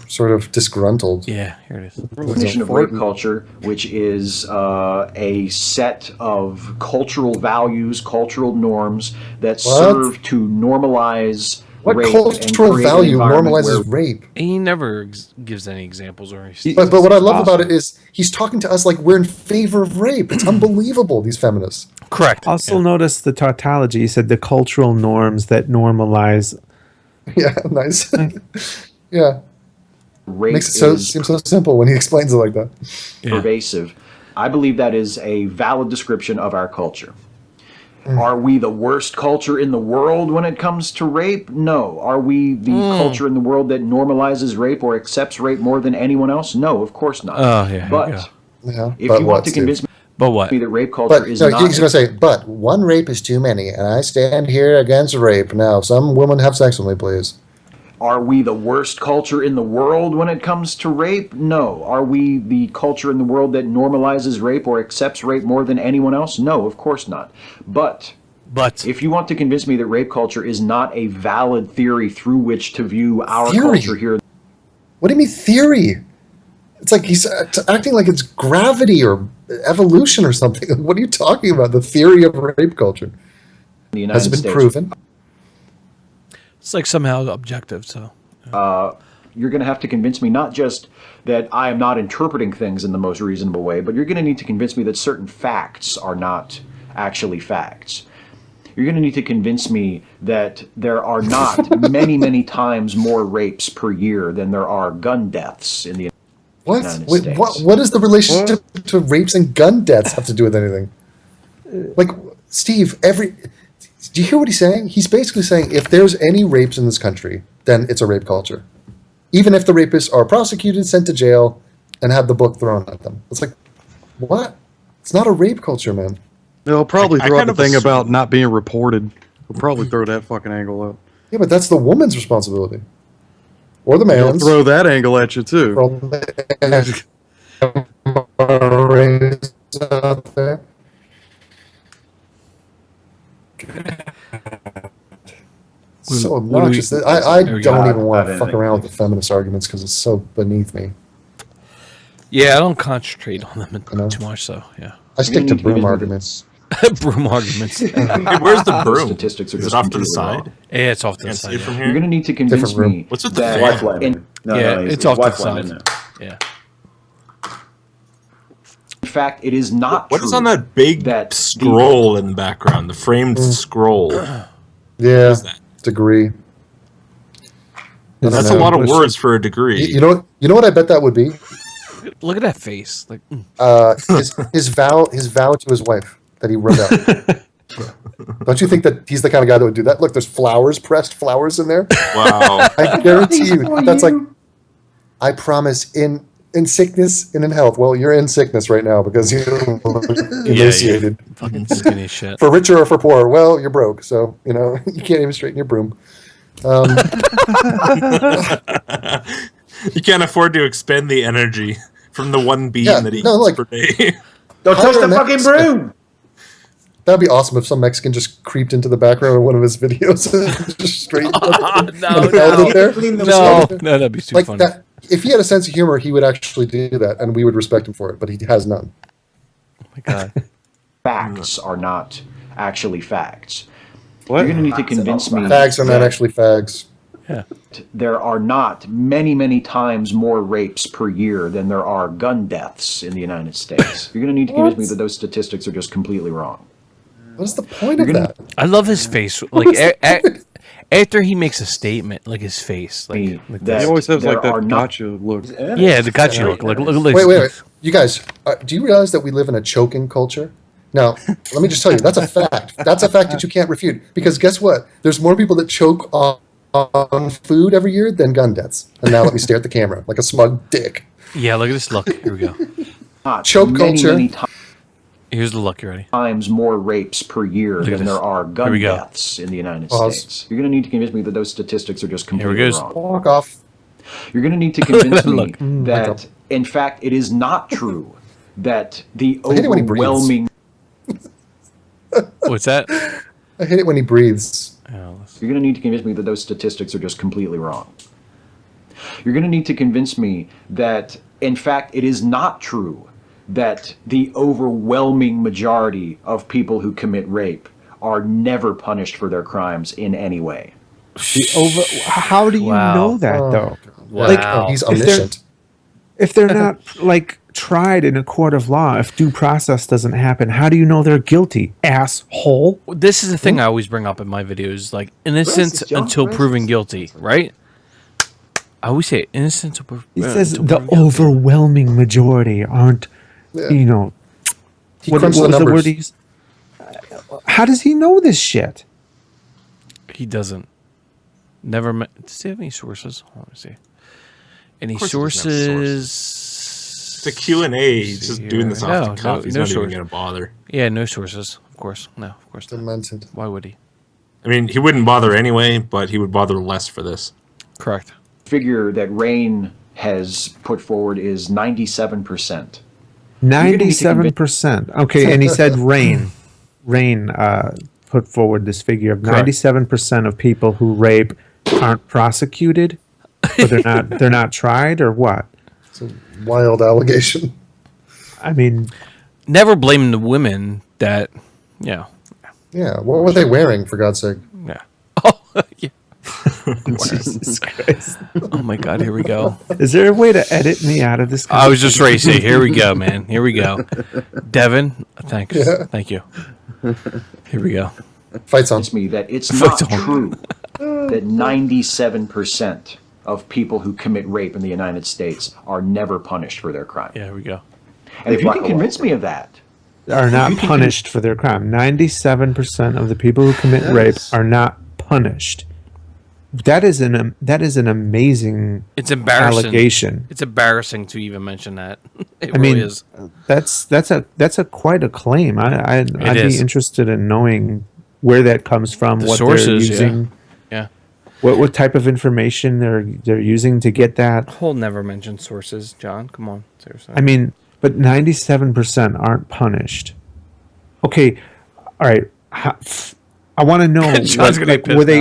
Sort of disgruntled.
Yeah, here it is.
Definition of rape culture, which is a set of cultural values, cultural norms that serve to normalize
what
rape
cultural
and create an
value
environment
normalizes
where
rape?
He never gives any examples or
But what I love about it is he's talking to us like we're in favor of rape. It's unbelievable, these feminists.
Correct.
Also notice the tautology. He said the cultural norms that normalize.
Yeah, nice. Yeah.
rape
Makes it seem so simple when he explains it like that.
pervasive. I believe that is a valid description of our culture. Are we the worst culture in the world when it comes to rape? No. Are we the culture in the world that normalizes rape or accepts rape more than anyone else? No, of course not.
Oh, yeah.
But
Yeah.
if
But
you
what,
want to
Steve?
convince
But what?
me that rape culture
But
is
no,
not...
he's going to say, but one rape is too many, and I stand here against rape. Now, some women have sex with me, please.
Are we the worst culture in the world when it comes to rape? No. Are we the culture in the world that normalizes rape or accepts rape more than anyone else? No, of course not. But if you want to convince me that rape culture is not a valid theory through which to view our culture here...
What do you mean theory? It's like he's acting like it's gravity or evolution or something. What are you talking about? The theory of rape culture.
The United
Has it been
States.
proven?
It's like somehow objective, so.
You're going to have to convince me not just that I am not interpreting things in the most reasonable way, but you're going to need to convince me that certain facts are not actually facts. You're going to need to convince me that there are not many, many times more rapes per year than there are gun deaths in the United
Wait,
States.
what does the relationship to rapes and gun deaths have to do with anything? Like, Steve, do you hear what he's saying? He's basically saying if there's any rapes in this country, then it's a rape culture. Even if the rapists are prosecuted, sent to jail, and have the book thrown at them. It's like, what? It's not a rape culture, man.
They'll probably
I
throw out
kind
the
of
thing
assume-
about not being reported. They'll probably throw that fucking angle out.
Yeah, but that's the woman's responsibility. Or the
They'll
man's.
throw that angle at you too.
From out there. So obnoxious. I don't even want to fuck around with the feminist arguments because it's so beneath me.
Yeah, I don't concentrate on them too much, so, yeah.
I stick to broom arguments.
Broom arguments.
Hey, where's the broom?
Statistics are
Is
just
it off to the
completely
side?
wrong.
Yeah, it's off to the
Can't
side.
see it from
yeah.
here?
You're going to need to convince
Different room.
me
What's with the
that...
fan?
It's off to the side. Yeah.
In fact, it is not
What
true
is on that big scroll in the background? The framed scroll.
Yeah, degree.
That's a lot of words for a degree.
You know what I bet that would be?
Look at that face. Like,
his vow to his wife that he wrote out. Don't you think that he's the kind of guy that would do that? Look, there's pressed flowers in there.
Wow.
I guarantee you, that's like, I promise in sickness and in health. Well, you're in sickness right now because you're emaciated.
Yeah, fucking skinny shit.
For richer or for poor, well, you're broke, so you you can't even straighten your broom.
You can't afford to expend the energy from the one bean that he eats per day.
Don't touch the fucking broom.
That'd be awesome if some Mexican just creeped into the background of one of his videos and just straight
No, that'd be too funny.
If he had a sense of humor, he would actually do that, and we would respect him for it. But he has none.
Oh my god!
Facts are not actually facts.
What?
You're going to need to convince me.
Fags are not actually fags.
Yeah.
There are not many times more rapes per year than there are gun deaths in the United States. You're going to need to convince me that those statistics are just completely wrong.
What's the point of that?
I love his face. Like after he makes a statement, like his face, like
He always has like that gotcha look.
Yeah, the gotcha look. Like
wait. You guys, do you realize that we live in a choking culture? Now, let me just tell you, that's a fact. That's a fact that you can't refute. Because guess what? There's more people that choke on food every year than gun deaths. And now let me stare at the camera like a smug dick.
Yeah, look at this look. Here we go.
Choke culture.
Here's the look. You ready?
Times more rapes per year than there are gun deaths in the United States. You're going to need to convince me that those statistics are just completely wrong.
Walk off.
You're going to need to convince me that, in fact, it is not true that the overwhelming...
What's that?
I hate it when he breathes.
You're going to need to convince me that those statistics are just completely wrong. You're going to need to convince me that, in fact, it is not true that the overwhelming majority of people who commit rape are never punished for their crimes in any way.
How do you know that, though?
Wow.
Like,
he's omniscient.
If they're not like tried in a court of law, if due process doesn't happen, how do you know they're guilty, asshole?
This is the thing I always bring up in my videos, like innocent until proven guilty, right? I always say innocent until
He says the overwhelming majority aren't, what was the word he's... How does he know this shit?
He doesn't. Never met... Does he have any sources? Let me see. Any sources?
It's a Q&A. He's just doing this off the cuff. He's not even going to bother.
Yeah, no sources. Of course. No, of course not.
Demented.
Why would he?
I mean, he wouldn't bother anyway, but he would bother less for this.
Correct.
Figure that Rain has put forward is 97%.
97%. Okay, and he said Rain put forward this figure of 97% of people who rape aren't prosecuted, but they're not tried, or what?
It's a wild allegation.
I mean,
never blaming the women that,
Yeah, what were they wearing, for God's sake?
Yeah. Oh, yeah.
Jesus Christ.
Oh my God, here we go.
Is there a way to edit me out of this?
I was just ready to say, here we go, man. Here we go. Devin, thanks.
Yeah.
Thank you. Here we go.
Fights on
me that it's not true that 97% of people who commit rape in the United States are never punished for their crime.
Yeah, here we go.
And if you can convince me of that,
are not punished for their crime. 97% of the people who commit rape are not punished. That is an amazing allegation.
It's embarrassing to even mention that. It
I
really
mean,
is.
That's a quite a claim. I'd be interested in knowing where that comes from,
The
what
sources,
they're using.
Yeah.
What type of information they're using to get that.
We'll never mention sources, John. Come on, seriously.
I mean, but 97% aren't punished. Okay, all right. I want to know,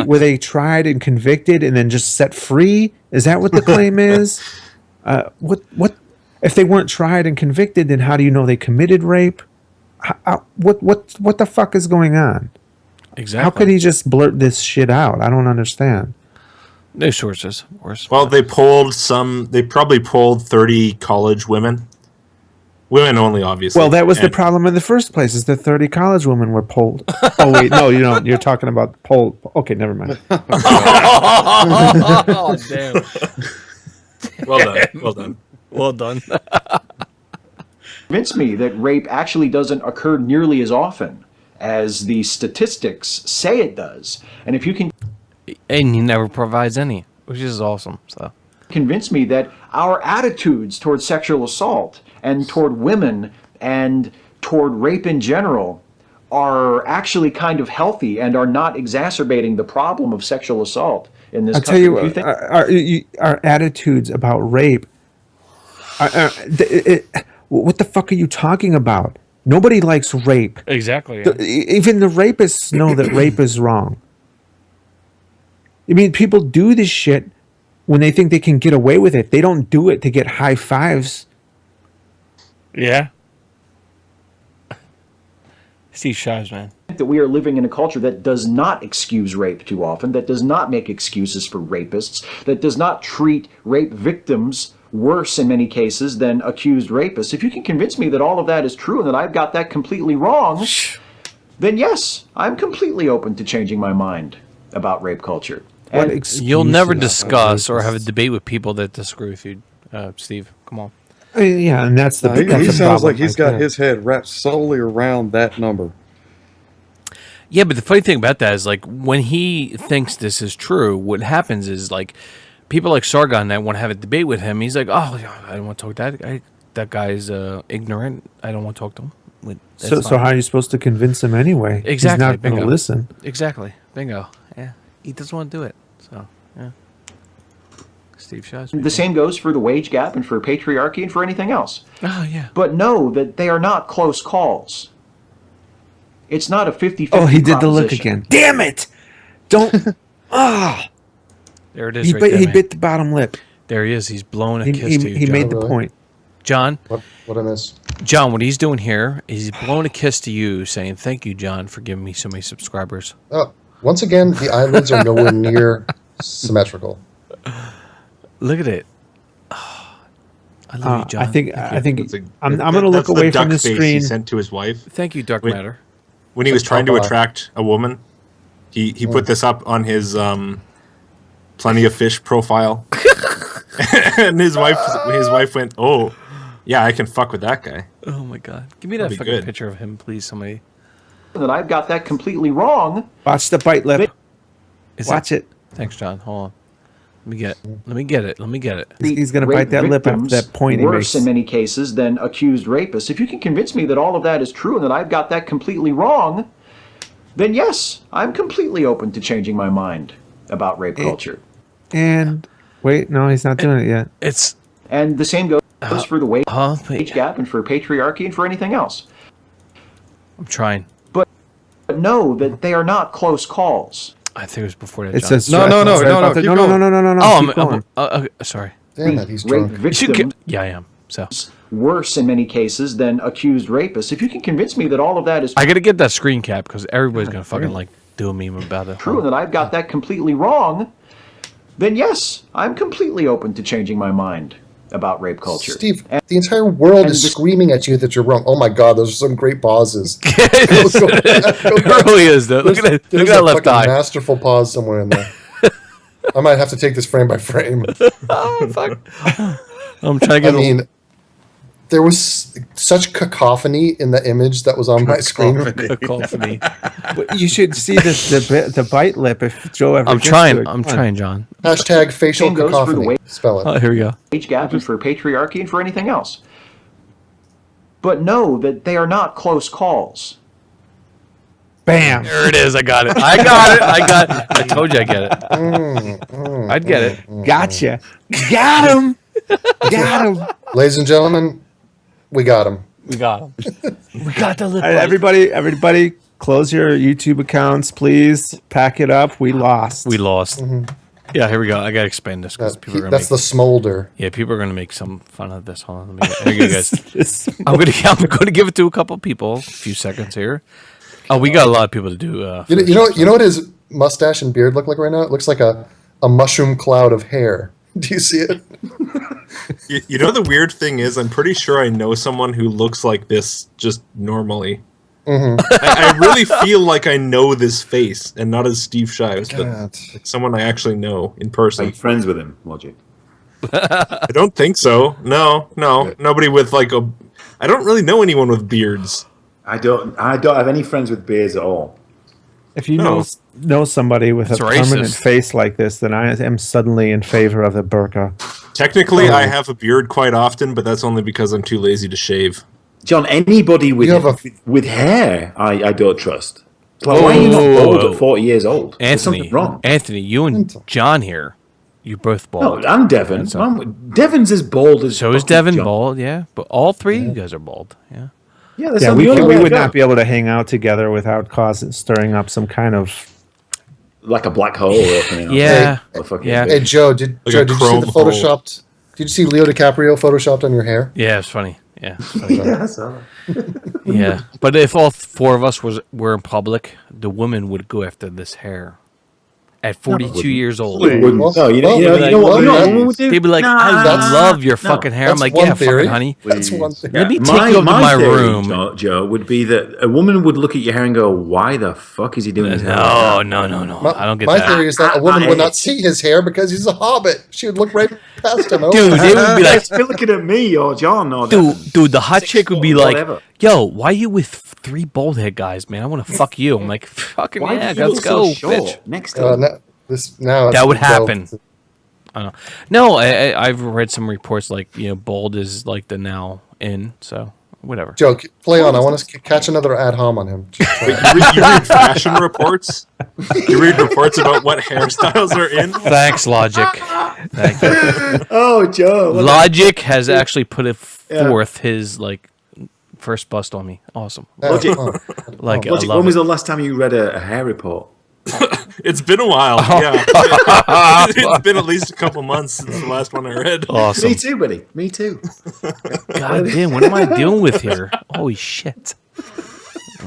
were they tried and convicted and then just set free? Is that what the claim is? What if they weren't tried and convicted? Then how do you know they committed rape? What the fuck is going on?
Exactly.
How could he just blurt this shit out? I don't understand.
No sources, of course.
Well, they probably polled 30 college women, Women only, obviously.
Well, that was the problem in the first place. Is that 30 college women were polled? Oh wait, no, you don't. You're talking about poll. Okay, never mind.
Oh, damn.
Well done. Well done.
Well done.
Convince me that rape actually doesn't occur nearly as often as the statistics say it does. And if you can
And he never provides any, which is awesome. So
convince me that our attitudes toward sexual assault and toward women and toward rape in general are actually kind of healthy and are not exacerbating the problem of sexual assault in this
I'll
country.
tell you, our attitudes about rape. What the fuck are you talking about? Nobody likes rape.
exactly.
Even the rapists know that rape is wrong. I mean, people do this shit when they think they can get away with it. They don't do it to get high fives.
Yeah. Steve Shives, man.
That we are living in a culture that does not excuse rape too often, that does not make excuses for rapists, that does not treat rape victims worse in many cases than accused rapists. If you can convince me that all of that is true and that I've got that completely wrong, then yes, I'm completely open to changing my mind about rape culture.
You'll never discuss or have a debate with people that disagree with you, Steve. Come on.
Yeah, and that's the.
He
that's the
sounds
problem
like he's
right
got
there.
his head wrapped solely around that number.
Yeah, but the funny thing about that is, like, when he thinks this is true, what happens is, like, people like Sargon that want to have a debate with him, he's like, oh, I don't want to talk to that guy. That guy's ignorant. I don't want to talk to him.
So how are you supposed to convince him anyway?
Exactly.
He's not going to
Bingo.
listen.
Exactly. Bingo. Yeah. He doesn't want to do it. So, yeah. Steve Shives.
The same goes for the wage gap and for patriarchy and for anything else.
Oh, yeah.
But know that they are not close calls. It's not a 50-50
Oh, he did the look
proposition.
again. Damn it! Don't. Ah.
There it is.
He,
right there,
he
man.
bit the bottom lip.
There he is. He's blowing a kiss to you.
He
John.
made the point.
John.
What I miss?
John, what he's doing here is he's blowing a kiss to you, saying, "Thank you, John, for giving me so many subscribers."
Oh, once again, the eyelids are nowhere near symmetrical.
Look at it. Oh, I love you, John.
I think
That's
I'm going to look
that's
away
the
from
duck
the
face
screen.
he sent to his wife.
Thank you, Dark Matter.
When he was trying to
Popeye.
attract a woman, he put this up on his Plenty of Fish profile, and his wife went, "Oh, yeah, I can fuck with that guy."
Oh my God! Give me that
That'd be
fucking
good.
picture of him, please, somebody.
That I've got that completely wrong.
Watch the bite lip.
Is
Watch it.
Thanks, John. Hold on. Let me get it. Let me get it.
He's going to
Rape
bite that lip after
victims
that point he
worse
makes.
in many cases than accused rapists. If you can convince me that all of that is true and that I've got that completely wrong, then yes, I'm completely open to changing my mind about rape culture.
And wait, no, he's not doing it yet.
It's
And the same goes for the wage
wait.
gap and for patriarchy and for anything else.
I'm trying.
But know that they are not close calls.
I think it was before that.
It
John.
says
No,
no,
keep
no,
going.
no.
Oh,
Keep going.
sorry.
Damn it, he's
Rape
drunk.
victims
Yeah, I am. So
worse in many cases than accused rapists. If you can convince me that all of that is
I got to get that screen cap because everybody's gonna fucking like do a meme about it.
true and that I've got that completely wrong, then yes, I'm completely open to changing my mind about rape culture.
Steve, the entire world
and
is
this-
screaming at you that you're wrong. Oh my God, those are some great pauses.
It really is though. Look at that. Look
There's
at that
a
left
fucking
eye.
masterful pause somewhere in there. I might have to take this frame by frame.
Oh fuck. I'm trying to
I
get.
mean, there was such cacophony in the image that was on my screen.
a call for me.
But you should see the bite lip if Joe ever.
I'm
gets
trying.
to it.
I'm
Come on.
trying, John.
Hashtag facial
Same goes for the
cacophony.
way-
Spell it.
Oh, here we go.
Wage gap and for patriarchy and for anything else. But know that they are not close calls.
Bam.
There it is. I got it. I got it. I told you I get it. I'd get it.
Gotcha. Got him. Got him.
Ladies and gentlemen, we got him.
We got him. We got the lip.
All right, everybody, close your YouTube accounts, please. Pack it up. We lost.
We lost. Yeah, here we go. I gotta expand this because people are gonna.
That's the smolder.
Yeah, people are gonna make some fun of this. Hold on, let me. Here you go, guys. I'm gonna give it to a couple people. A few seconds here. Oh, we got a lot of people to do.
You know what his mustache and beard look like right now? It looks like a mushroom cloud of hair. Do you see it?
You know the weird thing is, I'm pretty sure I know someone who looks like this just normally. I really feel like I know this face, and not as Steve Shives, but like someone I actually know in person.
Are you friends with him, Logic?
I don't think so. No. Nobody with like a... I don't really know anyone with beards.
I don't have any friends with beards at all.
If you know somebody with a permanent face like this, then I am suddenly in favor of the burqa.
Technically, I have a beard quite often, but that's only because I'm too lazy to shave.
John, anybody with hair, I don't trust. Like, why are you not bald at 40 years old? There's something wrong.
Anthony, you and John here, you're both bald.
No, and Devon. Devon's as bald as...
So is Devon bald, yeah. But all three of you guys are bald, yeah.
Yeah,
we would not be able to hang out together without stirring up some kind of...
Like a black hole or something.
Yeah.
Hey, Joe, did you see the photoshopped... Did you see Leo DiCaprio photoshopped on your hair?
Yeah, it's funny. Yeah.
Yeah, I saw that.
Yeah. But if all four of us were in public, the women would go after this hair. At 42 years old.
No, you know what women would do?
They'd be like, I love your fucking hair. I'm like, yeah, fucking honey.
That's one theory.
Let me take you over to my room.
Joe, would be that a woman would look at your hair and go, why the fuck is he doing his hair?
No. I don't get that.
My theory is that a woman would not see his hair because he's a hobbit. She would look right past him.
Dude, they would be like,
you're looking at me or John or
dude, the hot chick would be like, yo, why are you with 3 bald head guys, man? I want to fuck you. I'm like, fucking yeah, let's go, bitch.
Next time.
That would happen. I don't know. No, I've read some reports like, bald is like the now in, so whatever.
Joe, play on. I want to catch another ad hom on him.
You read fashion reports? You read reports about what hairstyles are in?
Thanks, Logic. Thank you.
Oh, Joe.
Logic has actually put forth his first bust on me. Awesome.
Logic,
Logic,
when was the last time you read a hair report?
It's been a while. Yeah, it's been at least a couple months since the last one I read.
Awesome.
Me too, buddy. Me too.
God damn, what am I dealing with here? Holy shit.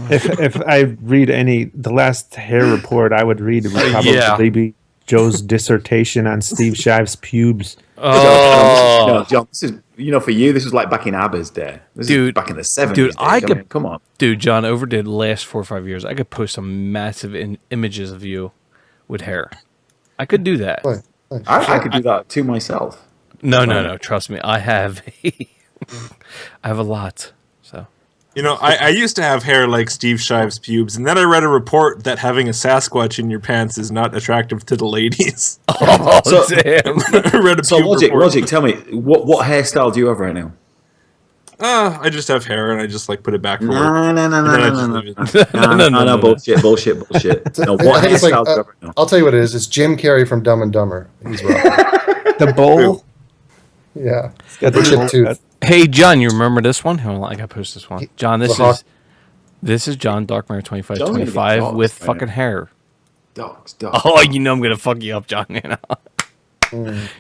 If I read the last hair report I would read would probably be Joe's dissertation on Steve Shive's pubes.
Oh, John, this is for you. This was like back in ABBA's day. This is back in the 70s.
Dude,
come on,
dude. John, over the last 4 or 5 years, I could post some massive images of you with hair. I could do that.
I could do that to myself.
No. Trust me, I have. I have a lot. So.
I used to have hair like Steve Shive's pubes, and then I read a report that having a Sasquatch in your pants is not attractive to the ladies.
Oh, damn.
I read a
Logic, tell me, what hairstyle do you have right now?
I just have hair, and I just put it back for work.
No, bullshit. No, what hairstyle do you have right now?
I'll tell you what it is. It's Jim Carrey from Dumb and Dumber. He's rough.
The bowl?
Yeah.
It's got the
chipped tooth.
Hey, John, you remember this one? Hold on, I gotta post this one. John, this is John Darkmare 2525 with fucking hair.
Dogs.
Oh, I'm gonna fuck you up, John. You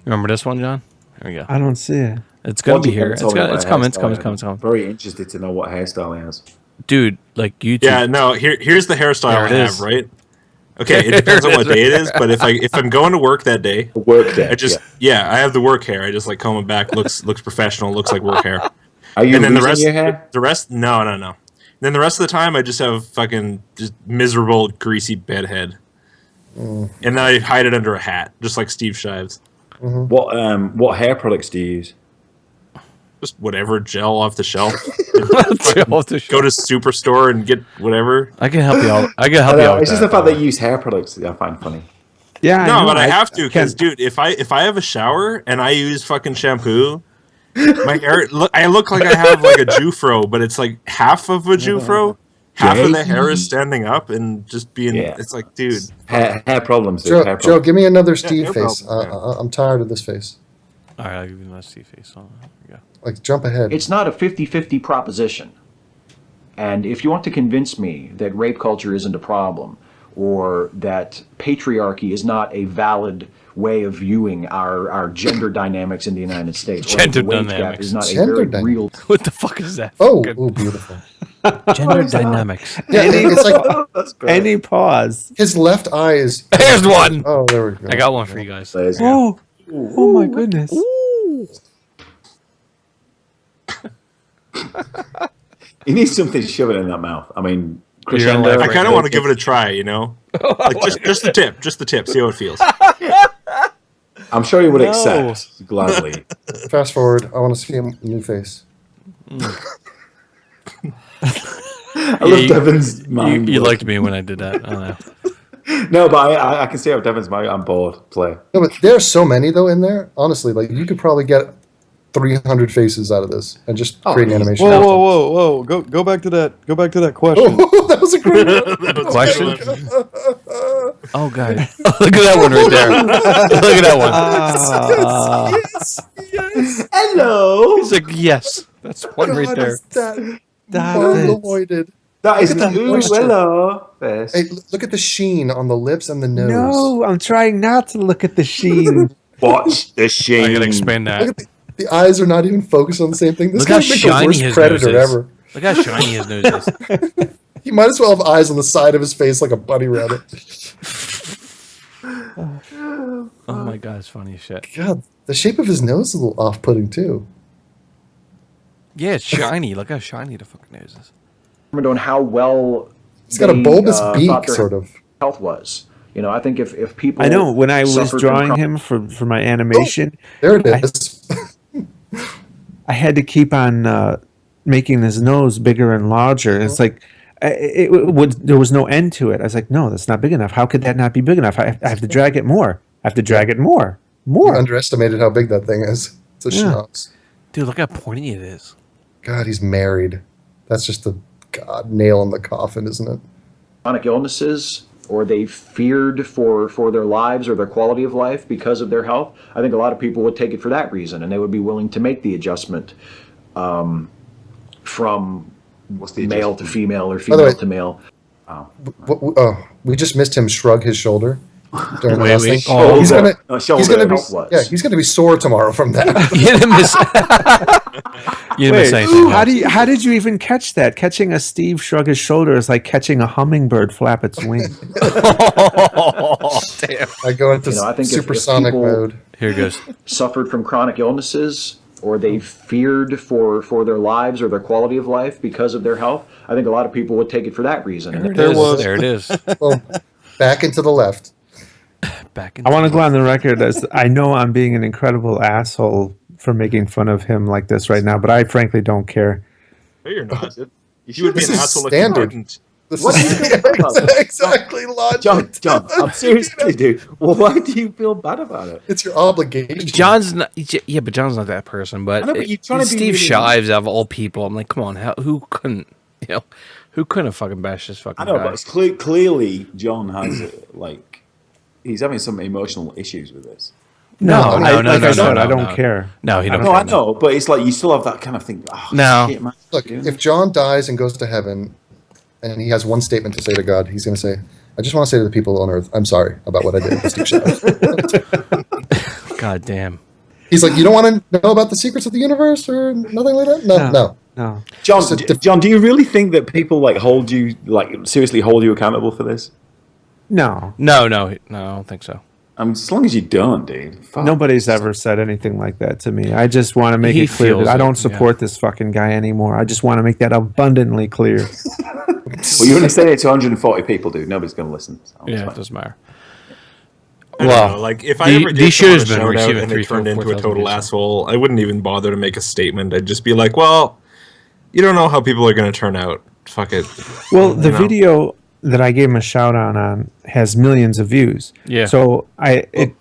remember this one, John? There we go.
I don't see it.
It's gonna be here. It's coming.
I'm very interested to know what hairstyle he has.
Dude, like YouTube.
Yeah, no. Here's the hairstyle I have. Right. Okay, it depends on what day it is, but if I'm going to work that day, I have the work hair. I just comb it back. Looks professional. Looks like work hair.
Are you losing your hair?
The rest, no. And then the rest of the time, I just have fucking just miserable, greasy bedhead, and then I hide it under a hat, just like Steve Shives.
Mm-hmm. What hair products do you use?
Just whatever, gel off the shelf. Go to Superstore and get whatever.
I can help you out.
It's just the fact that you use hair products that I find funny.
Yeah,
no, but I have to because, dude, if I have a shower and I use fucking shampoo, my hair I look like I have like a Jufro, but it's like half of a Jufro. Half of the hair is standing up and just being. It's like, dude,
hair problems.
Joe, give me another Steve face. I'm tired of this face.
All right, I'll give you another Steve face. There we go.
Jump ahead.
It's not a 50-50 proposition. And if you want to convince me that rape culture isn't a problem, or that patriarchy is not a valid way of viewing our gender dynamics in the United States, or
gender
the wage
dynamics
gap is not a very real.
What the fuck is that?
Oh, beautiful.
Gender dynamics.
Yeah, it's like
any pause.
His left eye is.
Here's one.
Oh, there we go.
I got one for you guys.
Oh my goodness.
He needs something to shove it in that mouth. I mean,
I kind of want to give it a try, you know? Like just the tip, see how it feels.
I'm sure he would accept gladly.
Fast forward, I want to see a new face.
I love Devin's mind.
You liked me when I did that. I don't know.
No, but I can see how Devin's mind. I'm bored. Play.
No, but there are so many though in there. Honestly, like you could probably get 300 faces out of this and just create an animation.
Whoa! Go back to that. Go back to that question.
Oh, that was a great
Question. Oh god! Look at that one right there. Look at that one.
Yes.
Hello.
He's like, yes. That's one right there.
That is an ooh, hello face.
Hey, look at the sheen on the lips and the nose.
No, I'm trying not to look at the sheen.
Watch the sheen.
I gotta expand that.
Look at the eyes are not even focused on the same thing. This
Look
guy
how
make the
shiny
worst
his
predator
nose is.
ever.
Look how shiny his nose is.
He might as well have eyes on the side of his face like a bunny rabbit.
Oh my god, it's funny as shit.
God, the shape of his nose is a little off-putting too.
Yeah, it's shiny. Look how shiny the fucking nose is.
On how well
He's got a bulbous beak,
thought their
sort of.
health was. You know, I think if people
I know when I was
suffered from
drawing him for my animation.
There it is.
I had to keep on making his nose bigger and larger. It's like there was no end to it. I was like, no, that's not big enough. How could that not be big enough? I have to drag it more. I have to drag it more.
You underestimated how big that thing is. It's a schnapps.
Dude, look how pointy it is.
God, he's married. That's just the nail in the coffin, isn't it?
chronic illnesses, or they feared for their lives or their quality of life because of their health, I think a lot of people would take it for that reason, and they would be willing to make the adjustment from male to female or female to male.
We just missed him shrug his shoulder. During the
Wait,
last
wait.
thing.
Oh,
he's
okay.
gonna be sore tomorrow from that.
You didn't miss. You didn't miss anything.
How did you even catch that? Catching a Steve shrug his shoulder is like catching a hummingbird flap its wing.
Oh, damn.
I go into
I think
supersonic
if
mode.
Here it goes.
Suffered from chronic illnesses, or they feared for their lives or their quality of life because of their health, I think a lot of people would take it for that reason.
There it is.
Well, back into the left.
I want to go on the record as I know I'm being an incredible asshole for making fun of him like this right now, but I frankly don't care.
No, you're not. You would be an asshole
standard.
if
What do you feel bad about it?
Exactly, logic.
John, I'm seriously, dude. Well, why do you feel bad about it?
It's your obligation.
John's not. Yeah, but John's not that person. But,
I know, but you're trying to be
Steve
really
Shives out of all people. I'm like, come on, who couldn't? Who couldn't have fucking bashed this fucking
I know,
guy?
but it's clearly John has he's having some emotional issues with this.
No,
I
no,
don't care.
No, he don't.
No, I know, but it's like you still have that kind of thing. Oh,
No.
shit, man.
Look, if John dies and goes to heaven, and he has one statement to say to God, he's going to say, "I just want to say to the people on Earth, I'm sorry about what I did with Steve Shives."
God damn.
He's like, "You don't want to know about the secrets of the universe or nothing like that." No.
John, do you really think that people seriously hold you accountable for this?
No,
I don't think so.
As long as you don't, dude. Fuck.
Nobody's ever said anything like that to me. I just want to make it clear that I don't support this fucking guy anymore. I just want to make that abundantly clear.
Well, you're going to say it to 140 people, dude. Nobody's going to listen. So
Yeah, it doesn't matter.
Well, if I ever did someone a shout out and they turned into a total asshole, I wouldn't even bother to make a statement. I'd just be like, well, you don't know how people are going to turn out. Fuck it.
Well, the video that I gave him a shout out on has millions of views.
Yeah.
So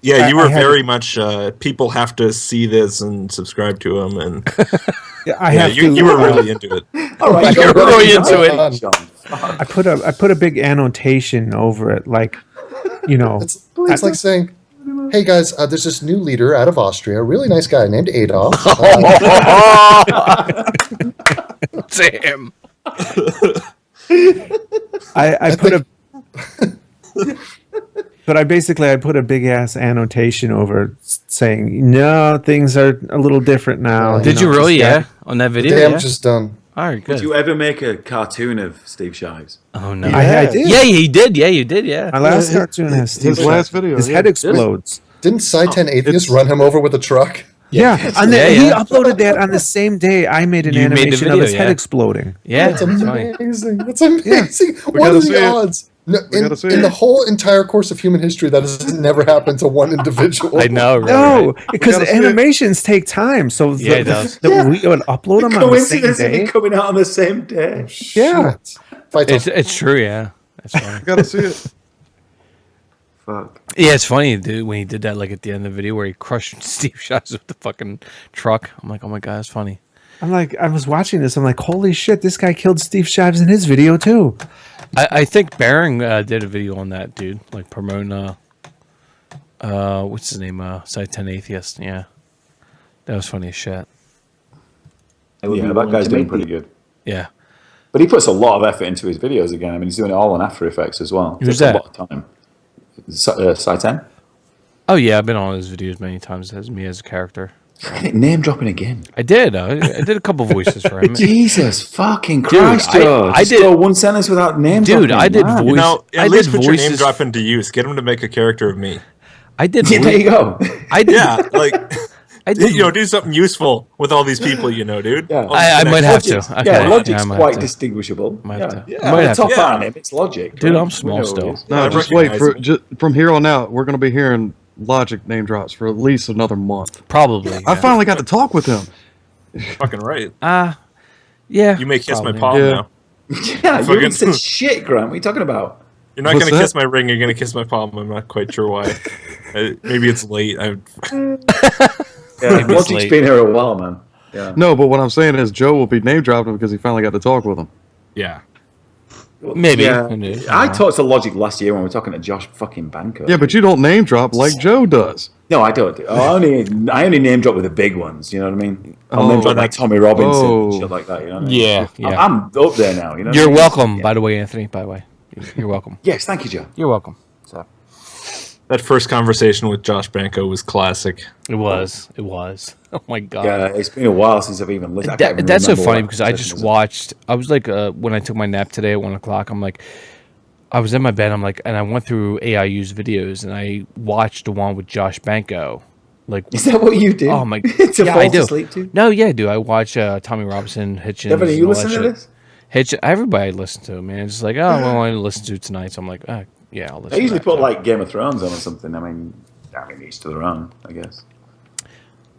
you were very much people have to see this and subscribe to him, and you were really into it.
All right,
you're really into it.
I put a big annotation over it, like,
It's like saying, "Hey guys, there's this new leader out of Austria, a really nice guy named Adolf."
Damn.
I put a big ass annotation over it saying, no, things are a little different now.
Did you really? Yeah, on that video.
The damage is done.
All right, good.
Would you ever make a cartoon of Steve Shives?
Oh no,
I did.
Yeah, he did. Yeah, you did. Yeah.
My last cartoon has Steve
His last video.
His head explodes.
Didn't Sci-10 Atheist run him over with a truck?
Yeah, and then
Yeah,
he
yeah.
uploaded that on the same day I made an
You made the
animation of
video,
his head
yeah.
exploding.
Yeah,
That's
that's funny.
amazing. That's amazing.
We
What
gotta
are
see
the
it.
odds? No,
We gotta see
in the
it.
whole entire course of human history, that has never happened to one individual.
I know, right?
No,
right?
because
gotta see it.
animations take time. So
Yeah, it does.
we would upload them on the same
Coincidence of
day.
it coming out on the same day.
Yeah.
It's true, yeah. That's funny.
Gotta see it.
Fuck.
Yeah, it's funny, dude, when he did that, like at the end of the video where he crushed Steve Shots with the fucking truck. I'm like, oh my god, that's funny.
I'm like, I was watching this. I'm like, holy shit, this guy killed Steve Shives in his video too.
I think Baron did a video on that, dude, like promoting what's his name, Side 10 Atheist. Yeah, that was funny as shit.
Yeah, that guy's doing pretty good.
Yeah,
but he puts a lot of effort into his videos again. I mean, he's doing it all on After Effects as well.
Who's
Takes
that?
A lot of time. Side 10.
Oh yeah, I've been on his videos many times as me as a character.
Name dropping again.
I did. I did a couple voices for him.
Jesus fucking
Dude,
Christ, Joe.
I
Just
did
go one sentence without name
Dude,
dropping.
I did
man.
voice.
You know, at
I
least
did
put your name
voices.
drop into use. Get him to make a character of me.
I did.
Yeah, there you go.
I did.
Yeah, like
I did.
you know, do something useful with all these people. You know, dude.
Yeah.
All these
I might have to.
connections.
Okay.
Yeah,
Yeah,
Logic's
I might
quite
have to.
distinguishable.
Might
Yeah,
have to.
yeah.
Might
The
have
top
to.
line, it's Logic.
Dude,
right?
I'm small
We know
still.
it is.
No,
I
just wait for
recognize
from here on out. We're gonna be hearing Logic name drops for at least another month.
Probably.
I finally got to talk with him.
Fucking right.
Yeah.
You may kiss my
probably.
palm
Yeah.
now.
Yeah, you
Fucking-
said shit, Grant. What are you talking about?
You're not
What's
gonna
that?
kiss my ring. You're gonna kiss my palm. I'm not quite sure why. Maybe it's late.
Yeah,
Maybe it's
Logic's
late.
been here a while, man. Yeah.
No, but what I'm saying is Joe will be name dropping because he finally got to talk with him.
Yeah.
Maybe.
Yeah.
Who knows?
I talked to Logic last year when we were talking to Josh fucking Banco.
Yeah, but you don't name drop like Joe does.
No, I don't. I only name drop with the big ones. You know what I mean? I'll name
Oh,
drop like Tommy Robinson and
oh.
shit like that. You know what I mean?
Yeah. Yeah.
I'm up there now. You know.
You're
what I mean?
welcome,
Yeah.
by the way, Anthony. By the way, you're welcome.
Yes, thank you, Joe.
You're welcome. So
That first conversation with Josh Banco was classic.
it was. It was. Oh my god.
Yeah, it's been a while since I've even listened. I can't even
That's so
remember
funny
what
because I
session
just
was.
watched. I was like, when I took my nap today at 1:00, I'm like, I was in my bed. I'm like, and I went through AIU's videos and I watched the one with Josh Banco. Like,
Is that what you do?
oh my,
to
yeah,
fall
I do.
asleep to?
No, yeah, I do. I watch Tommy Robinson, Hitchens.
Devin, are
and
you
all that
listening to
shit.
this?
Hitch, everybody listen to it, man. It's just like, oh, well, I want to listen to it tonight. So I'm like, yeah, I'll listen.
I usually
to that.
put like Game of Thrones on or something. I mean, each to their own, I guess.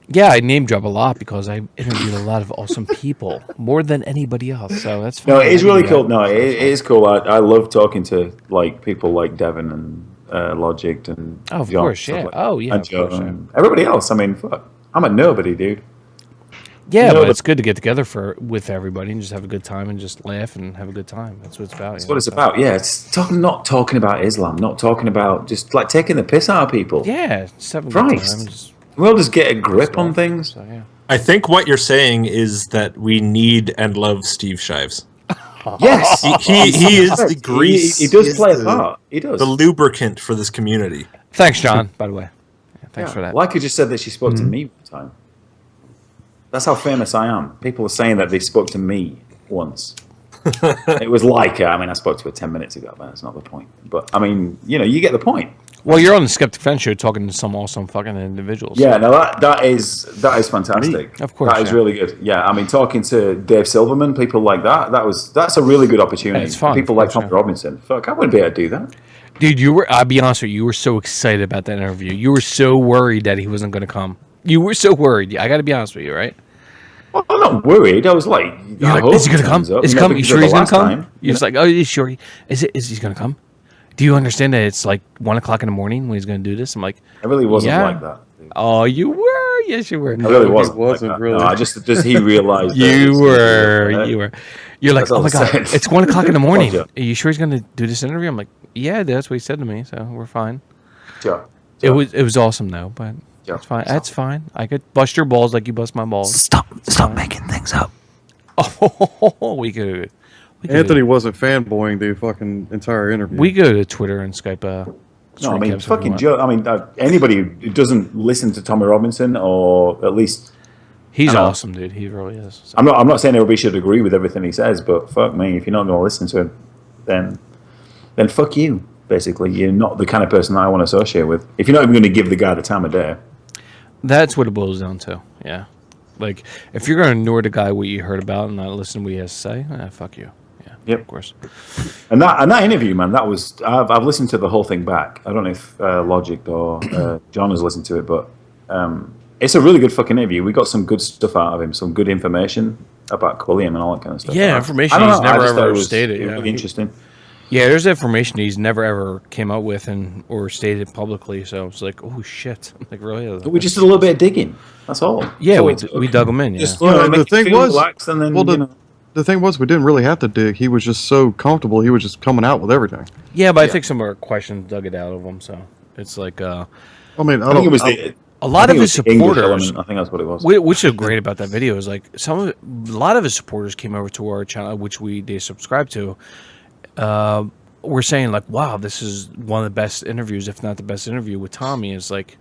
Yeah, I name drop a lot because I interviewed a lot of awesome people, more than anybody else. So that's fine.
No, it is
I can
really
do
cool.
that.
No, it is cool. I love talking to like people like Devin and Logicked and
Oh, of
John,
course,
stuff
yeah.
like
Oh, yeah,
and
of
Joe
course, yeah.
and everybody else. I mean, fuck, I'm a nobody, dude.
Yeah,
No,
but
but-
it's good to get together with everybody and just have a good time and just laugh and have a good time. That's what it's about.
That's what it's about. Yeah, it's not talking about Islam, not talking about just like taking the piss out of people.
Yeah, just having a good
Christ.
time. Just,
We'll just get a grip on things.
so, yeah.
I think what you're saying is that we need and love Steve Shives.
Yes,
He is the grease.
He does
He is
play a
the-
part. He does.
The lubricant for this community.
Thanks, John, by the way. Yeah, thanks for that.
Like you just said that she spoke to me one time. That's how famous I am. People are saying that they spoke to me once. It was like, I mean, I spoke to her 10 minutes ago, but that's not the point. But, I mean, you get the point.
Well, you're on the Skeptic Fence show talking to some awesome fucking individuals.
Yeah, no, that is fantastic.
Of course,
that is
yeah.
really good. Yeah, I mean, talking to Dave Silverman, people like that's a really good opportunity.
Yeah, it's fun,
People
of
like
course,
Tommy
yeah.
Robinson. Fuck, I wouldn't be able to do that.
Dude, I'll be honest with you, you were so excited about that interview. You were so worried that he wasn't going to come. You were so worried. I got to be honest with you, right?
Well, I'm not worried. I was like,
You're
I
like,
hope
is he going to come?
turns up.
Is he
You know,
coming? You
because
sure
of
he's
the
going to
last
come?
time,
You're just like, oh, is sure? Is he going to come? Do you understand that it's like 1:00 in the morning when he's going to do this? I'm like,
I really wasn't
yeah.
like that.
Oh, you were? Yes, you were.
I really
he
wasn't.
wasn't
like that.
really.
No, I just does he realize that
You
it's-
were. You were. You're like,
That's all
oh my
I'm
god,
saying.
it's 1:00 in the morning.
Joe.
Are you sure he's going to do this interview? I'm like, yeah, that's what he said to me. So we're fine.
Joe,
It was awesome though, but
Joe,
it's fine.
stop.
That's fine. I could bust your balls like you bust my balls.
Stop making things up.
Oh, we could.
Anthony wasn't fanboying the fucking entire interview.
We go to Twitter and Skype.
No, I mean,
screen caps if we
fucking
want.
Joe. I mean, anybody who doesn't listen to Tommy Robinson, or at least
He's
I don't know.
awesome, dude. He really is. So.
I'm not saying everybody should agree with everything he says, but fuck me, if you're not going to listen to him, then fuck you. Basically, you're not the kind of person that I want to associate with. If you're not even going to give the guy the time of day.
That's what it boils down to. Yeah. Like, if you're going to ignore the guy what you heard about and not listen to what he has to say, fuck you. Yeah.
Yep.
Of course.
And that interview, man, that was I've listened to the whole thing back. I don't know if Logicked or John has listened to it, but it's a really good fucking interview. We got some good stuff out of him, some good information about Quilliam and all that kind of stuff.
Yeah, information he's never ever stated. Yeah,
really interesting.
Yeah, there's information he's never ever came out with or stated publicly. So it's like, oh shit, like really?
We just did a little bit of digging. That's all.
Yeah, we dug him in. Yeah.
Just,
the thing was,
and then,
the thing was, we didn't really have to dig. He was just so comfortable. He was just coming out with everything.
Yeah, but I think some of our questions dug it out of him. So it's like,
I mean,
I think it was
a lot of his supporters.
I think that's what it was.
Which is great about that video is like a lot of his supporters came over to our channel, which they subscribed to. We're saying like, wow, this is one of the best interviews, if not the best interview with Tommy. It's like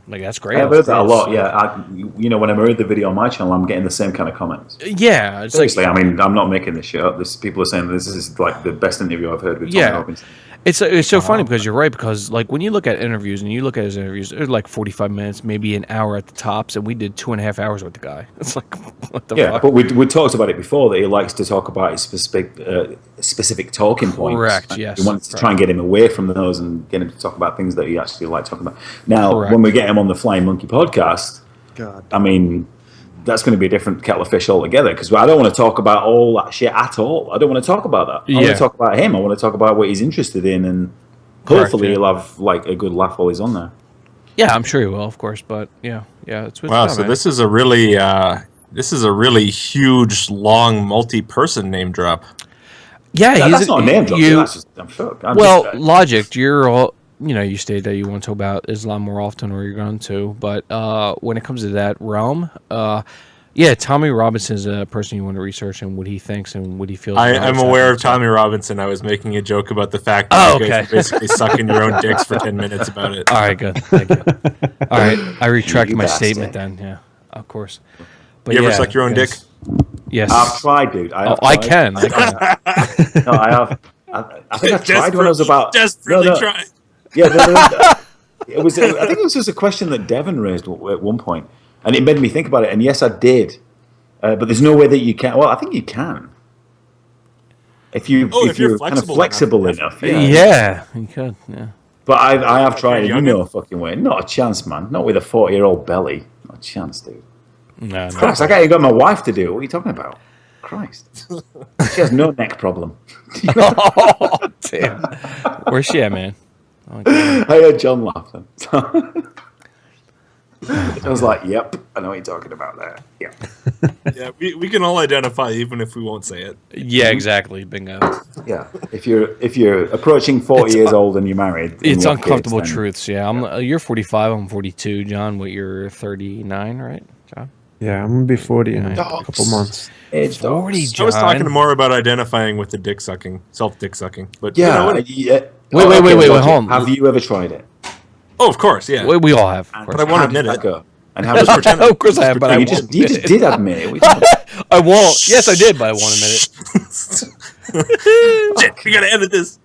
that's great.
I've heard that a lot. Yeah, when I heard the video on my channel, I'm getting the same kind of comments.
Yeah, it's
seriously. I mean, I'm not making this shit up. People are saying this is like the best interview I've heard with Tommy Robinson.
It's so funny because you're right, because like when you look at interviews and you look at his interviews, they're like 45 minutes, maybe an hour at the tops, and we did 2.5 hours with the guy. It's like, what the fuck?
But we talked about it before that he likes to talk about his specific talking points.
Correct, yes.
We wanted to try and get him away from those and get him to talk about things that he actually likes talking about. Now, when we get him on the Flying Monkey podcast, I mean, that's going to be a different kettle of fish altogether, because I don't want to talk about all that shit at all. I don't want to talk about that. I want to talk about him. I want to talk about what he's interested in, and hopefully he'll have like a good laugh while he's on there.
Yeah, I'm sure he will, of course. But it's
wow. So this is a really huge, long, multi-person name drop.
Yeah,
that's not a name drop. That's just, I'm shocked.
Logicked, you're all. You stated that you want to talk about Islam more often, or you're going to. But when it comes to that realm, Tommy Robinson is a person you want to research and what he thinks and what he feels.
I'm aware of Tommy Robinson. I was making a joke about the fact that you guys are basically sucking your own dicks for 10 minutes about it.
All right, good. Thank you. All right, I retract my statement then. Yeah, of course. But
you ever suck your own dick?
Yes.
I've tried, dude.
I can.
No, I have. I think I tried when I was about...
Desperately tried.
Yeah, it was. I think it was just a question that Devon raised at one point, and it made me think about it. And yes, I did, but there's no way that you can. Well, I think you can, if you're kind of flexible enough.
Yeah, you could. Yeah,
but I have tried it. No fucking way. Not a chance, man. Not with a 40-year-old belly. Not a chance, dude.
No,
Christ, I can't got my wife to do it. What are you talking about? Christ, she has no neck problem.
Oh, damn. Where's she at, man?
I heard John laughing. I was like, yep, I know what you're talking about there. Yeah.
Yeah, we can all identify even if we won't say it.
Yeah, exactly. Bingo.
Yeah. If you're approaching 40 years old and you're married.
It's uncomfortable truths, yeah. You're 45, I'm 42. John, you're 39, right, John?
Yeah, I'm going to be 40 in a couple months.
Age
40, John.
I was talking more about identifying with the dick sucking, self-dick sucking. But
Wait,
hold on.
Have you ever tried it?
Oh, of course, yeah.
We all have.
But I won't admit it.
And how does pretend?
Of course I have, but I won't.
You just did admit it.
I won't. Yes, I did, but I won't admit
it. Shit, we gotta edit this.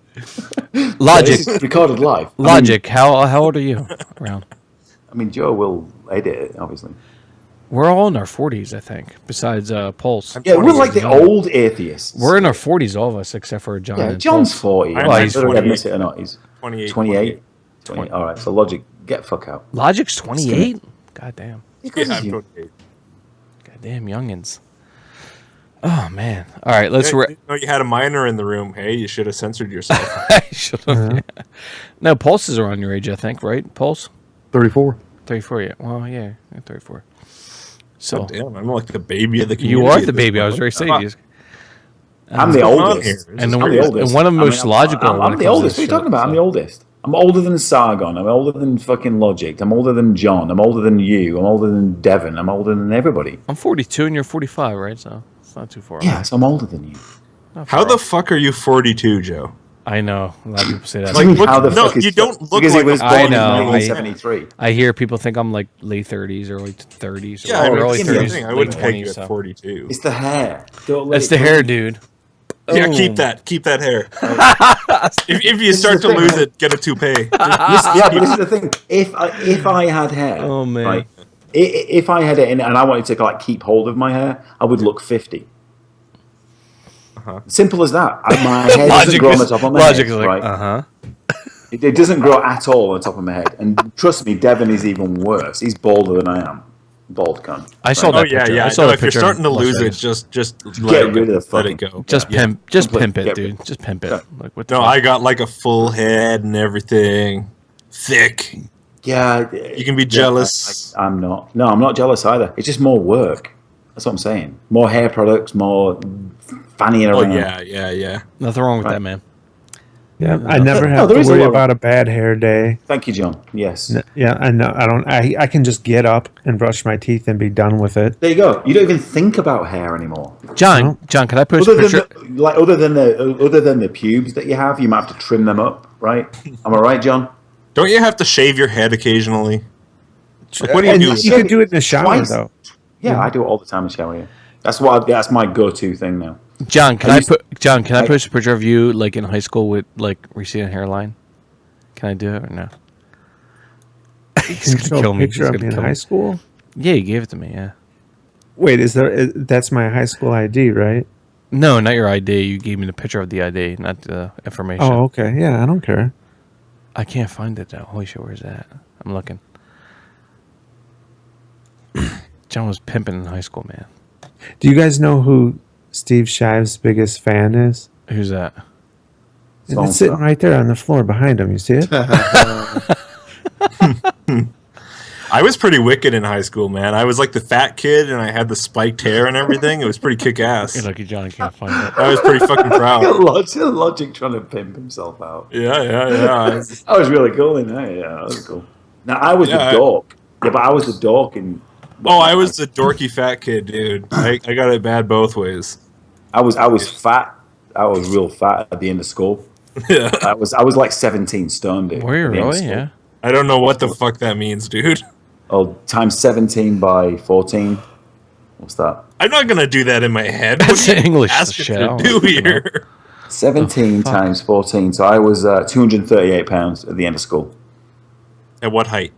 Logic.
This is recorded live.
Logic. How old are you? Around.
I mean, Joe will edit it, obviously.
We're all in our 40s, I think. Besides Pulse.
Yeah, we're like the old atheists.
We're in our 40s, all of us, except for John.
Yeah, John's 40.
Well, he's
28. Or not. He's 28. 28. 20. All right, so Logic, get fuck out.
Logic's 28? God damn.
Yeah, I'm 28.
God damn, youngins. Oh, man. All right, let's...
You had a minor in the room. Hey, you should have censored yourself.
I should have. Yeah. No, Pulse is around your age, I think, right? Pulse?
34.
34, yeah. Well, yeah, 34. So,
oh, damn, I'm like the baby of the community.
You are the baby. I was very saying.
I'm the oldest.
And one of the most logical.
I'm the oldest. What are you talking about? I'm the oldest. I'm older than Sargon. I'm older than fucking Logicked. I'm older than John. I'm older than you. I'm older than Devon. I'm older than everybody.
I'm 42 and you're 45, right? So it's not too far.
Yeah, so I'm older than you.
How the fuck are you 42, Joe?
I know. A lot of people say that.
Like, how the fuck
you don't look
because
like
he was born
I know.
in 1973.
I hear people think I'm like late 30s or late 30s.
Yeah,
or early 30s.
I wouldn't peg you at 42.
It's the hair.
It's the hair, dude.
Yeah, keep that hair. If you start to lose it, get a toupee.
Yeah, but this is the thing. If I had hair,
Oh, man.
right? If I had it and I wanted to like keep hold of my hair, I would look 50. Simple as that. My hair doesn't grow on the top of my head, right? It doesn't grow at all on the top of my head. And trust me, Devon is even worse. He's balder than I am. Bald cunt.
I saw that picture.
Yeah.
I saw
if you're starting to lose it, just
get rid of the
let it go.
Just pimp it, dude. Just pimp it. Like what?
No, I got like a full head and everything, thick.
Yeah,
you can be jealous.
I'm not. No, I'm not jealous either. It's just more work. That's what I'm saying. More hair products, more fannying around.
Oh yeah.
Nothing wrong with that, man.
Yeah, I never have to worry about a bad hair day.
Thank you, John. Yes.
Yeah, I know. I don't. I can just get up and brush my teeth and be done with it.
There you go. You don't even think about hair anymore.
John, can I post a picture?
Other than the pubes that you have, you might have to trim them up, right? Am I right, John?
Don't you have to shave your head occasionally? Like, what do you do?
You can do it in the shower, though.
Yeah, I do it all the time in the shower. Yeah. That's my go-to thing now.
John, can I post a picture of you like in high school with like receding hairline? Can I do it or no? He's gonna kill me.
Picture of me in high school?
Yeah, you gave it to me. Yeah.
Wait, that's my high school ID, right?
No, not your ID. You gave me the picture of the ID, not the information.
Oh, okay. Yeah, I don't care.
I can't find it though. Holy shit, where's that? I'm looking. John was pimping in high school, man.
Do you guys know who Steve Shive's biggest fan is?
Who's that?
It's sitting right there on the floor behind him. You see it?
I was pretty wicked in high school, man. I was like the fat kid, and I had the spiked hair and everything. It was pretty kick-ass.
You're lucky John can't find it.
I was pretty fucking proud.
Logic trying to pimp himself out.
Yeah.
That was really cool, yeah, that was cool. Now, I was the dork. Yeah, but I was the dork in...
Oh, I was the dorky fat kid, dude. I got it bad both ways.
I was fat. I was real fat at the end of school.
Yeah.
I was like 17 stone, dude.
Were you really? Yeah.
I don't know what the fuck that means, dude.
Oh, times 17 by 14. What's that?
I'm not gonna do that in my head.
That's
what are you
English
asking
shit.
to do here?
17 times 14. So I was 238 pounds at the end of school.
At what height?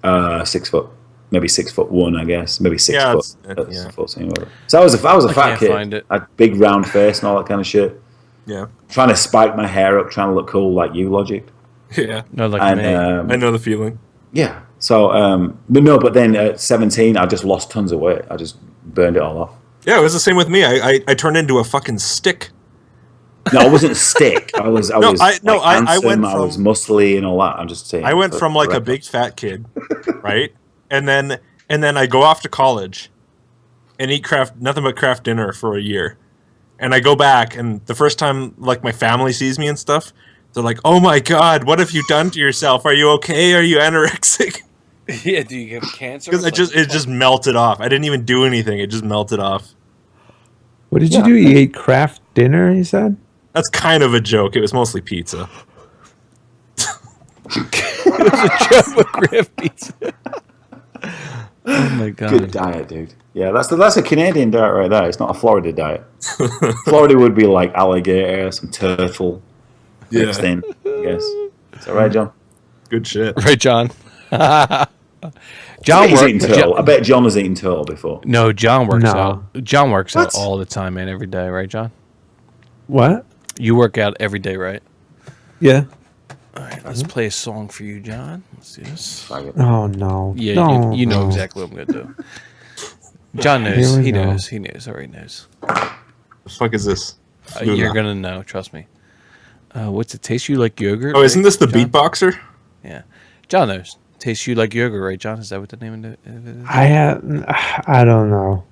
6 foot. Maybe 6'1", I guess. Maybe 6 foot.
Yeah.
14, whatever. So I was a fat kid.
Find it.
I had big round face and all that kind of shit.
Yeah.
Trying to spike my hair up, trying to look cool like you, Logic.
Yeah.
No, like
And,
me.
I know the feeling.
Yeah. So, but then at 17, I just lost tons of weight. I just burned it all off.
Yeah, it was the same with me. I turned into a fucking stick.
No, I wasn't stick. I was
I
was muscly and all that. I'm just saying.
I went from like a big fat kid, right? And then I go off to college and eat nothing but craft dinner for a year. And I go back, and the first time like my family sees me and stuff, they're like, "Oh my god, what have you done to yourself? Are you okay? Are you anorexic?"
Yeah, do you have cancer?
Because it just melted off. I didn't even do anything. It just melted off.
What did you do? You ate craft dinner, he said?
That's kind of a joke. It was mostly pizza.
It was a joke with craft pizza. Oh my god.
Good diet, dude. Yeah, that's a Canadian diet right there. It's not a Florida diet. Florida would be like alligator, some turtle.
Yeah.
Mixed in, I guess. Is that right, John?
Good shit.
Right, John.
John has eaten turtle. I bet John has eaten turtle before.
No, John works
No.
out. John works out all the time, man, every day, right, John?
What?
You work out every day, right?
Yeah.
All right, let's play a song for you, John. Let's do this.
Oh, no.
Yeah,
no,
you know
no.
exactly what I'm gonna do. John knows.
Here we
He
go.
knows. He knows. Already knows.
The fuck is this?
You're gonna know. Trust me. What's it? Taste you like yogurt?
Oh, isn't
right,
this the
John?
beatboxer?
Yeah, John knows. Taste you like yogurt, right, John? Is that what the name of it is?
I don't know.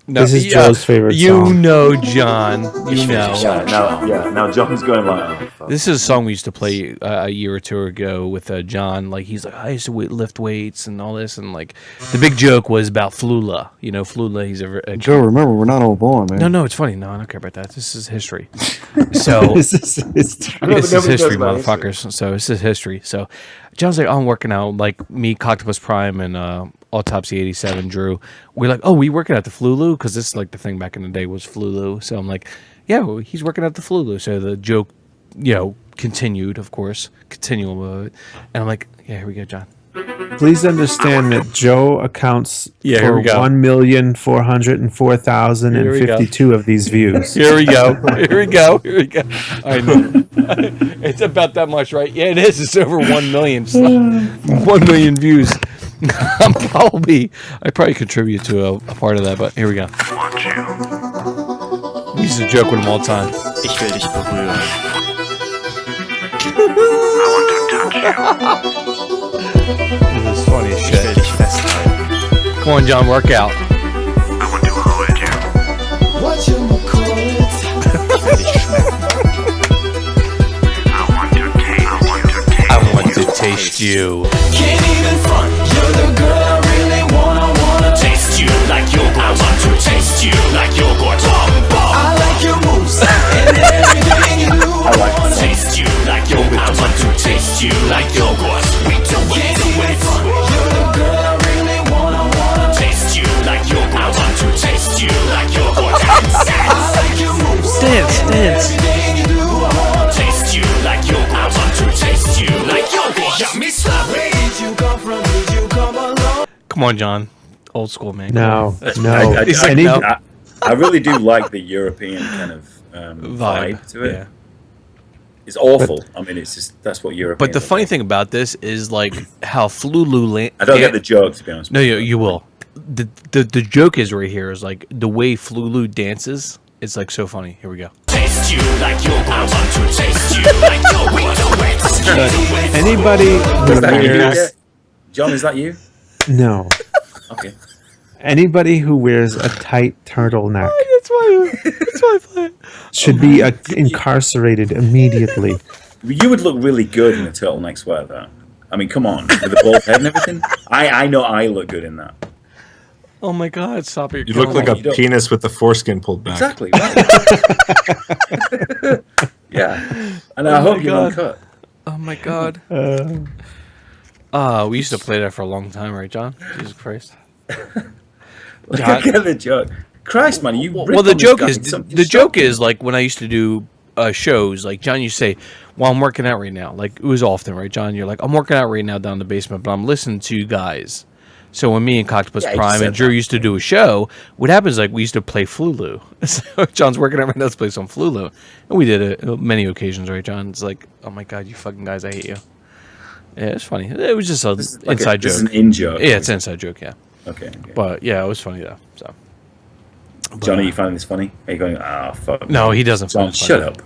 No,
This is Joe's favorite
You
song.
know, John. You know.
Now John's going like, oh, fuck.
This is a song we used to play a year or two ago with John. Like, he's like, I used to lift weights and all this. And, like, the big joke was about Flula. You know, Flula, he's a
Joe, remember, we're not all born, man.
No, it's funny. No, I don't care about that. This is history. So,
This is history.
this is
nobody
history,
knows about
motherfuckers. So, this is history. So, John's like, oh, I'm working out. Like, me, Coctopus Prime, and Autopsy 87, Drew. We're like, oh, we working out the Flulu? Because this, like, the thing back in the day was Flulu. So, I'm like, Yeah, well, he's working at the Flulu. So the joke, continued, of course, continuum of it. And I'm like, yeah, here we go, John.
Please understand that Joe accounts
Yeah, here
for
we go.
1,404,052 of these views.
Here we go. Here we go. Here we go. I know. It's about that much, right? Yeah, it is. It's over 1 million. 1 million views. I probably contribute to a part of that, but here we go. We used to joke with him all the time.
Ich will dich berühren.
This is funny as
Ich will
shit.
dich festhalten.
Come on, John, work out.
What you call it?
Ich will dich schmecken.
I want to taste you.
Can't even front. You're the girl I really wanna taste you like yogurt. I want to taste you like yogurt. I like your moves and everything you do. I want to taste you like yogurt. I want to taste you like yogurt. We do it. Can't even front. You're the girl I really wanna taste you like yogurt. I want to taste you like yogurt. I like your moves.
Dance.
Everything you do, I want to taste you like yogurt. I want to taste you like yogurt. Got me sloppy. Did you come from? Did you come alone?
Come on, John. Old school, man.
No, no.
I really do like the European kind of vibe to it.
Yeah.
It's awful. I mean, it's just that's what Europe.
But the funny thing about this is like how Flulu.
I don't get the joke, to be honest.
No, you will. The joke is right here is like the way Flulu dances. It's like so funny. Here we go.
Taste you like yogurt. I want to taste you like yogurt.
Anybody who wears
John, is that you?
no,
Okay.
anybody who wears a tight turtleneck
That's why I play it.
should be incarcerated immediately.
You would look really good in a turtleneck sweater, though. I mean, come on, with the bald head and everything. I know I look good in that.
Oh my God! Stop it!
You look like a penis with the foreskin pulled back.
Exactly. Right. Yeah. And I hope you're uncut.
Oh my God! We used to play that for a long time, right, John? Jesus Christ!
Look at the joke. Christ, man, you.
Well, the joke is like when I used to do shows, like John used to say, "Well, I'm working out right now." Like it was often, right, John? You're like, "I'm working out right now down in the basement, but I'm listening to you guys." So when me and Coctopus Prime and Drew used to do a show, what happens is like we used to play Flulu. So John's working out right now to play some Flulu, and we did it many occasions, right, John? It's like, oh my God, you fucking guys, I hate you. Yeah, it's funny. It was just an inside joke.
This is an in joke.
Yeah, it's an inside joke. Yeah.
Okay.
But yeah, it was funny though. So.
John, are you finding this funny? Are you going, fuck?
No, he doesn't find it funny.
Shut up.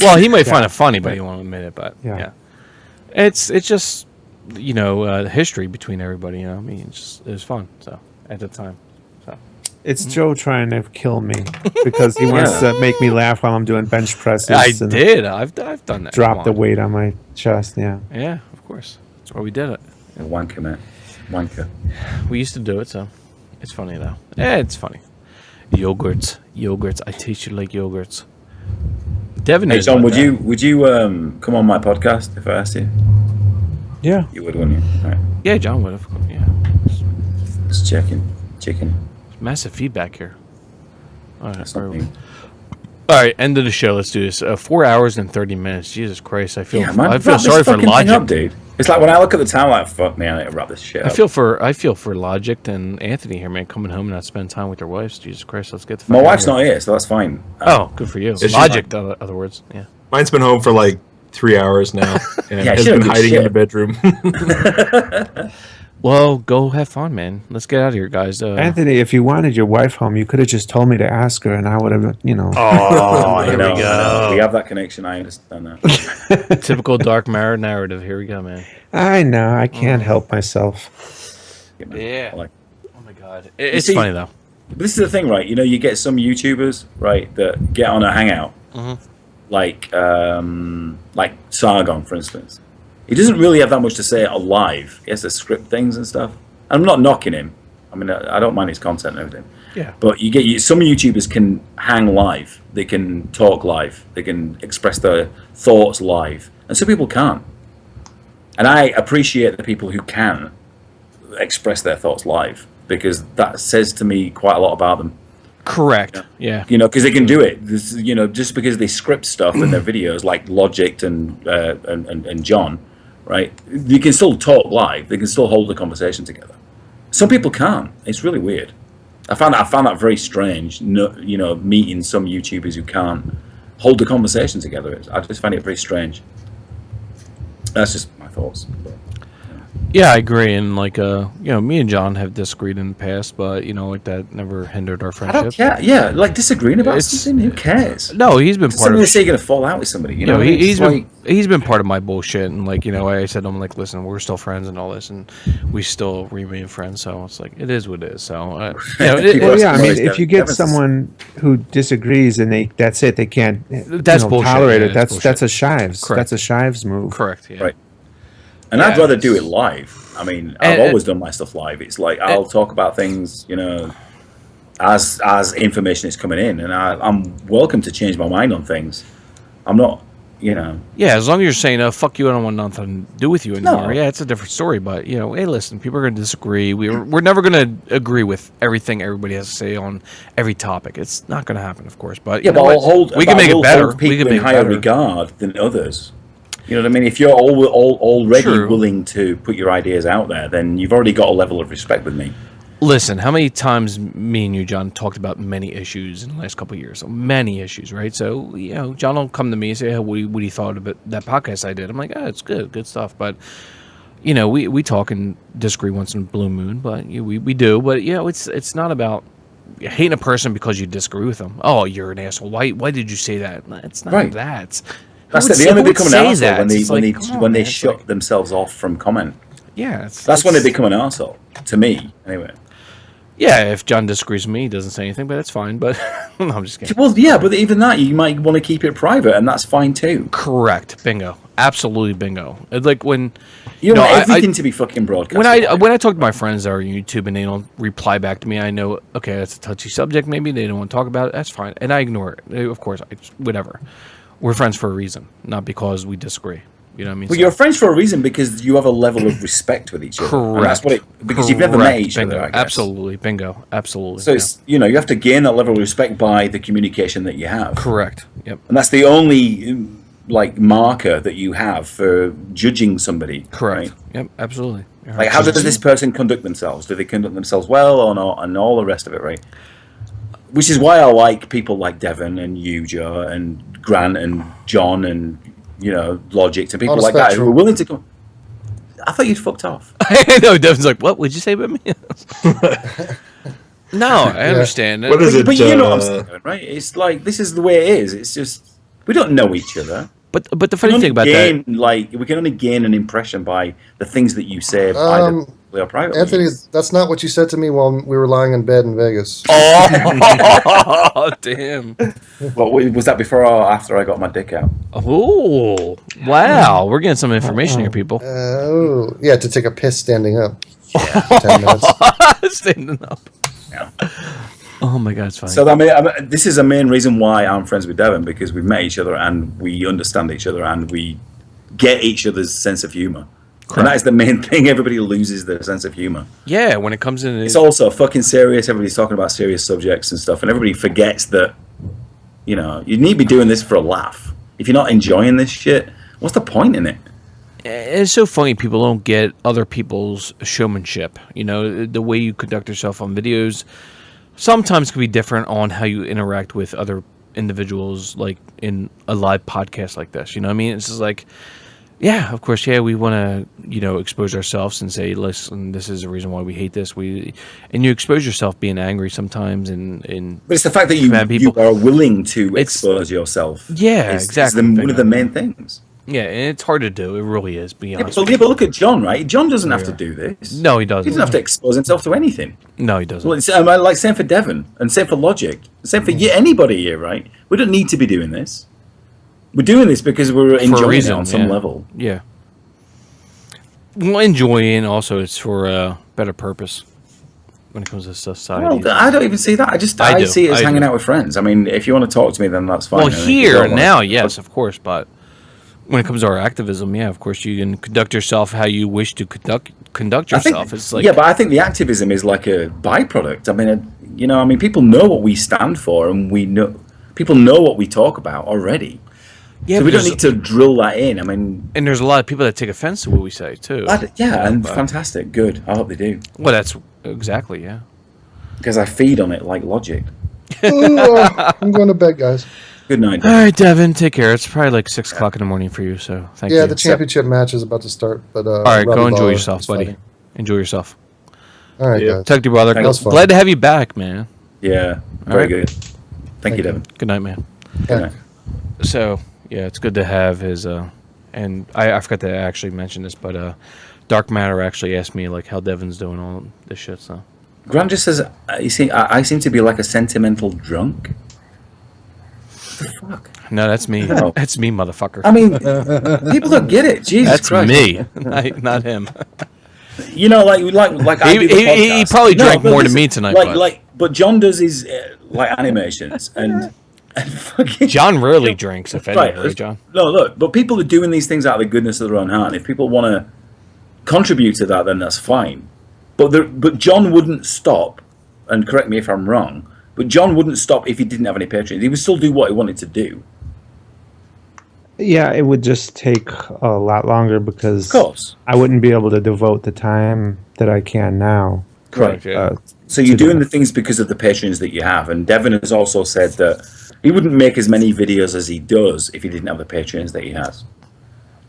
Well, he might find it funny, but he won't admit it. But yeah. It's just history between everybody. I mean, it was fun. So at the time, so
It's Joe trying to kill me because he wants to make me laugh while I'm doing bench presses.
I've done that.
Drop the weight on my chest. Yeah.
Yeah, of course. That's why we did it.
Wanker, man. Wanker.
We used to do it, so it's funny though. Yeah, it's funny. Yogurts. I taste you like yogurts. Devin,
hey John, would you come on my podcast if I asked you?
Yeah,
you would, wouldn't you? All right.
Yeah, John would have. Yeah.
Just checking.
Massive feedback here. All right, end of the show. Let's do this. 4 hours and 30 minutes. Jesus Christ, I feel sorry for Logicked,
dude. It's like when I look at the time, I'm like, fuck, man, I need to wrap this shit up.
I feel for Logicked and Anthony here, man, coming home and not spending time with their wives. Jesus Christ, let's get the.
My wife's not here, so that's fine.
Oh, good for you. Logicked, in other words. Yeah.
Mine's been home for like 3 hours now, and has been hiding in the bedroom.
Well, go have fun, man. Let's get out of here, guys.
Anthony, if you wanted your wife home, you could have just told me to ask her, and I would have,
Oh,
here we go. We have that connection. I understand that.
Typical dark narrative. Here we go, man.
I know. I can't help myself.
Yeah. Oh my God. It's funny though.
This is the thing, right? You get some YouTubers, right, that get on a hangout, like Sargon, for instance. He doesn't really have that much to say live. He has to script things and stuff. I'm not knocking him. I mean, I don't mind his content and everything.
Yeah.
But some YouTubers can hang live. They can talk live. They can express their thoughts live. And some people can't. And I appreciate the people who can express their thoughts live, because that says to me quite a lot about them.
Correct. Yeah.
You know, because they can do it. This, you know, just because they script stuff in their videos, like Logicked and John, right? You can still talk live. They can still hold the conversation together. Some people can't. It's really weird. I found that very strange. No, you know, meeting some YouTubers who can't hold the conversation together. I just find it very strange. That's just my thoughts.
Yeah, I agree. And like, you know, me and John have disagreed in the past, but you know, like that never hindered our
I
friendship.
don't care. Yeah, like disagreeing about something. Who cares?
No, he's been part
Somebody
of.
say you're gonna fall out with somebody. You know,
he's been part of my bullshit, and like, you know, I said, I'm like, listen, we're still friends and all this, and we still remain friends. So it's like, it is what it is. So you know,
well, yeah, I mean, if you get someone who disagrees and that's it, they can't
That's bullshit.
tolerate
Yeah,
it.
that's
That's a Shives.
Correct.
That's a Shives move.
Correct. Yeah.
Right. And I'd rather do it live. I mean, I've always done my stuff live. It's like I'll talk about things, you know, as information is coming in, and I'm welcome to change my mind on things. I'm not, you know.
Yeah, as long as you're saying, "Oh, fuck you, I don't want nothing to do with you anymore."
No.
Yeah, it's a different story. But you know, hey, listen, people are going to disagree. We're never going to agree with everything everybody has to say on every topic. It's not going to happen, of course. But
Yeah,
you know
but
we can make it better.
People
We can
in
make it
higher
better.
regard than others. You know what I mean? If you're already
True.
willing to put your ideas out there, then you've already got a level of respect with me.
Listen, how many times me and you, John, talked about many issues in the last couple of years? So many issues, right? So, you know, John will come to me and say, hey, what do you thought about that podcast I did? I'm like, oh, it's good stuff. But, you know, we talk and disagree once in a blue moon, but we do. But, you know, it's not about hating a person because you disagree with them. Oh, you're an asshole. Why did you say that? It's not
Right.
that.
That's it. They only become an arsehole when they shut themselves off from comment.
Yeah.
That's when they become an arsehole. To me, anyway.
Yeah, if John disagrees with me, he doesn't say anything, but that's fine. But no, I'm just kidding.
Well, yeah, but even that, you might want to keep it private, and that's fine too.
Correct. Bingo. Absolutely bingo. It's like when
you don't want everything to be fucking broadcast.
When I talk to my friends that are on YouTube and they don't reply back to me, I know, okay, that's a touchy subject. Maybe they don't want to talk about it. That's fine, and I ignore it. Of course, whatever. We're friends for a reason, not because we disagree. You know what I mean?
Well, you're friends for a reason because you have a level of respect with each other.
Correct.
And that's what because you've never met each
Bingo.
other. I guess.
Absolutely. Bingo. Absolutely.
So it's, you know, you have to gain that level of respect by the communication that you have.
Correct. Yep.
And that's the only like marker that you have for judging somebody.
Correct.
Right?
Yep. Absolutely.
Like, how does this person conduct themselves? Do they conduct themselves well or not? And all the rest of it, right? Which is why I like people like Devon and you, Joe, and Grant and John and, you know, Logicked and people like that who are willing to come. I thought you'd fucked off.
I know. Devon's like, what would you say about me? No, I understand.
What is it?
But you know what I'm saying, right? It's like, this is the way it is. It's just, we don't know each other.
But the funny thing about that,
like, we can only gain an impression by the things that you say either publicly or privately.
Anthony, that's not what you said to me while we were lying in bed in Vegas.
Oh, damn.
Well, was that before or after I got my dick out?
Oh, wow. We're getting some information here, people.
Oh, yeah, to take a piss standing up. Yeah. 10 minutes.
Standing up.
Yeah.
Oh my God, it's funny.
So I mean, this is a main reason why I'm friends with Devon, because we've met each other and we understand each other and we get each other's sense of humor. Correct. And that is the main thing. Everybody loses their sense of humor.
Yeah, when it comes in,
it's also fucking serious. Everybody's talking about serious subjects and stuff, and everybody forgets that, you know, you need to be doing this for a laugh. If you're not enjoying this shit, what's the point in it?
It's so funny people don't get other people's showmanship. You know, the way you conduct yourself on videos sometimes can be different on how you interact with other individuals, like in a live podcast like this. You know what I mean? It's just like, yeah, of course, yeah, we want to, you know, expose ourselves and say, listen, this is the reason why we hate this. And you expose yourself being angry sometimes, and
but it's the fact that you are willing to expose yourself.
Yeah, exactly.
Is one of the main things.
Yeah, and it's hard to do. It really is. Be honest.
But look at John, right? John doesn't have to do this.
No, he doesn't.
He doesn't have to expose himself to anything.
No, he doesn't.
Well, it's like same for Devon and same for Logicked, same for anybody here, right? We don't need to be doing this. We're doing this because we're enjoying it on some level.
Yeah. Well, enjoying also it's for a better purpose when it comes to society.
Well, I don't even see that. I see it as hanging out with friends. I mean, if you want to talk to me, then that's fine.
Well, here and now, yes, of course, but when it comes to our activism, yeah, of course, you can conduct yourself how you wish to conduct yourself. It's like,
yeah, but I think the activism is like a byproduct. I mean, You know, I mean, people know what we stand for, and people know what we talk about already.
Yeah,
so we don't need to drill that in. I mean,
and there's a lot of people that take offense to what we say too.
Fantastic, good. I hope they do.
Well, that's exactly, yeah.
Because I feed on it like Logic.
I'm going to bed, guys.
Good night,
Devin. All right, Devin, take care. It's probably like 6 o'clock in the morning for you, so thank you.
Yeah, the championship match is about to start. But
all right, go
Robbie
enjoy
Lawler
yourself,
is
buddy.
fighting.
Enjoy yourself.
All right, guys.
Talk to your brother. Glad to have you back, man.
Yeah,
All
very
right.
good. Thank you, Devin.
Good night, man.
Good night.
So, yeah, it's good to have his, and I forgot to actually mention this, but Dark Matter actually asked me, like, how Devin's doing all this shit, so.
Grant just says, you see, I seem to be like a sentimental drunk. What the fuck?
No, that's me.
No.
That's me, motherfucker.
I mean, people don't get it. Jesus
that's
Christ.
me, not him.
You know, like I do the
he
podcast.
probably drank
but
more
listen,
than me tonight.
But John does his like animations and fucking
John rarely drinks, if anything, right, John?
No, look, but people are doing these things out of the goodness of their own heart. And if people want to contribute to that, then that's fine. But John wouldn't stop, and correct me if I'm wrong, but John wouldn't stop if he didn't have any patrons. He would still do what he wanted to do.
Yeah, it would just take a lot longer because
of course.
I wouldn't be able to devote the time that I can now.
Correct. So you're doing the things because of the patrons that you have. And Devin has also said that he wouldn't make as many videos as he does if he didn't have the patrons that he has.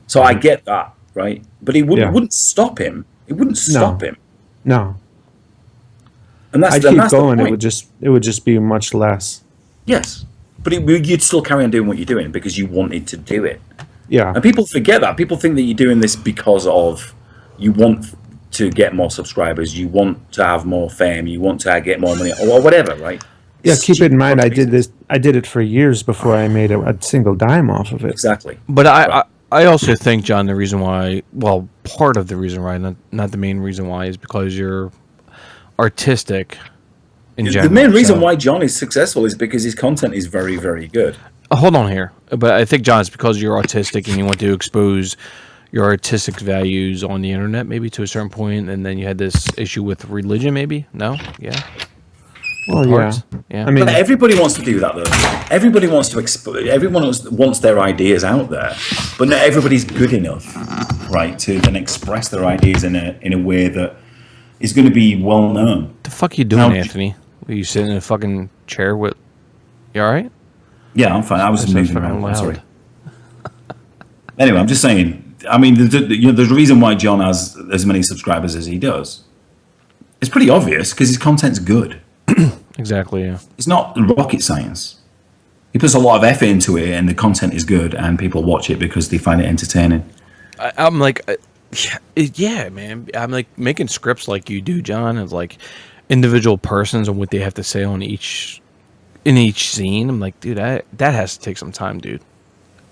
So I get that, right? But he wouldn't stop him. It wouldn't stop him.
No.
And that's
I'd
and
keep
that's the
going.
point.
It would just be much less.
Yes. But you'd still carry on doing what you're doing because you wanted to do it.
Yeah.
And people forget that. People think that you're doing this because of you want to get more subscribers, you want to have more fame, you want to get more money, or whatever, right?
Yeah, keep it in mind. I did it for years before I made a single dime off of it.
Exactly.
But I also think, John, the reason why, well, part of the reason why, not the main reason why, is because you're artistic in general.
The main reason why John is successful is because his content is very, very good.
Hold on here. But I think, John, it's because you're autistic and you want to expose your artistic values on the internet, maybe to a certain point, and then you had this issue with religion, maybe? No? Yeah?
Well,
yeah.
I mean, but everybody wants to do that, though. Everybody wants to everyone wants their ideas out there, but not everybody's good enough, right, to then express their ideas in a way that is going to be well known.
The fuck you doing, Anthony? Are you sitting in a fucking chair with? You all right?
Yeah, I'm fine. I was moving around.
Loud.
I'm sorry. Anyway, I'm just saying. I mean, there's a reason why John has as many subscribers as he does. It's pretty obvious because his content's good.
Exactly, yeah.
It's not rocket science. He puts a lot of effort into it, and the content is good, and people watch it because they find it entertaining.
I'm like, yeah, man. I'm like making scripts like you do, John, of like individual persons and what they have to say in each scene. I'm like, dude, that has to take some time, dude.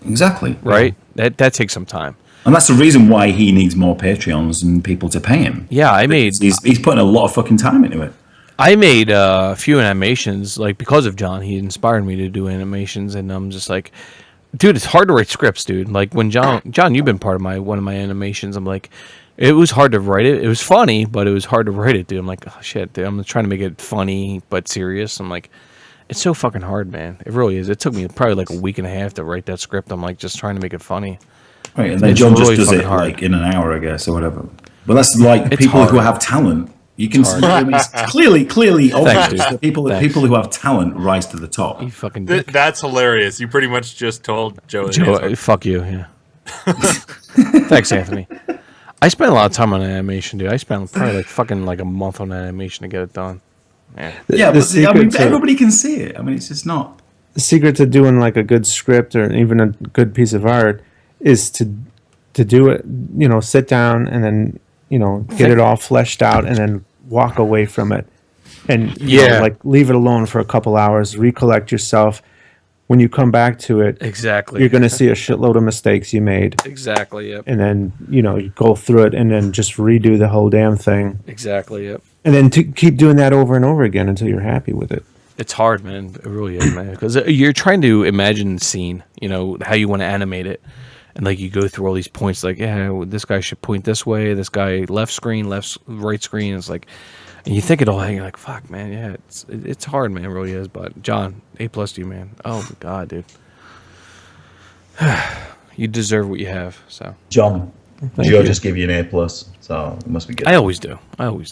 Exactly.
Right? Yeah. That takes some time.
And that's the reason why he needs more Patreons and people to pay him.
Yeah,
he's putting a lot of fucking time into it.
I made a few animations, like, because of John. He inspired me to do animations, and I'm just like, dude, it's hard to write scripts, dude. Like, when John, you've been part of one of my animations. I'm like, it was hard to write it. It was funny, but it was hard to write it, dude. I'm like, oh, shit, dude. I'm trying to make it funny but serious. I'm like, it's so fucking hard, man. It really is. It took me probably like a week and a half to write that script. I'm like, just trying to make it funny.
Right, and then John just does it like in an hour, I guess, or whatever. But that's like people who have talent. You can see, I mean, it's clearly obvious that people who have talent rise to the top.
You fucking
That's hilarious. You pretty much just told Joe.
Fuck you, yeah. Thanks, Anthony. I spent a lot of time on animation, dude. I spent probably like a month on animation to get it done.
Yeah, but I mean, everybody can see it. I mean, it's just not.
The secret to doing like a good script or even a good piece of art is to do it, sit down and then, get it all fleshed out and then walk away from it. And, like leave it alone for a couple hours, recollect yourself. When you come back to it,
exactly,
you're going to see a shitload of mistakes you made.
Exactly, yep.
And then, you go through it and then just redo the whole damn thing.
Exactly, yep.
And then to keep doing that over and over again until you're happy with it.
It's hard, man. It really is, man. Because you're trying to imagine the scene, how you want to animate it. And like you go through all these points, like, yeah, this guy should point this way. This guy right screen. It's like, And you think it all, you're like, fuck, man, yeah, it's hard, man, it really is. But John, A+ to you, man. Oh my God, dude. You deserve what you have. So
John,
Thank
Joe
you.
just gave you an A+, so it must be good.
I always do.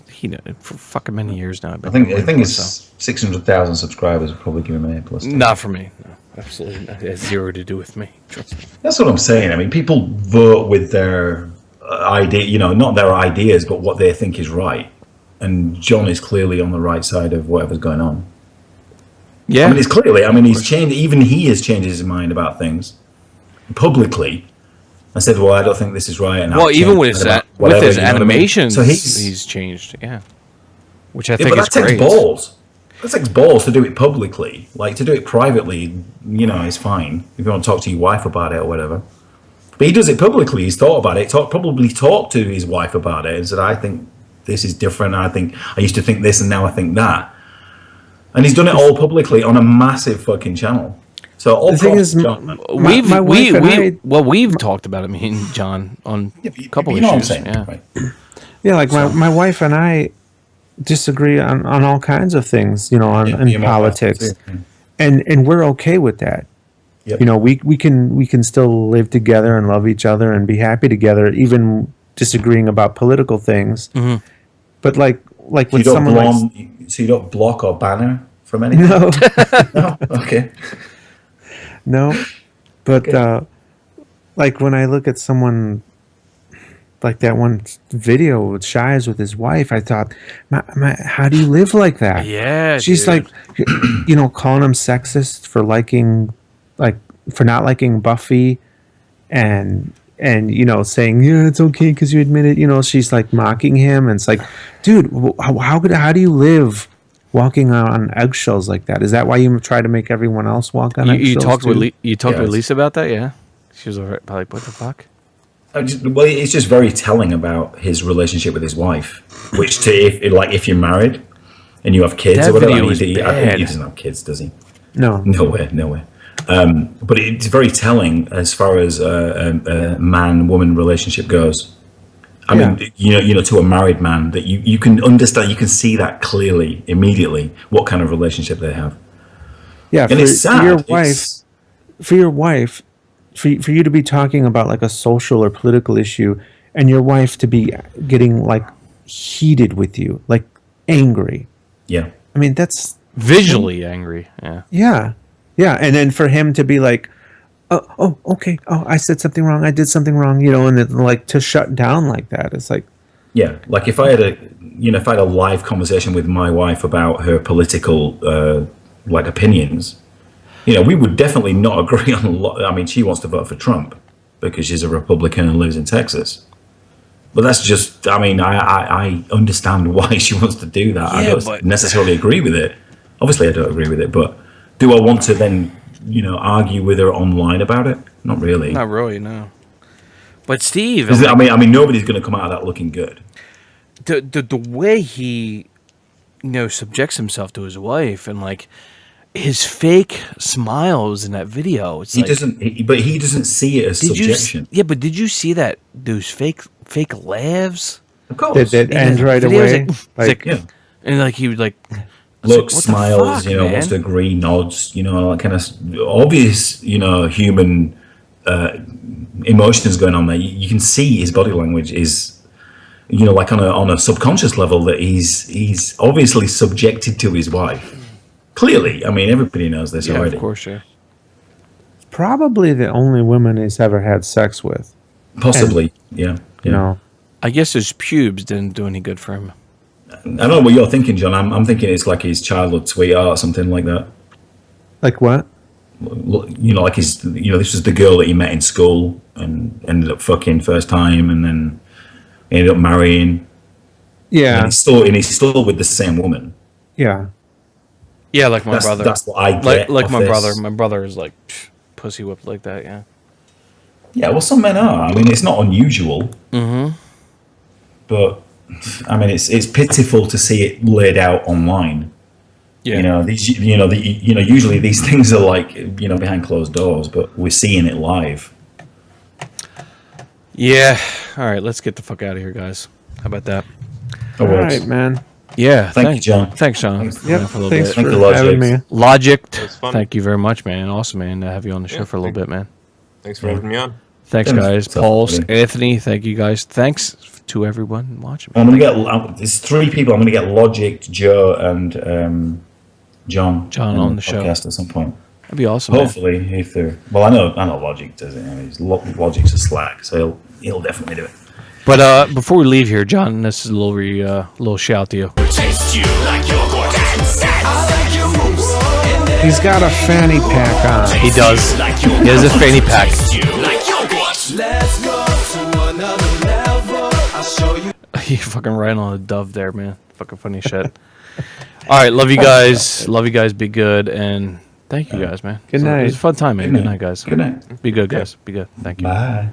He know it for fucking many years now.
I think
it's
his 600,000 subscribers would probably give him an A+.
not for me. No, absolutely not. It has zero to do with me. Trust me.
That's what I'm saying. I mean, people vote with their idea, not their ideas, but what they think is right. And John is clearly on the right side of whatever's going on.
Yeah.
I mean, it's clearly, he's changed, even he has changed his mind about things publicly. I said, well, I don't think this is right. And
Well,
I'll
even
change
with his,
about
with
whatever,
his
you know what I mean?
animations,
So
he's changed. Yeah. Which I think
but
is
that takes
great.
balls. That takes balls to do it publicly. Like, to do it privately, is fine. If you want to talk to your wife about it or whatever. But he does it publicly. He's thought about it. Probably talked to his wife about it and said, I think this is different. I used to think this and now I think that. And he's done it all publicly on a massive fucking channel. So all
The thing
props
is,
to John, man.
We've talked about it, me and John, on a couple
you know what I'm
issues.
saying,
Yeah.
right.
Yeah, like my wife and I disagree on all kinds of things, in politics, and we're okay with that.
Yep.
We can still live together and love each other and be happy together, even disagreeing about political things.
Mm-hmm.
But like
So
with someone
so you don't block or ban her from anything?
No.
No? Okay.
No, but like when I look at someone like that one video with Shies with his wife, I thought, how do you live like that?
Yeah,
she's
dude.
like, calling him sexist for for not liking Buffy, and saying, yeah, it's okay because you admit it. She's like mocking him, and it's like, dude, how do you live walking on eggshells like that? Is that why you try to make everyone else walk on eggshells?
You talked with Lisa about that, yeah? She was probably like, what the fuck?
Well, it's just very telling about his relationship with his wife. Which, if you're married and you have kids
That
or whatever,
video
I
was
think
bad.
he doesn't have kids, does he?
No.
Nowhere. But it's very telling as far as a man-woman relationship goes. I mean, to a married man, that you can understand, you can see that clearly, immediately, what kind of relationship they have.
Yeah,
and it's sad.
For your wife, for you to be talking about like a social or political issue, and your wife to be getting like heated with you, like angry.
Yeah.
I mean, that's
visually angry. Yeah.
Yeah, and then for him to be like, oh, okay, I said something wrong, I did something wrong, and then like to shut down like that, it's like,
yeah, like if I had a live conversation with my wife about her political opinions, we would definitely not agree on a lot. I mean, she wants to vote for Trump because she's a Republican and lives in Texas. But that's just, I understand why she wants to do that. I don't necessarily agree with it. Obviously, I don't agree with it, but do I want to then, argue with her online about it? Not really.
Not really, no. But Steve,
I mean, nobody's going to come out of that looking good.
The way he, subjects himself to his wife and like his fake smiles in that video. It's
he doesn't see it as subjection.
But did you see that those fake laughs?
Of course.
Did it end right away?
And like he would like.
Looks,
like,
smiles,
fuck,
wants to agree, nods, all that kind of obvious, human emotions going on there. You can see his body language is, like on a subconscious level that he's obviously subjected to his wife. Clearly, I mean, everybody knows this already.
Of course, yeah.
Probably the only woman he's ever had sex with.
Possibly, yeah.
I guess his pubes didn't do any good for him.
I don't know what you're thinking, John. I'm thinking it's like his childhood sweetheart or something like that.
Like what?
Like his, this was the girl that he met in school and ended up fucking first time, and then ended up marrying.
Yeah.
And he's still with the same woman.
Yeah.
Yeah, like my brother.
That's what I get.
Like my
this.
brother. My brother is like pussy whipped like that. Yeah.
Yeah. Well, some men are. I mean, it's not unusual.
Mm-hmm.
But I mean, it's pitiful to see it laid out online.
Yeah.
Usually these things are like, behind closed doors, but we're seeing it live.
Yeah. All right, let's get the fuck out of here, guys. How about that?
All right, man.
Yeah,
Thank you, John.
Thanks, Sean.
Thanks.
Yep,
For a little
thanks
bit.
Thank
for
you, Logicked.
having me.
Logicked.
was fun.
Thank you very much, man. Awesome, man, to have you on the show
Yeah,
for a little bit, man.
Thanks for having me on.
Thanks,
Yeah,
guys.
it's tough,
Pulse,
buddy.
Anthony, thank you, guys. Thanks to everyone watching.
I'm gonna get. There's 3 people. I'm gonna get Logicked, Joe, and John.
John on the show.
podcast at some point.
That'd be awesome, man.
Hopefully, if they're well, I know Logic does it. I mean, Logic's a slag, so he'll definitely do it.
But before we leave here, John, this is a little shout to you.
Taste you like yogurt and sense.
He's got a fanny pack on.
He does. He has a fanny pack.
Let's go to another level. I'll show you.
You fucking riding on a dove there, man. Fucking funny shit. All right, love you guys. Love you guys. Be good, and thank you guys, man.
Good night.
It was a fun time, man. Good night, guys.
Good night.
Be good, guys. Be good. Thank you.
Bye.